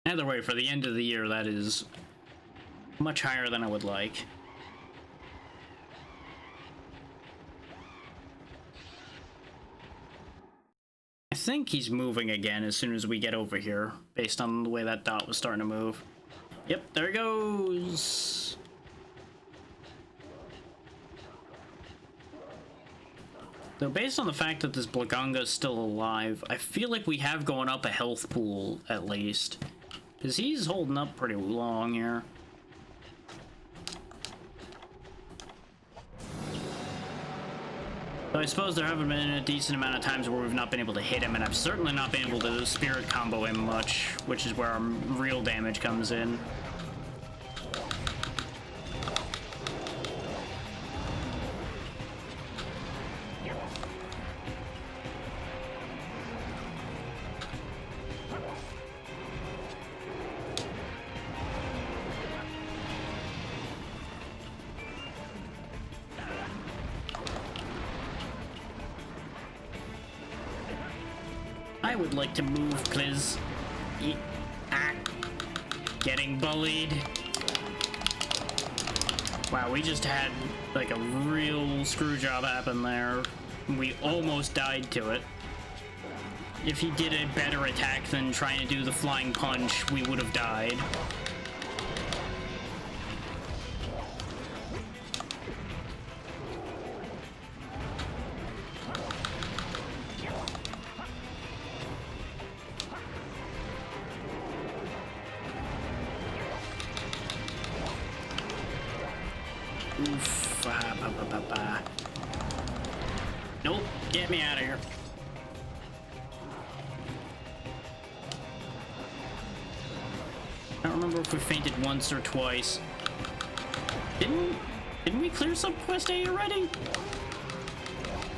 Either way, for the end of the year, that is much higher than I would like. I think he's moving again as soon as we get over here, based on the way that dot was starting to move. Yep, there he goes! Though based on the fact that this Blaganga is still alive, I feel like we have gone up a health pool, at least. Because he's holding up pretty long here. So I suppose there haven't been a decent amount of times where we've not been able to hit him, and I've certainly not been able to spirit combo him much, which is where our real damage comes in. I would like to move, please. Getting bullied. Wow, we just had like a real screw job happen there. We almost died to it. If he did a better attack than trying to do the flying punch, we would have died. Oof. Nope, get me out of here. I don't remember if we fainted once or twice. Didn't we clear subquest A already?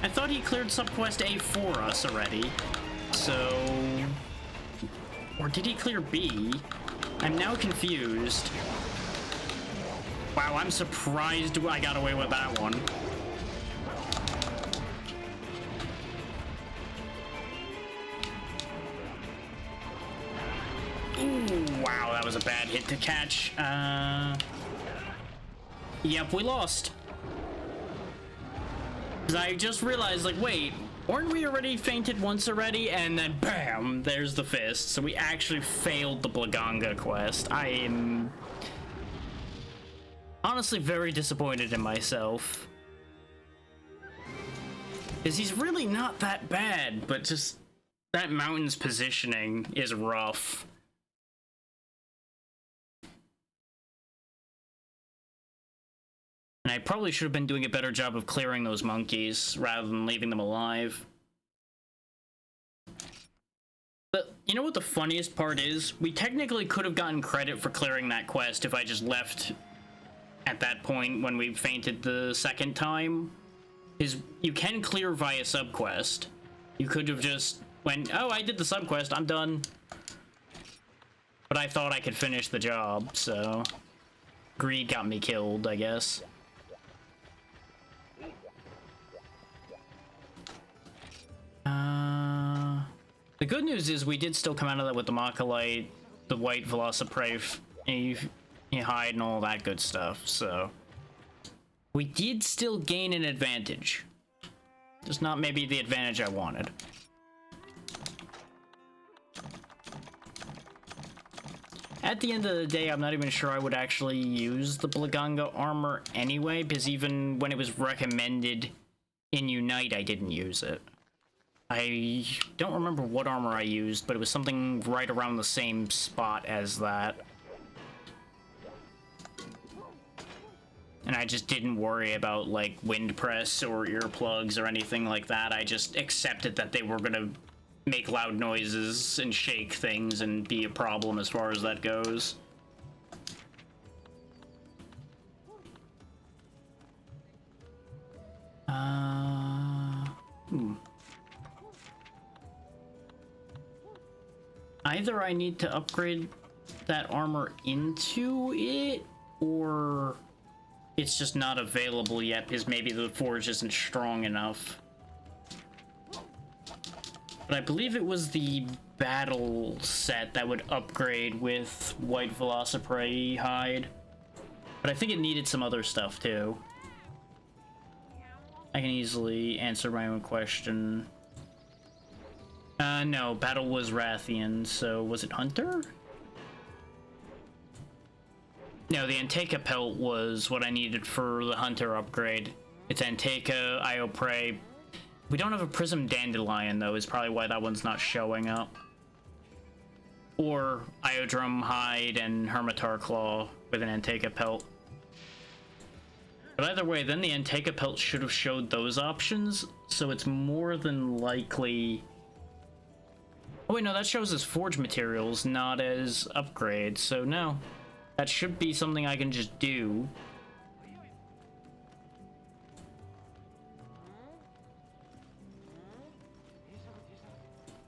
I thought he cleared subquest A for us already. So... Or did he clear B? I'm now confused. Wow, I'm surprised I got away with that one. Ooh, wow, that was a bad hit to catch. Yep, we lost. 'Cause I just realized, like, wait, weren't we already fainted once already? And then, bam, there's the fist. So we actually failed the Blaganga quest. I am honestly very disappointed in myself. Because he's really not that bad, but just that mountain's positioning is rough. And I probably should have been doing a better job of clearing those monkeys rather than leaving them alive. But you know what the funniest part is? We technically could have gotten credit for clearing that quest if I just left at that point when we fainted the second time. Because you can clear via subquest. You could have just went, oh, I did the subquest, I'm done. But I thought I could finish the job, so... Greed got me killed, I guess. The good news is we did still come out of that with the Machilite, the white Velociprey, hide, and all that good stuff, so... We did still gain an advantage. Just not maybe the advantage I wanted. At the end of the day, I'm not even sure I would actually use the Blaganga armor anyway, because even when it was recommended in Unite, I didn't use it. I don't remember what armor I used, but it was something right around the same spot as that. And I just didn't worry about, like, wind press or earplugs or anything like that. I just accepted that they were gonna make loud noises and shake things and be a problem as far as that goes. Either I need to upgrade that armor into it, or it's just not available yet because maybe the forge isn't strong enough. But I believe it was the battle set that would upgrade with white Velociprey hide. But I think it needed some other stuff too. I can easily answer my own question. No, battle was Rathian, so was it Hunter? No, the Anteka pelt was what I needed for the Hunter upgrade. It's Anteka, Ioprey. We don't have a Prism Dandelion, though, is probably why that one's not showing up. Or Iodrum Hide and Hermitar Claw with an Anteka pelt. But either way, then the Anteka pelt should have showed those options, so it's more than likely... Oh wait, no, that shows as forge materials, not as upgrades, so no. That should be something I can just do.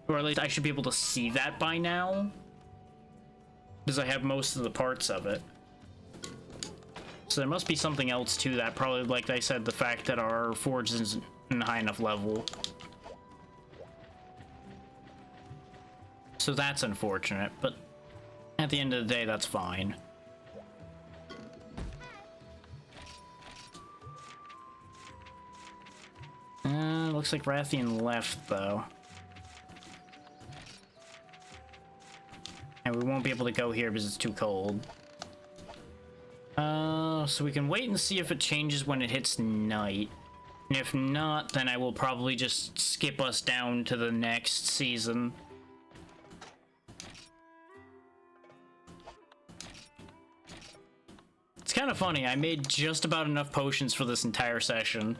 Or at least I should be able to see that by now. Because I have most of the parts of it. So there must be something else to that. Probably, like I said, the fact that our forge isn't in high enough level. So that's unfortunate, but at the end of the day, that's fine. Looks like Rathian left, though. And we won't be able to go here because it's too cold. So we can wait and see if it changes when it hits night. And if not, then I will probably just skip us down to the next season. It's kind of funny, I made just about enough potions for this entire session.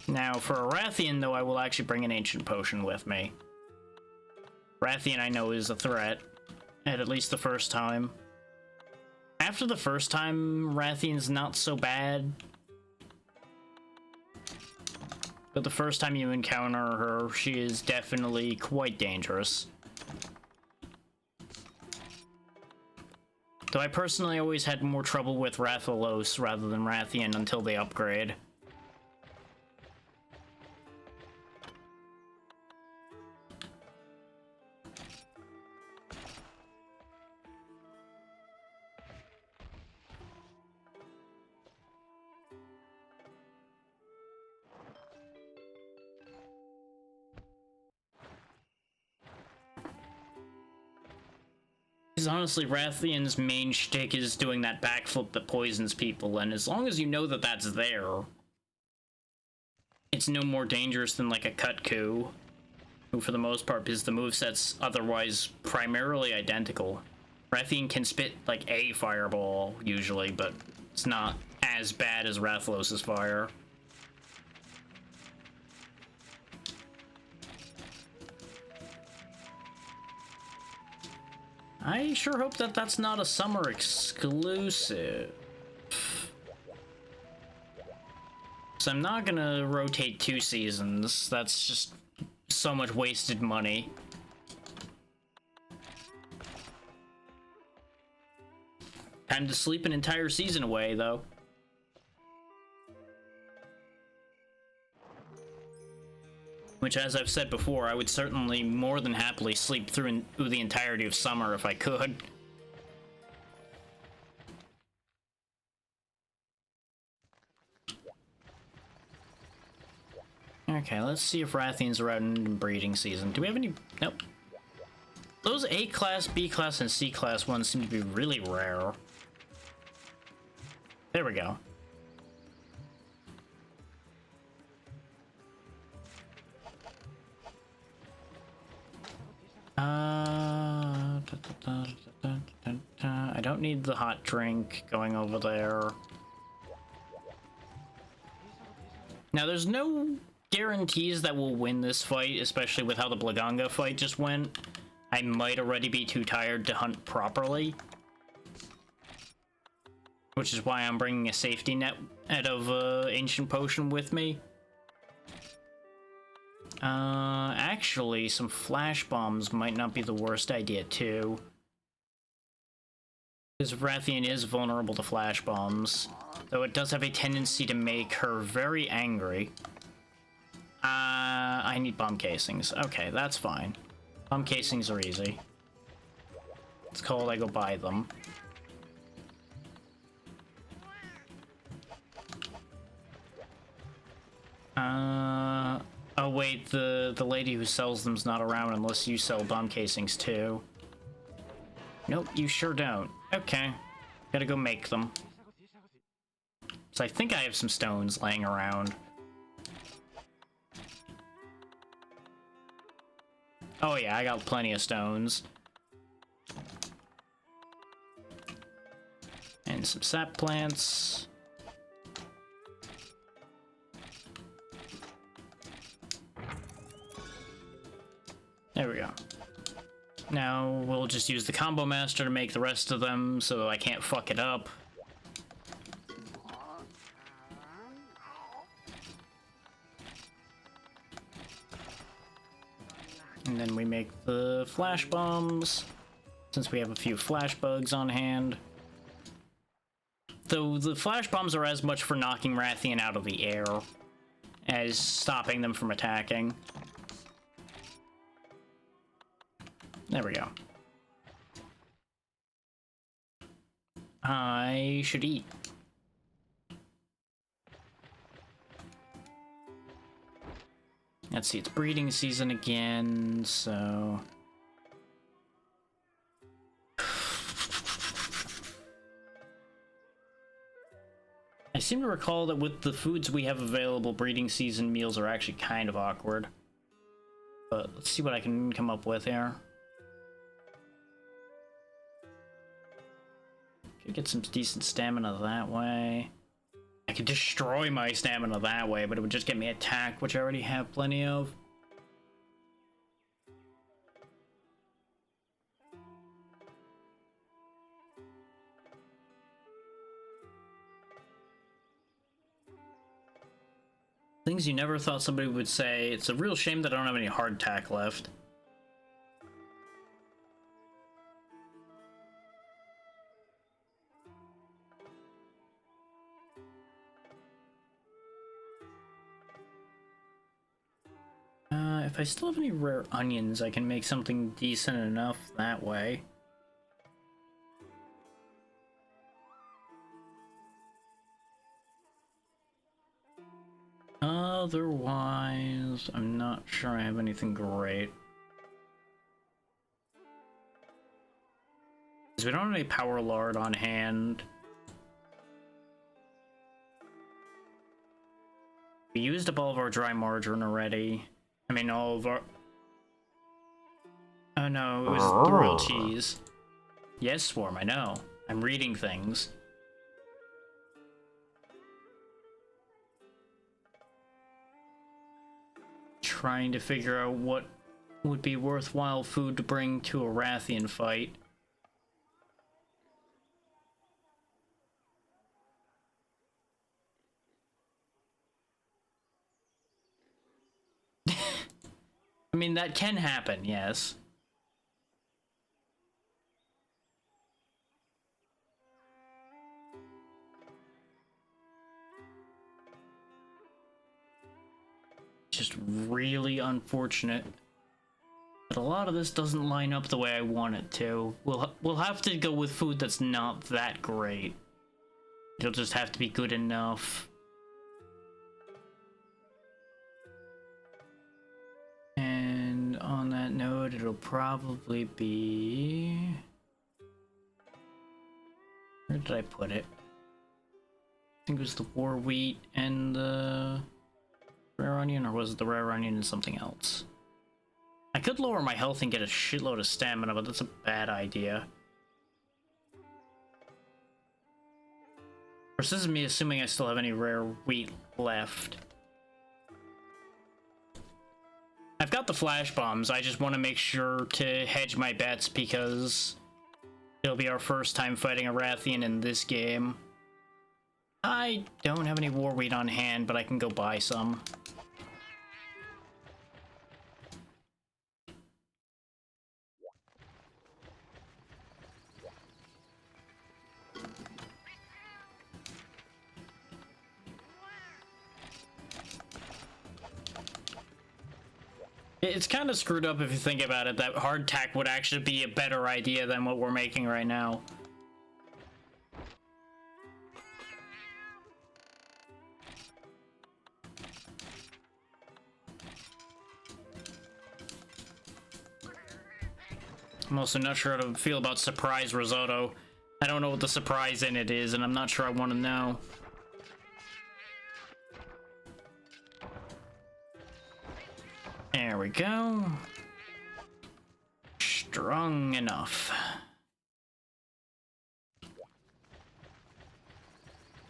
Now, for a Rathian, though, I will actually bring an Ancient Potion with me. Rathian, I know, is a threat. At least the first time. After the first time, Rathian's not so bad. But the first time you encounter her, she is definitely quite dangerous. Though I personally always had more trouble with Rathalos rather than Rathian until they upgrade. Because honestly, Rathian's main shtick is doing that backflip that poisons people, and as long as you know that that's there, it's no more dangerous than like a Kut-Ku, who for the most part, because the moveset's otherwise primarily identical. Rathian can spit like a fireball, usually, but it's not as bad as Rathalos' fire. I sure hope that that's not a summer exclusive. So I'm not gonna rotate 2 seasons. That's just so much wasted money. Time to sleep an entire season away, though. Which, as I've said before, I would certainly more than happily sleep through the entirety of summer if I could. Okay, let's see if Rathians are out in breeding season. Do we have any? Nope. Those A-class, B-class, and C-class ones seem to be really rare. There we go. I don't need the hot drink going over there. Now, there's no guarantees that we'll win this fight, especially with how the Blaganga fight just went. I might already be too tired to hunt properly. Which is why I'm bringing a safety net out of Ancient Potion with me. Actually, some flash bombs might not be the worst idea, too. Because Rathian is vulnerable to flash bombs, though it does have a tendency to make her very angry. I need bomb casings. Okay, that's fine. Bomb casings are easy. It's called I go buy them. Oh wait, the lady who sells them's not around unless you sell bomb casings too. Nope, you sure don't. Okay. Gotta go make them. So I think I have some stones laying around. Oh yeah, I got plenty of stones. And some sap plants. There we go. Now we'll just use the Combo Master to make the rest of them so I can't fuck it up. And then we make the flash bombs, since we have a few flash bugs on hand. Though the flash bombs are as much for knocking Rathian out of the air as stopping them from attacking. There we go. I should eat. Let's see, it's breeding season again, so... I seem to recall that with the foods we have available, breeding season meals are actually kind of awkward. But let's see what I can come up with here. Could get some decent stamina that way. I could destroy my stamina that way, but it would just get me attack, which I already have plenty of. Things you never thought somebody would say. It's a real shame that I don't have any hardtack left. If I still have any rare onions, I can make something decent enough that way. Otherwise, I'm not sure I have anything great. Because we don't have any power lard on hand. We used up all of our dry margarine already. I mean, all of our... Oh no, it was the real cheese. Yes, Swarm, I know. I'm reading things. Trying to figure out what would be worthwhile food to bring to a Rathian fight. I mean, that can happen, yes. Just really unfortunate that a lot of this doesn't line up the way I want it to. We'll have to go with food that's not that great. It'll just have to be good enough. And on that note, it'll probably be... Where did I put it? I think it was the war wheat and the rare onion, or was it the rare onion and something else? I could lower my health and get a shitload of stamina, but that's a bad idea. Of course, this is me assuming I still have any rare wheat left. I've got the flash bombs. I just want to make sure to hedge my bets because it'll be our first time fighting a Rathian in this game. I don't have any war wheat on hand, but I can go buy some. It's kind of screwed up if you think about it, that hardtack would actually be a better idea than what we're making right now. I'm also not sure how to feel about surprise risotto. I don't know what the surprise in it is, and I'm not sure I want to know. There we go. Strong enough.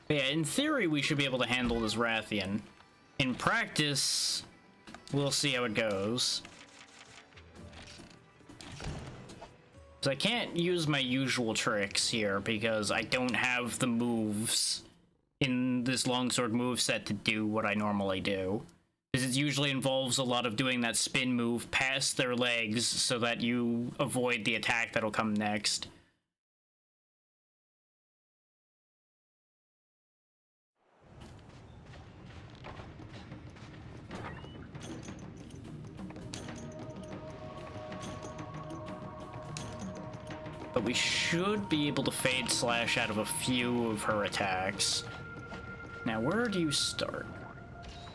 But yeah, in theory, we should be able to handle this Rathian. In practice, we'll see how it goes. So I can't use my usual tricks here because I don't have the moves in this longsword moveset to do what I normally do. Because it usually involves a lot of doing that spin move past their legs so that you avoid the attack that'll come next. But we should be able to Fade Slash out of a few of her attacks. Now, where do you start?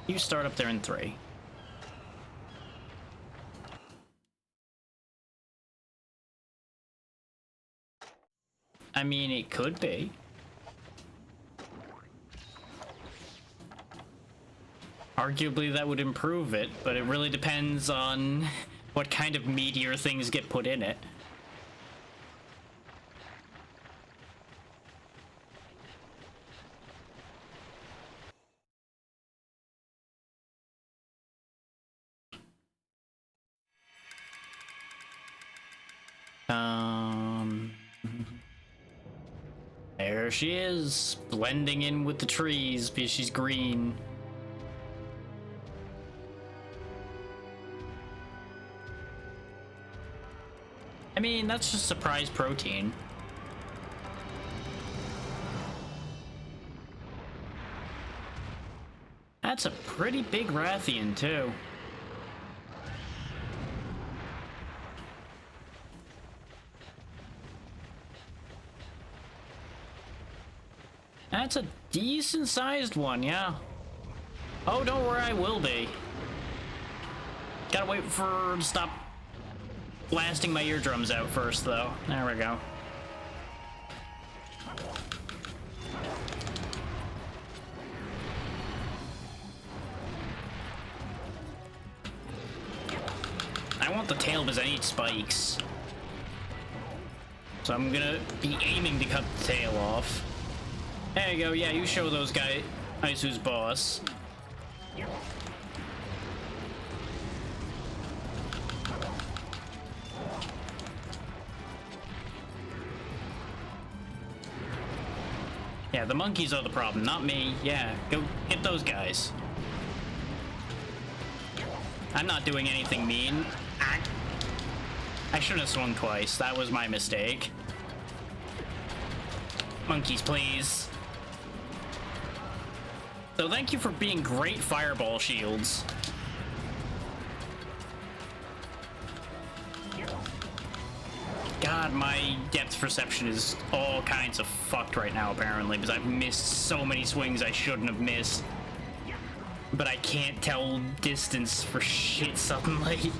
You start up there in 3. I mean, it could be. Arguably, that would improve it, but it really depends on what kind of meteor things get put in it. There she is, blending in with the trees because she's green. I mean, that's just surprise protein. That's a pretty big Rathian, too. That's a decent-sized one, yeah. Oh, don't worry, I will be. Gotta wait for her to stop blasting my eardrums out first, though. There we go. I want the tail because I need spikes. So I'm gonna be aiming to cut the tail off. There you go, yeah, you show those guys who's boss. Yeah, the monkeys are the problem, not me. Yeah, go hit those guys. I'm not doing anything mean. I shouldn't have swung twice. That was my mistake. Monkeys, please. So thank you for being great fireball shields. God, my depth perception is all kinds of fucked right now, apparently, because I've missed so many swings I shouldn't have missed. But I can't tell distance for shit suddenly.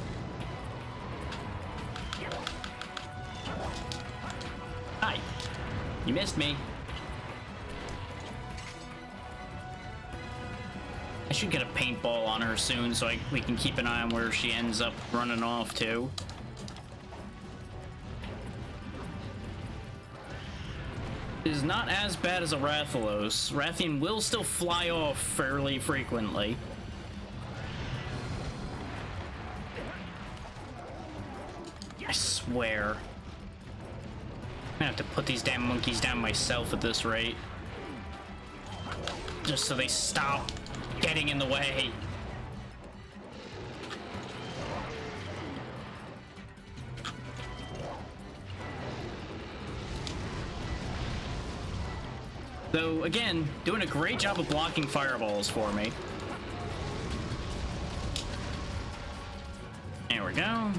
Hi. You missed me. I should get a paintball on her soon so we can keep an eye on where she ends up running off to. It is not as bad as a Rathalos. Rathian will still fly off fairly frequently. I swear. I'm gonna have to put these damn monkeys down myself at this rate. Just so they stop getting in the way. So again, doing a great job of blocking fireballs for me. There we go.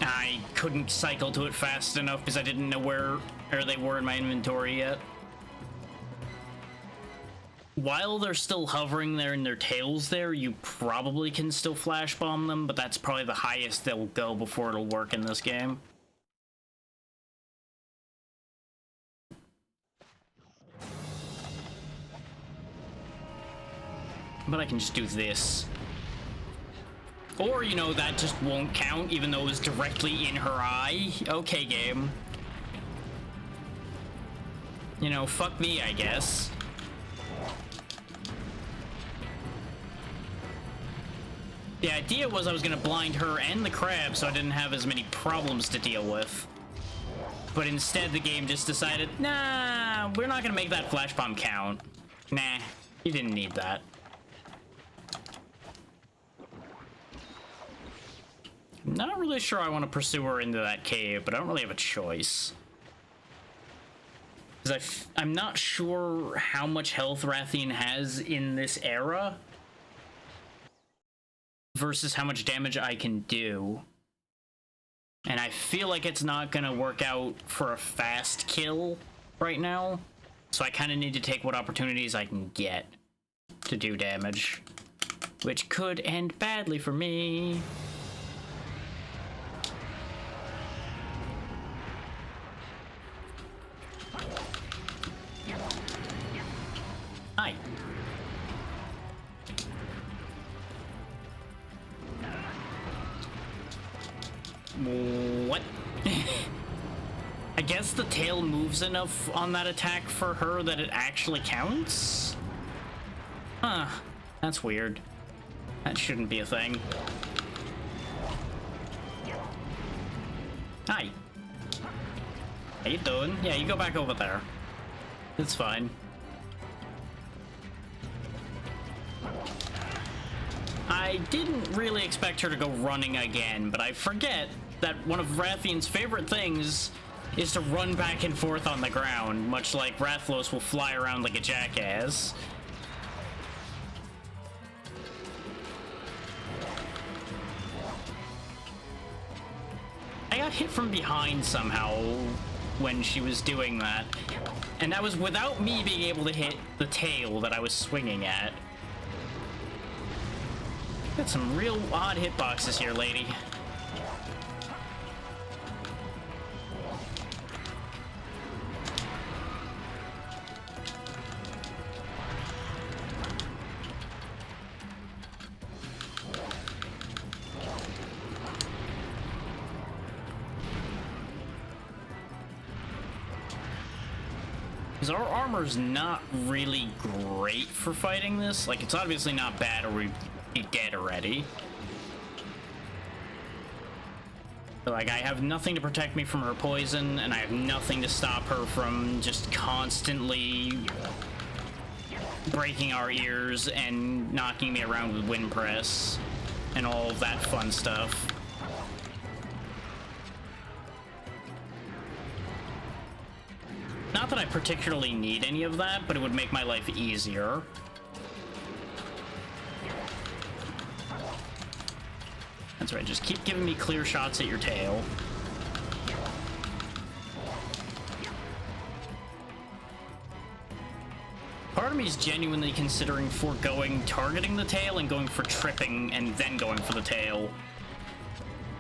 I couldn't cycle to it fast enough because I didn't know where they were in my inventory yet. While they're still hovering there in their tails there, you probably can still flash bomb them, but that's probably the highest they'll go before it'll work in this game. But I can just do this. Or, you know, that just won't count, even though it was directly in her eye. Okay, game. You know, fuck me, I guess. The idea was I was gonna blind her and the crab so I didn't have as many problems to deal with. But instead the game just decided, nah, we're not gonna make that flash bomb count. Nah, you didn't need that. Not really sure I want to pursue her into that cave, but I don't really have a choice. Because I'm not sure how much health Rathian has in this era. versus how much damage I can do. And I feel like it's not gonna work out for a fast kill right now. So I kind of need to take what opportunities I can get to do damage. Which could end badly for me. Hi. What? I guess the tail moves enough on that attack for her that it actually counts? Huh. That's weird. That shouldn't be a thing. Hi. How you doing? Yeah, you go back over there. It's fine. I didn't really expect her to go running again, but I forget that one of Rathian's favorite things is to run back and forth on the ground, much like Rathalos will fly around like a jackass. I got hit from behind somehow when she was doing that, and that was without me being able to hit the tail that I was swinging at. Got some real odd hitboxes here, lady. Because our armor's not really great for fighting this. Like, it's obviously not bad or we'd be dead already. But, like, I have nothing to protect me from her poison, and I have nothing to stop her from just constantly breaking our ears and knocking me around with wind press and all of that fun stuff. Not that I particularly need any of that, but it would make my life easier. That's right, just keep giving me clear shots at your tail. Part of me is genuinely considering foregoing targeting the tail and going for tripping and then going for the tail.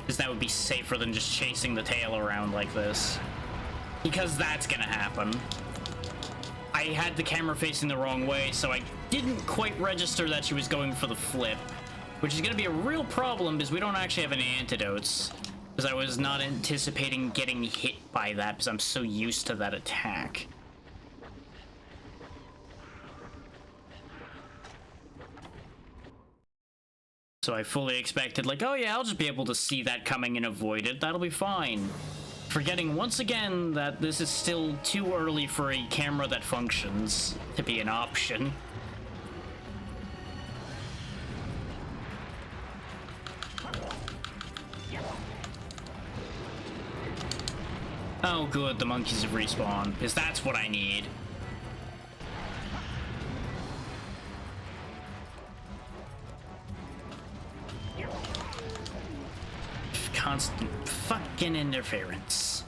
Because that would be safer than just chasing the tail around like this. Because that's gonna happen. I had the camera facing the wrong way, so I didn't quite register that she was going for the flip. Which is gonna be a real problem because we don't actually have any antidotes. Because I was not anticipating getting hit by that because I'm so used to that attack. So I fully expected, like, oh yeah, I'll just be able to see that coming and avoid it. That'll be fine. Forgetting once again that this is still too early for a camera that functions to be an option. Oh good, the monkeys have respawned, because that's what I need. Constant fucking interference.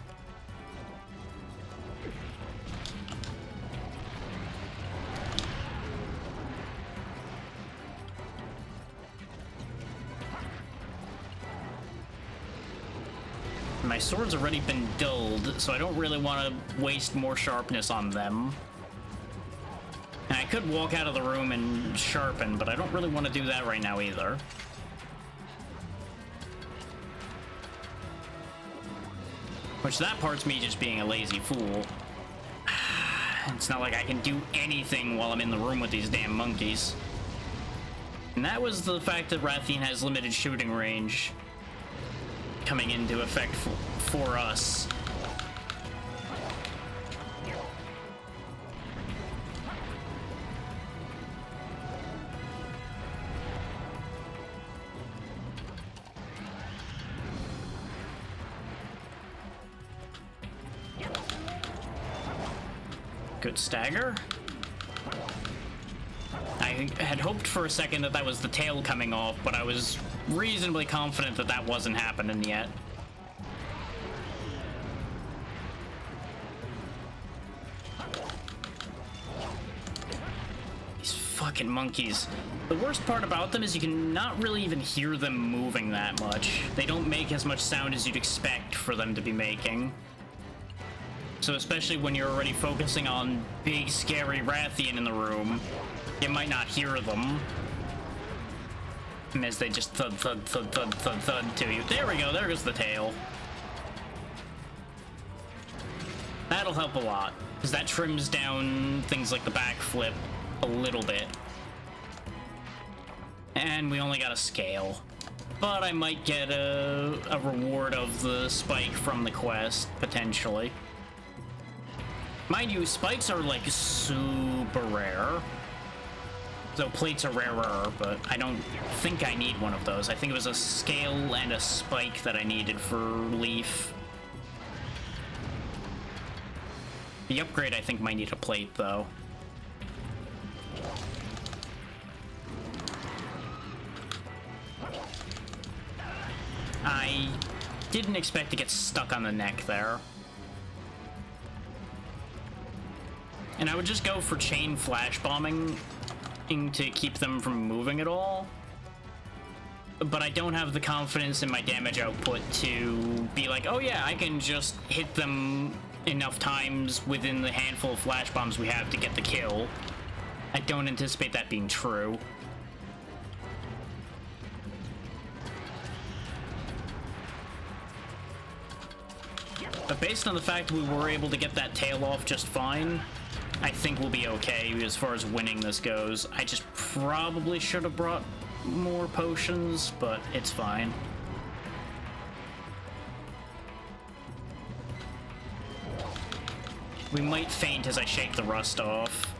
My sword's already been dulled, so I don't really want to waste more sharpness on them. And I could walk out of the room and sharpen, but I don't really want to do that right now either. Which that part's me just being a lazy fool. It's not like I can do anything while I'm in the room with these damn monkeys. And that was the fact that Rathian has limited shooting range coming into effect for us. Good stagger. I had hoped for a second that that was the tail coming off, but I was reasonably confident that that wasn't happening yet. These fucking monkeys. The worst part about them is you can not really even hear them moving that much. They don't make as much sound as you'd expect for them to be making. So especially when you're already focusing on big, scary Rathian in the room, you might not hear them. As they just thud, thud, thud, thud, thud, thud to you. There we go, there goes the tail. That'll help a lot, because that trims down things like the backflip a little bit. And we only got a scale. But I might get a reward of the spike from the quest, potentially. Mind you, spikes are like super rare. Though plates are rarer, but I don't think I need one of those. I think it was a scale and a spike that I needed for Leaf. The upgrade, I think, might need a plate, though. I didn't expect to get stuck on the neck there. And I would just go for chain flash bombing to keep them from moving at all. But I don't have the confidence in my damage output to be like, oh yeah, I can just hit them enough times within the handful of flash bombs we have to get the kill. I don't anticipate that being true. But based on the fact we were able to get that tail off just fine, I think we'll be okay as far as winning this goes. I just probably should have brought more potions, but it's fine. We might faint as I shake the rust off.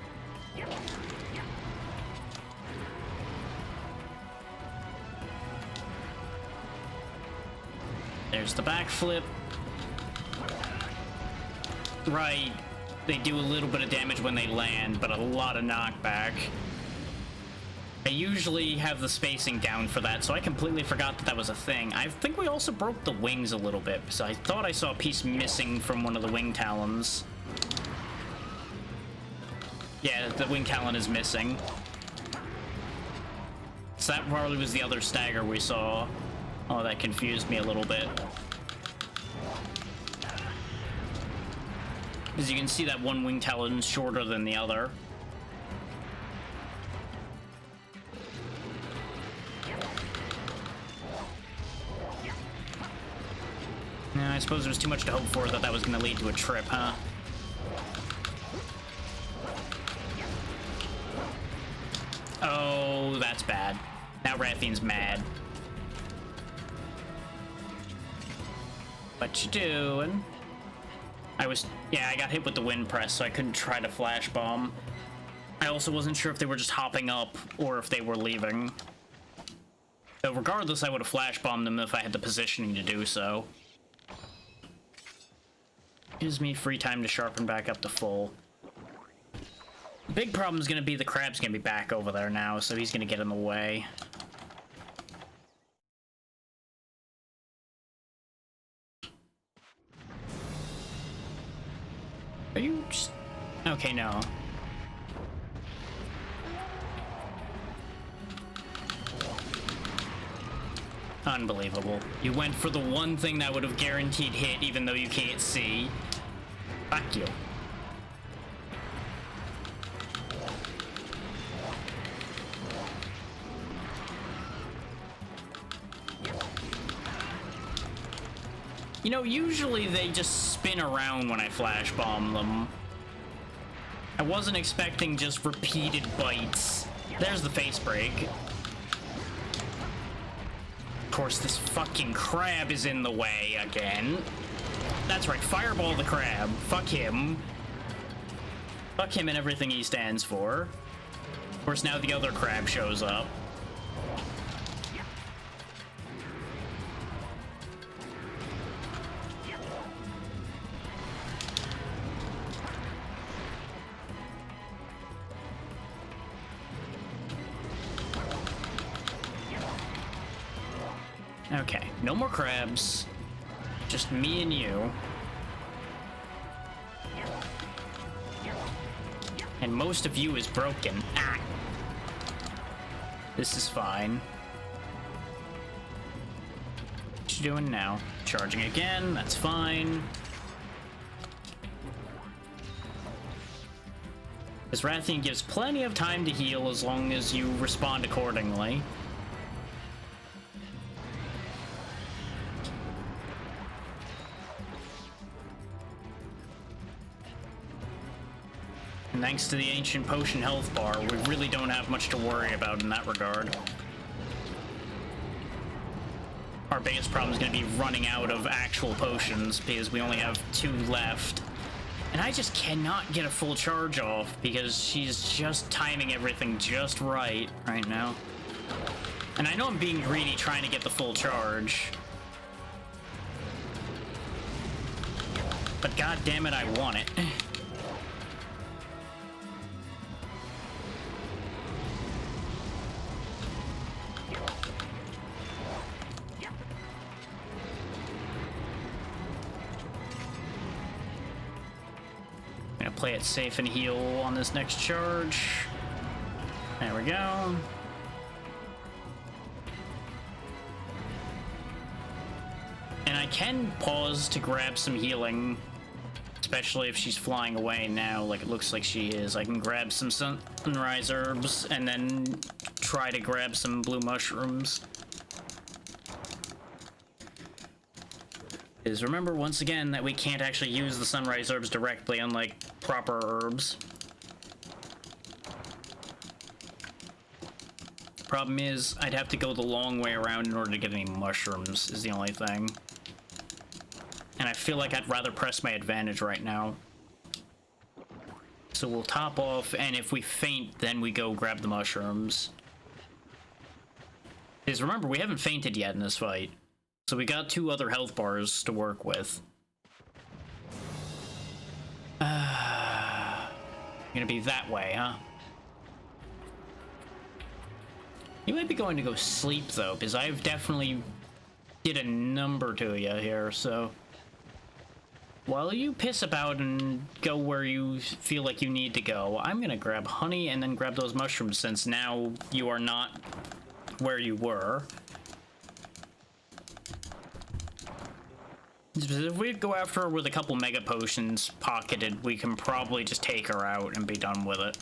There's the backflip. Right. They do a little bit of damage when they land, but a lot of knockback. I usually have the spacing down for that, so I completely forgot that that was a thing. I think we also broke the wings a little bit, so I thought I saw a piece missing from one of the wing talons. Yeah, the wing talon is missing. So that probably was the other stagger we saw. Oh, that confused me a little bit. As you can see, that one wing talon is shorter than the other. Yeah, I suppose there was too much to hope for that was going to lead to a trip, huh? Oh, that's bad. Now Rathian's mad. What you doing? Yeah, I got hit with the wind press, so I couldn't try to flash bomb. I also wasn't sure if they were just hopping up or if they were leaving. So regardless, I would have flash bombed them if I had the positioning to do so. Gives me free time to sharpen back up to full. The big problem is going to be the crab's going to be back over there now, so he's going to get in the way. Are you just... Okay, no. Unbelievable. You went for the one thing that would have guaranteed hit even though you can't see. Fuck you. You know, usually they just spin around when I flash bomb them. I wasn't expecting just repeated bites. There's the face break. Of course, this fucking crab is in the way again. That's right, fireball the crab. Fuck him. Fuck him and everything he stands for. Of course, now the other crab shows up. No more crabs. Just me and you. And most of you is broken. Ah! This is fine. What you doing now? Charging again, that's fine. This Rathian gives plenty of time to heal as long as you respond accordingly. And thanks to the Ancient Potion health bar, we really don't have much to worry about in that regard. Our biggest problem is going to be running out of actual potions because we only have 2 left. And I just cannot get a full charge off because she's just timing everything just right now. And I know I'm being greedy trying to get the full charge. But god damn it, I want it. Play it safe and heal on this next charge. There we go. And I can pause to grab some healing, especially if she's flying away now, like it looks like she is. I can grab some sunrise herbs and then try to grab some blue mushrooms. Is remember once again that we can't actually use the sunrise herbs directly, unlike proper herbs. Problem is, I'd have to go the long way around in order to get any mushrooms, is the only thing. And I feel like I'd rather press my advantage right now. So we'll top off, and if we faint, then we go grab the mushrooms. Because remember, we haven't fainted yet in this fight. So we got 2 other health bars to work with. Gonna be that way, huh? You might be going to go sleep, though, because I've definitely did a number to you here, so... While you piss about and go where you feel like you need to go, I'm gonna grab honey and then grab those mushrooms, since now you are not where you were. If we go after her with a couple mega potions pocketed, we can probably just take her out and be done with it.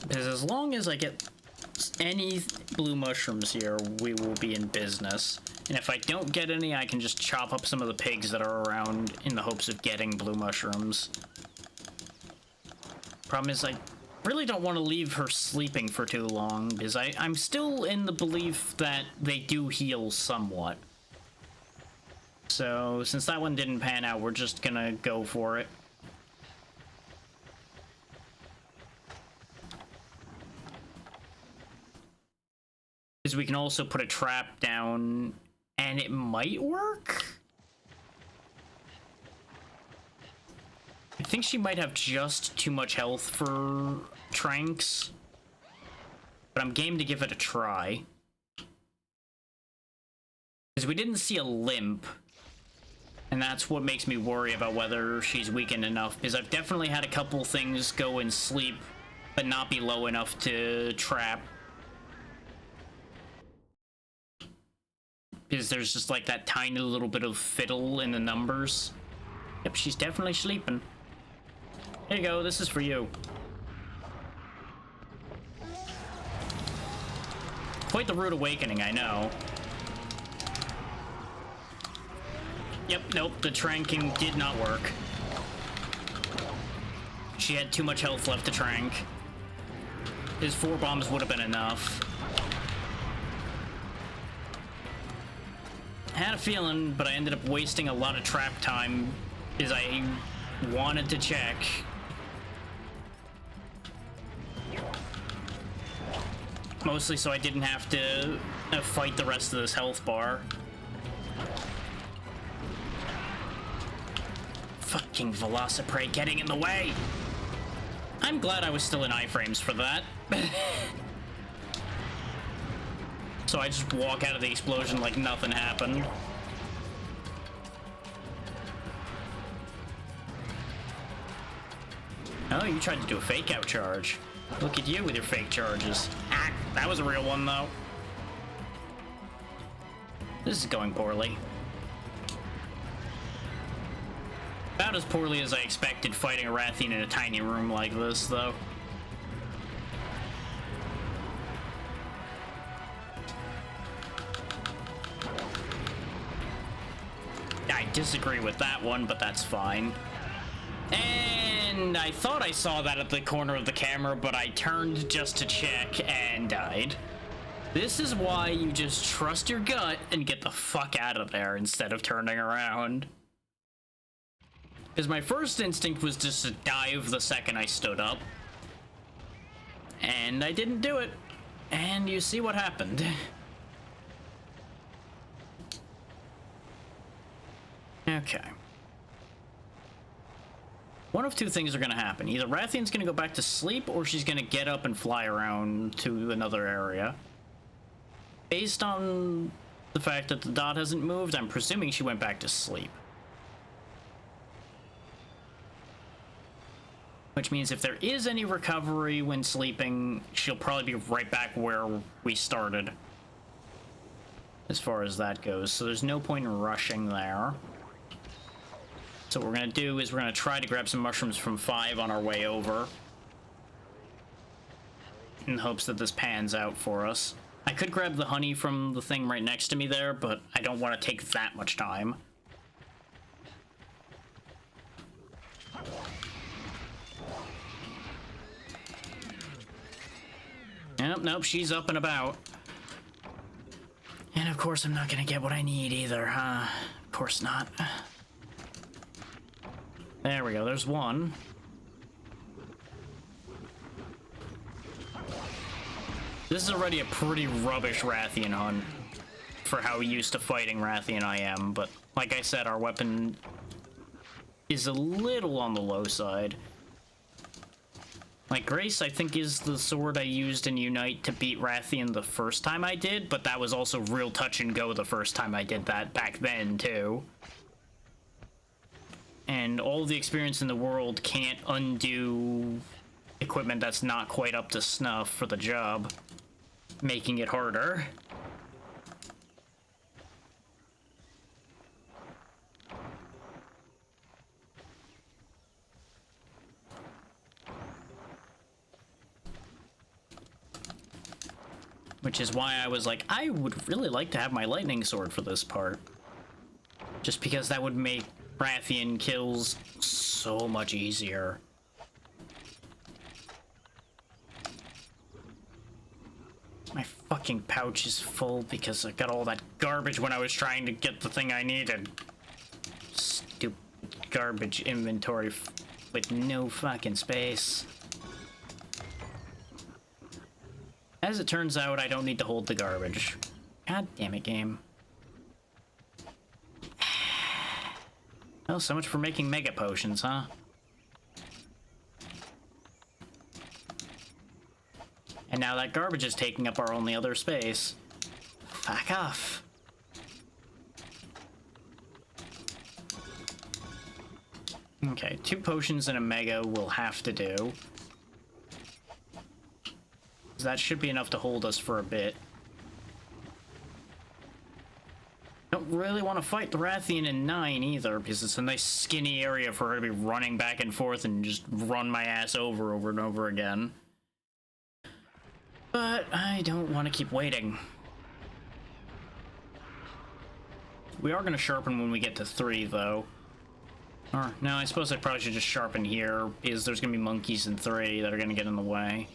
Because as long as I get any blue mushrooms here, we will be in business. And if I don't get any, I can just chop up some of the pigs that are around in the hopes of getting blue mushrooms. Problem is, I really don't want to leave her sleeping for too long, because I'm still in the belief that they do heal somewhat. So, since that one didn't pan out, we're just gonna go for it. Because we can also put a trap down, and it might work? I think she might have just too much health for Tranks, but I'm game to give it a try. Because we didn't see a limp, and that's what makes me worry about whether she's weakened enough, because I've definitely had a couple things go and sleep, but not be low enough to trap. Because there's just like that tiny little bit of fiddle in the numbers. Yep, she's definitely sleeping. Here you go, this is for you. Quite the rude awakening, I know. Yep, nope, the tranking did not work. She had too much health left to trank. His 4 bombs would have been enough. Had a feeling, but I ended up wasting a lot of trap time because I wanted to check. Mostly so I didn't have to fight the rest of this health bar. Fucking Velociprey getting in the way! I'm glad I was still in iframes for that. So I just walk out of the explosion like nothing happened. Oh, you tried to do a fake out charge. Look at you with your fake charges. Ah, that was a real one though. This is going poorly. About as poorly as I expected fighting a Rathian in a tiny room like this, though. I disagree with that one, but that's fine. And I thought I saw that at the corner of the camera, but I turned just to check and died. This is why you just trust your gut and get the fuck out of there instead of turning around. Because my first instinct was just to dive the second I stood up. And I didn't do it. And you see what happened. Okay. One of two things are going to happen. Either Rathian's going to go back to sleep, or she's going to get up and fly around to another area. Based on the fact that the dot hasn't moved, I'm presuming she went back to sleep. Which means if there is any recovery when sleeping, she'll probably be right back where we started. As far as that goes. So there's no point in rushing there. So what we're going to do is we're going to try to grab some mushrooms from 5 on our way over. In hopes that this pans out for us. I could grab the honey from the thing right next to me there, but I don't want to take that much time. Nope, she's up and about. And of course I'm not gonna get what I need either, huh? Of course not. There we go, there's one. This is already a pretty rubbish Rathian hunt for how used to fighting Rathian I am, but like I said, our weapon is a little on the low side. Like, Grace, I think, is the sword I used in Unite to beat Rathian the first time I did, but that was also real touch and go the first time I did that back then, too. And all the experience in the world can't undo equipment that's not quite up to snuff for the job, making it harder. Which is why I was like, I would really like to have my lightning sword for this part. Just because that would make Rathian kills so much easier. My fucking pouch is full because I got all that garbage when I was trying to get the thing I needed. Stupid garbage inventory with no fucking space. As it turns out, I don't need to hold the garbage. God damn it, game. Well, so much for making mega potions, huh? And now that garbage is taking up our only other space. Fuck off. Okay, 2 potions and a mega will have to do. That should be enough to hold us for a bit. Don't really want to fight the Rathian in 9 either, because it's a nice skinny area for her to be running back and forth and just run my ass over and over again. But I don't want to keep waiting. We are going to sharpen when we get to 3, though. Or, no, I suppose I probably should just sharpen here, because there's going to be monkeys in 3 that are going to get in the way.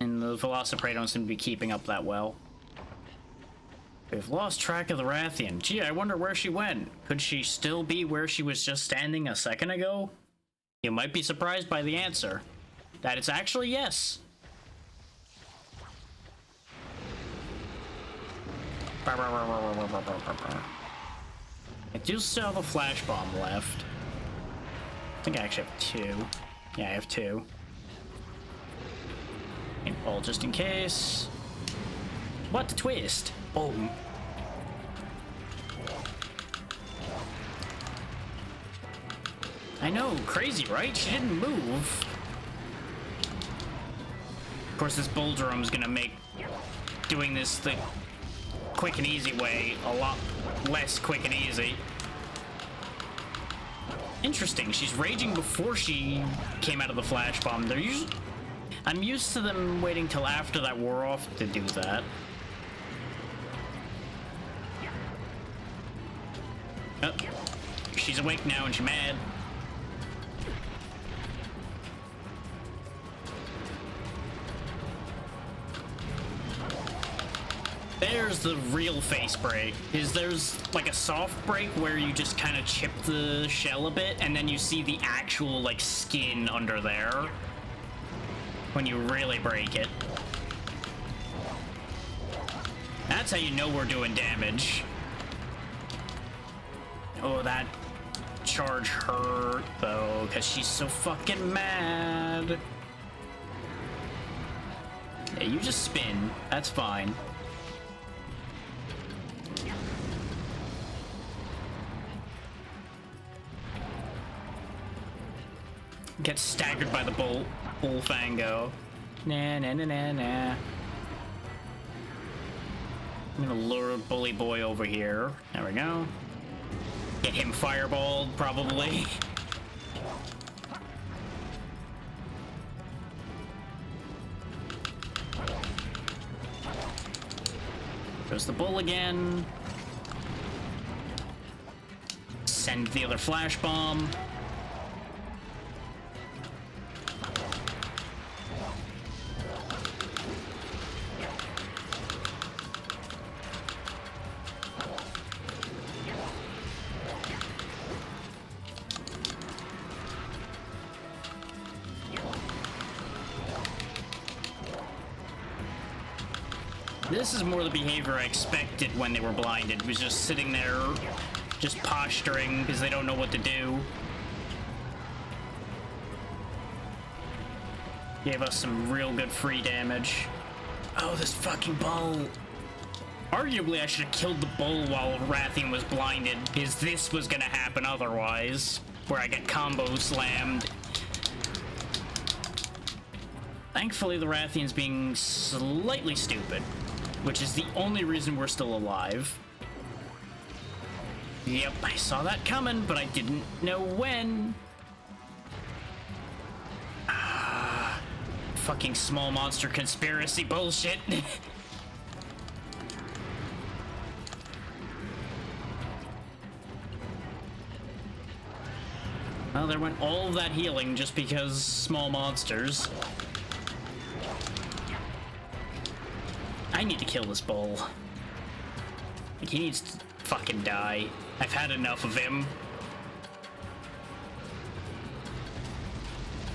And the Velociprey don't seem to be keeping up that well. We've lost track of the Rathian. Gee, I wonder where she went. Could she still be where she was just standing a second ago? You might be surprised by the answer. That it's actually yes. I do still have a flash bomb left. I think I actually have 2. Yeah, I have 2. Paintball just in case. What the twist? Oh. I know, crazy, right? She didn't move. Of course, this bull drum's gonna make doing this the quick and easy way a lot less quick and easy. Interesting, she's raging before she came out of the flash bomb. They're usually... I'm used to them waiting till after that wore off to do that. Oh, she's awake now and she's mad. There's the real face break. There's like a soft break where you just kind of chip the shell a bit and then you see the actual like skin under there when you really break it. That's how you know we're doing damage. Oh, that charge hurt though, because she's so fucking mad. Yeah, you just spin. That's fine. Get staggered by the Bullfango. Nah, nah, nah, nah, nah. I'm gonna lure Bully Boy over here. There we go. Get him fireballed, probably. There's the bull again. Send the other flash bomb. This is more the behavior I expected when they were blinded. It was just sitting there, just posturing because they don't know what to do. Gave us some real good free damage. Oh, this fucking bull. Arguably, I should have killed the bull while Rathian was blinded, because this was gonna happen otherwise, where I get combo slammed. Thankfully, the Rathian's being slightly stupid, which is the only reason we're still alive. Yep, I saw that coming, but I didn't know when. Fucking small monster conspiracy bullshit. Well, there went all of that healing just because small monsters. I need to kill this bull. Like, he needs to fucking die. I've had enough of him.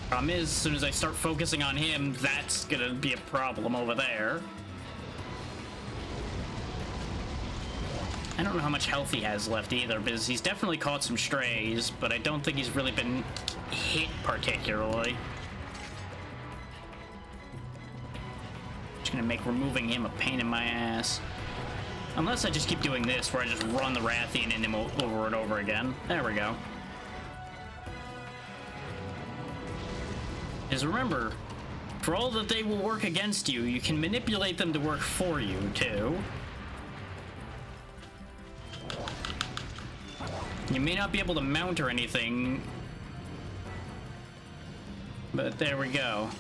Problem is, as soon as I start focusing on him, that's gonna be a problem over there. I don't know how much health he has left either, because he's definitely caught some strays, but I don't think he's really been hit particularly. Gonna make removing him a pain in my ass. Unless I just keep doing this, where I just run the Rathian in him over and over again. There we go. Because remember, for all that they will work against you, you can manipulate them to work for you, too. You may not be able to mount or anything, but there we go.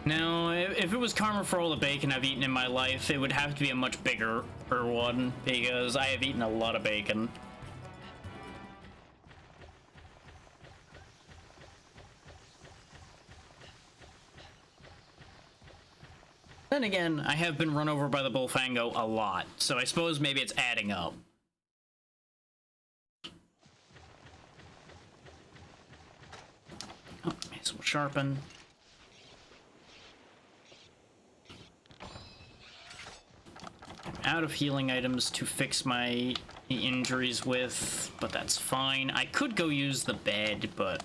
Now, if it was karma for all the bacon I've eaten in my life, it would have to be a much bigger one, because I have eaten a lot of bacon. Then again, I have been run over by the Bullfango a lot, so I suppose maybe it's adding up. Oh, may as well sharpen. out of healing items to fix my injuries with, but that's fine. I could go use the bed, but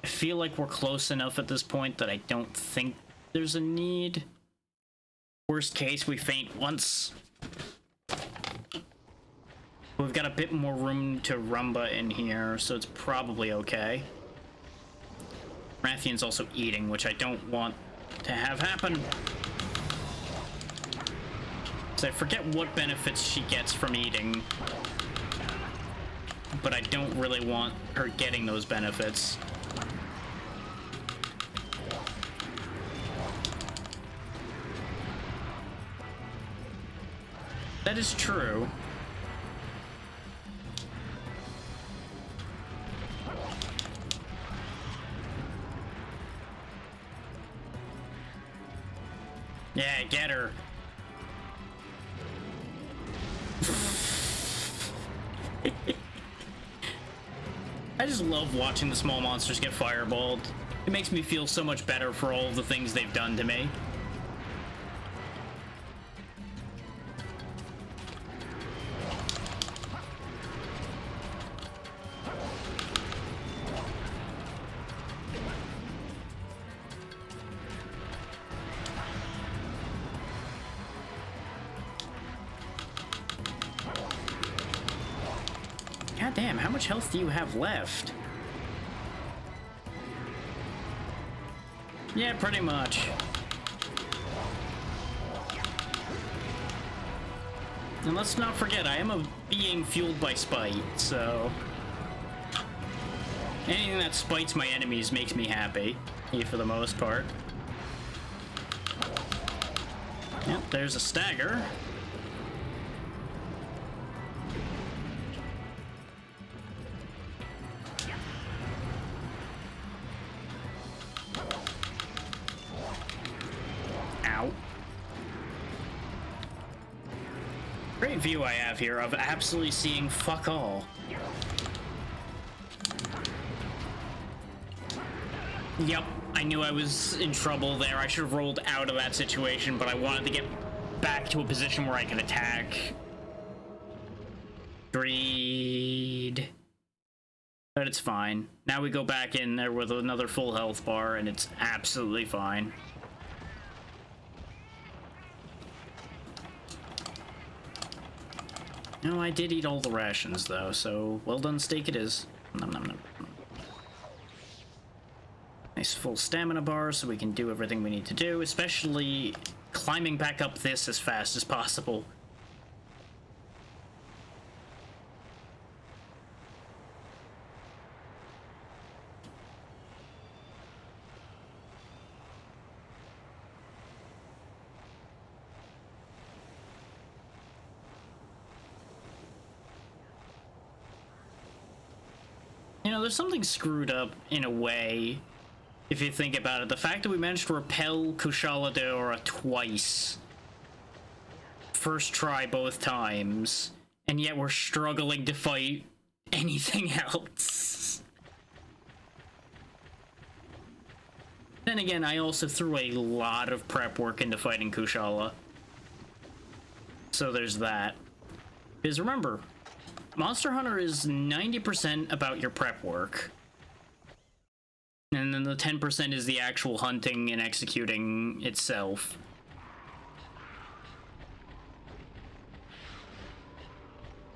I feel like we're close enough at this point that I don't think there's a need. Worst case, we faint once. We've got a bit more room to rumba in here, so it's probably okay. Rathian's also eating, which I don't want to have happen. So I forget what benefits she gets from eating, but I don't really want her getting those benefits. That is true. Yeah, get her. I just love watching the small monsters get fireballed. It makes me feel so much better for all of the things they've done to me. God damn, how much health do you have left? Yeah, pretty much. And let's not forget, I am being fueled by spite, so... anything that spites my enemies makes me happy, for the most part. Yep, there's a stagger. Great view I have here of absolutely seeing fuck all. Yep, I knew I was in trouble there. I should have rolled out of that situation, but I wanted to get back to a position where I could attack. Greed. But it's fine. Now we go back in there with another full health bar, and it's absolutely fine. No, I did eat all the rations, though, so well done steak it is. Nom nom nom. Nice full stamina bar so we can do everything we need to do, especially climbing back up this as fast as possible. You know, there's something screwed up in a way, if you think about it. The fact that we managed to repel Kushala Daora twice. First try both times. And yet we're struggling to fight anything else. Then again, I also threw a lot of prep work into fighting Kushala. So there's that. Because remember, Monster Hunter is 90% about your prep work. And then the 10% is the actual hunting and executing itself.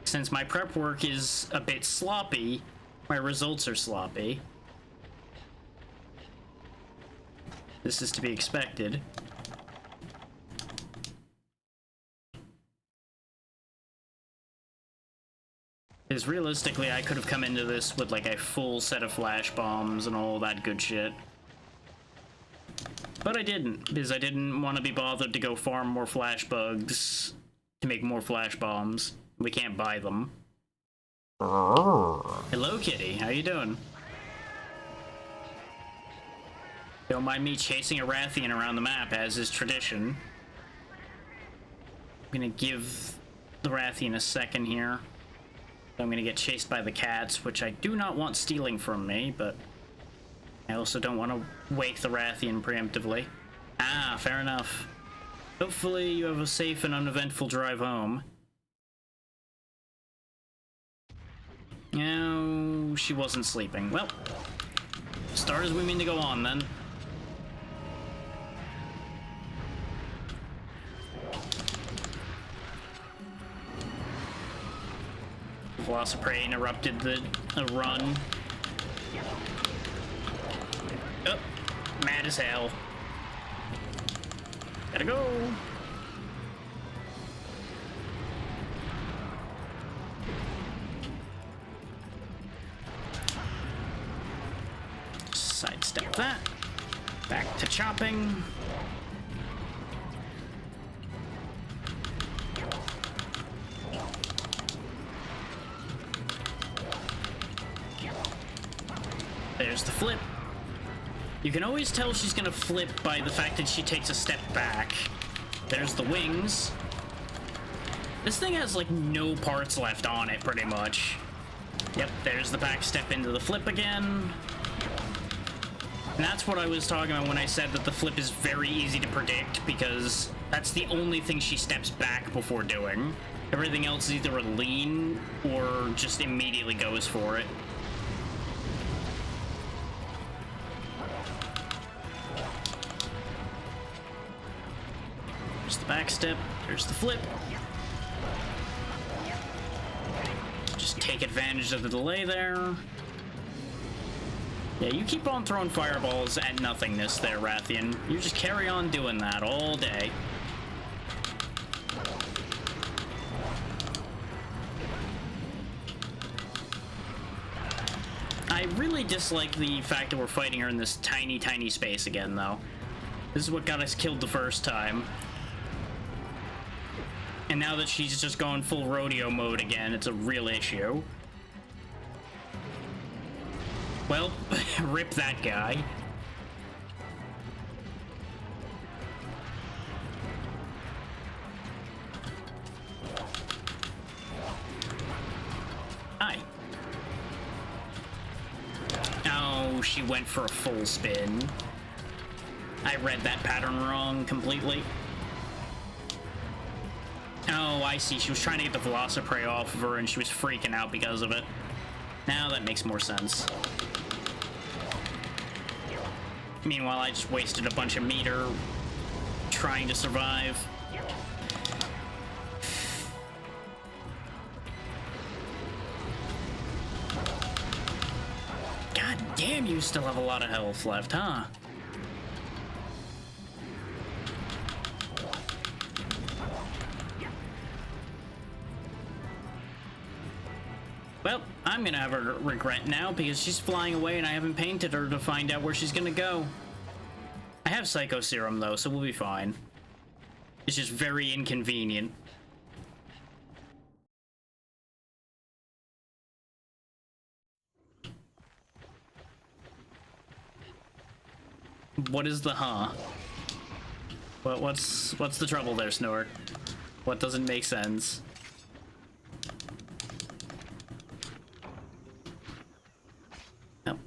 Since my prep work is a bit sloppy, my results are sloppy. This is to be expected. Because realistically, I could have come into this with like a full set of flash bombs and all that good shit. But I didn't, because I didn't want to be bothered to go farm more flash bugs to make more flash bombs. We can't buy them. Hello, kitty. How you doing? Don't mind me chasing a Rathian around the map, as is tradition. I'm gonna give the Rathian a second here. I'm gonna get chased by the cats, which I do not want stealing from me, but I also don't want to wake the Rathian preemptively. Ah, fair enough. Hopefully you have a safe and uneventful drive home. No, she wasn't sleeping. Well, start as we mean to go on then. Velociprey interrupted the run. Oh, mad as hell. Gotta go. Sidestep that. Back to chopping. There's the flip. You can always tell she's gonna flip by the fact that she takes a step back. There's the wings. This thing has like no parts left on it, pretty much. Yep, there's the back step into the flip again. And that's what I was talking about when I said that the flip is very easy to predict, because that's the only thing she steps back before doing. Everything else is either a lean or just immediately goes for it. There's the back step, there's the flip. Just take advantage of the delay there. Yeah, you keep on throwing fireballs at nothingness there, Rathian. You just carry on doing that all day. I really dislike the fact that we're fighting her in this tiny, tiny space again, though. This is what got us killed the first time. And now that she's just gone full rodeo mode again, it's a real issue. Well, rip that guy. Hi. Oh, she went for a full spin. I read that pattern wrong completely. Oh, I see. She was trying to get the Velociprey off of her and she was freaking out because of it. Now that makes more sense. Meanwhile, I just wasted a bunch of meter trying to survive. God damn, you still have a lot of health left, huh? Well, I'm gonna have her regret now because she's flying away and I haven't painted her to find out where she's gonna go. I have Psycho Serum though, so we'll be fine. It's just very inconvenient. What is the huh? What's the trouble there, Snort? What doesn't make sense? Nope.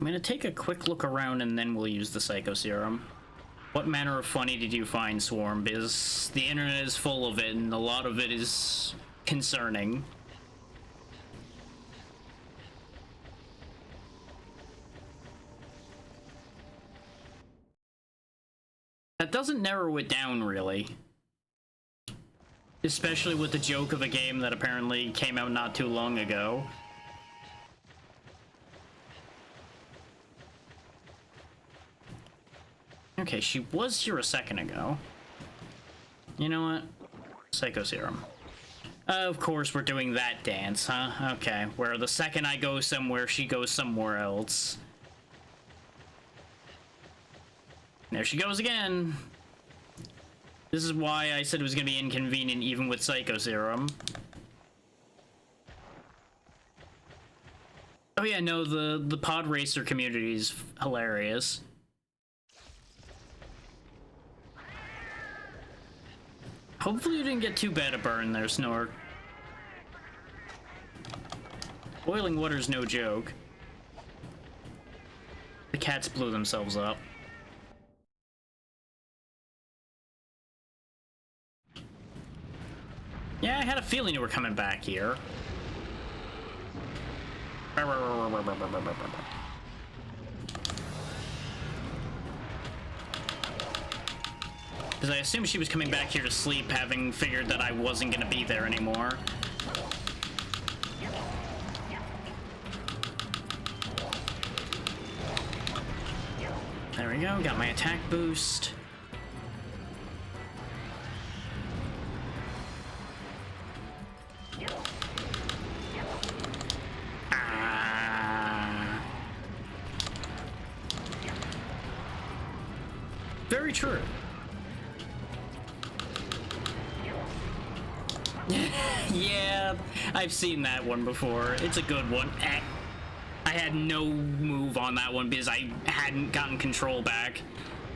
I'm gonna take a quick look around and then we'll use the Psycho Serum. What manner of funny did you find, Swarm? Because the internet is full of it and a lot of it is concerning. That doesn't narrow it down, really. Especially with the joke of a game that apparently came out not too long ago. Okay, she was here a second ago. You know what? Psycho Serum. Of course we're doing that dance, huh? Okay, where the second I go somewhere, she goes somewhere else. There she goes again. This is why I said it was gonna be inconvenient even with Psycho Serum. Oh yeah, no, the pod racer community is hilarious. Hopefully you didn't get too bad a burn there, Snork. Boiling water's no joke. The cats blew themselves up. Yeah, I had a feeling you were coming back here. Because I assumed she was coming back here to sleep, having figured that I wasn't going to be there anymore. There we go, got my attack boost. Very true. Yeah, I've seen that one before. It's a good one. I had no move on that one because I hadn't gotten control back.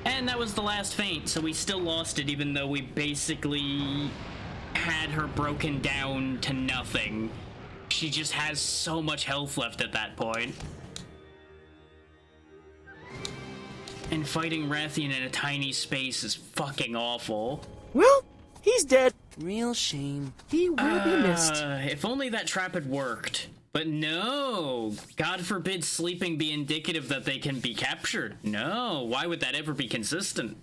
And that was the last feint, so we still lost it even though we basically had her broken down to nothing. She just has so much health left at that point. And fighting Rathian in a tiny space is fucking awful. Well, he's dead. Real shame. He will be missed. If only that trap had worked. But no! God forbid sleeping be indicative that they can be captured. No, why would that ever be consistent?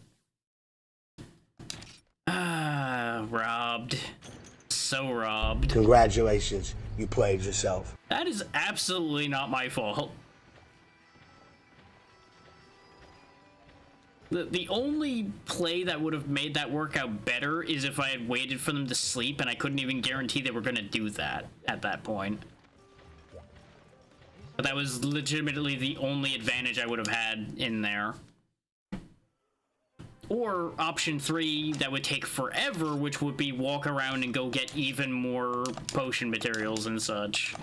Robbed. So robbed. Congratulations, you played yourself. That is absolutely not my fault. The only play that would have made that work out better is if I had waited for them to sleep, and I couldn't even guarantee they were going to do that at that point. But that was legitimately the only advantage I would have had in there. Or option 3, that would take forever, which would be walk around and go get even more potion materials and such.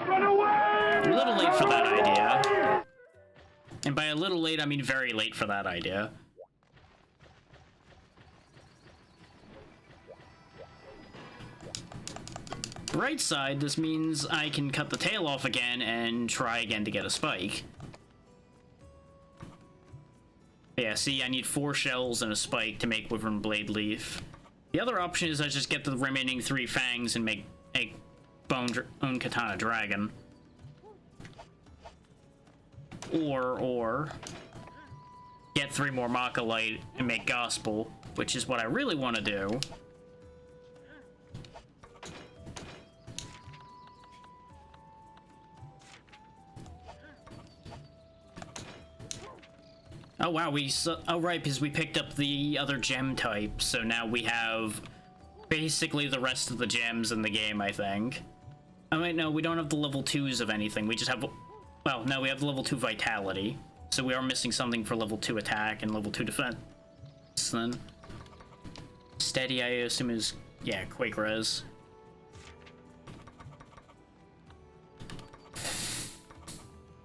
Run away! A little late for that idea. And by a little late, I mean very late for that idea. Right side, this means I can cut the tail off again and try again to get a spike. Yeah, see, I need 4 shells and a spike to make Wyvern Blade Leaf. The other option is I just get the remaining 3 fangs and make a Bone Katana Dragon. Or get 3 more Maka Light and make Gospel, which is what I really want to do. Oh wow, oh right, because we picked up the other gem type, so now we have basically the rest of the gems in the game, I think. Oh wait, no, we don't have the level 2s of anything, we just have, well, no, we have the level 2 Vitality, so we are missing something for level 2 attack and level 2 defense, then. Steady, I assume is, yeah, Quake Res.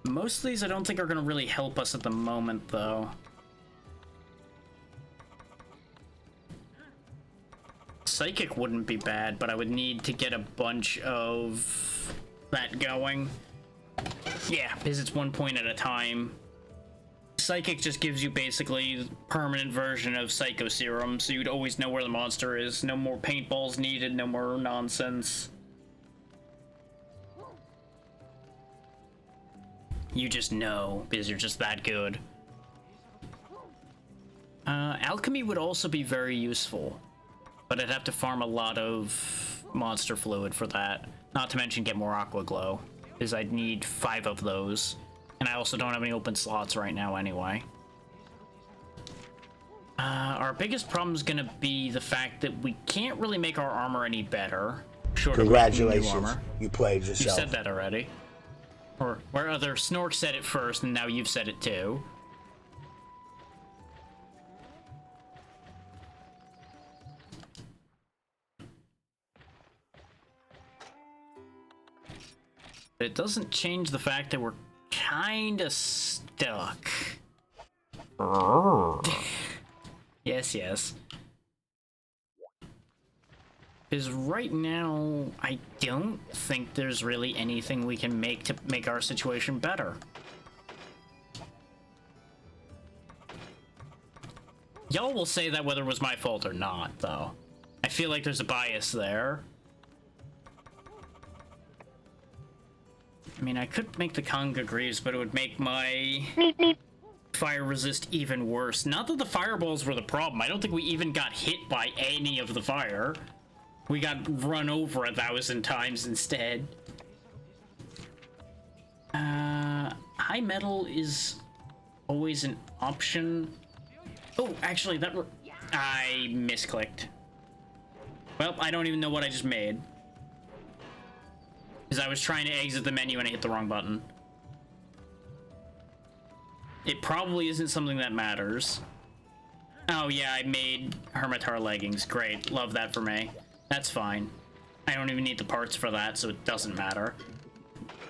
Most of these I don't think are going to really help us at the moment, though. Psychic wouldn't be bad, but I would need to get a bunch of that going. Yeah, because it's 1 point at a time. Psychic just gives you basically permanent version of Psycho Serum, so you'd always know where the monster is. No more paintballs needed, no more nonsense. You just know, because you're just that good. Alchemy would also be very useful, but I'd have to farm a lot of monster fluid for that. Not to mention get more Aqua Glow, because I'd need 5 of those. And I also don't have any open slots right now anyway. Our biggest problem is going to be the fact that we can't really make our armor any better. Short of making new Congratulations, armor. you played You yourself. said that already. Or where other Snork said it first, and now you've said it too. But it doesn't change the fact that we're kinda stuck. Yes, yes. Because right now, I don't think there's really anything we can make to make our situation better. Y'all will say that whether it was my fault or not, though. I feel like there's a bias there. I mean, I could make the Conga Greaves, but it would make my fire resist even worse. Not that the fireballs were the problem. I don't think we even got hit by any of the fire. We got run over 1,000 times instead. High metal is always an option. Oh, actually, I misclicked. Well, I don't even know what I just made. Because I was trying to exit the menu and I hit the wrong button. It probably isn't something that matters. Oh yeah, I made Hermitar leggings. Great, love that for me. That's fine. I don't even need the parts for that, so it doesn't matter.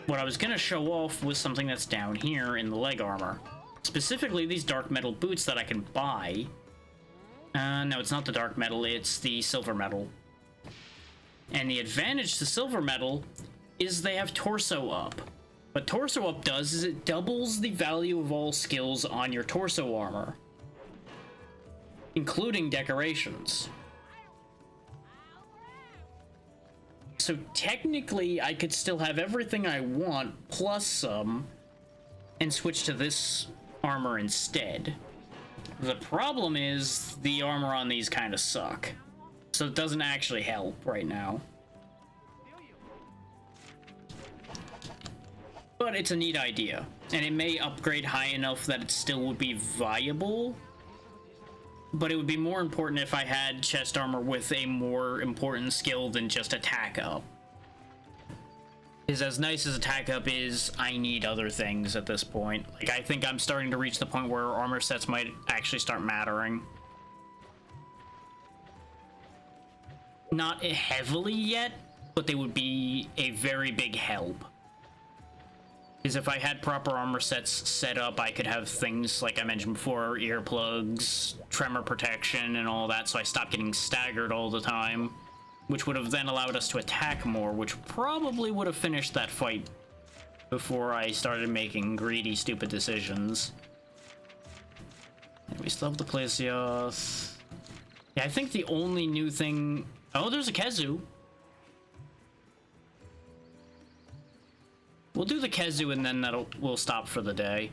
What I was gonna show off was something that's down here in the leg armor. Specifically, these dark metal boots that I can buy. No, it's not the dark metal, it's the silver metal. And the advantage to silver metal is they have torso up. What torso up does is it doubles the value of all skills on your torso armor, including decorations. So technically, I could still have everything I want, plus some, and switch to this armor instead. The problem is, the armor on these kind of suck. So it doesn't actually help right now. But it's a neat idea, and it may upgrade high enough that it still would be viable. But it would be more important if I had chest armor with a more important skill than just attack up. Because as nice as attack up is, I need other things at this point. Like, I think I'm starting to reach the point where armor sets might actually start mattering. Not heavily yet, but they would be a very big help. Because if I had proper armor sets set up, I could have things, like I mentioned before, earplugs, tremor protection, and all that, so I stopped getting staggered all the time, which would have then allowed us to attack more, which probably would have finished that fight before I started making greedy, stupid decisions. And we still have the Plesioth. Yeah, I think the only new thing... Oh, there's a Kezu. We'll do the Kezu and then we'll stop for the day.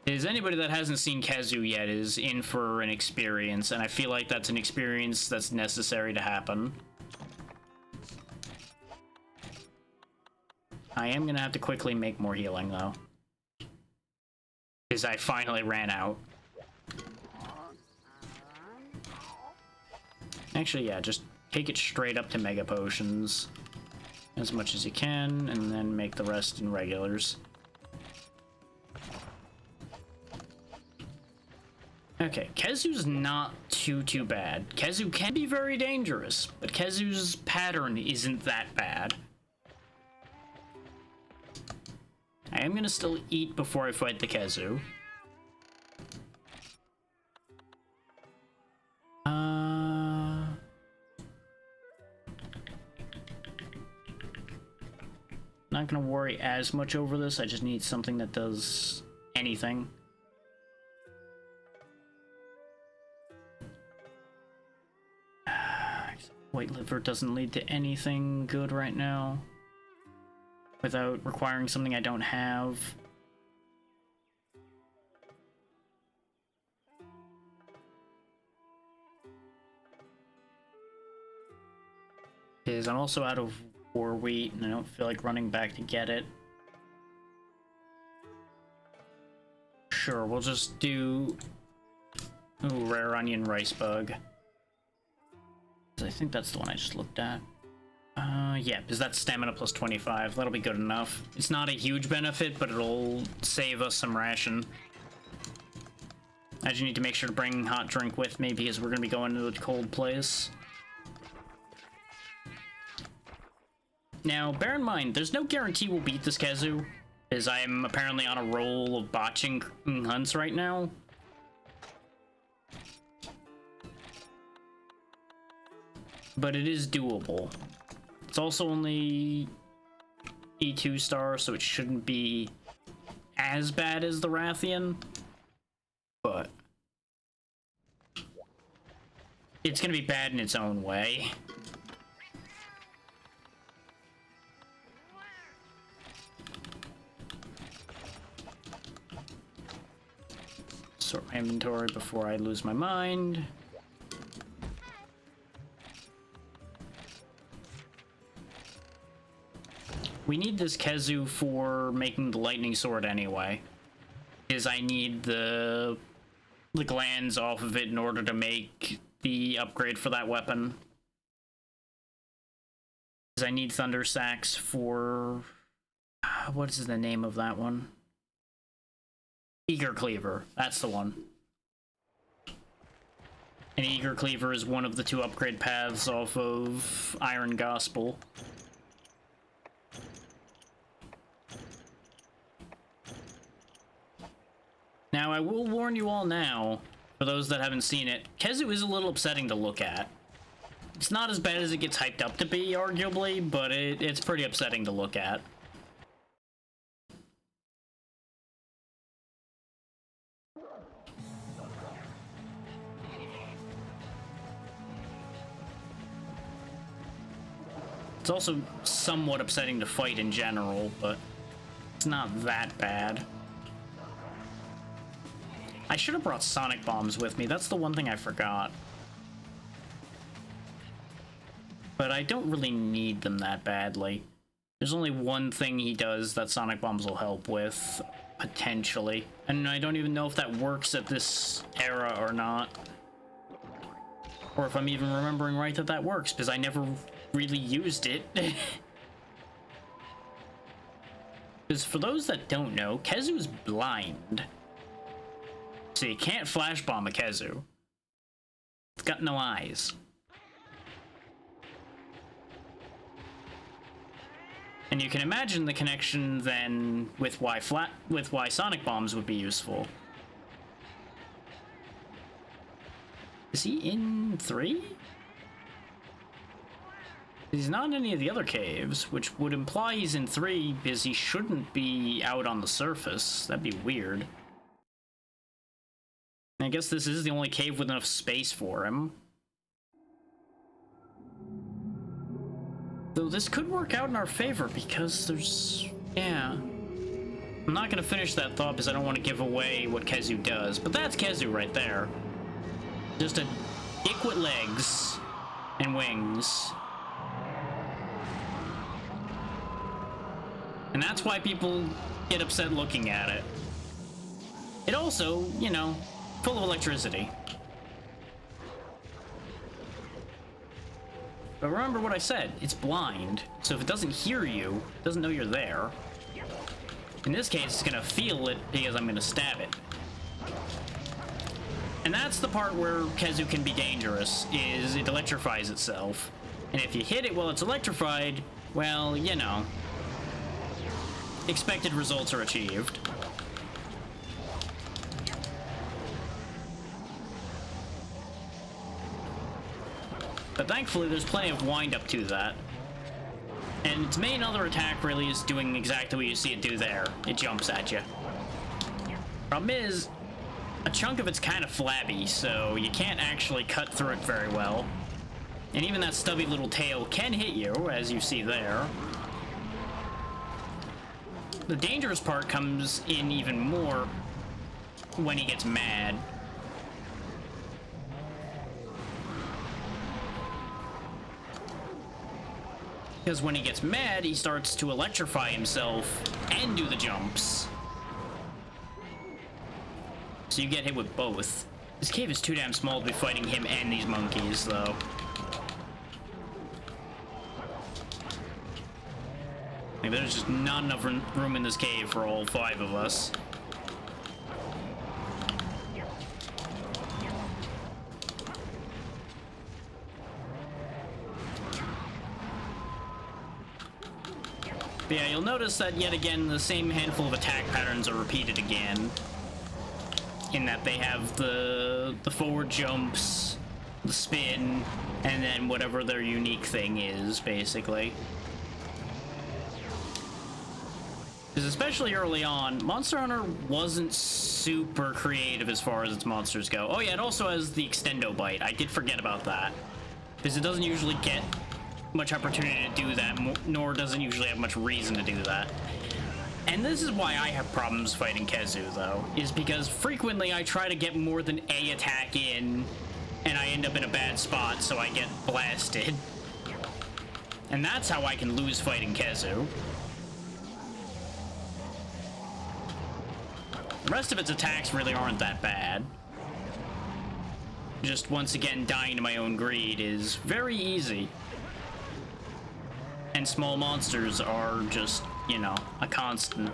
Is anybody that hasn't seen Kezu yet is in for an experience, and I feel like that's an experience that's necessary to happen. I am gonna have to quickly make more healing though, because I finally ran out. Actually, yeah, just take it straight up to Mega Potions as much as you can, and then make the rest in regulars. Okay, Kezu's not too bad. Kezu can be very dangerous, but Kezu's pattern isn't that bad. I am gonna still eat before I fight the Kezu. Not gonna worry as much over this, I just need something that does anything. White liver doesn't lead to anything good right now without requiring something I don't have. Because I'm also out of war wheat and I don't feel like running back to get it. Sure, we'll just do rare onion rice bug. I think that's the one I just looked at. Yeah, because that's stamina plus 25. That'll be good enough. It's not a huge benefit, but it'll save us some ration. I just need to make sure to bring hot drink with me because we're going to be going to a cold place. Now, bear in mind, there's no guarantee we'll beat this Kezu, as I am apparently on a roll of botching hunts right now. but it is doable. It's also only E2 star, so it shouldn't be as bad as the Rathian, but it's gonna be bad in its own way. Sort my inventory before I lose my mind. We need this Kezu for making the lightning sword anyway. Because I need the glands off of it in order to make the upgrade for that weapon. Because I need thunder sacks for... what is the name of that one? Eager Cleaver. That's the one. And Eager Cleaver is one of the 2 upgrade paths off of Iron Gospel. Now, I will warn you all now, for those that haven't seen it, Kezu is a little upsetting to look at. It's not as bad as it gets hyped up to be, arguably, but it's pretty upsetting to look at. It's also somewhat upsetting to fight in general, but it's not that bad. I should have brought sonic bombs with me. That's the one thing I forgot. But I don't really need them that badly. There's only one thing he does that sonic bombs will help with, potentially. And I don't even know if that works at this era or not. Or if I'm even remembering right that that works, because I never really used it. Because for those that don't know, Kezu's blind. So you can't flash bomb a Kezu. It's got no eyes. And you can imagine the connection then with why sonic bombs would be useful. Is he in 3? He's not in any of the other caves, which would imply he's in 3 because he shouldn't be out on the surface. That'd be weird. I guess this is the only cave with enough space for him. Though this could work out in our favor because there's... yeah. I'm not gonna finish that thought because I don't want to give away what Kezu does, but that's Kezu right there. Just a dick with legs and wings. And that's why people get upset looking at it. It also, you know, full of electricity. But remember what I said, it's blind. So if it doesn't hear you, it doesn't know you're there. In this case, it's gonna feel it because I'm gonna stab it. And that's the part where Kezu can be dangerous, is it electrifies itself. And if you hit it while it's electrified, well, you know, expected results are achieved. But thankfully, there's plenty of wind-up to that. And its main other attack really is doing exactly what you see it do there. It jumps at you. Problem is, a chunk of it's kind of flabby, so you can't actually cut through it very well. And even that stubby little tail can hit you, as you see there. The dangerous part comes in even more when he gets mad. Because when he gets mad, he starts to electrify himself and do the jumps. So you get hit with both. This cave is too damn small to be fighting him and these monkeys, though. Like, there's just not enough room in this cave for all 5 of us. But yeah, you'll notice that yet again the same handful of attack patterns are repeated again. In that they have the forward jumps, the spin, and then whatever their unique thing is, basically. Because especially early on, Monster Hunter wasn't super creative as far as its monsters go. Oh yeah, it also has the Extendo Bite. I did forget about that. Because it doesn't usually get much opportunity to do that, nor does it usually have much reason to do that. And this is why I have problems fighting Khezu, though, is because frequently I try to get more than a attack in, and I end up in a bad spot, so I get blasted. And that's how I can lose fighting Khezu. The rest of its attacks really aren't that bad. Just once again, dying to my own greed is very easy. And small monsters are just, you know, a constant.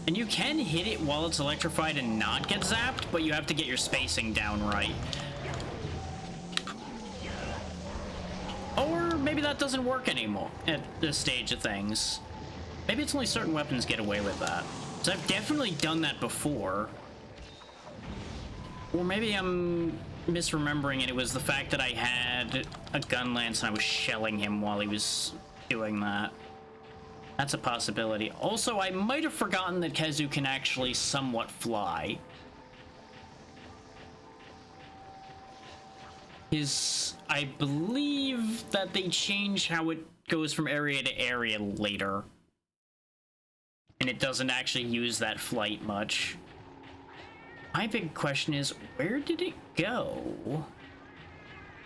And you can hit it while it's electrified and not get zapped, but you have to get your spacing down right. Or maybe that doesn't work anymore at this stage of things. Maybe it's only certain weapons get away with that. So I've definitely done that before. Or maybe I'm misremembering it. It was the fact that I had a gun lance and I was shelling him while he was doing that. That's a possibility. Also, I might have forgotten that Khezu can actually somewhat fly. I believe that they change how it goes from area to area later. And it doesn't actually use that flight much. My big question is, where did it go?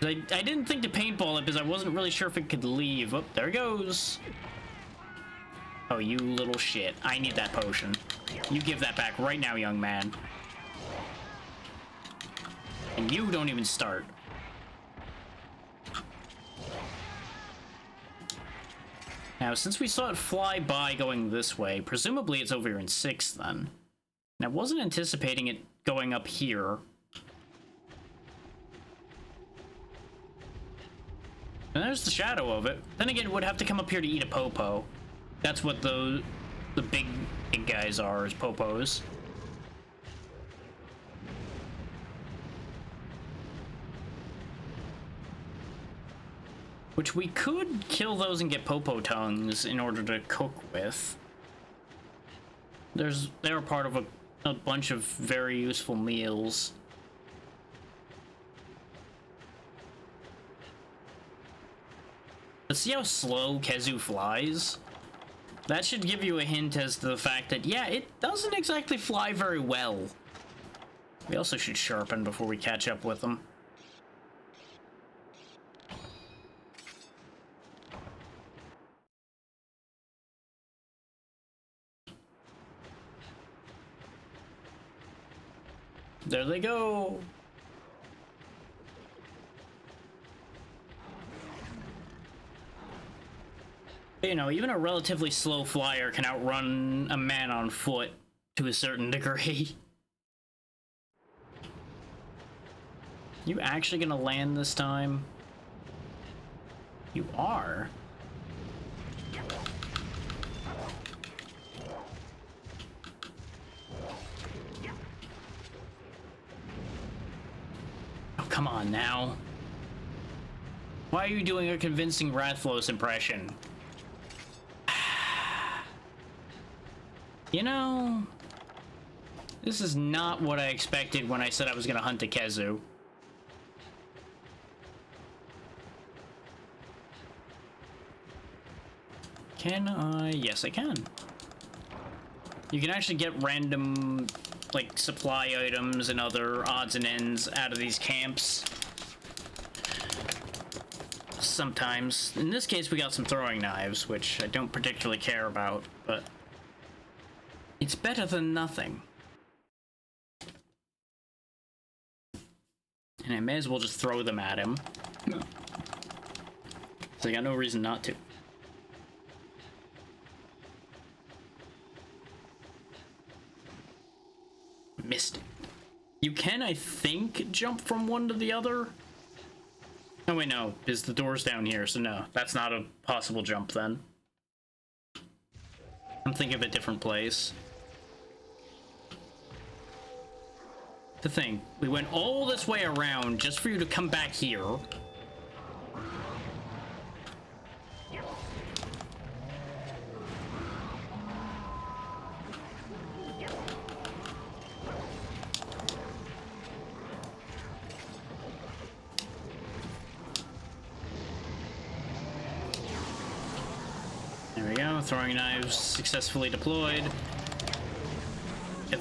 I didn't think to paintball it because I wasn't really sure if it could leave. Oh, there it goes. Oh, you little shit. I need that potion. You give that back right now, young man. And you don't even start. Now, since we saw it fly by going this way, presumably it's over here in 6th then. And I wasn't anticipating it going up here. And there's the shadow of it. Then again, it would have to come up here to eat a Popo. That's what the big guys are, is Popos. Which we could kill those and get Popo tongues in order to cook with. They're part of a bunch of very useful meals. But see how slow Khezu flies? That should give you a hint as to the fact that, yeah, it doesn't exactly fly very well. We also should sharpen before we catch up with them. There they go. You know, even a relatively slow flyer can outrun a man on foot to a certain degree. You actually gonna land this time? You are? Oh, come on now. Why are you doing a convincing Rathlos impression? You know, this is not what I expected when I said I was gonna hunt a Khezu. Can I? Yes, I can. You can actually get random, like, supply items and other odds and ends out of these camps. Sometimes. In this case, we got some throwing knives, which I don't particularly care about, but it's better than nothing. And I may as well just throw them at him. So I got no reason not to. Missed it. You can, I think, jump from one to the other. Oh wait, no, because the door's down here, so no, that's not a possible jump then. I'm thinking of a different place. The thing, we went all this way around just for you to come back here. There we go, throwing knives successfully deployed. I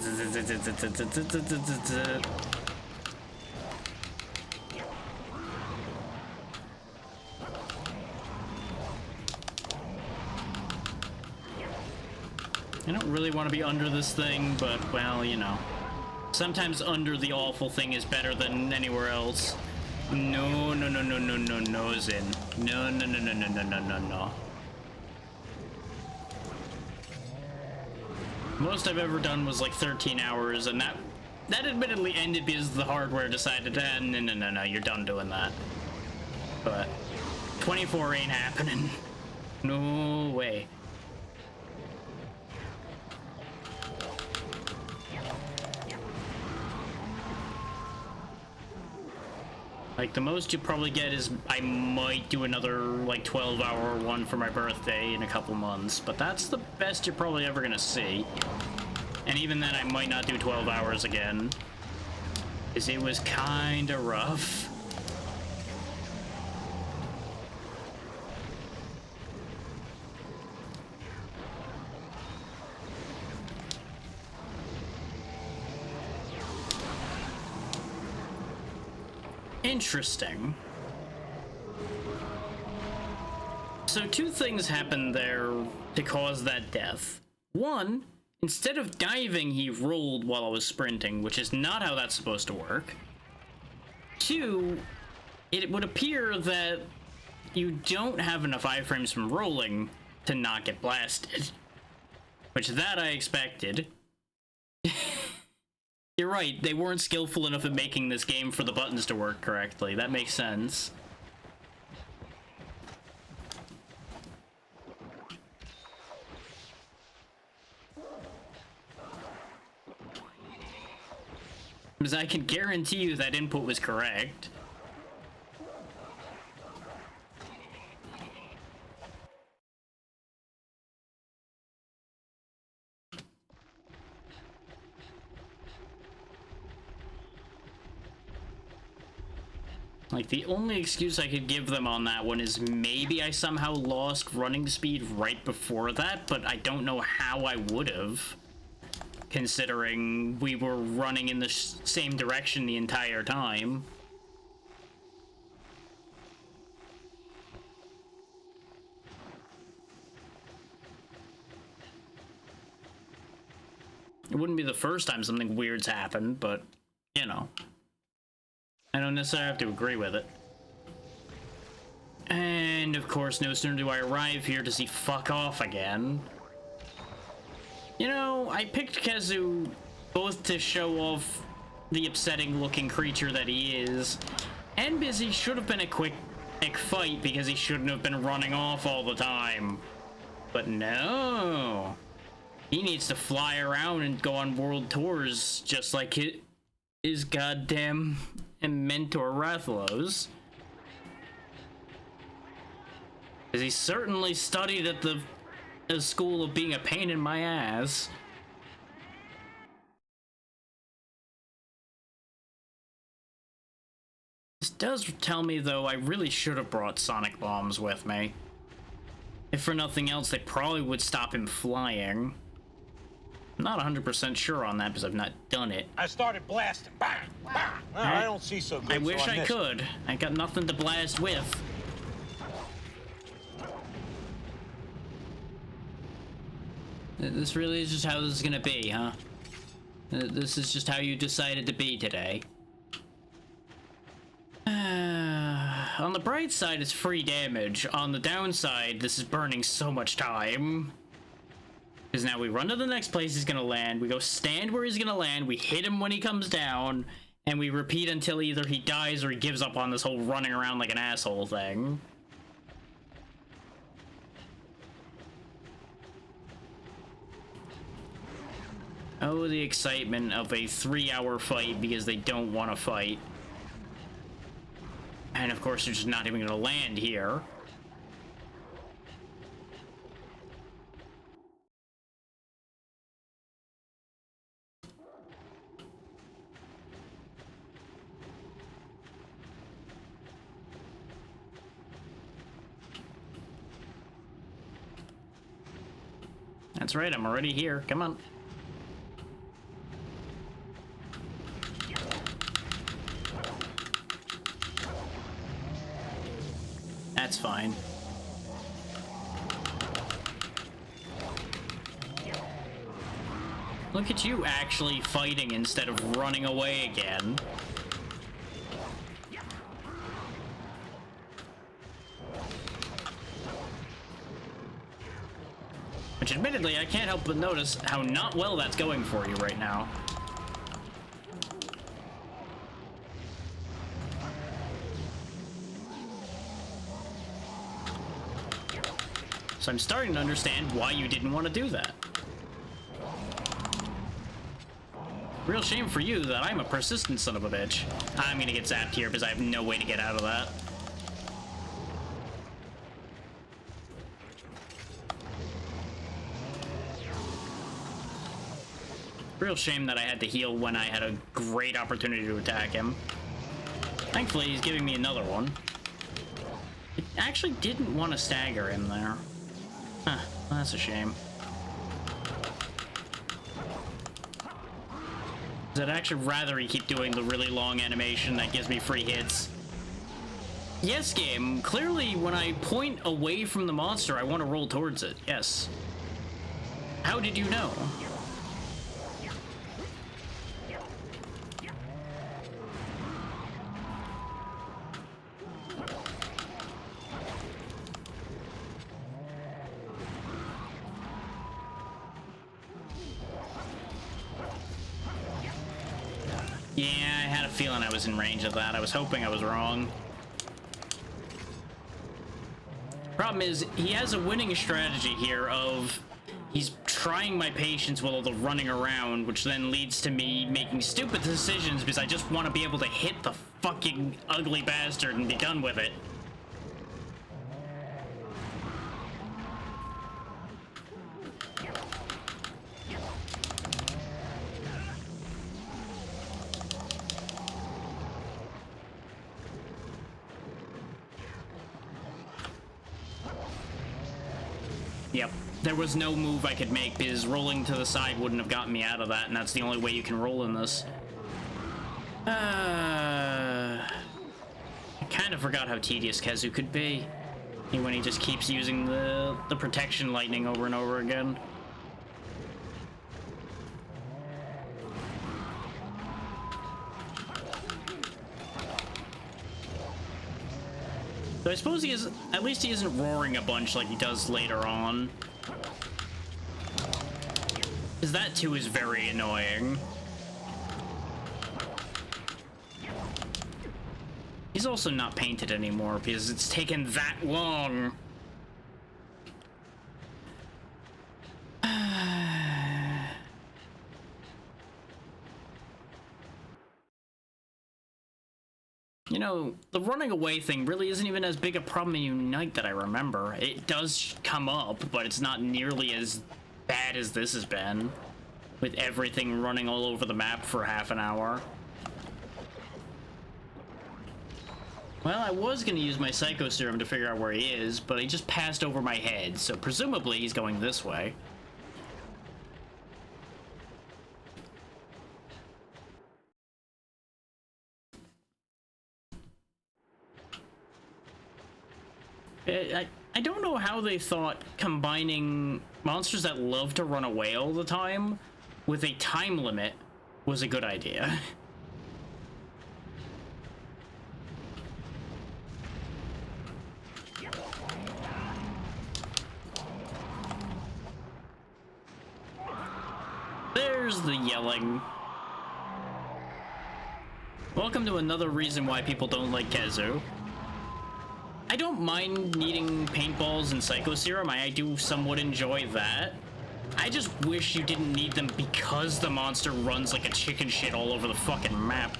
don't really want to be under this thing, but, well, you know. Sometimes under the awful thing is better than anywhere else. No, no, no, no, no, no, no, Zin. No, no, no, no, no, no, no, no, no. Most I've ever done was like 13 hours, and that admittedly ended because the hardware decided, no, no, no, no, you're done doing that. But 24 ain't happening. No way. Like, the most you probably get is I might do another, like, 12-hour one for my birthday in a couple months, but that's the best you're probably ever gonna see. And even then, I might not do 12 hours again, because it was kinda rough. Interesting. So two things happened there to cause that death. One, instead of diving, he rolled while I was sprinting, which is not how that's supposed to work. Two, it would appear that you don't have enough iframes from rolling to not get blasted. Which that I expected. You're right, they weren't skillful enough at making this game for the buttons to work correctly. That makes sense. Because I can guarantee you that input was correct. Like, the only excuse I could give them on that one is maybe I somehow lost running speed right before that, but I don't know how I would have, considering we were running in the same direction the entire time. It wouldn't be the first time something weird's happened, but, you know. I don't necessarily have to agree with it. And, of course, no sooner do I arrive here does he fuck off again. You know, I picked Khezu both to show off the upsetting-looking creature that he is, and because he should have been a quick fight because he shouldn't have been running off all the time. But no. He needs to fly around and go on world tours just like his goddamn mentor Rathalos. Because he certainly studied at the school of being a pain in my ass. This does tell me, though, I really should have brought sonic bombs with me. If for nothing else, they probably would stop him flying. I'm not 100% sure on that because I've not done it. I started blasting. Bang! Bang! Well, I don't see so good. I wish I could. I got nothing to blast with. This really is just how this is gonna be, huh? This is just how you decided to be today. On the bright side, it's free damage. On the downside, this is burning so much time. Because now we run to the next place he's gonna land, we go stand where he's gonna land, we hit him when he comes down, And we repeat until either he dies or he gives up on this whole running around like an asshole thing. Oh, the excitement of a 3-hour fight because they don't want to fight. And of course, they're just not even going to land here. That's right, I'm already here. Come on. That's fine. Look at you actually fighting instead of running away again. Which admittedly, I can't help but notice how not well that's going for you right now. So I'm starting to understand why you didn't want to do that. Real shame for you that I'm a persistent son of a bitch. I'm gonna get zapped here because I have no way to get out of that. Real shame that I had to heal when I had a great opportunity to attack him. Thankfully, he's giving me another one. I actually didn't want to stagger him there. Huh, well, that's a shame. I'd actually rather he keep doing the really long animation that gives me free hits. Yes, game. Clearly, when I point away from the monster, I want to roll towards it. Yes. How did you know? Yeah, I had a feeling I was in range of that. I was hoping I was wrong. Problem is, he has a winning strategy here of he's trying my patience with all the running around, which then leads to me making stupid decisions because I just want to be able to hit the fucking ugly bastard and be done with it. Yep, there was no move I could make because rolling to the side wouldn't have gotten me out of that, and that's the only way you can roll in this. I kind of forgot how tedious Khezu could be when he just keeps using the protection lightning over and over again. So I suppose he is, at least he isn't roaring a bunch like he does later on. Because that too is very annoying. He's also not painted anymore because it's taken that long. You know, the running away thing really isn't even as big a problem in Unite that I remember. It does come up, but it's not nearly as bad as this has been, with everything running all over the map for half an hour. Well, I was going to use my Psycho Serum to figure out where he is, but he just passed over my head, so presumably he's going this way. I don't know how they thought combining monsters that love to run away all the time with a time limit was a good idea. There's the yelling. Welcome to another reason why people don't like Khezu. I don't mind needing paintballs and Psycho Serum. I do somewhat enjoy that. I just wish you didn't need them because the monster runs like a chicken shit all over the fucking map.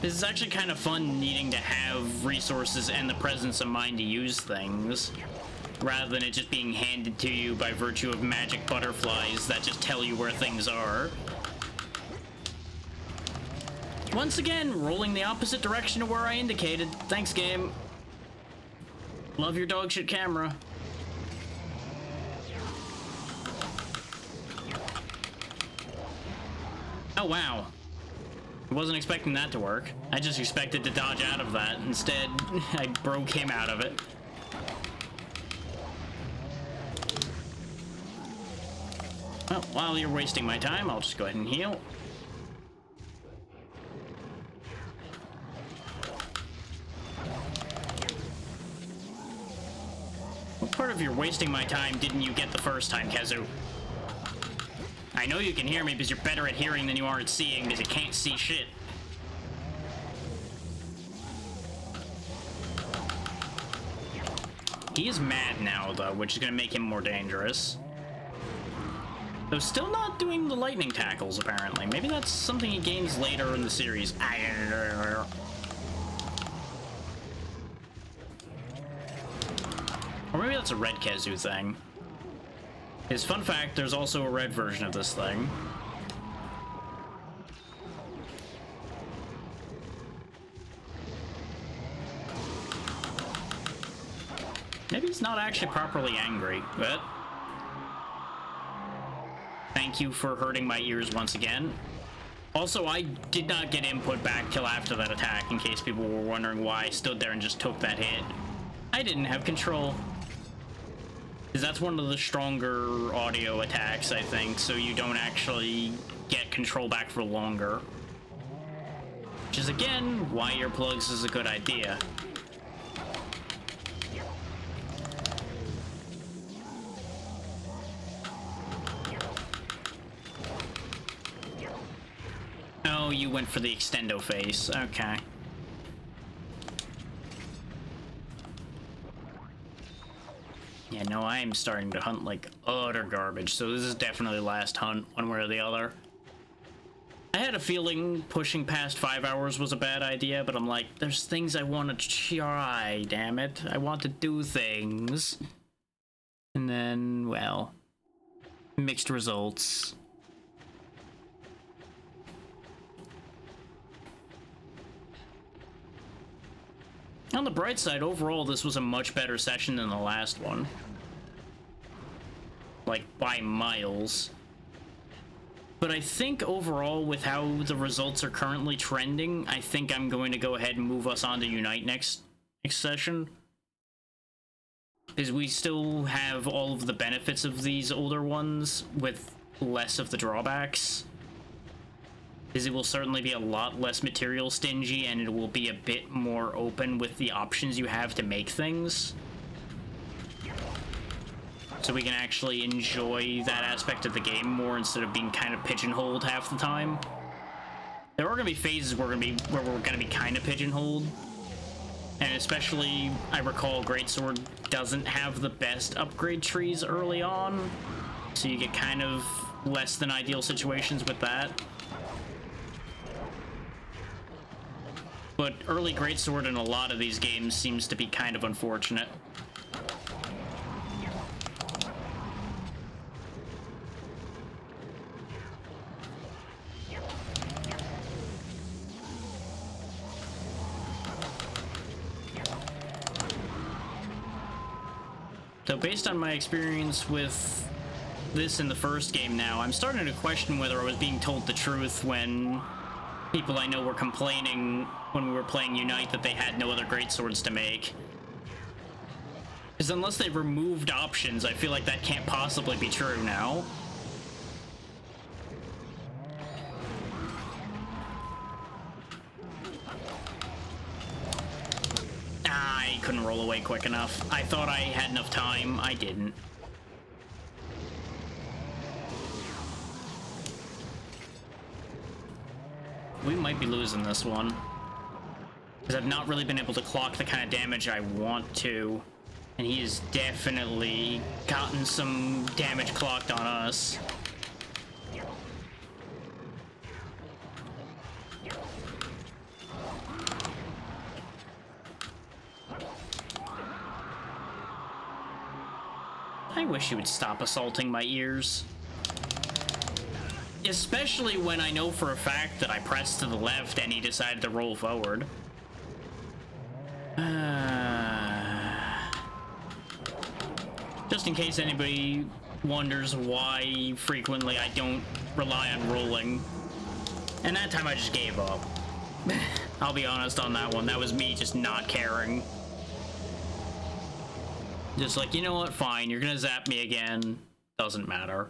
This is actually kind of fun needing to have resources and the presence of mind to use things, rather than it just being handed to you by virtue of magic butterflies that just tell you where things are. Once again, rolling the opposite direction of where I indicated. Thanks, game. Love your dog shit camera. Oh, wow. I wasn't expecting that to work. I just expected to dodge out of that. Instead, I broke him out of it. Well, while you're wasting my time, I'll just go ahead and heal. What part of your wasting my time didn't you get the first time, Khezu? I know you can hear me because you're better at hearing than you are at seeing because you can't see shit. He is mad now, though, which is going to make him more dangerous. Though still not doing the lightning tackles, apparently. Maybe that's something he gains later in the series. Or maybe that's a red Khezu thing. His fun fact, there's also a red version of this thing. Maybe he's not actually properly angry, but... Thank you for hurting my ears once again. Also, I did not get input back till after that attack, in case people were wondering why I stood there and just took that hit. I didn't have control. Because that's one of the stronger audio attacks, I think, so you don't actually get control back for longer. Which is, again, why earplugs is a good idea. Oh, you went for the extendo face. Okay. Yeah, no, I am starting to hunt like utter garbage, so this is definitely last hunt, one way or the other. I had a feeling pushing past 5 hours was a bad idea, but I'm like, there's things I want to try, damn it. I want to do things. And then, well, mixed results. On the bright side, overall, this was a much better session than the last one. Like, by miles. But I think overall, with how the results are currently trending, I think I'm going to go ahead and move us on to Unite next session. Because we still have all of the benefits of these older ones with less of the drawbacks. Because it will certainly be a lot less material stingy, and it will be a bit more open with the options you have to make things. So we can actually enjoy that aspect of the game more instead of being kind of pigeonholed half the time. There are going to be phases where we're going to be kind of pigeonholed. And especially, I recall Greatsword doesn't have the best upgrade trees early on. So you get kind of less than ideal situations with that. But early Greatsword in a lot of these games seems to be kind of unfortunate. So based on my experience with this in the first game now, I'm starting to question whether I was being told the truth when people I know were complaining when we were playing Unite that they had no other greatswords to make. Because unless they've removed options, I feel like that can't possibly be true now. I couldn't roll away quick enough. I thought I had enough time. I didn't. We might be losing this one. Because I've not really been able to clock the kind of damage I want to. And he has definitely gotten some damage clocked on us. I wish he would stop assaulting my ears. Especially when I know for a fact that I pressed to the left and he decided to roll forward. Just in case anybody wonders why frequently I don't rely on rolling. And that time I just gave up. I'll be honest on that one. That was me just not caring. Just like, you know what? Fine, you're gonna zap me again. Doesn't matter.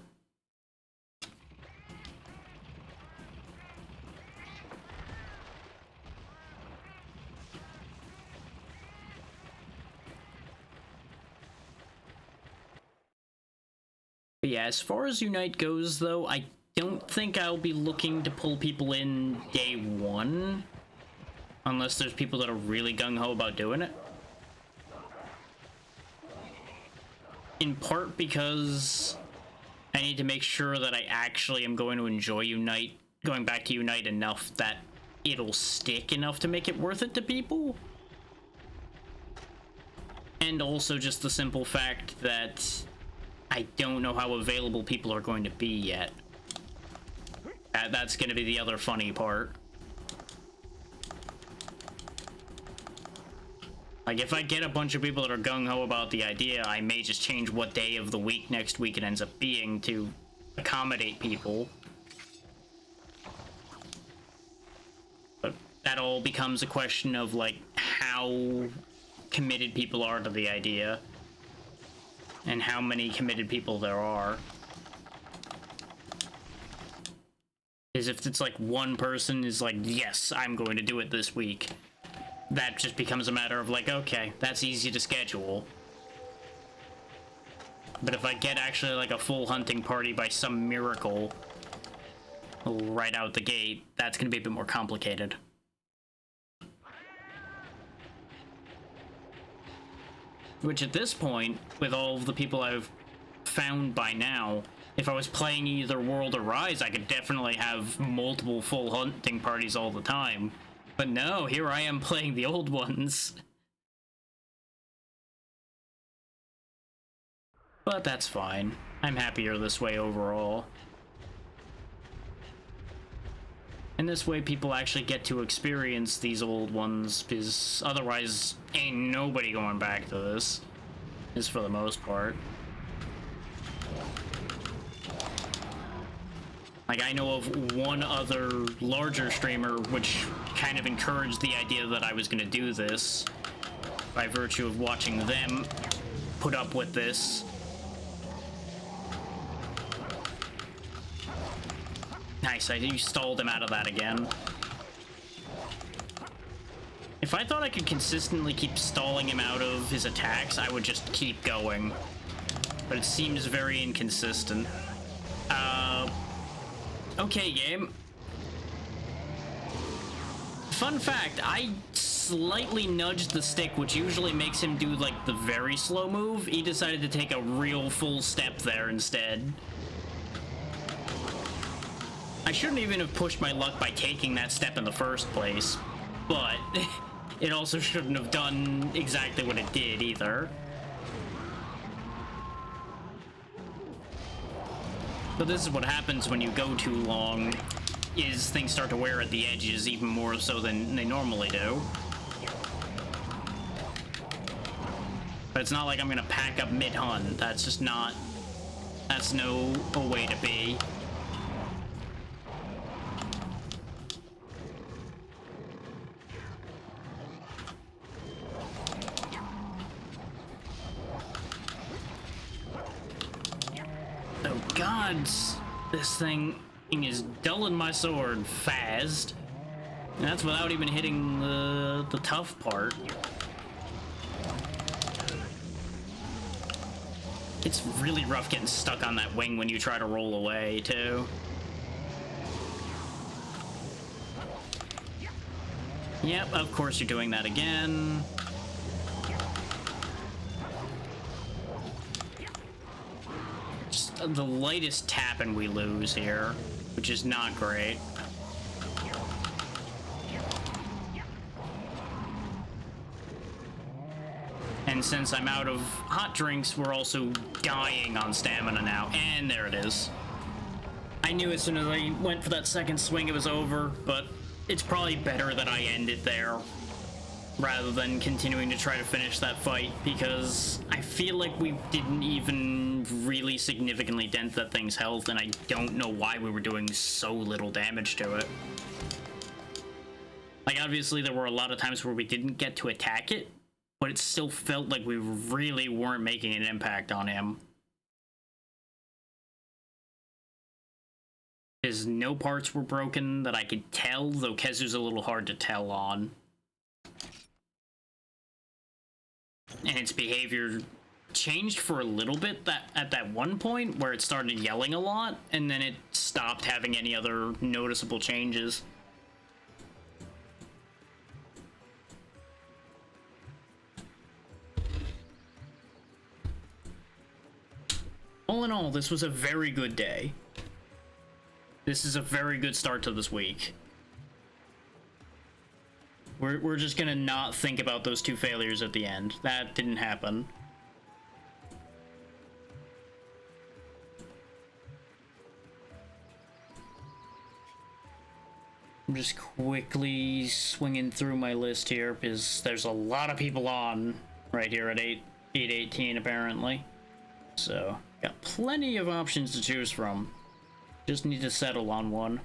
But yeah, as far as Unite goes, though, I don't think I'll be looking to pull people in day one. Unless there's people that are really gung-ho about doing it. In part because I need to make sure that I actually am going to enjoy Unite, going back to Unite enough that it'll stick enough to make it worth it to people. And also just the simple fact that I don't know how available people are going to be yet. That's going to be the other funny part. Like, if I get a bunch of people that are gung-ho about the idea, I may just change what day of the week next week it ends up being to accommodate people. But that all becomes a question of, like, how committed people are to the idea. And how many committed people there are. Because if it's like one person is like, yes, I'm going to do it this week, that just becomes a matter of like, okay, that's easy to schedule. But if I get actually like a full hunting party by some miracle right out the gate, that's going to be a bit more complicated. Which at this point, with all of the people I've found by now, if I was playing either World or Rise, I could definitely have multiple full hunting parties all the time. But no, here I am playing the old ones. But that's fine. I'm happier this way overall. And this way people actually get to experience these old ones, because otherwise ain't nobody going back to this. Is for the most part. Like, I know of one other larger streamer which kind of encouraged the idea that I was going to do this by virtue of watching them put up with this. Nice, you stalled him out of that again. If I thought I could consistently keep stalling him out of his attacks, I would just keep going. But it seems very inconsistent. Okay, game. Fun fact, I slightly nudged the stick, which usually makes him do, like, the very slow move. He decided to take a real full step there instead. I shouldn't even have pushed my luck by taking that step in the first place, but it also shouldn't have done exactly what it did either. But this is what happens when you go too long, is things start to wear at the edges even more so than they normally do. But it's not like I'm gonna pack up mid-hunt. That's just not... That's no way to be. Oh god, this thing is dulling my sword fast. And that's without even hitting the tough part. It's really rough getting stuck on that wing when you try to roll away, too. Yep, of course you're doing that again. Just the lightest tap and we lose here, which is not great. And since I'm out of hot drinks, we're also dying on stamina now. And there it is. I knew as soon as I went for that second swing it was over, but it's probably better that I end it there rather than continuing to try to finish that fight, because I feel like we didn't even really significantly dent that thing's health, and I don't know why we were doing so little damage to it. Like, obviously there were a lot of times where we didn't get to attack it, but it still felt like we really weren't making an impact on him. His no parts were broken that I could tell, though Kezu's a little hard to tell on. And its behavior changed for a little bit at that one point where it started yelling a lot, and then it stopped having any other noticeable changes. All in all, this was a very good day. This is a very good start to this week. We're just gonna not think about those two failures at the end. That didn't happen. I'm just quickly swinging through my list here because there's a lot of people on right here at 8:18 apparently. So, got plenty of options to choose from. Just need to settle on one.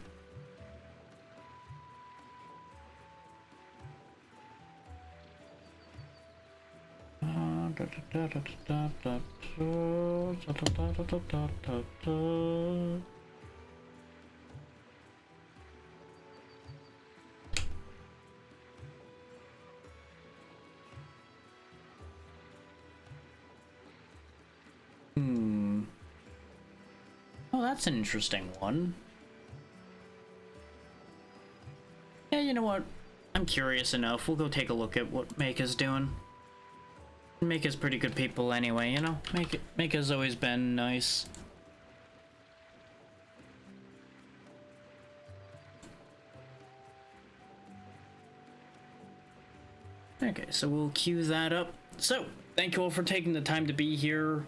Oh, that's an interesting one. Yeah, you know what? I'm curious enough. We'll go take a look at what Meika's doing. Meika's pretty good people anyway, you know? Meika's always been nice. Okay, so we'll queue that up. So, thank you all for taking the time to be here.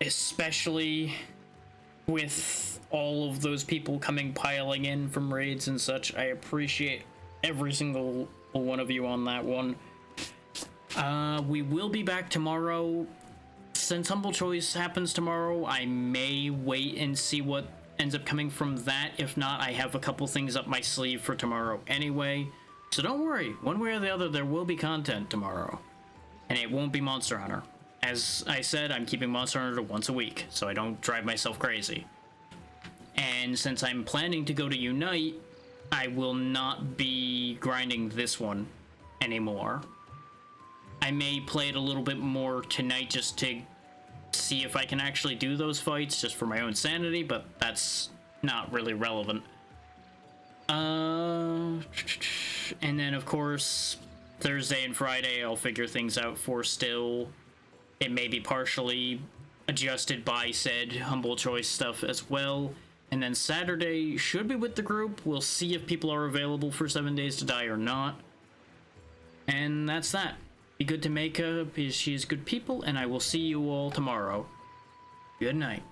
Especially with all of those people piling in from raids and such. I appreciate every single one of you on that one. We will be back tomorrow. Since Humble Choice happens tomorrow, I may wait and see what ends up coming from that. If not, I have a couple things up my sleeve for tomorrow anyway. So don't worry, one way or the other, there will be content tomorrow. And it won't be Monster Hunter. As I said, I'm keeping Monster Hunter to once a week, so I don't drive myself crazy. And since I'm planning to go to Unite, I will not be grinding this one anymore. I may play it a little bit more tonight just to see if I can actually do those fights, just for my own sanity, but that's not really relevant. And then, of course, Thursday and Friday, I'll figure things out for still. It may be partially adjusted by said Humble Choice stuff as well. And then Saturday should be with the group. We'll see if people are available for 7 Days to Die or not. And that's that. Be good to Meika because she is good people, and I will see you all tomorrow. Good night.